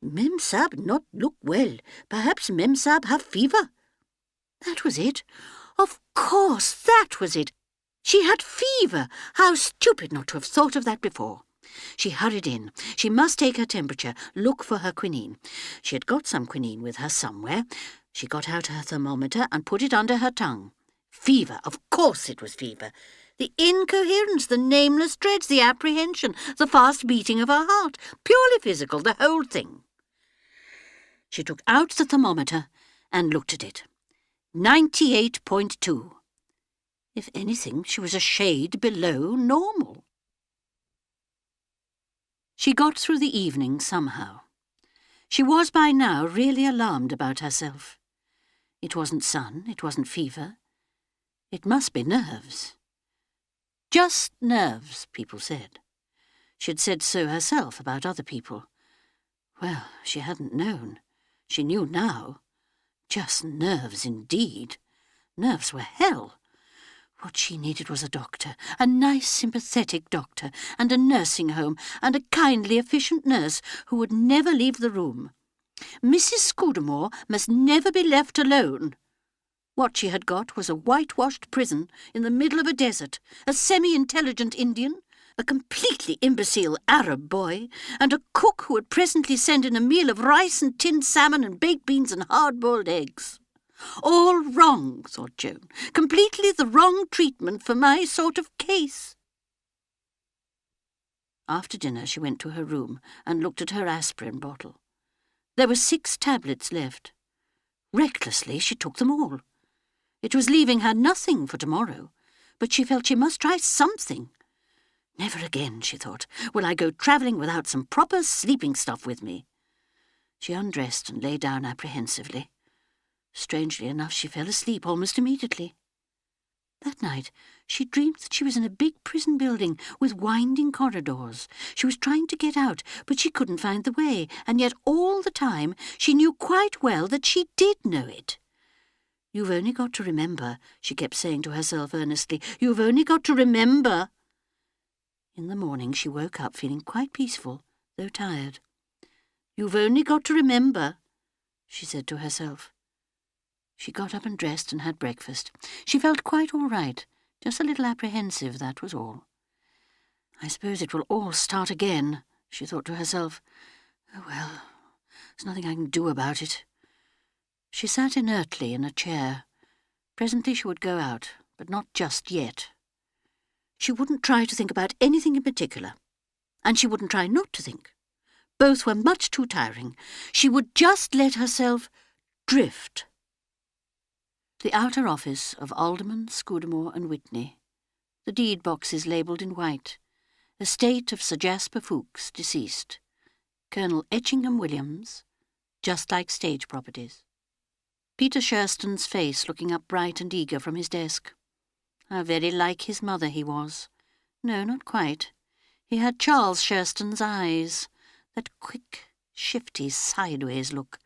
"Mem Sab not look well. Perhaps Mem Sab have fever." That was it. Of course, that was it. She had fever. How stupid not to have thought of that before. She hurried in. She must take her temperature, look for her quinine. She had got some quinine with her somewhere. She got out her thermometer and put it under her tongue. Fever. Of course it was fever. The incoherence, the nameless dreads, the apprehension, the fast beating of her heart. Purely physical, the whole thing. She took out the thermometer and looked at it. 98.2. If anything, she was a shade below normal. She got through the evening somehow. She was by now really alarmed about herself. It wasn't sun, it wasn't fever. It must be nerves. Just nerves, people said. She had said so herself about other people. Well, she hadn't known. She knew now. Just nerves indeed. Nerves were hell. What she needed was a doctor, a nice, sympathetic doctor, and a nursing home, and a kindly, efficient nurse who would never leave the room. Mrs. Scudamore must never be left alone. What she had got was a whitewashed prison in the middle of a desert, a semi-intelligent Indian, a completely imbecile Arab boy, and a cook who would presently send in a meal of rice and tinned salmon and baked beans and hard-boiled eggs. All wrong, thought Joan. Completely the wrong treatment for my sort of case. After dinner she went to her room and looked at her aspirin bottle. There were 6 tablets left. Recklessly she took them all. It was leaving her nothing for tomorrow, but she felt she must try something. Never again, she thought, will I go travelling without some proper sleeping stuff with me. She undressed and lay down apprehensively. Strangely enough, she fell asleep almost immediately. That night she dreamed that she was in a big prison building with winding corridors. She was trying to get out, but she couldn't find the way, and yet all the time she knew quite well that she did know it. "You've only got to remember," she kept saying to herself earnestly. "You've only got to remember." In the morning she woke up feeling quite peaceful, though tired. "You've only got to remember," she said to herself. She got up and dressed and had breakfast. She felt quite all right, just a little apprehensive, that was all. "I suppose it will all start again," she thought to herself. "Oh, well, there's nothing I can do about it." She sat inertly in a chair. Presently she would go out, but not just yet. She wouldn't try to think about anything in particular, and she wouldn't try not to think. Both were much too tiring. She would just let herself drift. The outer office of Alderman, Scudamore and Whitney. The deed boxes labelled in white. Estate of Sir Jasper Fewkes, deceased. Colonel Etchingham Williams, just like stage properties. Peter Shurston's face looking up bright and eager from his desk. How very like his mother he was. No, not quite. He had Charles Shurston's eyes, that quick, shifty, sideways look.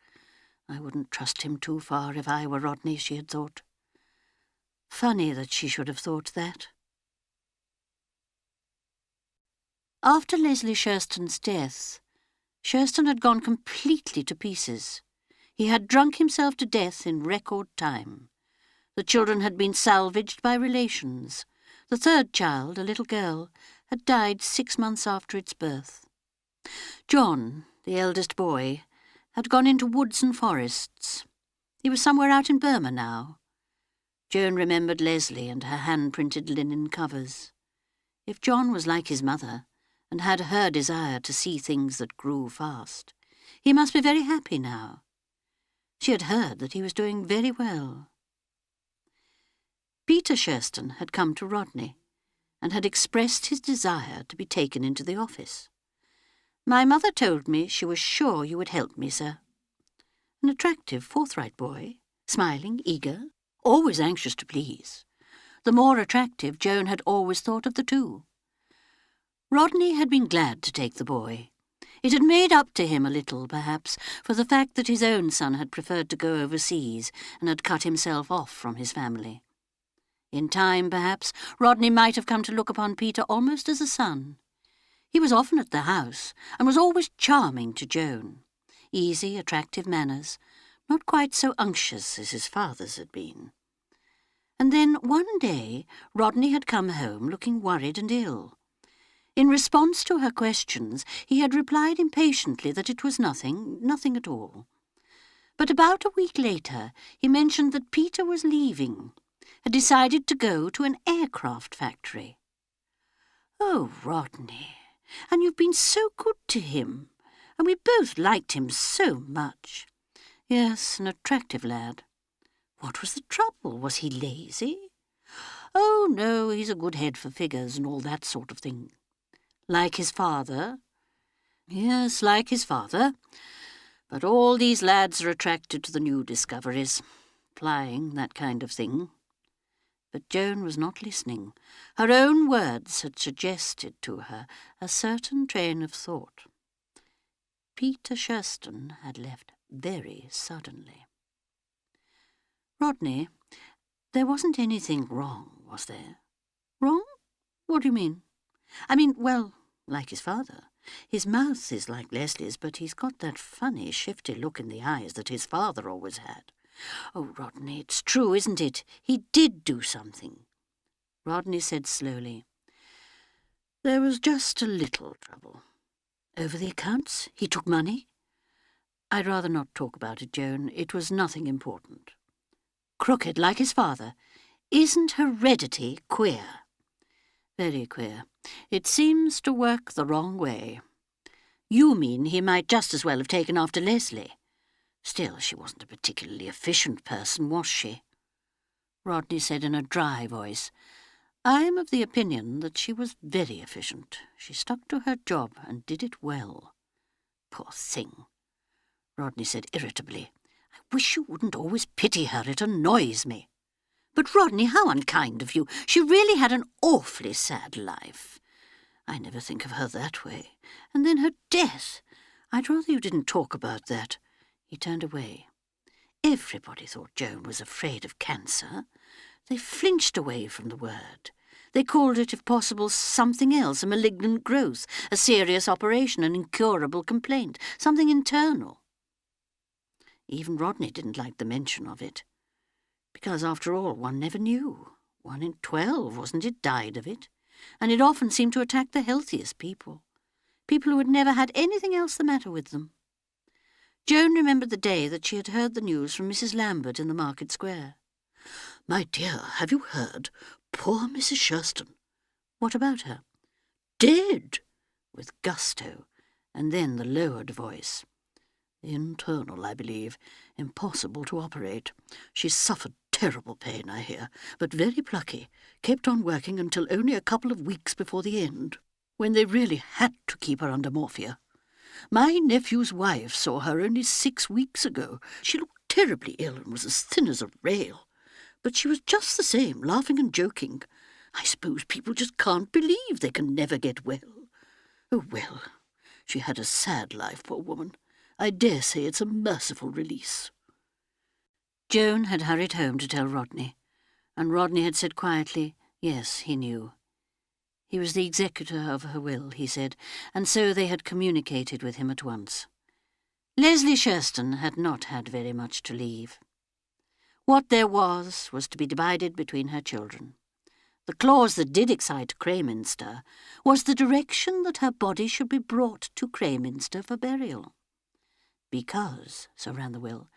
I wouldn't trust him too far if I were Rodney, she had thought. Funny that she should have thought that. After Leslie Shurston's death, Shurston had gone completely to pieces. He had drunk himself to death in record time. The children had been salvaged by relations. The third child, a little girl, had died 6 months after its birth. John, the eldest boy, had gone into woods and forests. He was somewhere out in Burma now. Joan remembered Leslie and her hand-printed linen covers. If John was like his mother, and had her desire to see things that grew fast, he must be very happy now. She had heard that he was doing very well. Peter Shurston had come to Rodney, and had expressed his desire to be taken into the office. "My mother told me she was sure you would help me, sir." An attractive, forthright boy, smiling, eager, always anxious to please. The more attractive Joan had always thought of the two. Rodney had been glad to take the boy. It had made up to him a little, perhaps, for the fact that his own son had preferred to go overseas and had cut himself off from his family. In time, perhaps, Rodney might have come to look upon Peter almost as a son. He was often at the house, and was always charming to Joan. Easy, attractive manners, not quite so unctuous as his father's had been. And then, one day, Rodney had come home looking worried and ill. In response to her questions, he had replied impatiently that it was nothing at all. But about a week later, he mentioned that Peter was leaving, had decided to go to an aircraft factory. "Oh, Rodney, and you've been so good to him, and we both liked him so much." "Yes, an attractive lad." "What was the trouble? Was he lazy?" "Oh, no, he's a good head for figures and all that sort of thing." "Like his father?" "Yes, like his father. But all these lads are attracted to the new discoveries. Flying, that kind of thing." But Joan was not listening. Her own words had suggested to her a certain train of thought. Peter Shurston had left very suddenly. "Rodney, there wasn't anything wrong, was there? Wrong? What do you mean? I mean, well, like his father. His mouth is like Leslie's, but he's got that funny, shifty look in the eyes that his father always had. Oh, Rodney, it's true, isn't it? He did do something. Rodney said slowly, there was just a little trouble. Over the accounts? He took money? I'd rather not talk about it, Joan. It was nothing important. Crooked, like his father. Isn't heredity queer? Very queer. It seems to work the wrong way. You mean he might just as well have taken after Leslie? Still, she wasn't a particularly efficient person, was she? Rodney said in a dry voice, I'm of the opinion that she was very efficient. She stuck to her job and did it well. Poor thing. Rodney said irritably, I wish you wouldn't always pity her. It annoys me. But, Rodney, how unkind of you. She really had an awfully sad life. I never think of her that way. And then her death. I'd rather you didn't talk about that. He turned away. Everybody thought Joan was afraid of cancer. They flinched away from the word. They called it, if possible, something else, a malignant growth, a serious operation, an incurable complaint, something internal. Even Rodney didn't like the mention of it. Because, after all, one never knew. 1 in 12, wasn't it, died of it? And it often seemed to attack the healthiest people. People who had never had anything else the matter with them. Joan remembered the day that she had heard the news from Mrs. Lambert in the Market Square. My dear, have you heard? Poor Mrs. Shurston. What about her? Dead! With gusto, and then the lowered voice. Internal, I believe. Impossible to operate. She suffered terrible pain, I hear, but very plucky. Kept on working until only a couple of weeks before the end, when they really had to keep her under morphia. My nephew's wife saw her only 6 weeks ago. She looked terribly ill and was as thin as a rail. But she was just the same, laughing and joking. I suppose people just can't believe they can never get well. Oh, well, she had a sad life, poor woman. I dare say it's a merciful release. Joan had hurried home to tell Rodney, and Rodney had said quietly, yes, he knew. He was the executor of her will, he said, and so they had communicated with him at once. Leslie Shurston had not had very much to leave. What there was to be divided between her children. The clause that did excite Crayminster was the direction that her body should be brought to Crayminster for burial. Because, so ran the will,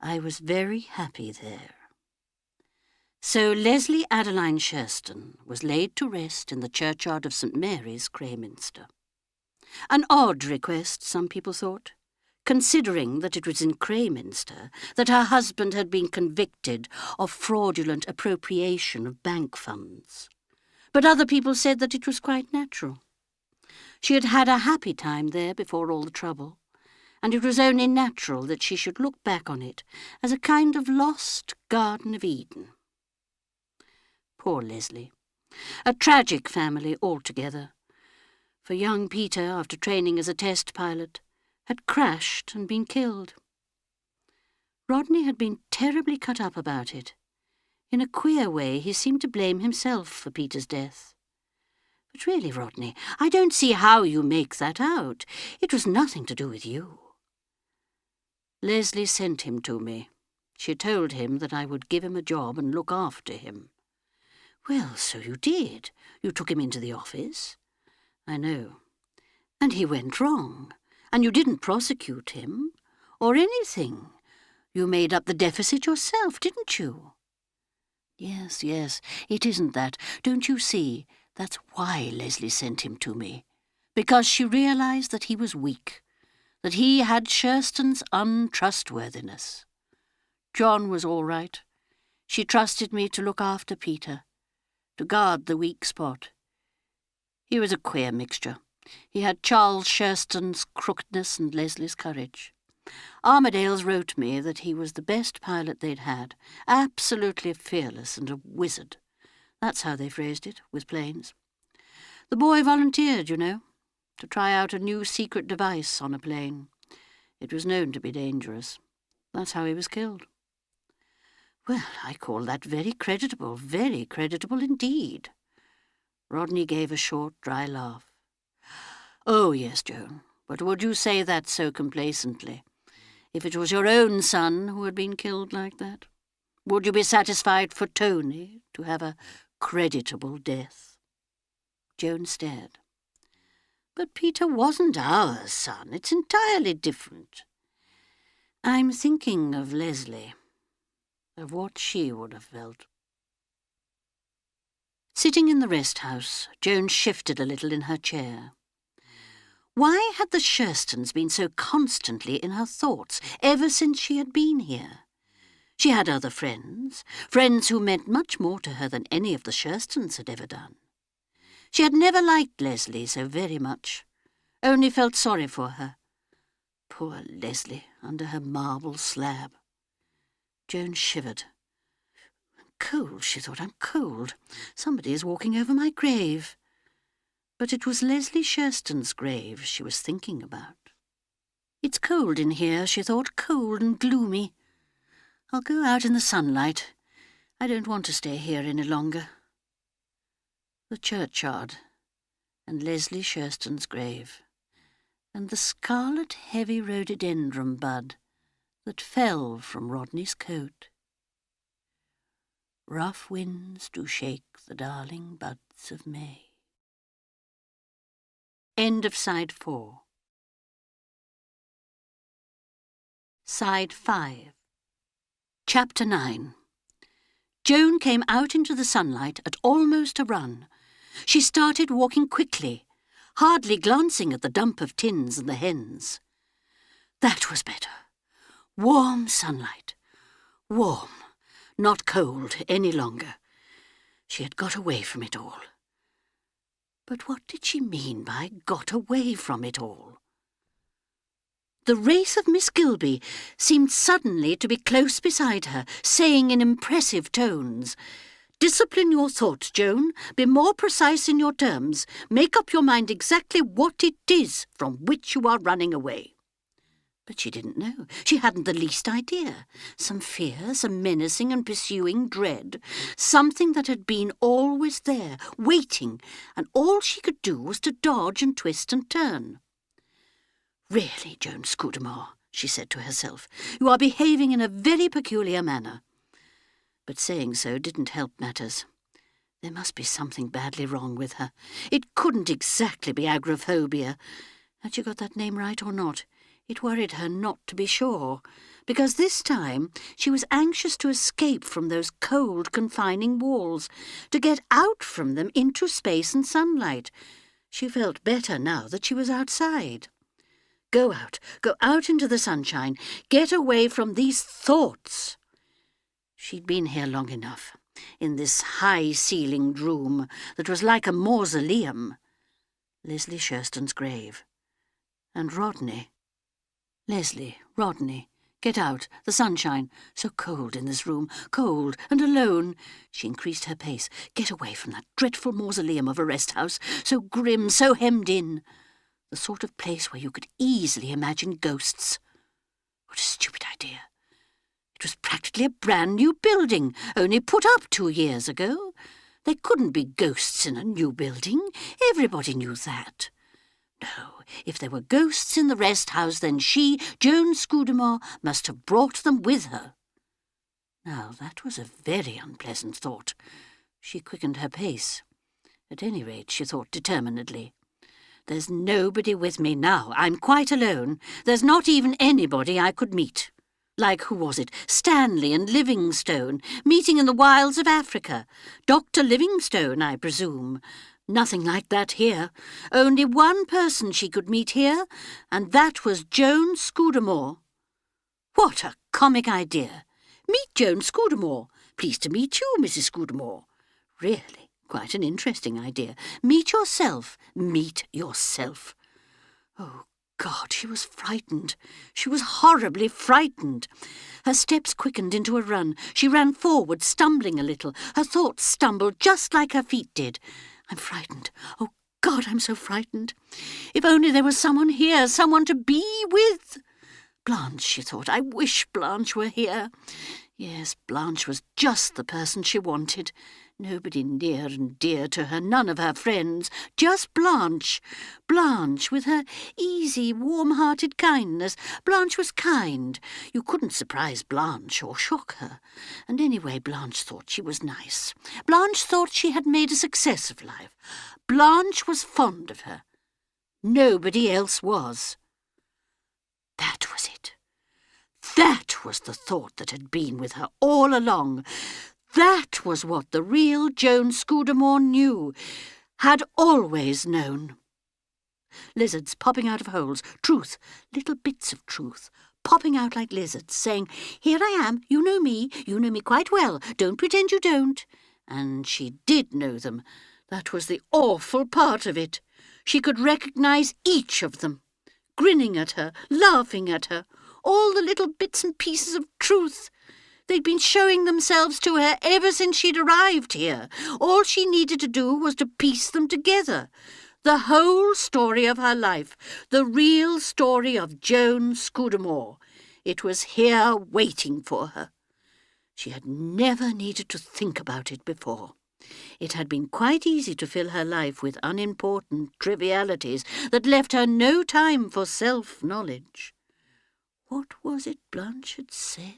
I was very happy there. So Leslie Adeline Shurston was laid to rest in the churchyard of St. Mary's, Crayminster. An odd request, some people thought, considering that it was in Crayminster that her husband had been convicted of fraudulent appropriation of bank funds. But other people said that it was quite natural. She had had a happy time there before all the trouble, and it was only natural that she should look back on it as a kind of lost Garden of Eden. Poor Leslie. A tragic family altogether. For young Peter, after training as a test pilot, had crashed and been killed. Rodney had been terribly cut up about it. In a queer way, he seemed to blame himself for Peter's death. But really, Rodney, I don't see how you make that out. It was nothing to do with you. Leslie sent him to me. She told him that I would give him a job and look after him. Well, so you did. You took him into the office. I know. And he went wrong. And you didn't prosecute him, or anything. You made up the deficit yourself, didn't you? Yes, it isn't that. Don't you see? That's why Leslie sent him to me. Because she realized that he was weak, that he had Shurston's untrustworthiness. John was all right. She trusted me to look after Peter, to guard the weak spot. He was a queer mixture. He had Charles Shurston's crookedness and Leslie's courage. Armadale's wrote me that he was the best pilot they'd had, absolutely fearless and a wizard. That's how they phrased it, with planes. The boy volunteered, you know, to try out a new secret device on a plane. It was known to be dangerous. That's how he was killed. Well, I call that very creditable indeed. Rodney gave a short, dry laugh. Oh, yes, Joan, but would you say that so complacently? If it was your own son who had been killed like that, would you be satisfied for Tony to have a creditable death? Joan stared. But Peter wasn't our son. It's entirely different. I'm thinking of Leslie, of what she would have felt. Sitting in the rest house, Joan shifted a little in her chair. Why had the Sherstons been so constantly in her thoughts ever since she had been here? She had other friends who meant much more to her than any of the Sherstons had ever done. She had never liked Leslie so very much, only felt sorry for her. Poor Leslie, under her marble slab. Joan shivered. I'm cold, she thought, I'm cold. Somebody is walking over my grave. But it was Leslie Sherston's grave she was thinking about. It's cold in here, she thought, cold and gloomy. I'll go out in the sunlight. I don't want to stay here any longer. The churchyard, and Leslie Sherston's grave, and the scarlet heavy rhododendron bud that fell from Rodney's coat. Rough winds do shake the darling buds of May. End of Side 4. Side 5. Chapter 9. Joan came out into the sunlight at almost a run. She started walking quickly, hardly glancing at the dump of tins and the hens. That was better. Warm sunlight. Warm, not cold any longer. She had got away from it all. But what did she mean by got away from it all? The wraith of Miss Gilby seemed suddenly to be close beside her, saying in impressive tones, "Discipline your thoughts, Joan. Be more precise in your terms. Make up your mind exactly what it is from which you are running away." But she didn't know. She hadn't the least idea. Some fear, some menacing and pursuing dread. Something that had been always there, waiting, and all she could do was to dodge and twist and turn. "Really, Joan Scudamore," she said to herself, "you are behaving in a very peculiar manner." But saying so didn't help matters. There must be something badly wrong with her. It couldn't exactly be agoraphobia. Had she got that name right or not? It worried her not to be sure, because this time she was anxious to escape from those cold, confining walls, to get out from them into space and sunlight. She felt better now that she was outside. Go out into the sunshine, get away from these thoughts. She'd been here long enough, in this high-ceilinged room that was like a mausoleum. Leslie Sherston's grave. And Rodney. Leslie, Rodney, get out, the sunshine. So cold in this room, cold and alone. She increased her pace. Get away from that dreadful mausoleum of a rest house, so grim, so hemmed in. The sort of place where you could easily imagine ghosts. What a stupid idea. It was practically a brand new building, only put up 2 years ago. There couldn't be ghosts in a new building. Everybody knew that. No, if there were ghosts in the rest house, then she, Joan Scudamore, must have brought them with her. Now, that was a very unpleasant thought. She quickened her pace. At any rate, she thought determinedly, "There's nobody with me now. I'm quite alone. There's not even anybody I could meet. Like, who was it? Stanley and Livingstone, meeting in the wilds of Africa. Dr. Livingstone, I presume. Nothing like that here. Only one person she could meet here, and that was Joan Scudamore. What a comic idea! Meet Joan Scudamore. Pleased to meet you, Mrs. Scudamore. Really, quite an interesting idea. Meet yourself. Meet yourself. Oh, God, she was frightened. She was horribly frightened. Her steps quickened into a run. She ran forward, stumbling a little. Her thoughts stumbled just like her feet did. I'm frightened. Oh, God, I'm so frightened. If only there was someone here, someone to be with. Blanche, she thought. I wish Blanche were here. Yes, Blanche was just the person she wanted. Nobody near and dear to her, none of her friends, just Blanche. Blanche, with her easy, warm-hearted kindness. Blanche was kind. You couldn't surprise Blanche or shock her. And anyway, Blanche thought she was nice. Blanche thought she had made a success of life. Blanche was fond of her. Nobody else was. That was it. That was the thought that had been with her all along. That was what the real Joan Scudamore knew, had always known. Lizards popping out of holes, truth, little bits of truth, popping out like lizards, saying, "Here I am, you know me quite well, don't pretend you don't." And she did know them. That was the awful part of it. She could recognise each of them, grinning at her, laughing at her, all the little bits and pieces of truth. They'd been showing themselves to her ever since she'd arrived here. All she needed to do was to piece them together. The whole story of her life, the real story of Joan Scudamore. It was here waiting for her. She had never needed to think about it before. It had been quite easy to fill her life with unimportant trivialities that left her no time for self-knowledge. What was it Blanche had said?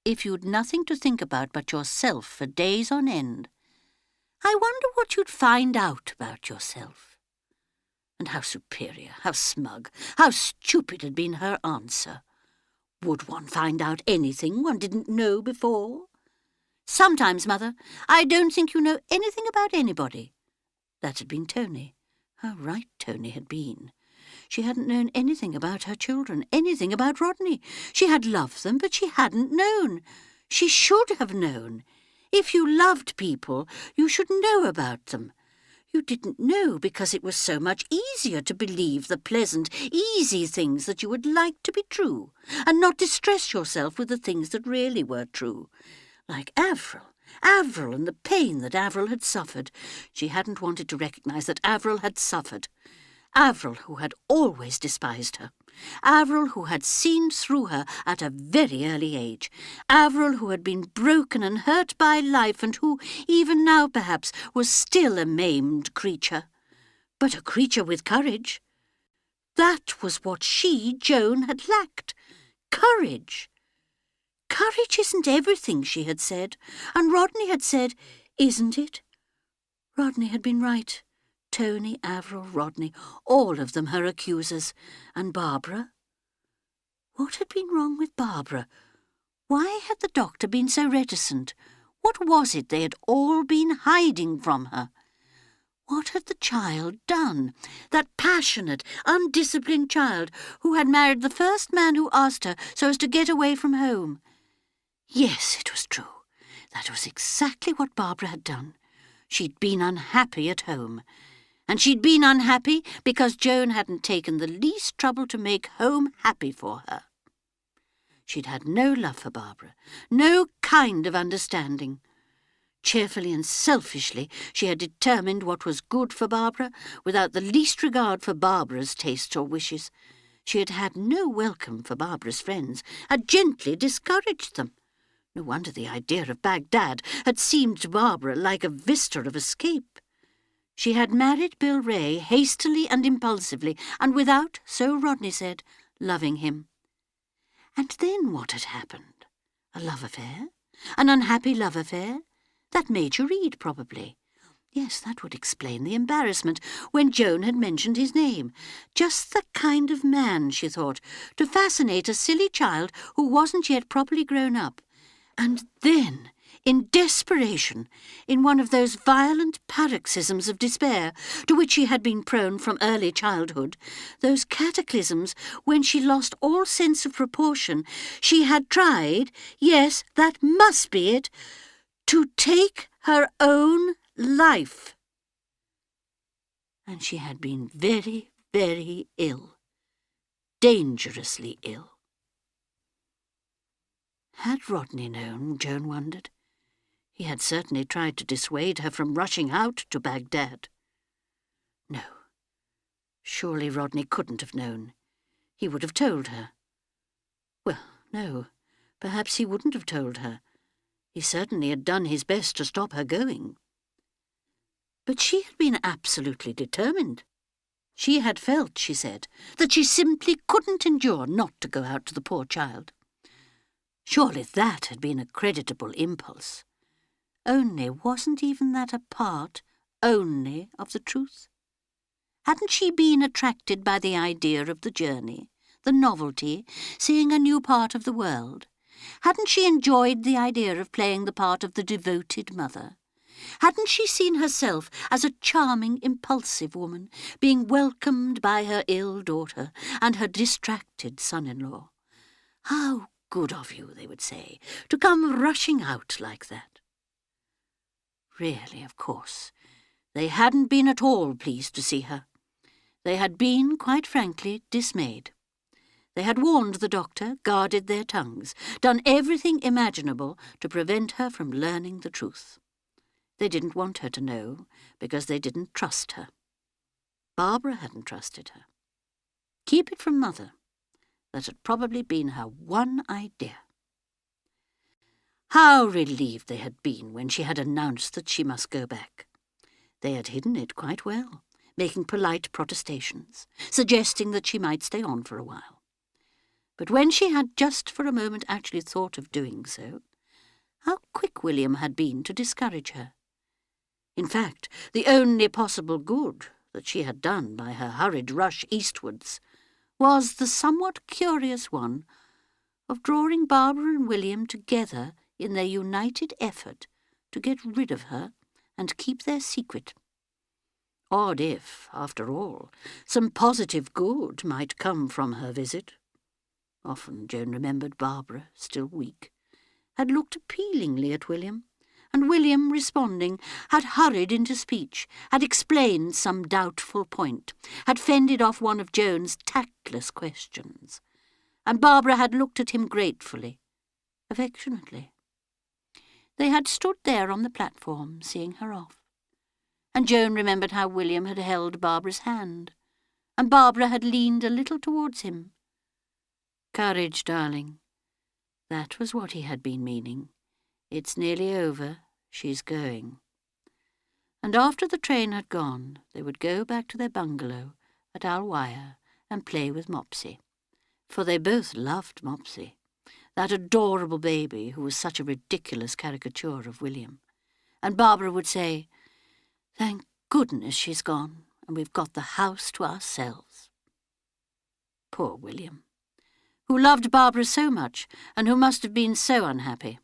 If you'd nothing to think about but yourself for days on end, I wonder what you'd find out about yourself. And how superior, how smug, how stupid had been her answer. Would one find out anything one didn't know before? Sometimes, Mother, I don't think you know anything about anybody. That had been Tony. How right Tony had been. She hadn't known anything about her children, anything about Rodney. She had loved them, but she hadn't known. She should have known. If you loved people, you should know about them. You didn't know because it was so much easier to believe the pleasant, easy things that you would like to be true, and not distress yourself with the things that really were true. Like Avril and the pain that Avril had suffered. She hadn't wanted to recognise that Avril had suffered. Avril, who had always despised her. Avril, who had seen through her at a very early age. Avril, who had been broken and hurt by life and who, even now perhaps, was still a maimed creature. But a creature with courage. That was what she, Joan, had lacked. Courage. Courage isn't everything, she had said. And Rodney had said, isn't it? Rodney had been right. Tony, Avril, Rodney, all of them her accusers. And Barbara? What had been wrong with Barbara? Why had the doctor been so reticent? What was it they had all been hiding from her? What had the child done? That passionate, undisciplined child who had married the first man who asked her so as to get away from home. Yes, it was true. That was exactly what Barbara had done. She'd been unhappy at home. And she'd been unhappy because Joan hadn't taken the least trouble to make home happy for her. She'd had no love for Barbara, no kind of understanding. Cheerfully and selfishly she had determined what was good for Barbara, without the least regard for Barbara's tastes or wishes. She had had no welcome for Barbara's friends, had gently discouraged them. No wonder the idea of Baghdad had seemed to Barbara like a vista of escape. She had married Bill Ray hastily and impulsively, and without, so Rodney said, loving him. And then what had happened? A love affair? An unhappy love affair? That Major Reed, probably. Yes, that would explain the embarrassment when Joan had mentioned his name. Just the kind of man, she thought, to fascinate a silly child who wasn't yet properly grown up. And then, in desperation, in one of those violent paroxysms of despair to which she had been prone from early childhood, those cataclysms when she lost all sense of proportion, she had tried, yes, that must be it, to take her own life. And she had been very, very ill, dangerously ill. Had Rodney known, Joan wondered? He had certainly tried to dissuade her from rushing out to Baghdad. No, surely Rodney couldn't have known. He would have told her. Well, no, Perhaps he wouldn't have told her. He certainly had done his best to stop her going. But she had been absolutely determined. She had felt, she said, that she simply couldn't endure not to go out to the poor child. Surely that had been a creditable impulse. Only wasn't even that a part only of the truth? Hadn't she been attracted by the idea of the journey, the novelty, seeing a new part of the world? Hadn't she enjoyed the idea of playing the part of the devoted mother? Hadn't she seen herself as a charming, impulsive woman, being welcomed by her ill daughter and her distracted son-in-law? How good of you, they would say, to come rushing out like that. Really, of course, they hadn't been at all pleased to see her. They had been, quite frankly, dismayed. They had warned the doctor, guarded their tongues, done everything imaginable to prevent her from learning the truth. They didn't want her to know, because they didn't trust her. Barbara hadn't trusted her. Keep it from Mother. That had probably been her one idea. How relieved they had been when she had announced that she must go back. They had hidden it quite well, making polite protestations, suggesting that she might stay on for a while. But when she had just for a moment actually thought of doing so, how quick William had been to discourage her. In fact, the only possible good that she had done by her hurried rush eastwards was the somewhat curious one of drawing Barbara and William together in their united effort to get rid of her and keep their secret. Odd if, after all, some positive good might come from her visit. Often Joan remembered Barbara, still weak, had looked appealingly at William, and William, responding, had hurried into speech, had explained some doubtful point, had fended off one of Joan's tactless questions, and Barbara had looked at him gratefully, affectionately. They had stood there on the platform, seeing her off, and Joan remembered how William had held Barbara's hand, and Barbara had leaned a little towards him. Courage, darling. That was what he had been meaning. It's nearly over. She's going. And after the train had gone, they would go back to their bungalow at Alwire and play with Mopsy. For they both loved Mopsy, that adorable baby who was such a ridiculous caricature of William. And Barbara would say, "Thank goodness she's gone, and we've got the house to ourselves." Poor William, who loved Barbara so much, and who must have been so unhappy,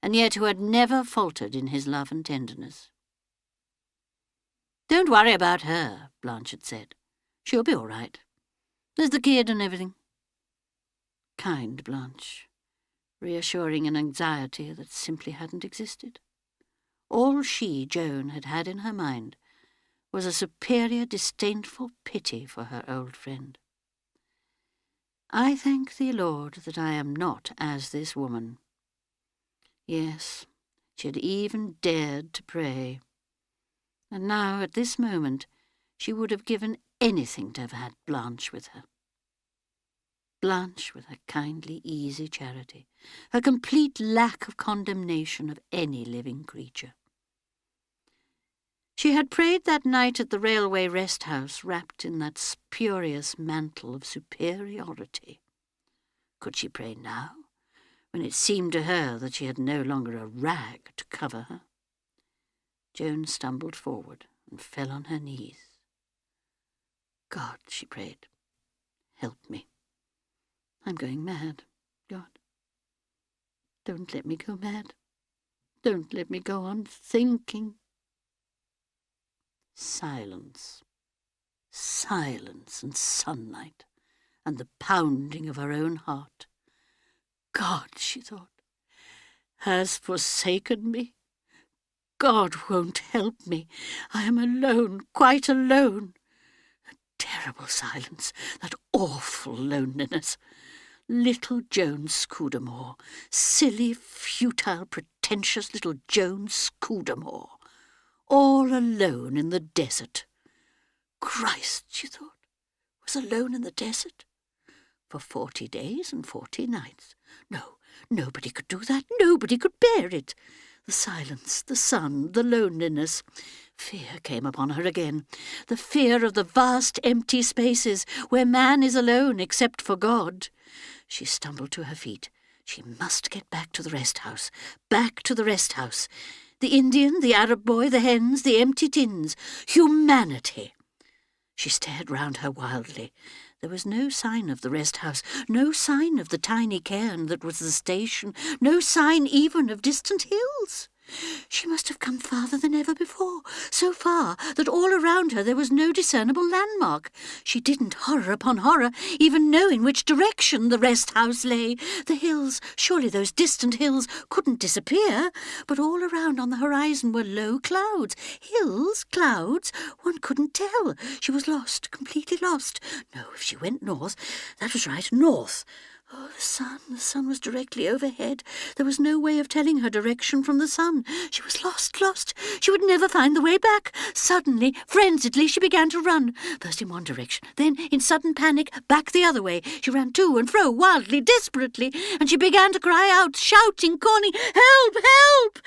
and yet who had never faltered in his love and tenderness. "Don't worry about her," Blanche had said. "She'll be all right. There's the kid and everything." Kind Blanche, reassuring an anxiety that simply hadn't existed. All she, Joan, had had in her mind was a superior, disdainful pity for her old friend. "I thank thee, Lord, that I am not as this woman." Yes, she had even dared to pray. And now, at this moment, she would have given anything to have had Blanche with her. Blanche with her kindly, easy charity, her complete lack of condemnation of any living creature. She had prayed that night at the railway rest house, wrapped in that spurious mantle of superiority. Could she pray now, when it seemed to her that she had no longer a rag to cover her? Joan stumbled forward and fell on her knees. "God," she prayed, "help me. I'm going mad, God. Don't let me go mad. Don't let me go on thinking." Silence. Silence and sunlight, and the pounding of her own heart. God, she thought, has forsaken me. God won't help me. I am alone, quite alone. A terrible silence, that awful loneliness. Little Joan Scudamore, silly, futile, pretentious little Joan Scudamore, all alone in the desert. Christ, she thought, was alone in the desert? For 40 days and 40 nights. No, Nobody could do that. Nobody could bear it. The silence, the sun, the loneliness. Fear came upon her again. The fear of the vast empty spaces where man is alone except for God. She stumbled to her feet. She must get back to the rest house. Back to the rest house. The Indian, the Arab boy, the hens, the empty tins. Humanity. She stared round her wildly. There was no sign of the rest house, no sign of the tiny cairn that was the station, no sign even of distant hills. She must have come farther than ever before, so far that all around her there was no discernible landmark. She didn't, horror upon horror, even know in which direction the rest house lay. The hills, surely those distant hills couldn't disappear, but all around on the horizon were low clouds. Hills, clouds, one couldn't tell. She was lost, completely lost. No, if she went north, that was right, north. Oh, the sun was directly overhead. There was no way of telling her direction from the sun. She was lost. She would never find the way back. Suddenly, frenziedly, she began to run. First in one direction, then, in sudden panic, back the other way. She ran to and fro, wildly, desperately, and she began to cry out, shouting, calling, "Help! Help!"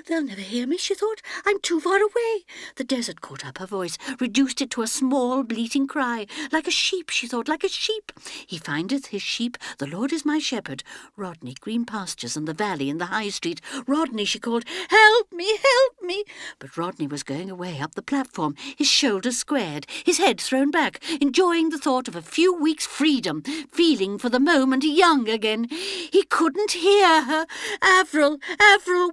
They'll never hear me, she thought. I'm too far away. The desert caught up her voice, reduced it to a small, bleating cry. Like a sheep, she thought, like a sheep. He findeth his sheep, the Lord is my shepherd. Rodney, green pastures and the valley and the high street. Rodney, she called, help me, help me. But Rodney was going away up the platform, his shoulders squared, his head thrown back, enjoying the thought of a few weeks' freedom, feeling for the moment young again. He couldn't hear her. Avril,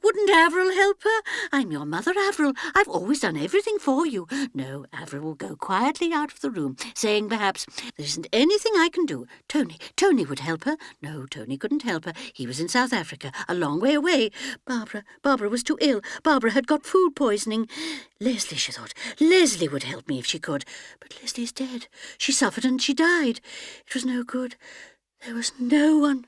wouldn't Avril help her? I'm your mother, Avril. I've always done everything for you. No, Avril will go quietly out of the room, saying perhaps, there isn't anything I can do. Tony would help her. No, Tony couldn't help her. He was in South Africa, a long way away. Barbara was too ill. Barbara had got food poisoning. Leslie, she thought, Leslie would help me if she could. But Leslie's dead. She suffered and she died. It was no good. There was no one.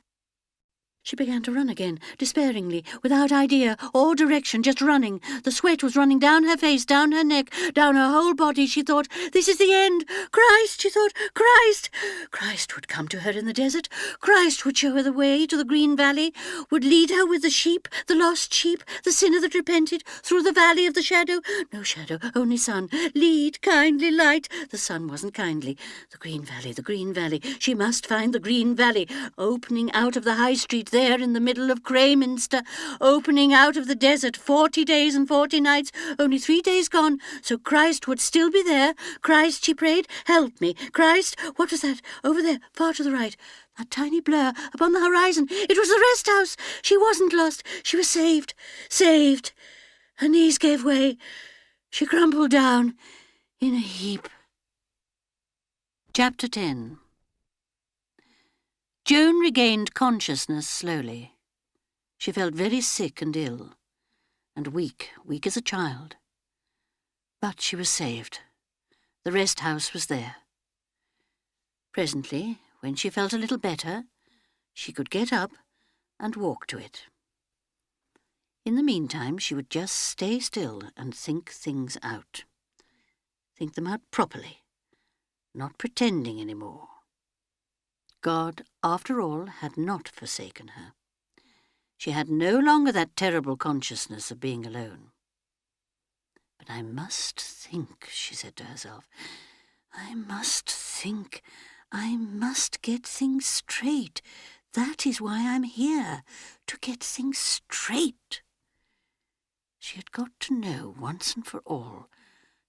She began to run again, despairingly, without idea or direction, just running. The sweat was running down her face, down her neck, down her whole body. She thought, this is the end. Christ, she thought, Christ. Christ would come to her in the desert. Christ would show her the way to the green valley, would lead her with the sheep, the lost sheep, the sinner that repented, through the valley of the shadow. No shadow, only sun. Lead, kindly light. The sun wasn't kindly. The green valley. She must find the green valley, opening out of the high street there in the middle of Greyminster, opening out of the desert, 40 days and 40 nights, only 3 days gone, so Christ would still be there. Christ, she prayed, help me. Christ, what was that? Over there, far to the right. That tiny blur upon the horizon. It was the rest house. She wasn't lost. She was saved. Saved. Her knees gave way. She crumpled down in a heap. Chapter 10. Joan regained consciousness slowly. She felt very sick and ill, and weak as a child. But she was saved. The rest house was there. Presently, when she felt a little better, she could get up and walk to it. In the meantime, she would just stay still and think things out. Think them out properly, not pretending any more. God, after all, had not forsaken her. She had no longer that terrible consciousness of being alone. But I must think, she said to herself. I must think. I must get things straight. That is why I'm here, to get things straight. She had got to know once and for all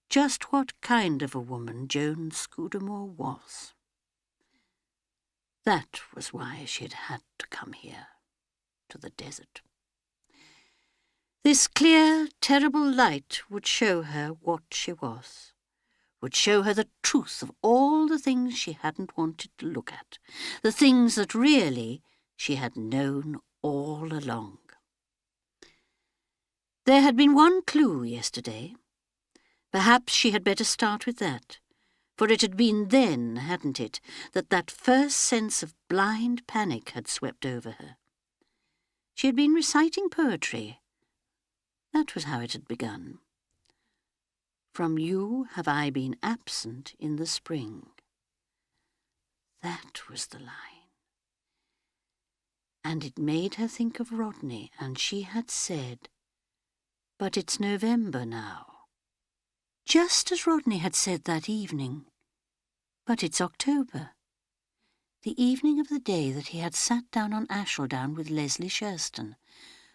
just what kind of a woman Joan Scudamore was. That was why she had to come here, to the desert. This clear, terrible light would show her what she was, would show her the truth of all the things she hadn't wanted to look at, the things that really she had known all along. There had been one clue yesterday. Perhaps she had better start with that. For it had been then, hadn't it, that first sense of blind panic had swept over her. She had been reciting poetry. That was how it had begun. From you have I been absent in the spring. That was the line. And it made her think of Rodney, and she had said, "But it's November now." Just as Rodney had said that evening, "But it's October." The evening of the day that he had sat down on Ashledown with Leslie Shurston.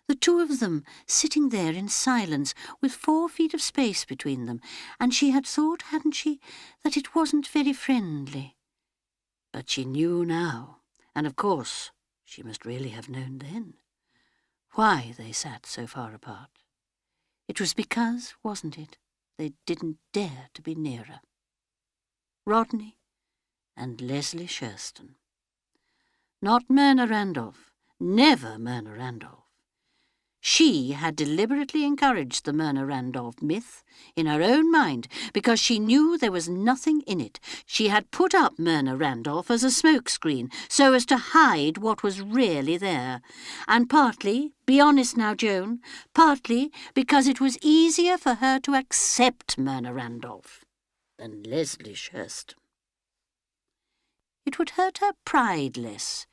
The two of them sitting there in silence with 4 feet of space between them, and she had thought, hadn't she, that it wasn't very friendly. But she knew now, and of course she must really have known then, why they sat so far apart. It was because, wasn't it, they didn't dare to be nearer. Rodney and Leslie Shurston. Not Myrna Randolph, never Myrna Randolph. She had deliberately encouraged the Myrna Randolph myth in her own mind because she knew there was nothing in it. She had put up Myrna Randolph as a smokescreen so as to hide what was really there. And partly, be honest now, Joan, partly because it was easier for her to accept Myrna Randolph than Leslie Shurston. It would hurt her pride less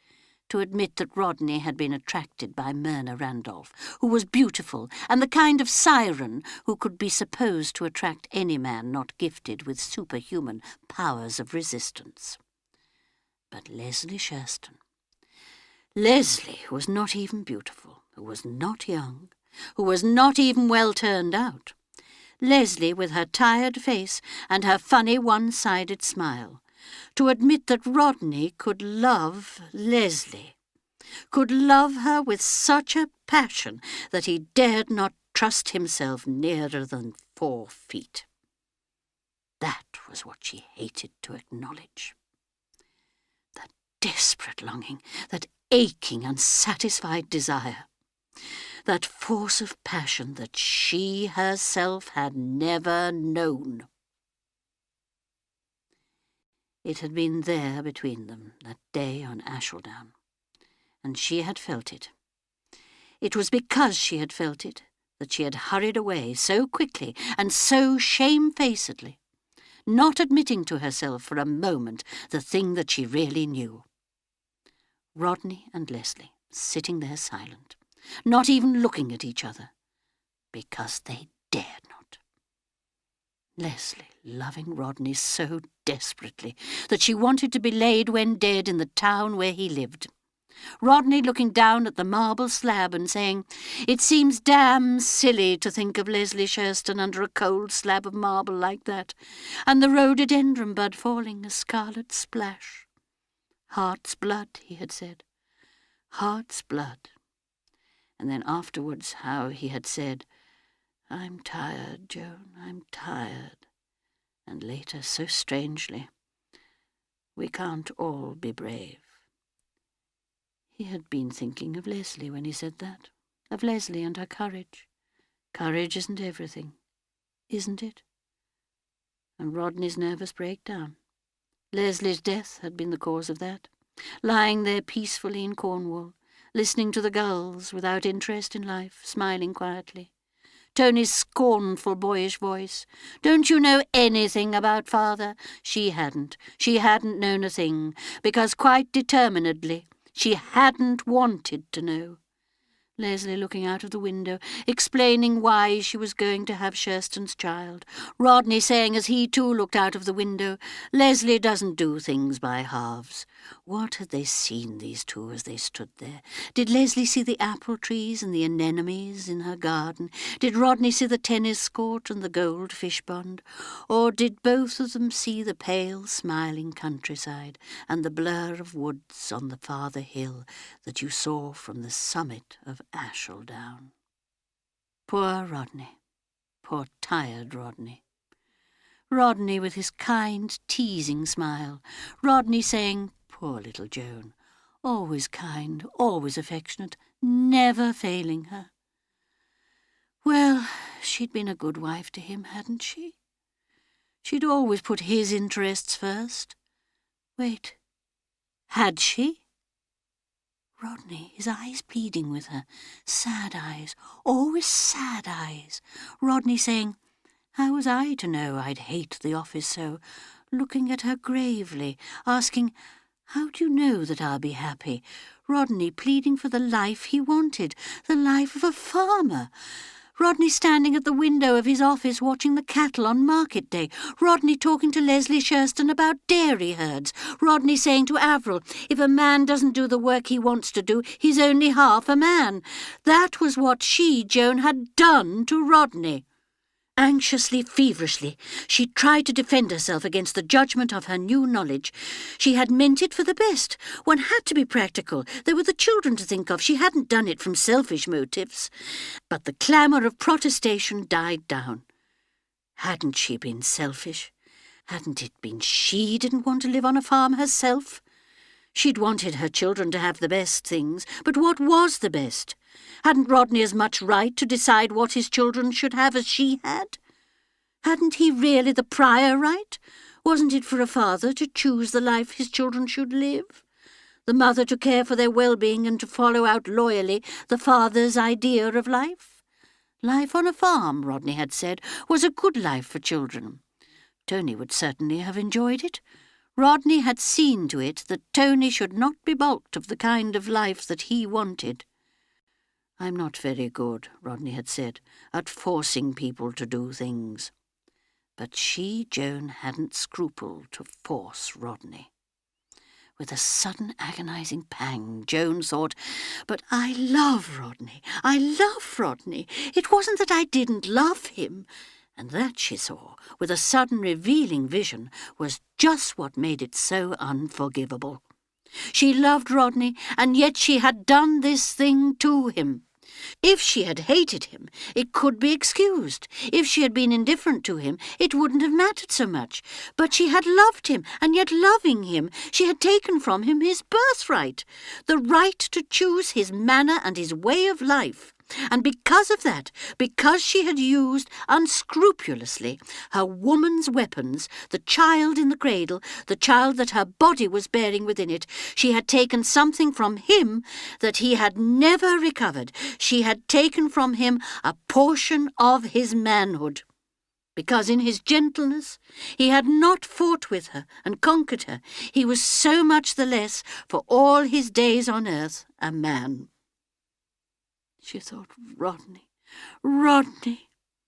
to admit that Rodney had been attracted by Myrna Randolph, who was beautiful and the kind of siren who could be supposed to attract any man not gifted with superhuman powers of resistance. But Leslie Shurston. Leslie was not even beautiful, who was not young, who was not even well turned out. Leslie with her tired face and her funny one-sided smile. To admit that Rodney could love Leslie, could love her with such a passion that he dared not trust himself nearer than 4 feet. That was what she hated to acknowledge. That desperate longing, that aching, unsatisfied desire, that force of passion that she herself had never known. It had been there between them, that day on Ashledown, and she had felt it. It was because she had felt it that she had hurried away so quickly and so shamefacedly, not admitting to herself for a moment the thing that she really knew. Rodney and Leslie sitting there silent, not even looking at each other, because they dared not. Leslie loving Rodney so desperately that she wanted to be laid when dead in the town where he lived. Rodney looking down at the marble slab and saying, "It seems damn silly to think of Leslie Shurston under a cold slab of marble like that, and the rhododendron bud falling a scarlet splash. Heart's blood," he had said, "heart's blood." And then afterwards how he had said, "I'm tired, Joan, I'm tired." And later, so strangely, "We can't all be brave." He had been thinking of Leslie when he said that, of Leslie and her courage. Courage isn't everything, isn't it? And Rodney's nervous breakdown. Leslie's death had been the cause of that, lying there peacefully in Cornwall, listening to the gulls without interest in life, smiling quietly. Tony's scornful boyish voice. "Don't you know anything about father?" She hadn't. She hadn't known a thing, because quite determinedly she hadn't wanted to know. Leslie looking out of the window, explaining why she was going to have Shurston's child. Rodney saying as he too looked out of the window, "Leslie doesn't do things by halves." What had they seen, these two, as they stood there? Did Leslie see the apple trees and the anemones in her garden? Did Rodney see the tennis court and the gold fish pond? Or did both of them see the pale, smiling countryside and the blur of woods on the farther hill that you saw from the summit of Ashledown? Poor Rodney, poor tired Rodney. Rodney with his kind, teasing smile. Rodney saying, "Poor little Joan," always kind, always affectionate, never failing her. Well, she'd been a good wife to him, hadn't she? She'd always put his interests first. Wait, had she? Rodney, his eyes pleading with her, sad eyes, always sad eyes. Rodney saying, "How was I to know I'd hate the office so?" Looking at her gravely, asking, How do you know that I'll be happy? Rodney pleading for the life he wanted, the life of a farmer. Rodney standing at the window of his office watching the cattle on market day. Rodney talking to Leslie Shurston about dairy herds. Rodney saying to Avril, if a man doesn't do the work he wants to do, he's only half a man. That was what she, Joan, had done to Rodney. Anxiously, feverishly, she tried to defend herself against the judgment of her new knowledge. She had meant it for the best. One had to be practical. There were the children to think of. She hadn't done it from selfish motives. But the clamour of protestation died down. Hadn't she been selfish? Hadn't it been she didn't want to live on a farm herself? She'd wanted her children to have the best things, but what was the best? Hadn't Rodney as much right to decide what his children should have as she had? Hadn't he really the prior right? Wasn't it for a father to choose the life his children should live? The mother to care for their well-being and to follow out loyally the father's idea of life? Life on a farm, Rodney had said, was a good life for children. Tony would certainly have enjoyed it. Rodney had seen to it that Tony should not be balked of the kind of life that he wanted. I'm not very good, Rodney had said, at forcing people to do things. But she, Joan, hadn't scrupled to force Rodney. With a sudden agonising pang, Joan thought, but I love Rodney. I love Rodney. It wasn't that I didn't love him. And that, she saw, with a sudden revealing vision, was just what made it so unforgivable. She loved Rodney, and yet she had done this thing to him. If she had hated him, it could be excused. If she had been indifferent to him, it wouldn't have mattered so much. But she had loved him, and yet loving him, she had taken from him his birthright, the right to choose his manner and his way of life. And because of that, because she had used unscrupulously her woman's weapons, the child in the cradle, the child that her body was bearing within it, she had taken something from him that he had never recovered. She had taken from him a portion of his manhood. Because in his gentleness he had not fought with her and conquered her. He was so much the less, for all his days on earth, a man. She thought, Rodney,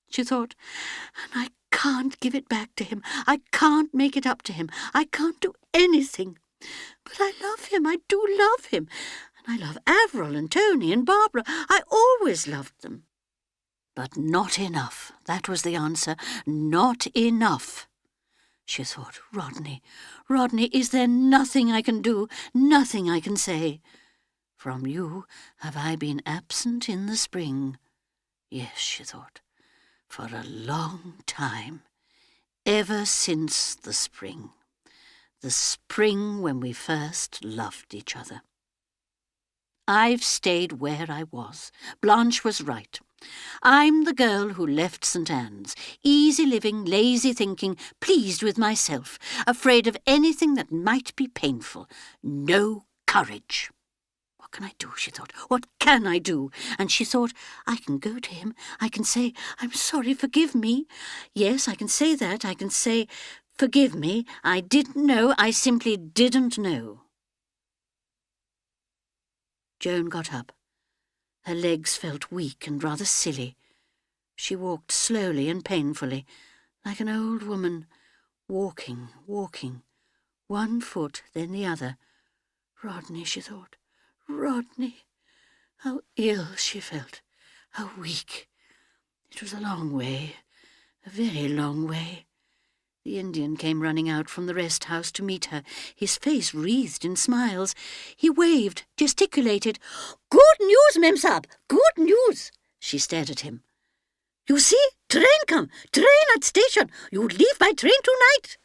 she thought, and I can't give it back to him. I can't make it up to him. I can't do anything. But I love him. I do love him. And I love Avril and Tony and Barbara. I always loved them. But not enough. That was the answer. Not enough. She thought, Rodney, is there nothing I can do, nothing I can say? From you have I been absent in the spring. Yes, she thought, for a long time, ever since the spring when we first loved each other. I've stayed where I was. Blanche was right. I'm the girl who left St. Anne's, easy living, lazy thinking, pleased with myself, afraid of anything that might be painful. No courage. What can I do, she thought. What can I do? And she thought, I can go to him. I can say, I'm sorry, forgive me. Yes, I can say that. I can say, forgive me. I didn't know. I simply didn't know. Joan got up. Her legs felt weak and rather silly. She walked slowly and painfully, like an old woman, walking, one foot, then the other. Rodney, she thought. Rodney. How ill she felt, how weak. It was a long way, a very long way. The Indian came running out from the rest house to meet her, his face wreathed in smiles. He waved, gesticulated. Good news, Mem Sahib, good news. She stared at him. You see, train come, train at station. You leave by train tonight.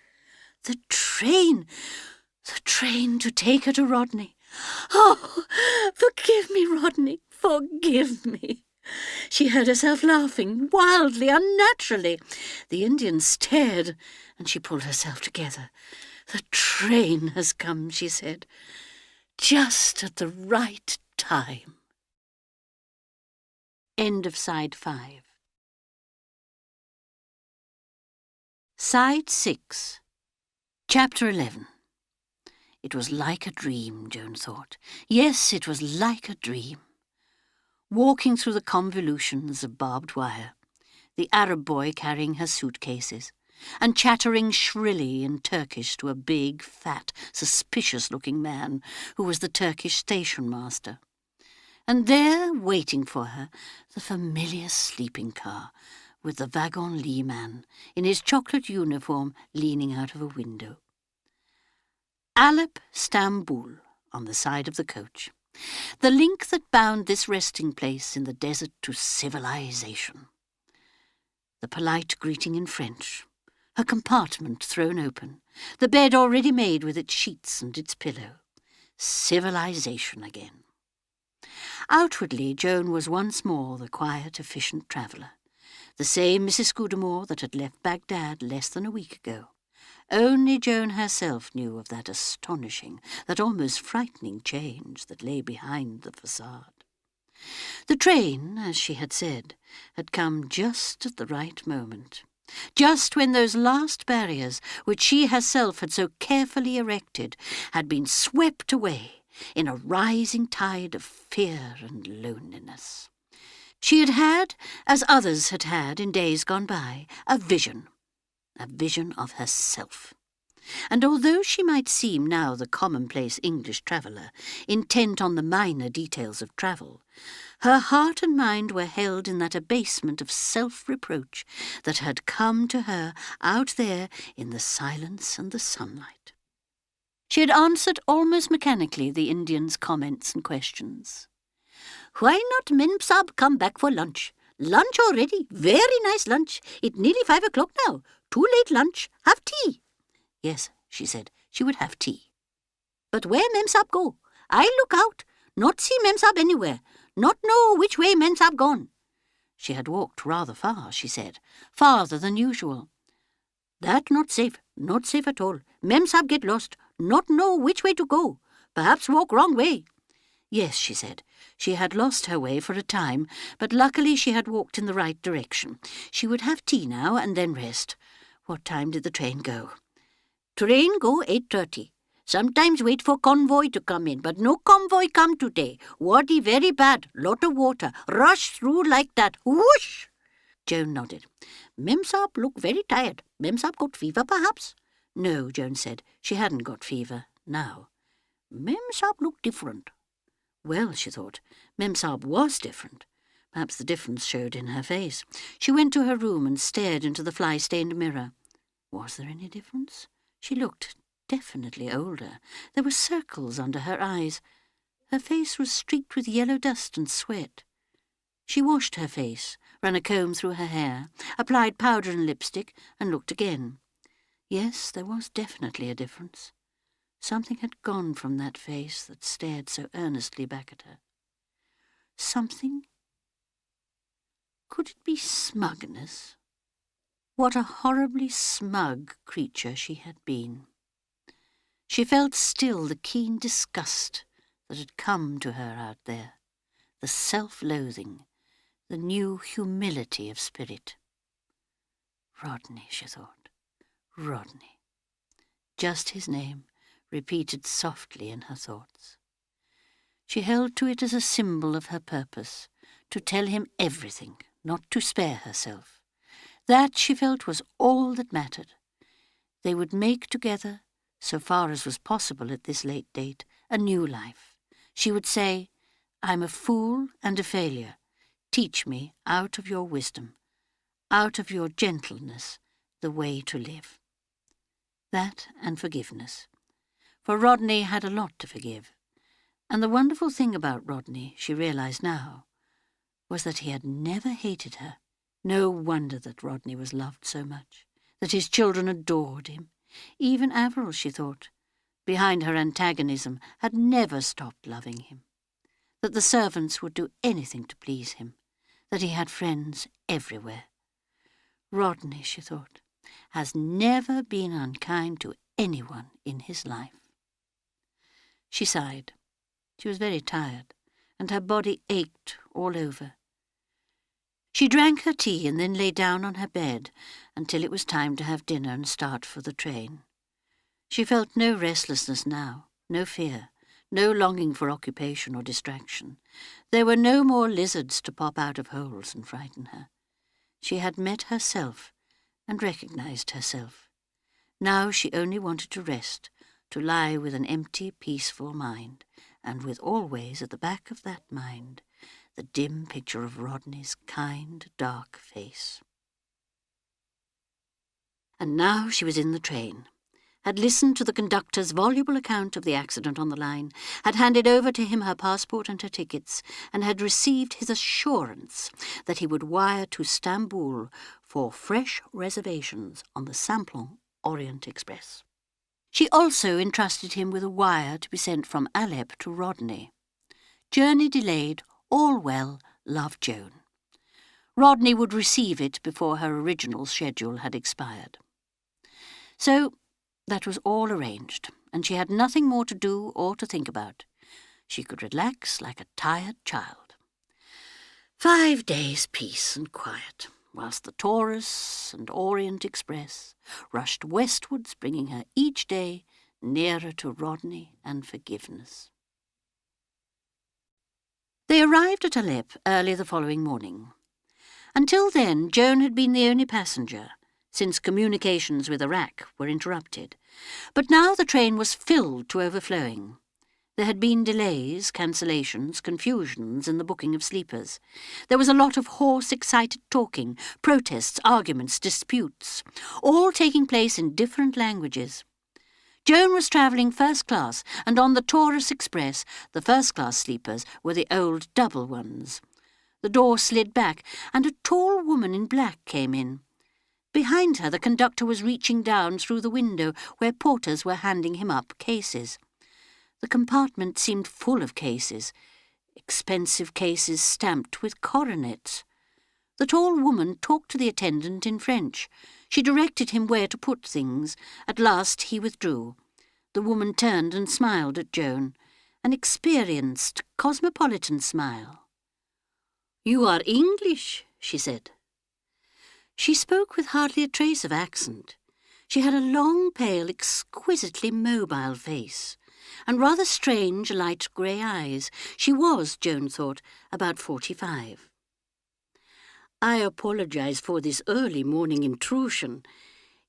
The train to take her to Rodney. Oh, forgive me, Rodney, forgive me. She heard herself laughing, wildly, unnaturally. The Indian stared, and she pulled herself together. The train has come, she said, just at the right time. End of Side 5. Side 6. Chapter 11. It was like a dream, Joan thought. Yes, it was like a dream. Walking through the convolutions of barbed wire, the Arab boy carrying her suitcases, and chattering shrilly in Turkish to a big, fat, suspicious-looking man who was the Turkish station master. And there, waiting for her, the familiar sleeping car, with the wagon-lit man in his chocolate uniform leaning out of a window. Alep Stamboul on the side of the coach, the link that bound this resting place in the desert to civilization. The polite greeting in French, her compartment thrown open, the bed already made with its sheets and its pillow. Civilization again. Outwardly, Joan was once more the quiet, efficient traveller, the same Mrs. Scudamore that had left Baghdad less than a week ago. Only Joan herself knew of that astonishing, that almost frightening change that lay behind the facade. The train, as she had said, had come just at the right moment, just when those last barriers, which she herself had so carefully erected, had been swept away in a rising tide of fear and loneliness. She had had, as others had had in days gone by, a vision of herself. And although she might seem now the commonplace English traveller, intent on the minor details of travel, her heart and mind were held in that abasement of self-reproach that had come to her out there in the silence and the sunlight. She had answered almost mechanically the Indian's comments and questions. "Why not Mem Sahib come back for lunch? Lunch already. Very nice lunch. It's nearly 5 o'clock now. Too late lunch. Have tea." Yes, she said, she would have tea. "But where Mem Sahib go? I look out. Not see Mem Sahib anywhere. Not know which way Mem Sahib gone." She had walked rather far, she said, farther than usual. "That not safe at all. Mem Sahib get lost. Not know which way to go. Perhaps walk wrong way." Yes, she said, she had lost her way for a time, but luckily she had walked in the right direction. She would have tea now and then rest. What time did the train go? "Train go 8:30. Sometimes wait for convoy to come in, but no convoy come today. Wadi very bad, lot of water. Rush through like that. Whoosh!" Joan nodded. "Mem Sahib look very tired. Mem Sahib got fever, perhaps?" No, Joan said, she hadn't got fever now. "Mem Sahib look different." Well, she thought, Mem Sahib was different. Perhaps the difference showed in her face. She went to her room and stared into the fly-stained mirror. Was there any difference? She looked definitely older. There were circles under her eyes. Her face was streaked with yellow dust and sweat. She washed her face, ran a comb through her hair, applied powder and lipstick, and looked again. Yes, there was definitely a difference. Something had gone from that face that stared so earnestly back at her. Something? Could it be smugness? What a horribly smug creature she had been. She felt still the keen disgust that had come to her out there, the self-loathing, the new humility of spirit. Rodney, she thought. Rodney. Just his name, repeated softly in her thoughts. She held to it as a symbol of her purpose, to tell him everything, not to spare herself. That, she felt, was all that mattered. They would make together, so far as was possible at this late date, a new life. She would say, "I'm a fool and a failure. Teach me, out of your wisdom, out of your gentleness, the way to live." That and forgiveness. For Rodney had a lot to forgive. And the wonderful thing about Rodney, she realized now, was that he had never hated her. No wonder that Rodney was loved so much, that his children adored him. Even Avril, she thought, behind her antagonism, had never stopped loving him. That the servants would do anything to please him, that he had friends everywhere. Rodney, she thought, has never been unkind to anyone in his life. She sighed. She was very tired, and her body ached all over. She drank her tea and then lay down on her bed until it was time to have dinner and start for the train. She felt no restlessness now. no fear, no longing for occupation or distraction. There were no more lizards to pop out of holes and frighten her. She had met herself and recognized herself. Now she only wanted to rest, to lie with an empty, peaceful mind, and with always at the back of that mind the dim picture of Rodney's kind, dark face. And now she was in the train, had listened to the conductor's voluble account of the accident on the line, had handed over to him her passport and her tickets, and had received his assurance that he would wire to Stamboul for fresh reservations on the Simplon Orient Express. She also entrusted him with a wire to be sent from Alep to Rodney. Journey delayed, all well, love Joan. Rodney would receive it before her original schedule had expired. So that was all arranged, and she had nothing more to do or to think about. She could relax like a tired child. 5 days' peace and quiet, whilst the Taurus and Orient Express rushed westwards, bringing her each day nearer to Rodney and forgiveness. They arrived at Alep early the following morning. Until then, Joan had been the only passenger, since communications with Iraq were interrupted. But now the train was filled to overflowing. There had been delays, cancellations, confusions in the booking of sleepers. There was a lot of hoarse, excited talking, protests, arguments, disputes, all taking place in different languages. Joan was travelling first class, and on the Taurus Express the first-class sleepers were the old double ones. The door slid back, and a tall woman in black came in. Behind her the conductor was reaching down through the window where porters were handing him up cases. The compartment seemed full of cases, expensive cases stamped with coronets. The tall woman talked to the attendant in French. She directed him where to put things. At last he withdrew. The woman turned and smiled at Joan, an experienced, cosmopolitan smile. "You are English," she said. She spoke with hardly a trace of accent. She had a long, pale, exquisitely mobile face, and rather strange, light grey eyes. She was, Joan thought, about 45. "I apologize for this early morning intrusion.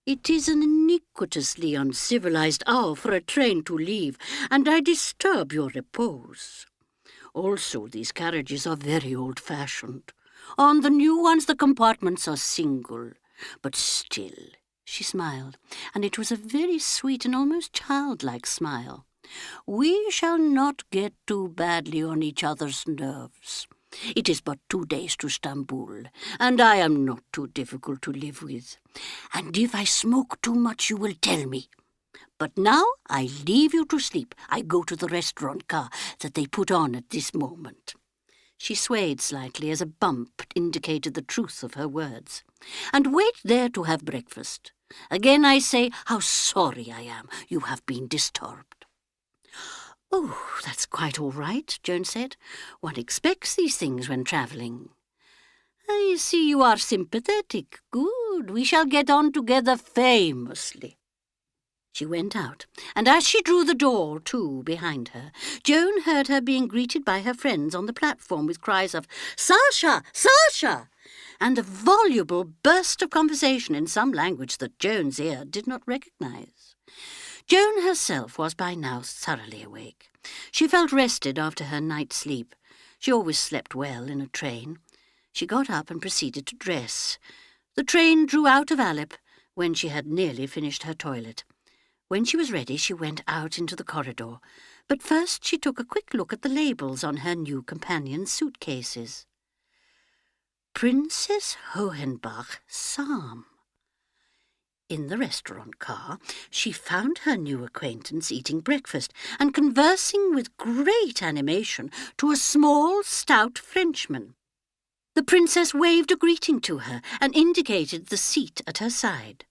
It is an iniquitously uncivilized hour for a train to leave, and I disturb your repose. Also, these carriages are very old-fashioned. On the new ones the compartments are single, but still," she smiled, and it was a very sweet and almost childlike smile, "we shall not get too badly on each other's nerves. It is but 2 days to Stamboul, and I am not too difficult to live with. And if I smoke too much, you will tell me. But now I leave you to sleep. I go to the restaurant car that they put on at this moment." She swayed slightly as a bump indicated the truth of her words. "And wait there to have breakfast. Again I say how sorry I am you have been disturbed." "Oh, that's quite all right," Joan said. "One expects these things when travelling." "I see you are sympathetic. Good. We shall get on together famously." She went out, and as she drew the door to behind her, Joan heard her being greeted by her friends on the platform with cries of "Sasha! Sasha!" and a voluble burst of conversation in some language that Joan's ear did not recognise. Joan herself was by now thoroughly awake. She felt rested after her night's sleep. She always slept well in a train. She got up and proceeded to dress. The train drew out of Alep when she had nearly finished her toilet. When she was ready, she went out into the corridor, but first she took a quick look at the labels on her new companion's suitcases. Princess Hohenbach, Sam. In the restaurant car, she found her new acquaintance eating breakfast and conversing with great animation to a small, stout Frenchman. The princess waved a greeting to her and indicated the seat at her side.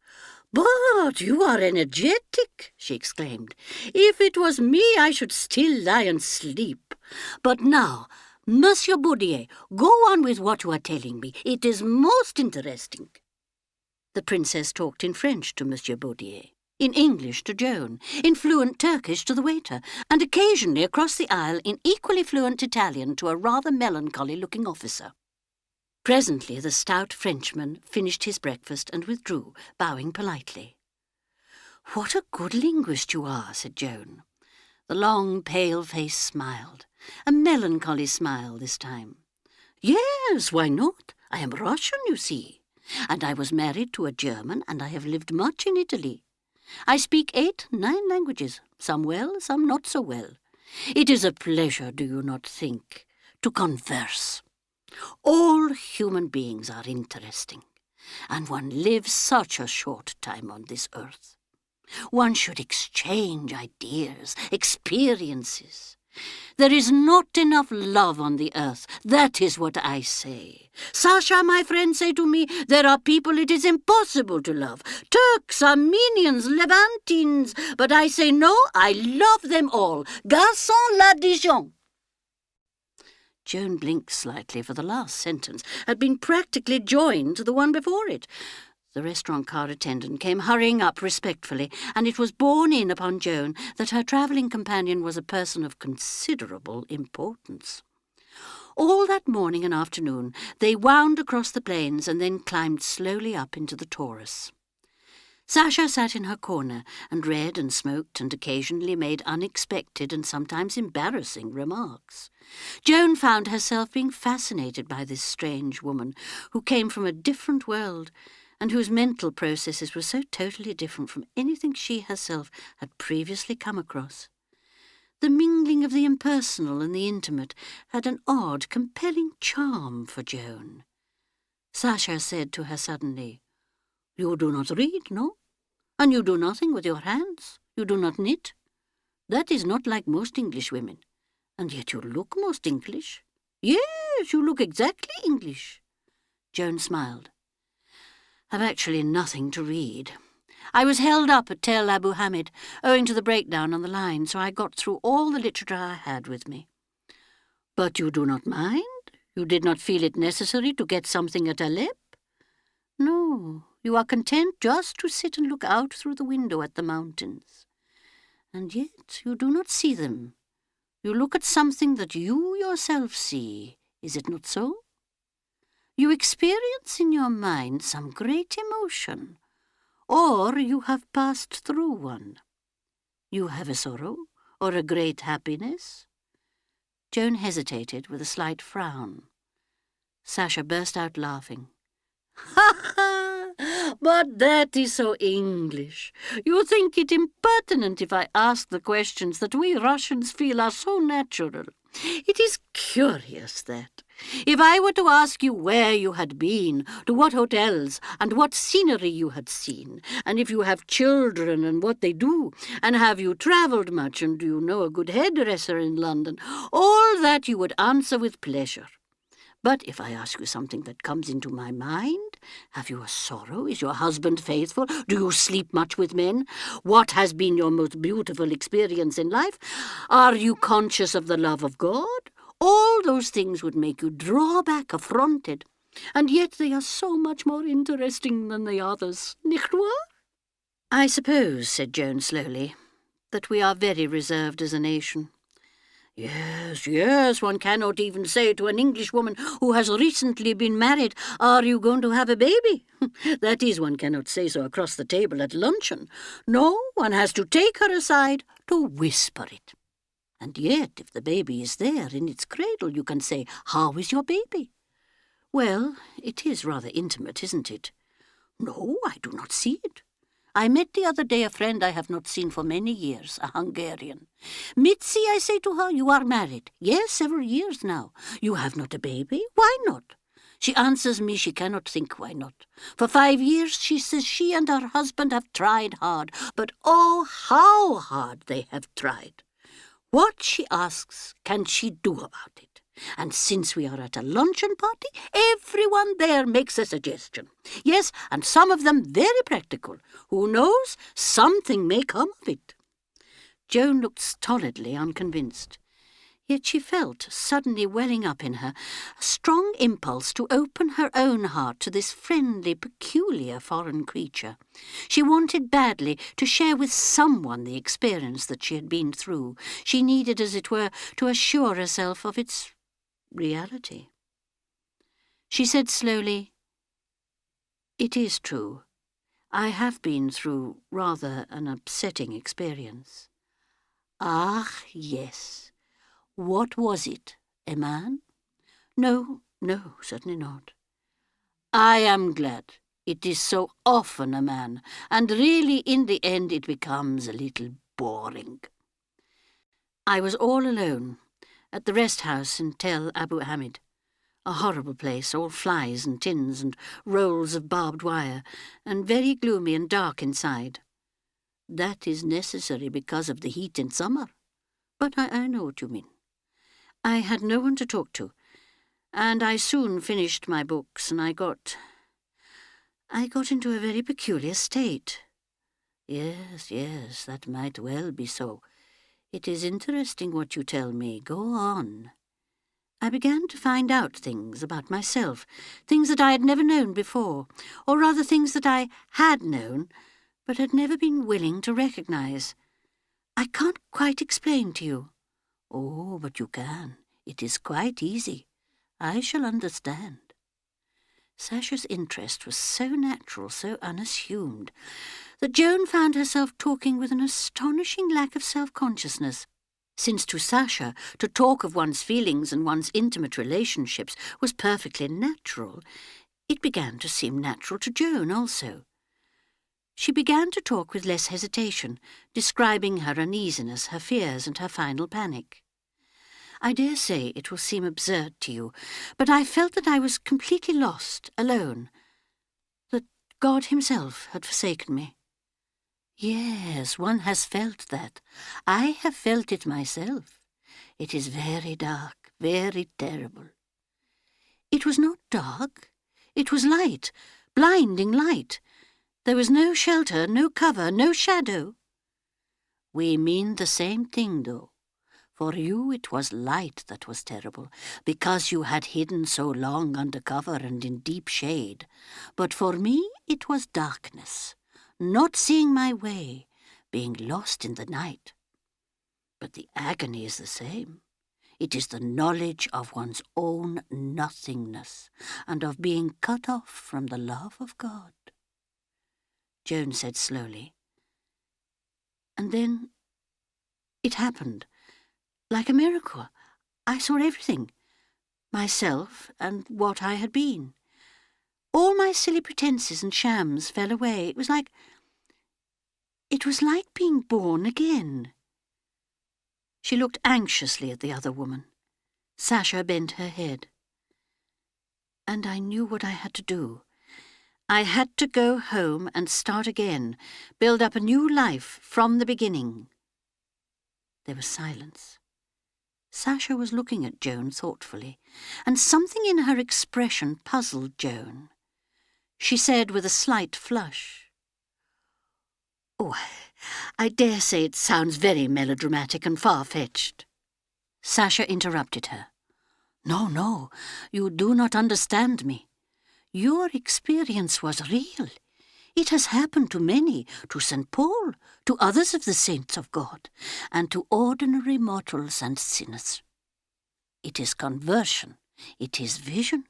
"But you are energetic," she exclaimed. "If it was me, I should still lie and sleep. But now, Monsieur Baudier, go on with what you are telling me. It is most interesting." The princess talked in French to Monsieur Baudier. in English to Joan, in fluent Turkish to the waiter, and occasionally across the aisle in equally fluent Italian to a rather melancholy-looking officer. Presently the stout Frenchman finished his breakfast and withdrew, bowing politely. "What a good linguist you are," said Joan. The long, pale face smiled, a melancholy smile this time. "Yes, why not? I am Russian, you see, and I was married to a German, and I have lived much in Italy. I speak 8-9 languages, some well, some not so well. It is a pleasure, do you not think, to converse? All human beings are interesting, and one lives such a short time on this earth. One should exchange ideas, experiences. There is not enough love on the earth, that is what I say. Sasha, my friend, say to me, there are people it is impossible to love. Turks, Armenians, Levantines. But I say no, I love them all. Garçon la Dijon." Joan blinked slightly, for the last sentence had been practically joined to the one before it. The restaurant car attendant came hurrying up respectfully, and it was borne in upon Joan that her travelling companion was a person of considerable importance. All that morning and afternoon they wound across the plains and then climbed slowly up into the Taurus. Sasha sat in her corner and read and smoked and occasionally made unexpected and sometimes embarrassing remarks. Joan found herself being fascinated by this strange woman who came from a different world and whose mental processes were so totally different from anything she herself had previously come across. The mingling of the impersonal and the intimate had an odd, compelling charm for Joan. Sasha said to her suddenly, "You do not read, no? And you do nothing with your hands? You do not knit? That is not like most English women. And yet you look most English. Yes, you look exactly English." Joan smiled. "I've actually nothing to read. I was held up at Tel Abu Hamid, owing to the breakdown on the line, so I got through all the literature I had with me." "But you do not mind? You did not feel it necessary to get something at Aleppo?" "No, you are content just to sit and look out through the window at the mountains. And yet you do not see them. You look at something that you yourself see, is it not so? You experience in your mind some great emotion, or you have passed through one. You have a sorrow, or a great happiness?" Joan hesitated with a slight frown. Sasha burst out laughing. "Ha ha! But that is so English. You think it impertinent if I ask the questions that we Russians feel are so natural. It is curious that, if I were to ask you where you had been, to what hotels, and what scenery you had seen, and if you have children and what they do, and have you travelled much, and do you know a good hairdresser in London, all that you would answer with pleasure. But if I ask you something that comes into my mind, have you a sorrow? Is your husband faithful? Do you sleep much with men? What has been your most beautiful experience in life? Are you conscious of the love of God? All those things would make you draw back affronted, and yet they are so much more interesting than the others, nicht wahr?" "I suppose," said Joan slowly, "that we are very reserved as a nation." Yes, yes, one cannot even say to an Englishwoman who has recently been married, 'Are you going to have a baby?' That is, one cannot say so across the table at luncheon. No, one has to take her aside to whisper it. And yet, if the baby is there in its cradle, you can say, 'How is your baby?' Well, it is rather intimate, isn't it?" "No, I do not see it. I met the other day a friend I have not seen for many years, a Hungarian. 'Mitzi,' I say to her, 'you are married.' 'Yes, several years now.' 'You have not a baby?' 'Why not?' She answers me she cannot think why not. For 5 years, she says, she and her husband have tried hard, but oh, how hard they have tried. What, she asks, can she do about it? And since we are at a luncheon party, everyone there makes a suggestion. Yes, and some of them very practical. Who knows? Something may come of it." Joan looked stolidly unconvinced. Yet she felt, suddenly welling up in her, a strong impulse to open her own heart to this friendly, peculiar foreign creature. She wanted badly to share with someone the experience that she had been through. She needed, as it were, to assure herself of its reality. She said slowly, "It is true. I have been through rather an upsetting experience." "Ah, yes. What was it? A man?" "No, no, certainly not." "I am glad. It is so often a man, and really in the end it becomes a little boring." "I was all alone, at the rest house in Tel Abu Hamid. A horrible place, all flies and tins and rolls of barbed wire, and very gloomy and dark inside. That is necessary because of the heat in summer. But I know what you mean. I had no one to talk to, and I soon finished my books, and I got into a very peculiar state." Yes, that might well be so. It is interesting what you tell me. Go on." "I began to find out things about myself, things that I had never known before, or rather things that I had known, but had never been willing to recognize. I can't quite explain to you." "Oh, but you can. It is quite easy. I shall understand." Sasha's interest was so natural, so unassumed, that Joan found herself talking with an astonishing lack of self-consciousness, since to Sasha to talk of one's feelings and one's intimate relationships was perfectly natural. It began to seem natural to Joan also. She began to talk with less hesitation, describing her uneasiness, her fears, and her final panic. "I dare say it will seem absurd to you, but I felt that I was completely lost, alone, that God himself had forsaken me." "Yes, one has felt that. I have felt it myself. It is very dark, very terrible." "It was not dark. It was light, blinding light. There was no shelter, no cover, no shadow." "We mean the same thing, though. For you it was light that was terrible, because you had hidden so long under cover and in deep shade. But for me it was darkness, not seeing my way, being lost in the night. But the agony is the same. It is the knowledge of one's own nothingness, and of being cut off from the love of God." Joan said slowly, "And then it happened. Like a miracle, I saw everything, myself and what I had been. All my silly pretences and shams fell away. It was like being born again." She looked anxiously at the other woman. Sasha bent her head. "And I knew what I had to do. I had to go home and start again, build up a new life from the beginning." There was silence. Sasha was looking at Joan thoughtfully, and something in her expression puzzled Joan. She said with a slight flush, "Oh, I dare say it sounds very melodramatic and far-fetched." Sasha interrupted her. No, you do not understand me. Your experience was real. It has happened to many, to St. Paul, to others of the saints of God, and to ordinary mortals and sinners. It is conversion. It is vision.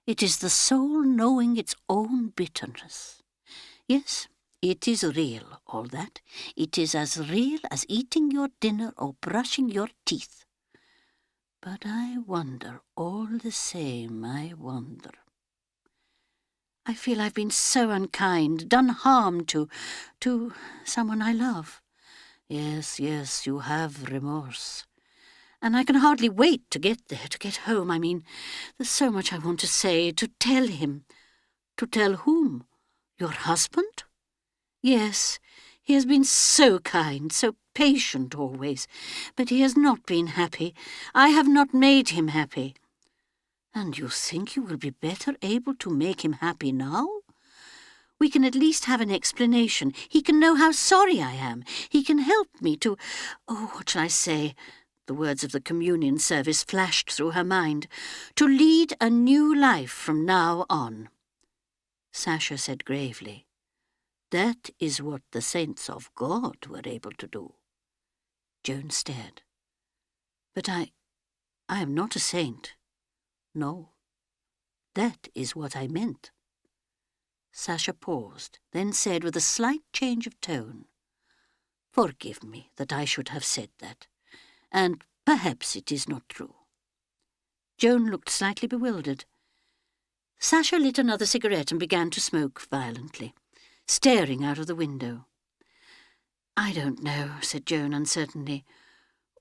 It is the soul knowing its own bitterness. Yes, it is real, all that. It is as real as eating your dinner or brushing your teeth. But I wonder, all the same, I wonder. I feel I've been so unkind, done harm to someone I love. Yes, you have remorse. And I can hardly wait to get there, to get home. I mean, there's so much I want to say, to tell him. To tell whom? Your husband? Yes, he has been so kind, so patient always, but he has not been happy. I have not made him happy. And you think you will be better able to make him happy now? We can at least have an explanation. He can know how sorry I am. He can help me to, what shall I say, The words of the communion service flashed through her mind. To lead a new life from now on. Sasha said gravely, "That is what the saints of God were able to do." Joan stared. "But I am not a saint." "No, that is what I meant." Sasha paused, then said with a slight change of tone, "Forgive me that I should have said that, and perhaps it is not true." Joan looked slightly bewildered. Sasha lit another cigarette and began to smoke violently, staring out of the window. "I don't know," said Joan uncertainly,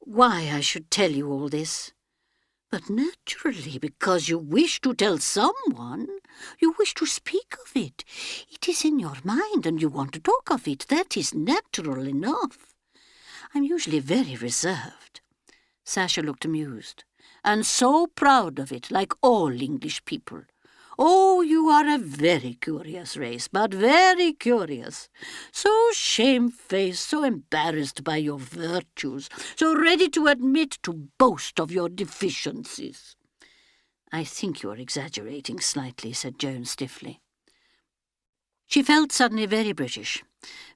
"why I should tell you all this. But naturally, because you wish to tell someone, you wish to speak of it. It is in your mind and you want to talk of it. That is natural enough. I'm usually very reserved." Sasha looked amused. "And so proud of it, like all English people. Oh, you are a very curious race, but very curious. So shamefaced, so embarrassed by your virtues, so ready to admit, to boast of your deficiencies." "I think you are exaggerating slightly," said Joan stiffly. She felt suddenly very British,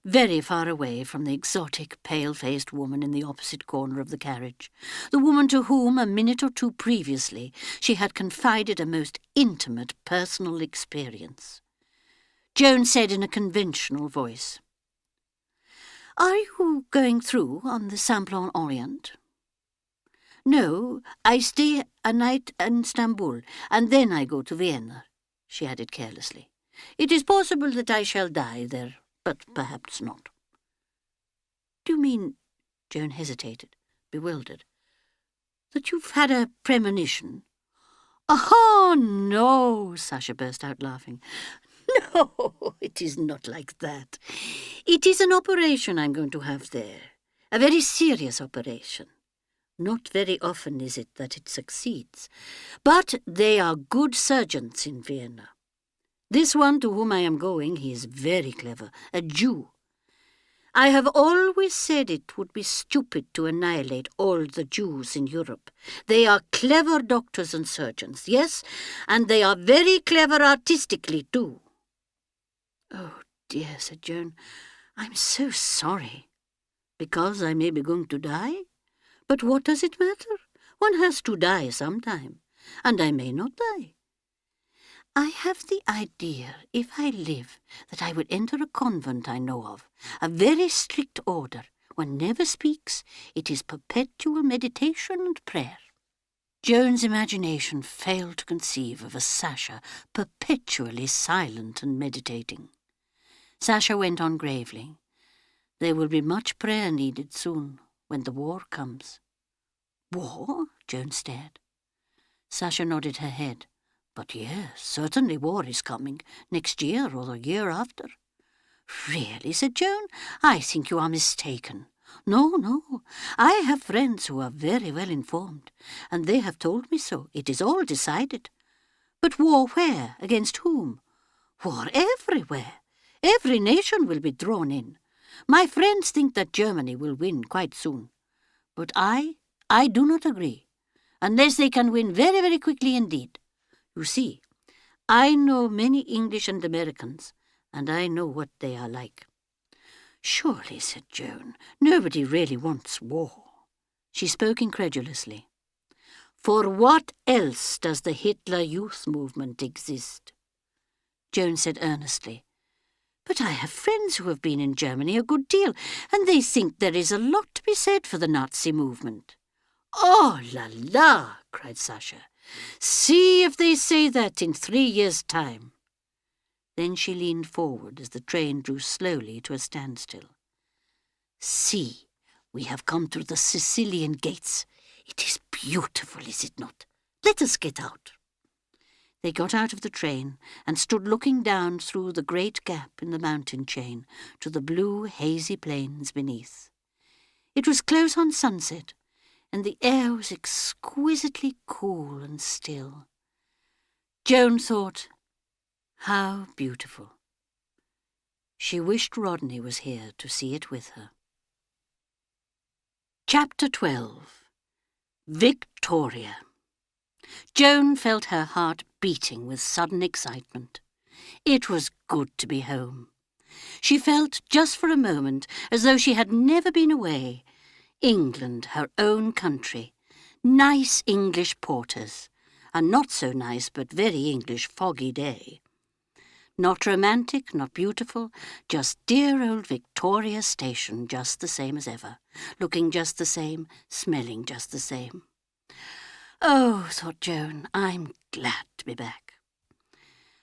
very far away from the exotic, pale-faced woman in the opposite corner of the carriage, the woman to whom, a minute or two previously, she had confided a most intimate personal experience. Joan said in a conventional voice, "Are you going through on the Simplon Orient?" "No, I stay a night in Istanbul, and then I go to Vienna," she added carelessly. "It is possible that I shall die there, but perhaps not." "Do you mean," Joan hesitated, bewildered, "that you've had a premonition?" "Oh, no," Sasha burst out laughing. "No, it is not like that. It is an operation I'm going to have there, a very serious operation. Not very often is it that it succeeds, but they are good surgeons in Vienna. This one to whom I am going, he is very clever, a Jew. I have always said it would be stupid to annihilate all the Jews in Europe. They are clever doctors and surgeons, yes, and they are very clever artistically too." "Oh dear," said Joan, "I'm so sorry." "Because I may be going to die? But what does it matter? One has to die sometime, and I may not die. I have the idea, if I live, that I would enter a convent I know of, a very strict order. One never speaks. It is perpetual meditation and prayer." Joan's imagination failed to conceive of a Sasha perpetually silent and meditating. Sasha went on gravely. "There will be much prayer needed soon, when the war comes." "War?" Joan stared. Sasha nodded her head. "But yes, certainly war is coming, next year or the year after." "Really," said Joan, "I think you are mistaken." No, I have friends who are very well informed, and they have told me so. It is all decided." "But war where? Against whom?" "War everywhere. Every nation will be drawn in. My friends think that Germany will win quite soon. But I do not agree, unless they can win very, very quickly indeed. You see, I know many English and Americans, and I know what they are like." "Surely," said Joan, "nobody really wants war." She spoke incredulously. "For what else does the Hitler Youth Movement exist?" Joan said earnestly, "But I have friends who have been in Germany a good deal, and they think there is a lot to be said for the Nazi movement." "Oh, la la!" cried Sasha. "See if they say that in 3 years' time." Then she leaned forward as the train drew slowly to a standstill. "See, we have come to the Sicilian gates. It is beautiful, is it not? Let us get out." They got out of the train and stood looking down through the great gap in the mountain chain to the blue, hazy plains beneath. It was close on sunset, and the air was exquisitely cool and still. Joan thought, how beautiful. She wished Rodney was here to see it with her. Chapter 12. Victoria. Joan felt her heart beating with sudden excitement. It was good to be home. She felt, just for a moment, as though she had never been away. England, her own country. Nice English porters. A not-so-nice but very English foggy day. Not romantic, not beautiful, just dear old Victoria Station, just the same as ever. Looking just the same, smelling just the same. Oh, thought Joan, I'm glad to be back.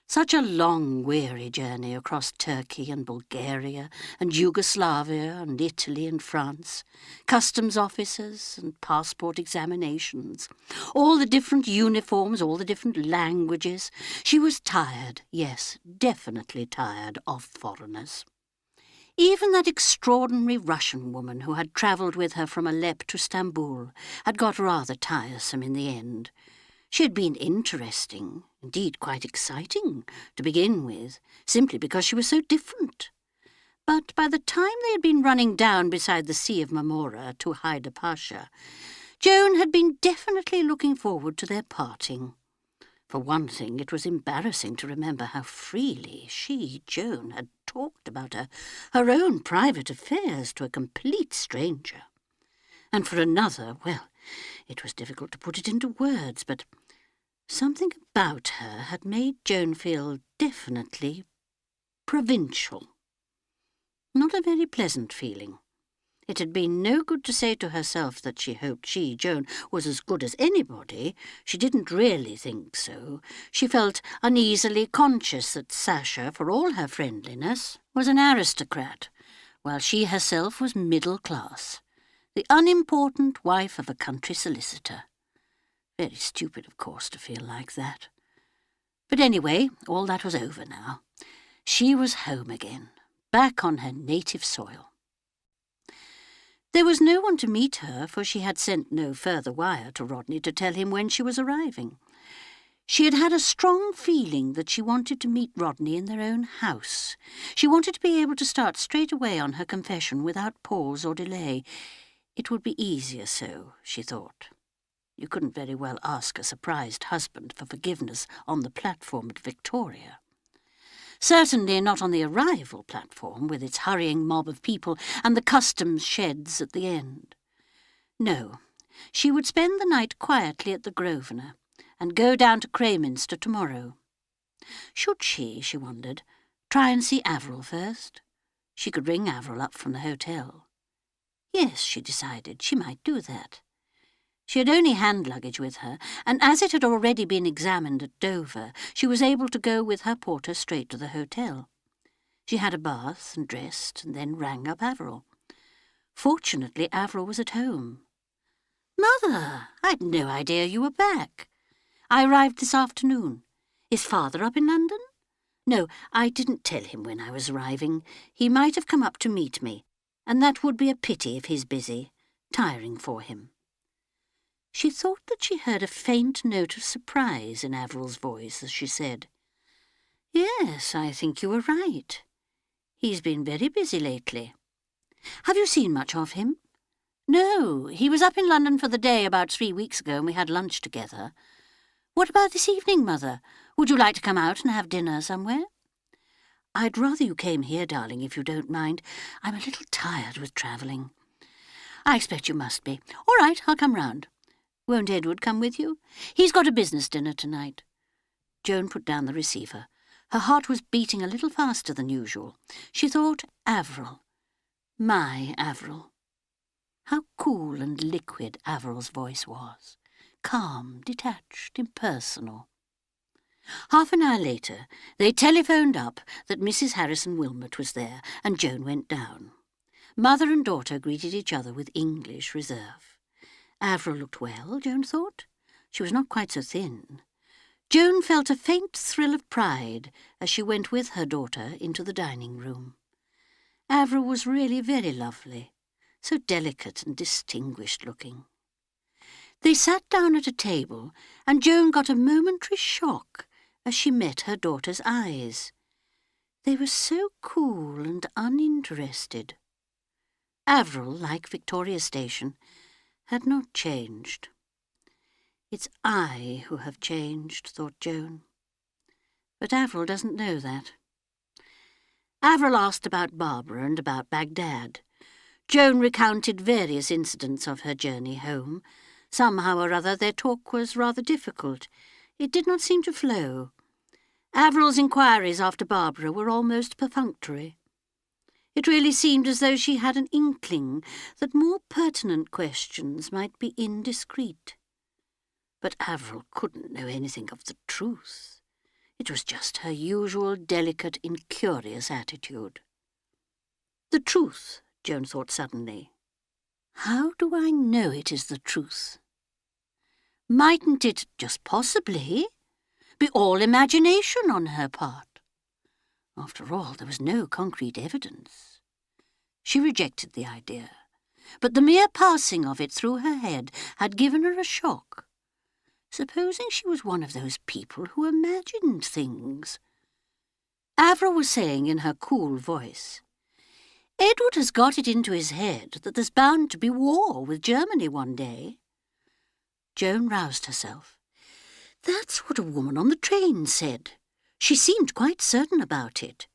Such a long, weary journey across Turkey and Bulgaria and Yugoslavia and Italy and France, customs officers and passport examinations, all the different uniforms, all the different languages. She was tired, yes, definitely tired of foreigners. Even that extraordinary Russian woman who had travelled with her from Aleppo to Stamboul had got rather tiresome in the end. She had been interesting, indeed quite exciting, to begin with, simply because she was so different. But by the time they had been running down beside the Sea of Marmora to Haida Pasha, Joan had been definitely looking forward to their parting. For one thing, it was embarrassing to remember how freely she, Joan, had talked about her own private affairs to a complete stranger. And for another, well, it was difficult to put it into words, but something about her had made Joan feel definitely provincial. Not a very pleasant feeling. It had been no good to say to herself that she hoped she, Joan, was as good as anybody. She didn't really think so. She felt uneasily conscious that Sasha, for all her friendliness, was an aristocrat, while she herself was middle class, the unimportant wife of a country solicitor. Very stupid, of course, to feel like that. But anyway, all that was over now. She was home again, back on her native soil. There was no one to meet her, for she had sent no further wire to Rodney to tell him when she was arriving. She had had a strong feeling that she wanted to meet Rodney in their own house. She wanted to be able to start straight away on her confession without pause or delay. It would be easier so, she thought. You couldn't very well ask a surprised husband for forgiveness on the platform at Victoria. Certainly not on the arrival platform, with its hurrying mob of people and the customs sheds at the end. No, she would spend the night quietly at the Grosvenor, and go down to Crayminster tomorrow. Should she wondered, try and see Averil first? She could ring Averil up from the hotel. Yes, she decided, she might do that. She had only hand luggage with her, and as it had already been examined at Dover, she was able to go with her porter straight to the hotel. She had a bath and dressed, and then rang up Averil. Fortunately, Averil was at home. "Mother, I'd no idea you were back. I arrived this afternoon. Is father up in London?" "No, I didn't tell him when I was arriving. He might have come up to meet me, and that would be a pity if he's busy. Tiring for him." She thought that she heard a faint note of surprise in Averil's voice as she said, "Yes, I think you were right. He's been very busy lately. Have you seen much of him?" "No, he was up in London for the day about 3 weeks ago, and we had lunch together. What about this evening, Mother? Would you like to come out and have dinner somewhere?" "I'd rather you came here, darling, if you don't mind. I'm a little tired with travelling." "I expect you must be. All right, I'll come round. Won't Edward come with you? He's got a business dinner tonight." Joan put down the receiver. Her heart was beating a little faster than usual. She thought, Averil. My Averil. How cool and liquid Averil's voice was. Calm, detached, impersonal. Half an hour later, they telephoned up that Mrs. Harrison Wilmot was there, and Joan went down. Mother and daughter greeted each other with English reserve. Averil looked well, Joan thought. She was not quite so thin. Joan felt a faint thrill of pride as she went with her daughter into the dining room. Averil was really very lovely, so delicate and distinguished looking. They sat down at a table, and Joan got a momentary shock as she met her daughter's eyes. They were so cool and uninterested. Averil, like Victoria Station, had not changed. It's I who have changed, thought Joan. But Avril doesn't know that. Avril asked about Barbara and about Baghdad. Joan recounted various incidents of her journey home. Somehow or other their talk was rather difficult. It did not seem to flow. Avril's inquiries after Barbara were almost perfunctory. It really seemed as though she had an inkling that more pertinent questions might be indiscreet. But Avril couldn't know anything of the truth. It was just her usual delicate, incurious attitude. The truth, Joan thought suddenly. How do I know it is the truth? Mightn't it, just possibly, be all imagination on her part? After all, there was no concrete evidence. She rejected the idea, but the mere passing of it through her head had given her a shock. Supposing she was one of those people who imagined things? Avril was saying in her cool voice, Edward has got it into his head that there's bound to be war with Germany one day. Joan roused herself. That's what a woman on the train said. She seemed quite certain about it.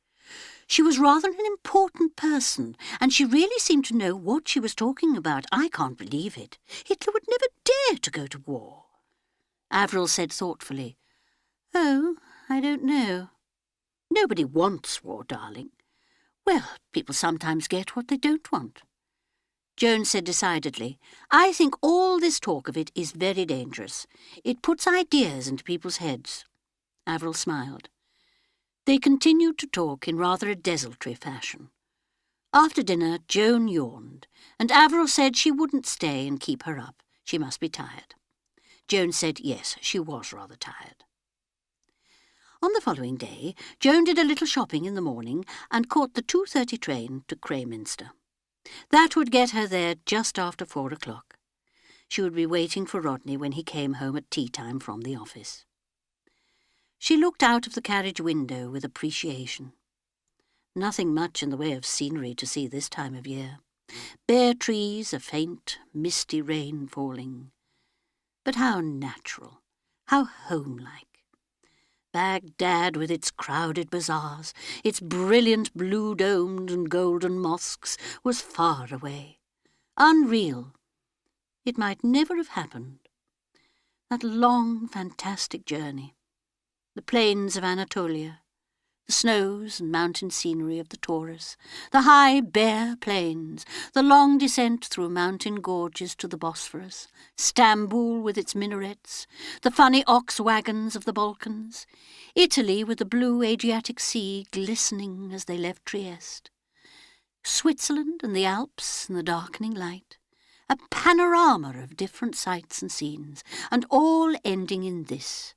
She was rather an important person, and she really seemed to know what she was talking about. I can't believe it. Hitler would never dare to go to war. Avril said thoughtfully, Oh, I don't know. Nobody wants war, darling. Well, people sometimes get what they don't want. Joan said decidedly, I think all this talk of it is very dangerous. It puts ideas into people's heads. Avril smiled. They continued to talk in rather a desultory fashion. After dinner, Joan yawned, and Avril said she wouldn't stay and keep her up. She must be tired. Joan said yes, she was rather tired. On the following day, Joan did a little shopping in the morning and caught the 2:30 train to Crayminster. That would get her there just after 4 o'clock. She would be waiting for Rodney when he came home at tea-time from the office. She looked out of the carriage window with appreciation. Nothing much in the way of scenery to see this time of year. Bare trees, a faint, misty rain falling. But how natural, how homelike. Baghdad with its crowded bazaars, its brilliant blue-domed and golden mosques, was far away. Unreal. It might never have happened. That long, fantastic journey. The plains of Anatolia, the snows and mountain scenery of the Taurus, the high, bare plains, the long descent through mountain gorges to the Bosphorus, Stamboul with its minarets, the funny ox wagons of the Balkans, Italy with the blue Adriatic Sea glistening as they left Trieste, Switzerland and the Alps in the darkening light, a panorama of different sights and scenes, and all ending in this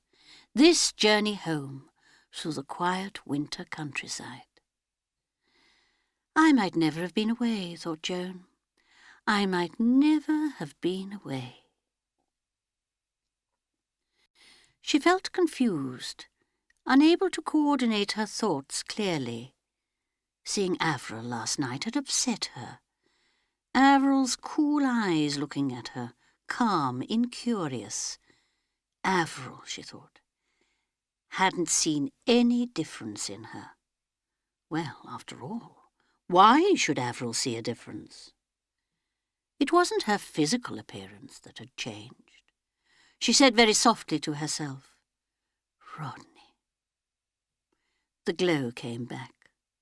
journey home, through the quiet winter countryside. I might never have been away, thought Joan. I might never have been away. She felt confused, unable to coordinate her thoughts clearly. Seeing Avril last night had upset her. Avril's cool eyes looking at her, calm, incurious. Avril, she thought, hadn't seen any difference in her. Well, after all, why should Avril see a difference? It wasn't her physical appearance that had changed. She said very softly to herself, Rodney. The glow came back,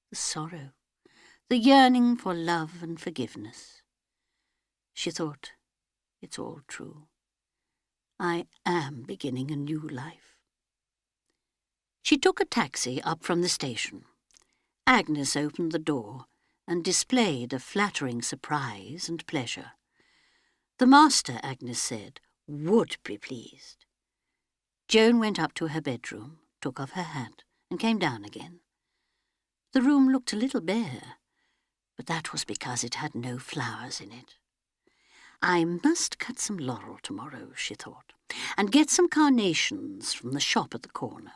the sorrow, the yearning for love and forgiveness. She thought, it's all true. I am beginning a new life. She took a taxi up from the station. Agnes opened the door and displayed a flattering surprise and pleasure. The master, Agnes said, would be pleased. Joan went up to her bedroom, took off her hat, and came down again. The room looked a little bare, but that was because it had no flowers in it. I must cut some laurel tomorrow, she thought, and get some carnations from the shop at the corner.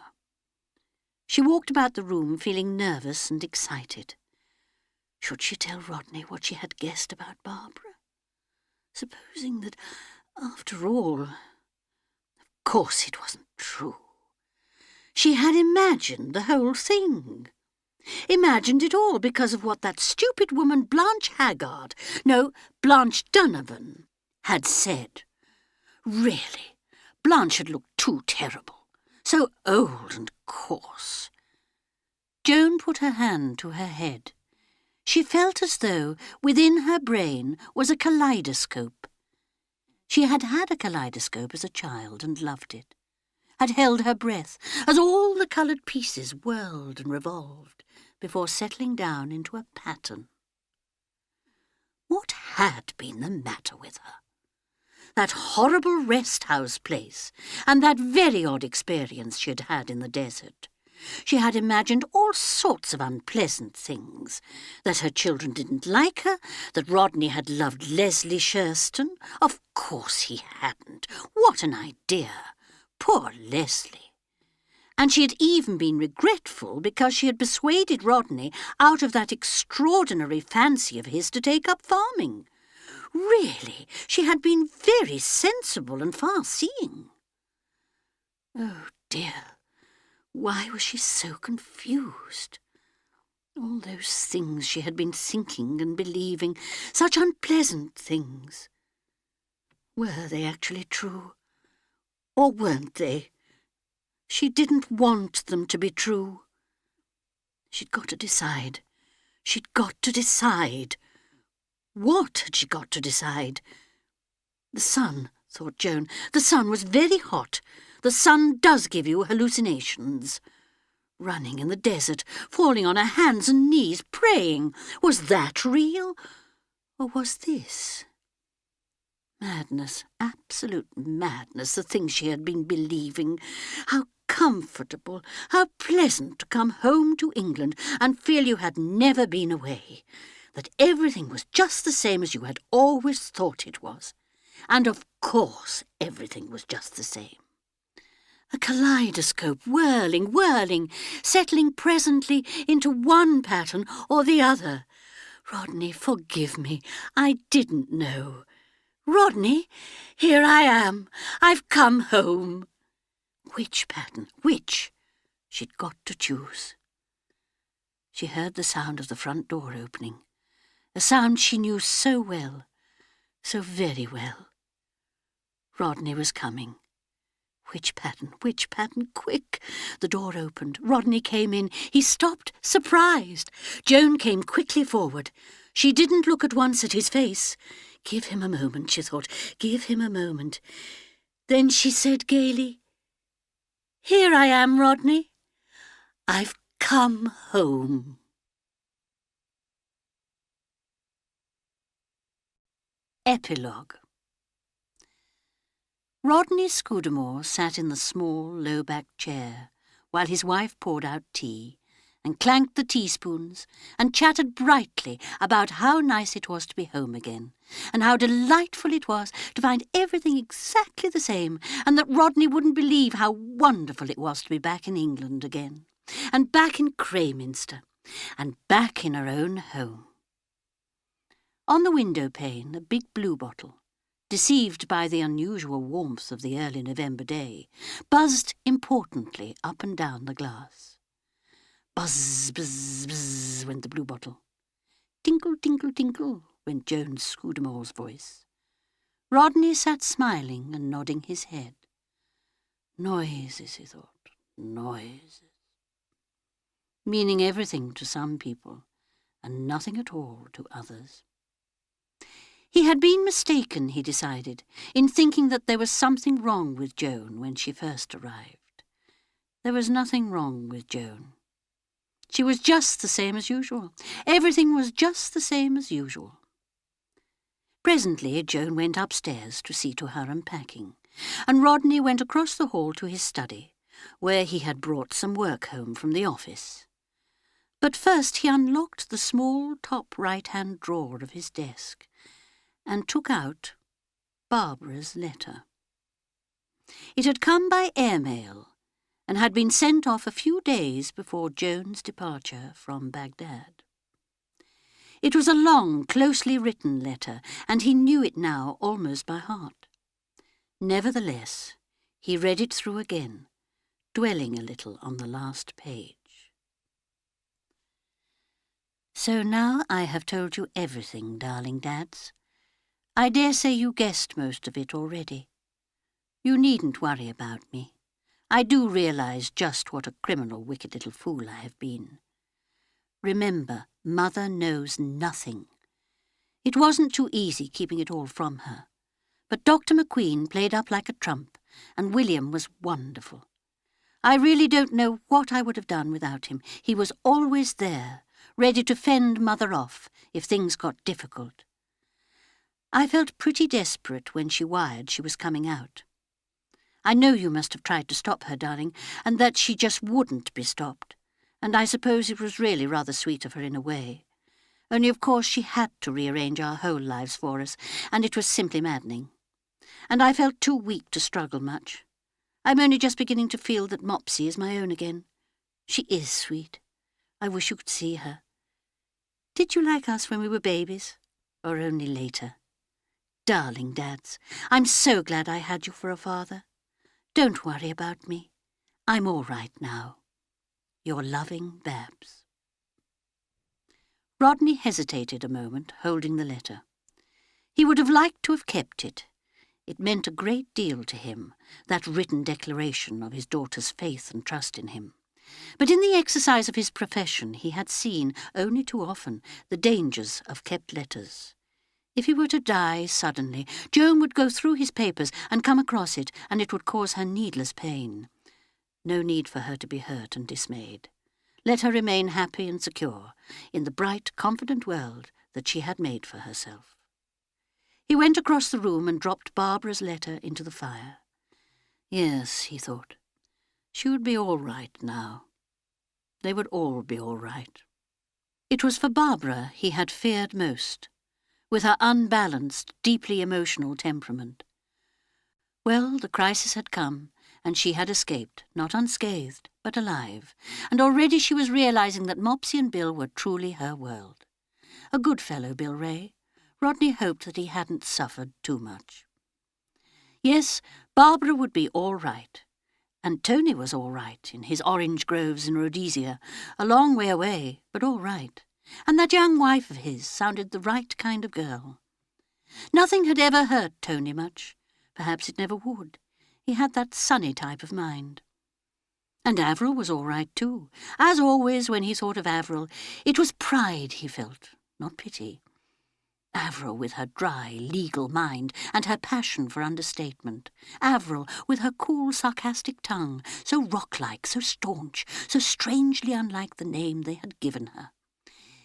She walked about the room feeling nervous and excited. Should she tell Rodney what she had guessed about Barbara? Supposing that, after all, course it wasn't true. She had imagined the whole thing. Imagined it all because of what that stupid woman Blanche Donovan, had said. Really, Blanche had looked too terrible, so old and coarse. Joan put her hand to her head. She felt as though within her brain was a kaleidoscope. She had had a kaleidoscope as a child and loved it, had held her breath as all the coloured pieces whirled and revolved before settling down into a pattern. What had been the matter with her? That horrible rest house place, and that very odd experience she had had in the desert. She had imagined all sorts of unpleasant things. That her children didn't like her, that Rodney had loved Leslie Shurston. Of course he hadn't. What an idea! Poor Leslie. And she had even been regretful because she had persuaded Rodney out of that extraordinary fancy of his to take up farming. Really, she had been very sensible and far-seeing. Oh, dear. Why was she so confused? All those things she had been thinking and believing, such unpleasant things. Were they actually true? Or weren't they? She didn't want them to be true. She'd got to decide. She'd got to decide. What had she got to decide? The sun, thought Joan. The sun was very hot. The sun does give you hallucinations. Running in the desert, falling on her hands and knees, praying. Was that real? Or was this? Madness, absolute madness, the things she had been believing. How comfortable, how pleasant to come home to England and feel you had never been away, that everything was just the same as you had always thought it was. And of course everything was just the same. A kaleidoscope, whirling, whirling, settling presently into one pattern or the other. Rodney, forgive me, I didn't know. Rodney, here I am. I've come home. Which pattern? Which? She'd got to choose. She heard the sound of the front door opening, a sound she knew so well, so very well. Rodney was coming. Which pattern? Which pattern? Quick! The door opened. Rodney came in. He stopped, surprised. Joan came quickly forward. She didn't look at once at his face. Give him a moment, she thought. Give him a moment. Then she said gaily, "Here I am, Rodney. I've come home." Epilogue. Rodney Scudamore sat in the small, low-backed chair while his wife poured out tea and clanked the teaspoons and chattered brightly about how nice it was to be home again and how delightful it was to find everything exactly the same and that Rodney wouldn't believe how wonderful it was to be back in England again and back in Crayminster and back in her own home. On the window-pane, a big bluebottle, deceived by the unusual warmth of the early November day, buzzed importantly up and down the glass. Buzz, buzz, buzz went the bluebottle. Tinkle, tinkle, tinkle went Joan Scudamore's voice. Rodney sat smiling and nodding his head. Noises, he thought, noises. Meaning everything to some people and nothing at all to others. He had been mistaken, he decided, in thinking that there was something wrong with Joan when she first arrived. There was nothing wrong with Joan. She was just the same as usual. Everything was just the same as usual. Presently Joan went upstairs to see to her unpacking, and Rodney went across the hall to his study, where he had brought some work home from the office. But first he unlocked the small top right-hand drawer of his desk and took out Barbara's letter. It had come by airmail and had been sent off a few days before Joan's departure from Baghdad. It was a long, closely written letter, and he knew it now almost by heart. Nevertheless, He read it through again, dwelling a little on the last page. So now I have told you everything, darling dads. I dare say you guessed most of it already. You needn't worry about me. I do realise just what a criminal, wicked little fool I have been. Remember, Mother knows nothing. It wasn't too easy keeping it all from her. But Dr. McQueen played up like a trump, and William was wonderful. I really don't know what I would have done without him. He was always there, ready to fend Mother off if things got difficult. I felt pretty desperate when she wired she was coming out. I know you must have tried to stop her, darling, and that she just wouldn't be stopped, and I suppose it was really rather sweet of her in a way. Only of course she had to rearrange our whole lives for us, and it was simply maddening. And I felt too weak to struggle much. I'm only just beginning to feel that Mopsy is my own again. She is sweet. I wish you could see her. Did you like us when we were babies, or only later? Darling dads, I'm so glad I had you for a father. Don't worry about me. I'm all right now. Your loving Babs. Rodney hesitated a moment, holding the letter. He would have liked to have kept it. It meant a great deal to him, that written declaration of his daughter's faith and trust in him. But in the exercise of his profession he had seen, only too often, the dangers of kept letters. If he were to die suddenly, Joan would go through his papers and come across it, and it would cause her needless pain. No need for her to be hurt and dismayed. Let her remain happy and secure in the bright, confident world that she had made for herself. He went across the room and dropped Barbara's letter into the fire. Yes, he thought, she would be all right now. They would all be all right. It was for Barbara he had feared most, with her unbalanced, deeply emotional temperament. Well, the crisis had come, and she had escaped, not unscathed, but alive, and already she was realising that Mopsy and Bill were truly her world. A good fellow, Bill Ray. Rodney hoped that he hadn't suffered too much. Yes, Barbara would be all right, and Tony was all right in his orange groves in Rhodesia, a long way away, but all right. And that young wife of his sounded the right kind of girl. Nothing had ever hurt Tony much. Perhaps it never would. He had that sunny type of mind. And Avril was all right too. As always, when he thought of Avril, it was pride he felt, not pity. Avril with her dry, legal mind and her passion for understatement. Avril with her cool, sarcastic tongue, so rock-like, so staunch, so strangely unlike the name they had given her.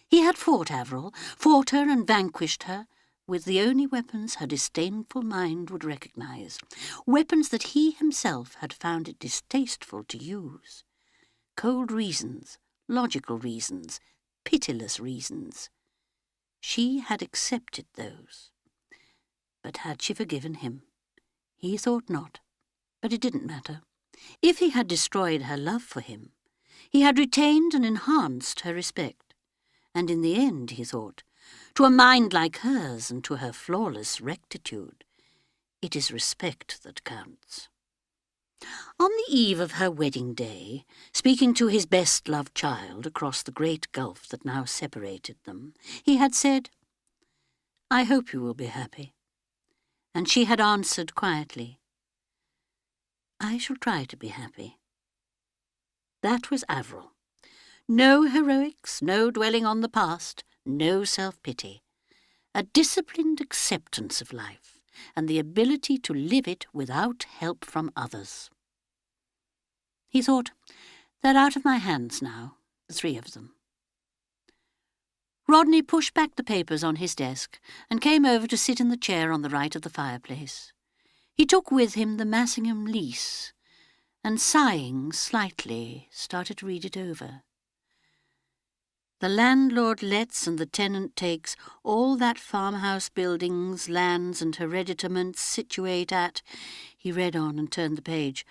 He had fought Avril, fought her and vanquished her, with the only weapons her disdainful mind would recognise, weapons that he himself had found it distasteful to use. Cold reasons, logical reasons, pitiless reasons. She had accepted those. But had she forgiven him? He thought not, but it didn't matter. If he had destroyed her love for him, he had retained and enhanced her respect. And in the end, he thought, to a mind like hers and to her flawless rectitude, it is respect that counts. On the eve of her wedding day, speaking to his best-loved child across the great gulf that now separated them, he had said, "I hope you will be happy." And she had answered quietly, "I shall try to be happy." That was Avril. No heroics, no dwelling on the past, no self-pity. A disciplined acceptance of life, and the ability to live it without help from others. He thought, they're out of my hands now, the three of them. Rodney pushed back the papers on his desk and came over to sit in the chair on the right of the fireplace. He took with him the Massingham lease, and sighing slightly, started to read it over. The landlord lets and the tenant takes all that farmhouse buildings, lands and hereditaments situate at, he read on and turned the page,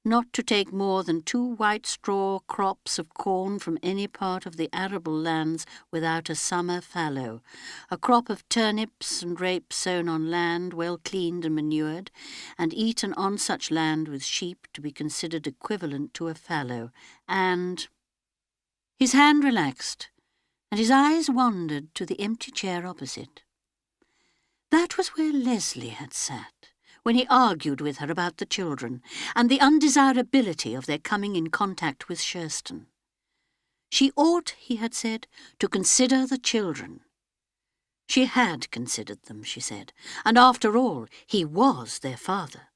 not to take more than 2 white straw crops of corn from any part of the arable lands without a summer fallow, a crop of turnips and rapes sown on land well cleaned and manured, and eaten on such land with sheep to be considered equivalent to a fallow, and... His hand relaxed, and his eyes wandered to the empty chair opposite. That was where Leslie had sat when he argued with her about the children and the undesirability of their coming in contact with Shurston. She ought, he had said, to consider the children. She had considered them, she said, and after all, he was their father.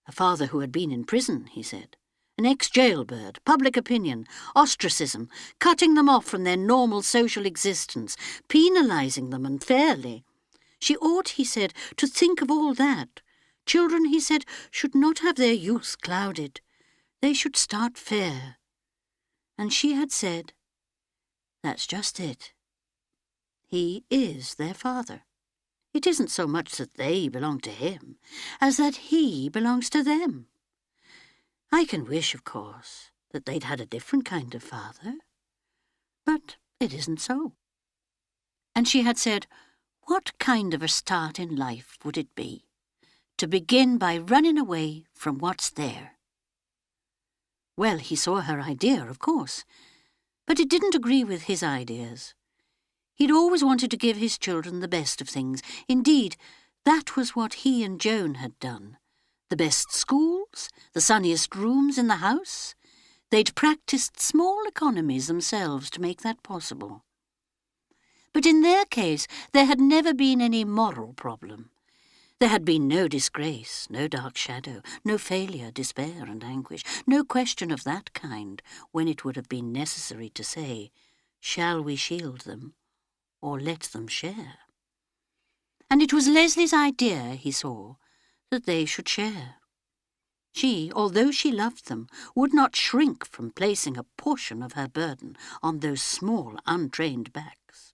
A father who had been in prison, he said, an ex-jailbird, public opinion, ostracism, cutting them off from their normal social existence, penalising them unfairly. She ought, he said, to think of all that. Children, he said, should not have their youth clouded. They should start fair. And she had said, that's just it. He is their father. It isn't so much that they belong to him, as that he belongs to them. I can wish, of course, that they'd had a different kind of father, but it isn't so. And she had said, what kind of a start in life would it be to begin by running away from what's there? Well, he saw her idea, of course, but it didn't agree with his ideas. He'd always wanted to give his children the best of things. Indeed, that was what he and Joan had done. The best schools, the sunniest rooms in the house. They'd practised small economies themselves to make that possible. But in their case, there had never been any moral problem. There had been no disgrace, no dark shadow, no failure, despair and anguish, no question of that kind when it would have been necessary to say, shall we shield them or let them share? And it was Leslie's idea, he saw, that they should share. She, although she loved them, would not shrink from placing a portion of her burden on those small, untrained backs.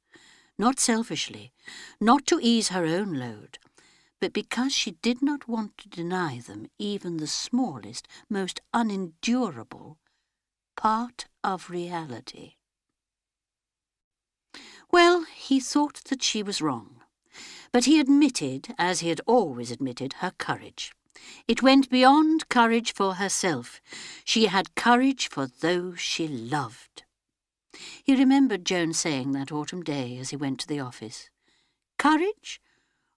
Not selfishly, not to ease her own load, but because she did not want to deny them even the smallest, most unendurable part of reality. Well, he thought that she was wrong, but he admitted, as he had always admitted, her courage. It went beyond courage for herself. She had courage for those she loved. He remembered Joan saying that autumn day as he went to the office. Courage?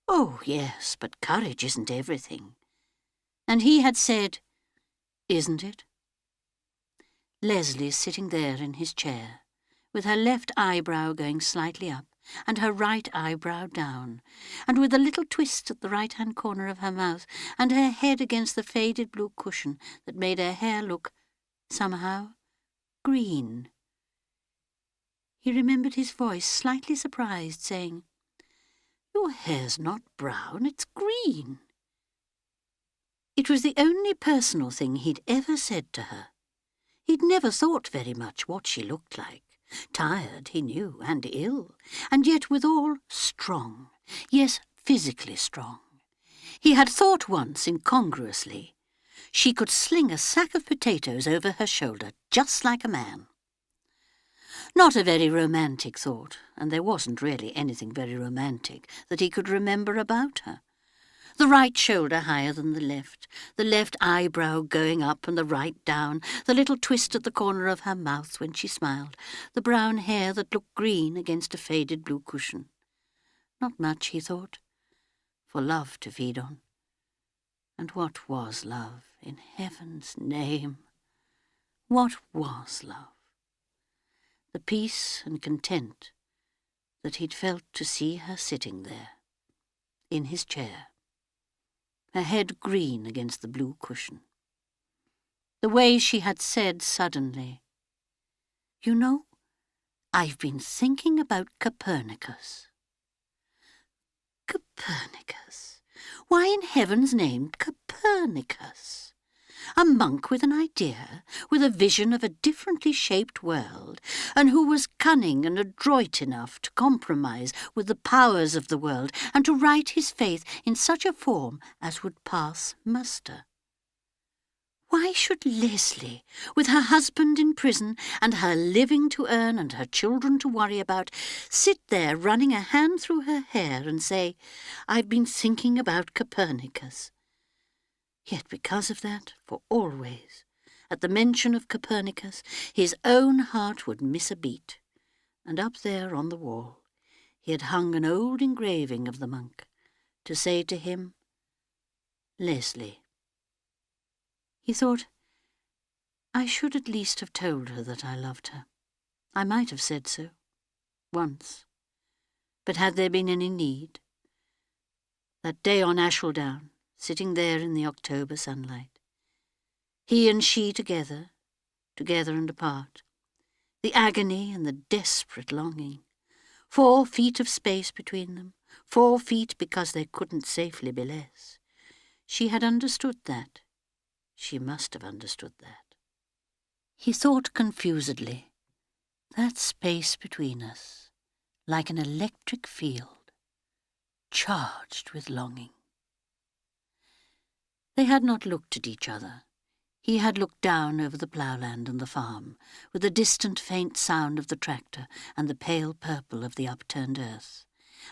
Oh, yes, but courage isn't everything. And he had said, isn't it? Leslie sitting there in his chair, with her left eyebrow going slightly up, and her right eyebrow down, and with a little twist at the right-hand corner of her mouth, and her head against the faded blue cushion that made her hair look, somehow, green. He remembered his voice, slightly surprised, saying, your hair's not brown, it's green. It was the only personal thing he'd ever said to her. He'd never thought very much what she looked like. Tired, he knew, and ill, and yet withal strong, yes, physically strong. He had thought once, incongruously, she could sling a sack of potatoes over her shoulder just like a man. Not a very romantic thought, and there wasn't really anything very romantic that he could remember about her. The right shoulder higher than the left eyebrow going up and the right down, the little twist at the corner of her mouth when she smiled, the brown hair that looked green against a faded blue cushion. Not much, he thought, for love to feed on. And what was love, in heaven's name? What was love? The peace and content that he'd felt to see her sitting there, in his chair, her head green against the blue cushion. The way she had said suddenly, you know, I've been thinking about Copernicus. Copernicus? Why in heaven's name Copernicus? A monk with an idea, with a vision of a differently shaped world, and who was cunning and adroit enough to compromise with the powers of the world and to write his faith in such a form as would pass muster. Why should Leslie, with her husband in prison and her living to earn and her children to worry about, sit there running a hand through her hair and say, "I've been thinking about Copernicus"? Yet because of that, for always, at the mention of Copernicus, his own heart would miss a beat. And up there on the wall, he had hung an old engraving of the monk to say to him, "Leslie." He thought, I should at least have told her that I loved her. I might have said so, once. But had there been any need? That day on Ashwelldown, sitting there in the October sunlight, he and she together and apart, the agony and the desperate longing, 4 feet of space between them, 4 feet because there couldn't safely be less. She had understood that. She must have understood that. He thought confusedly, that space between us, like an electric field, charged with longing. They had not looked at each other. He had looked down over the ploughland and the farm, with the distant faint sound of the tractor and the pale purple of the upturned earth,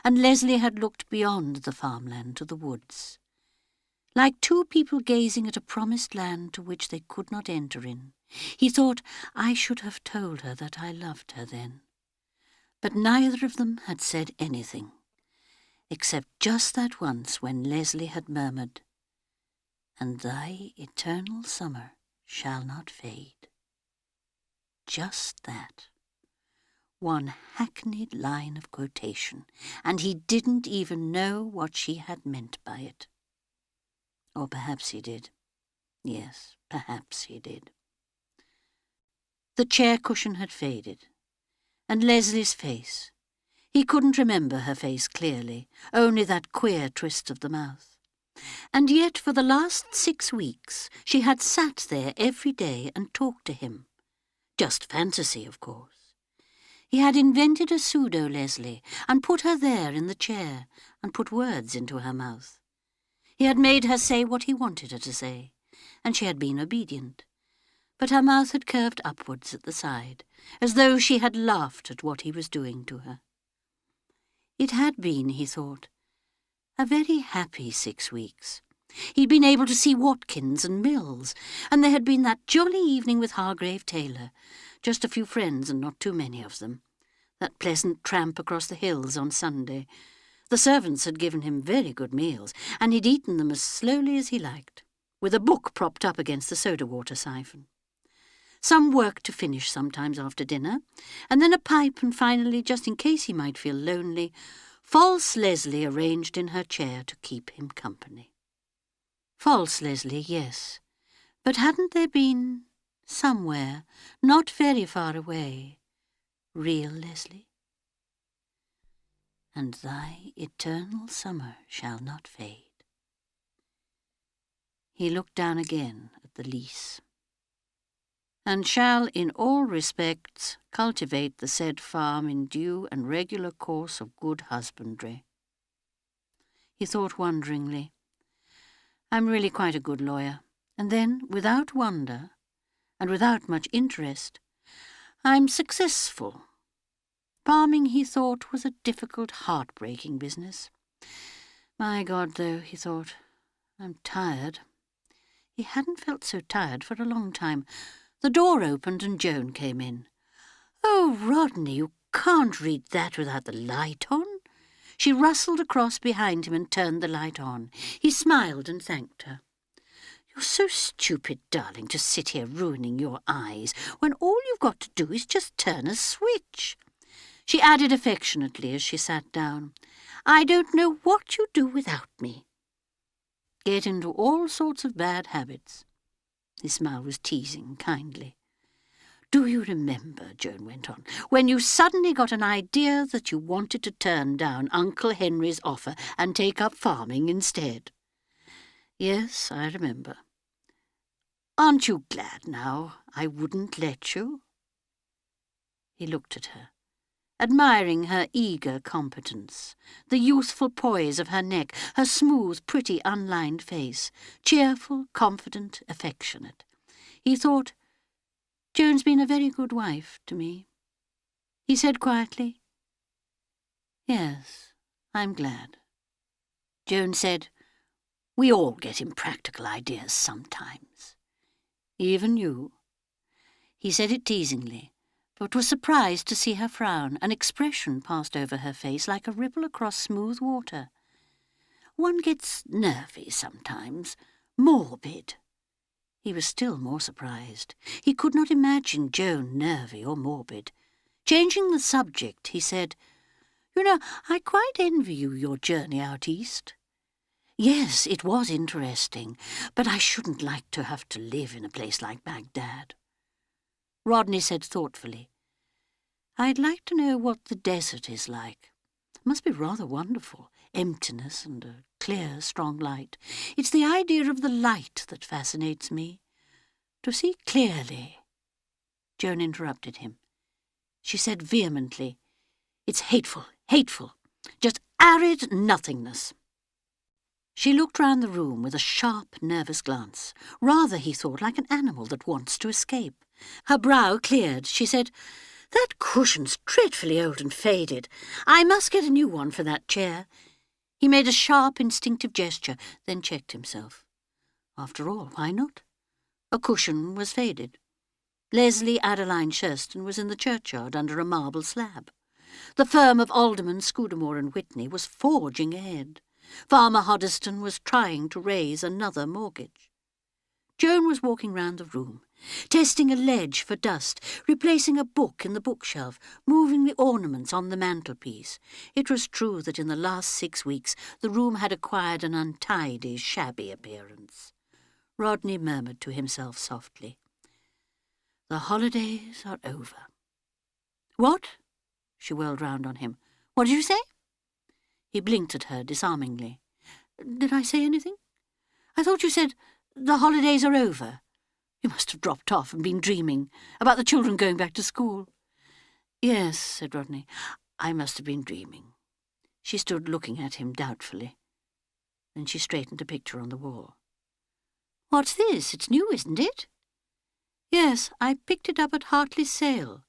and Leslie had looked beyond the farmland to the woods. Like 2 people gazing at a promised land to which they could not enter in, he thought, I should have told her that I loved her then. But neither of them had said anything, except just that once when Leslie had murmured, "And thy eternal summer shall not fade." Just that. One hackneyed line of quotation, and he didn't even know what she had meant by it. Or perhaps he did. Yes, perhaps he did. The chair cushion had faded, and Leslie's face. He couldn't remember her face clearly, only that queer twist of the mouth. And yet for the last 6 weeks she had sat there every day and talked to him. Just fantasy, of course. He had invented a pseudo-Leslie and put her there in the chair and put words into her mouth. He had made her say what he wanted her to say, and she had been obedient. But her mouth had curved upwards at the side, as though she had laughed at what he was doing to her. It had been, he thought, a very happy 6 weeks. He'd been able to see Watkins and Mills, and there had been that jolly evening with Hargrave Taylor, just a few friends and not too many of them, that pleasant tramp across the hills on Sunday. The servants had given him very good meals, and he'd eaten them as slowly as he liked, with a book propped up against the soda-water siphon. Some work to finish sometimes after dinner, and then a pipe, and finally, just in case he might feel lonely, false Leslie arranged in her chair to keep him company. False Leslie, yes, but hadn't there been, somewhere, not very far away, real Leslie? And thy eternal summer shall not fade. He looked down again at the lease. And shall in all respects cultivate the said farm in due and regular course of good husbandry. He thought wonderingly, I'm really quite a good lawyer. And then, without wonder, and without much interest, I'm successful. Farming, he thought, was a difficult, heart-breaking business. My God, though, he thought, I'm tired. He hadn't felt so tired for a long time. The door opened and Joan came in. Oh, Rodney, you can't read that without the light on. She rustled across behind him and turned the light on. He smiled and thanked her. You're so stupid, darling, to sit here ruining your eyes when all you've got to do is just turn a switch. She added affectionately as she sat down, I don't know what you do without me. Get into all sorts of bad habits. His smile was teasing, kindly. Do you remember, Joan went on, when you suddenly got an idea that you wanted to turn down Uncle Henry's offer and take up farming instead? Yes, I remember. Aren't you glad now I wouldn't let you? He looked at her, admiring her eager competence, the youthful poise of her neck, her smooth, pretty, unlined face, cheerful, confident, affectionate. He thought, Joan's been a very good wife to me. He said quietly, Yes, I'm glad. Joan said, We all get impractical ideas sometimes. Even you. He said it teasingly, but was surprised to see her frown. An expression passed over her face like a ripple across smooth water. One gets nervy sometimes, morbid. He was still more surprised. He could not imagine Joan nervy or morbid. Changing the subject, he said, You know, I quite envy you your journey out east. Yes, it was interesting, but I shouldn't like to have to live in a place like Baghdad. Rodney said thoughtfully, I'd like to know what the desert is like. It must be rather wonderful, emptiness and a clear, strong light. It's the idea of the light that fascinates me. To see clearly. Joan interrupted him. She said vehemently, It's hateful, hateful. Just arid nothingness. She looked round the room with a sharp, nervous glance, rather, he thought, like an animal that wants to escape. Her brow cleared. She said, That cushion's dreadfully old and faded. I must get a new one for that chair. He made a sharp, instinctive gesture, then checked himself. After all, why not? A cushion was faded. Leslie Adeline Shurston was in the churchyard under a marble slab. The firm of Alderman, Scudamore and Whitney was forging ahead. Farmer Hoddesdon was trying to raise another mortgage. Joan was walking round the room, testing a ledge for dust, replacing a book in the bookshelf, moving the ornaments on the mantelpiece. It was true that in the last 6 weeks the room had acquired an untidy, shabby appearance. Rodney murmured to himself softly, The holidays are over. What? She whirled round on him. What did you say? He blinked at her disarmingly. Did I say anything? I thought you said the holidays are over. You must have dropped off and been dreaming about the children going back to school. Yes, said Rodney, I must have been dreaming. She stood looking at him doubtfully. Then she straightened a picture on the wall. What's this? It's new, isn't it? Yes, I picked it up at Hartley's sale.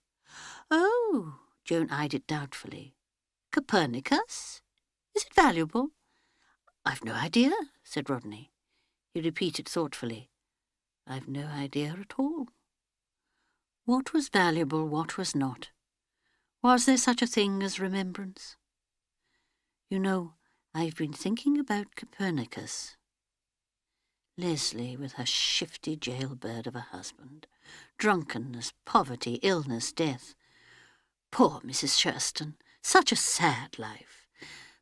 Oh, Joan eyed it doubtfully. Copernicus? Is it valuable? I've no idea, said Rodney. He repeated thoughtfully, I've no idea at all. What was valuable, what was not? Was there such a thing as remembrance? You know, I've been thinking about Copernicus. Leslie with her shifty jailbird of a husband. Drunkenness, poverty, illness, death. Poor Mrs. Shurston, such a sad life.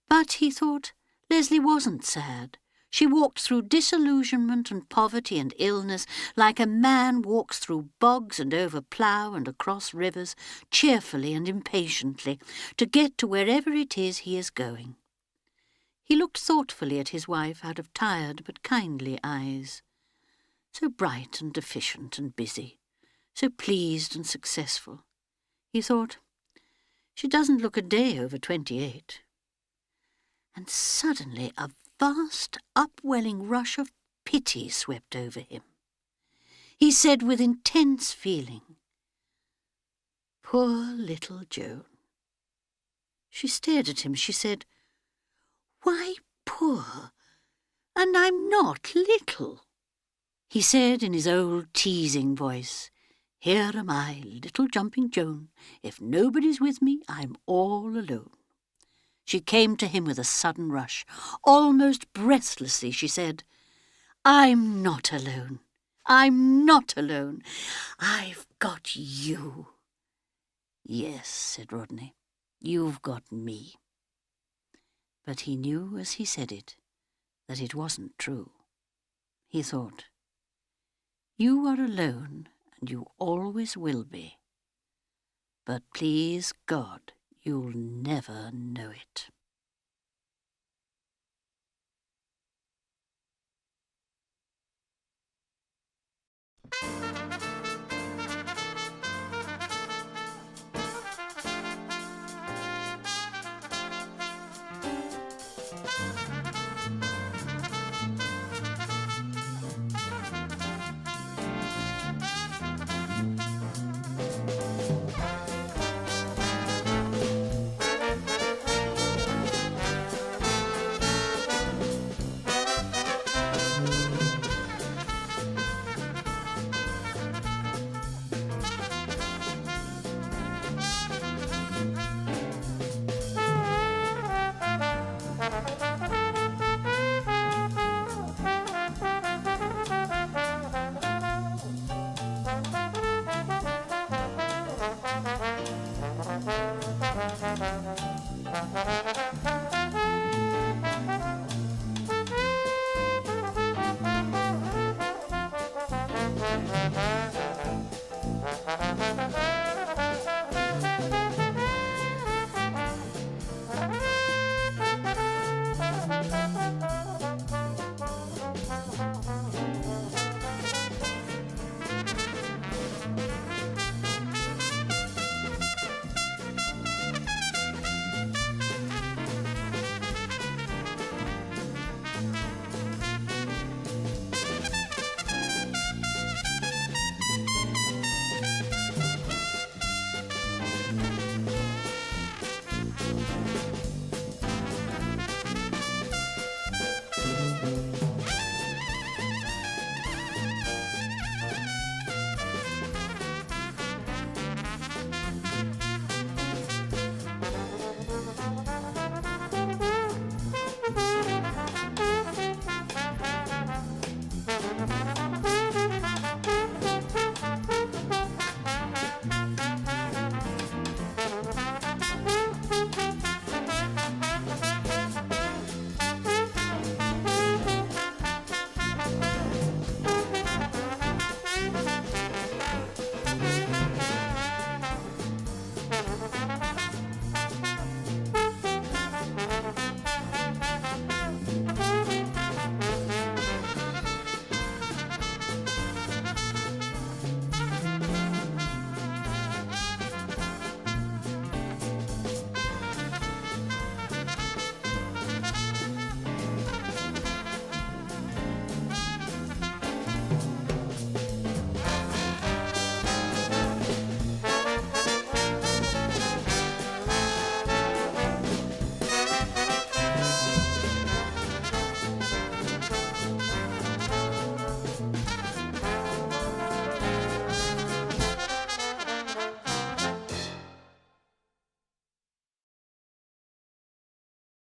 But, he thought, Leslie wasn't sad. She walked through disillusionment and poverty and illness like a man walks through bogs and over plough and across rivers, cheerfully and impatiently, to get to wherever it is he is going. He looked thoughtfully at his wife out of tired but kindly eyes. So bright and efficient and busy, so pleased and successful. He thought, she doesn't look a day over 28. And suddenly a vast upwelling rush of pity swept over him. He said with intense feeling, Poor little Joan. She stared at him. She said, Why poor? And I'm not little. He said in his old teasing voice, Here am I, little jumping Joan. If nobody's with me, I'm all alone. She came to him with a sudden rush. Almost breathlessly she said, I'm not alone. I'm not alone. I've got you. Yes, said Rodney, you've got me. But he knew as he said it that it wasn't true. He thought, You are alone, and you always will be. But please God, you'll never know it.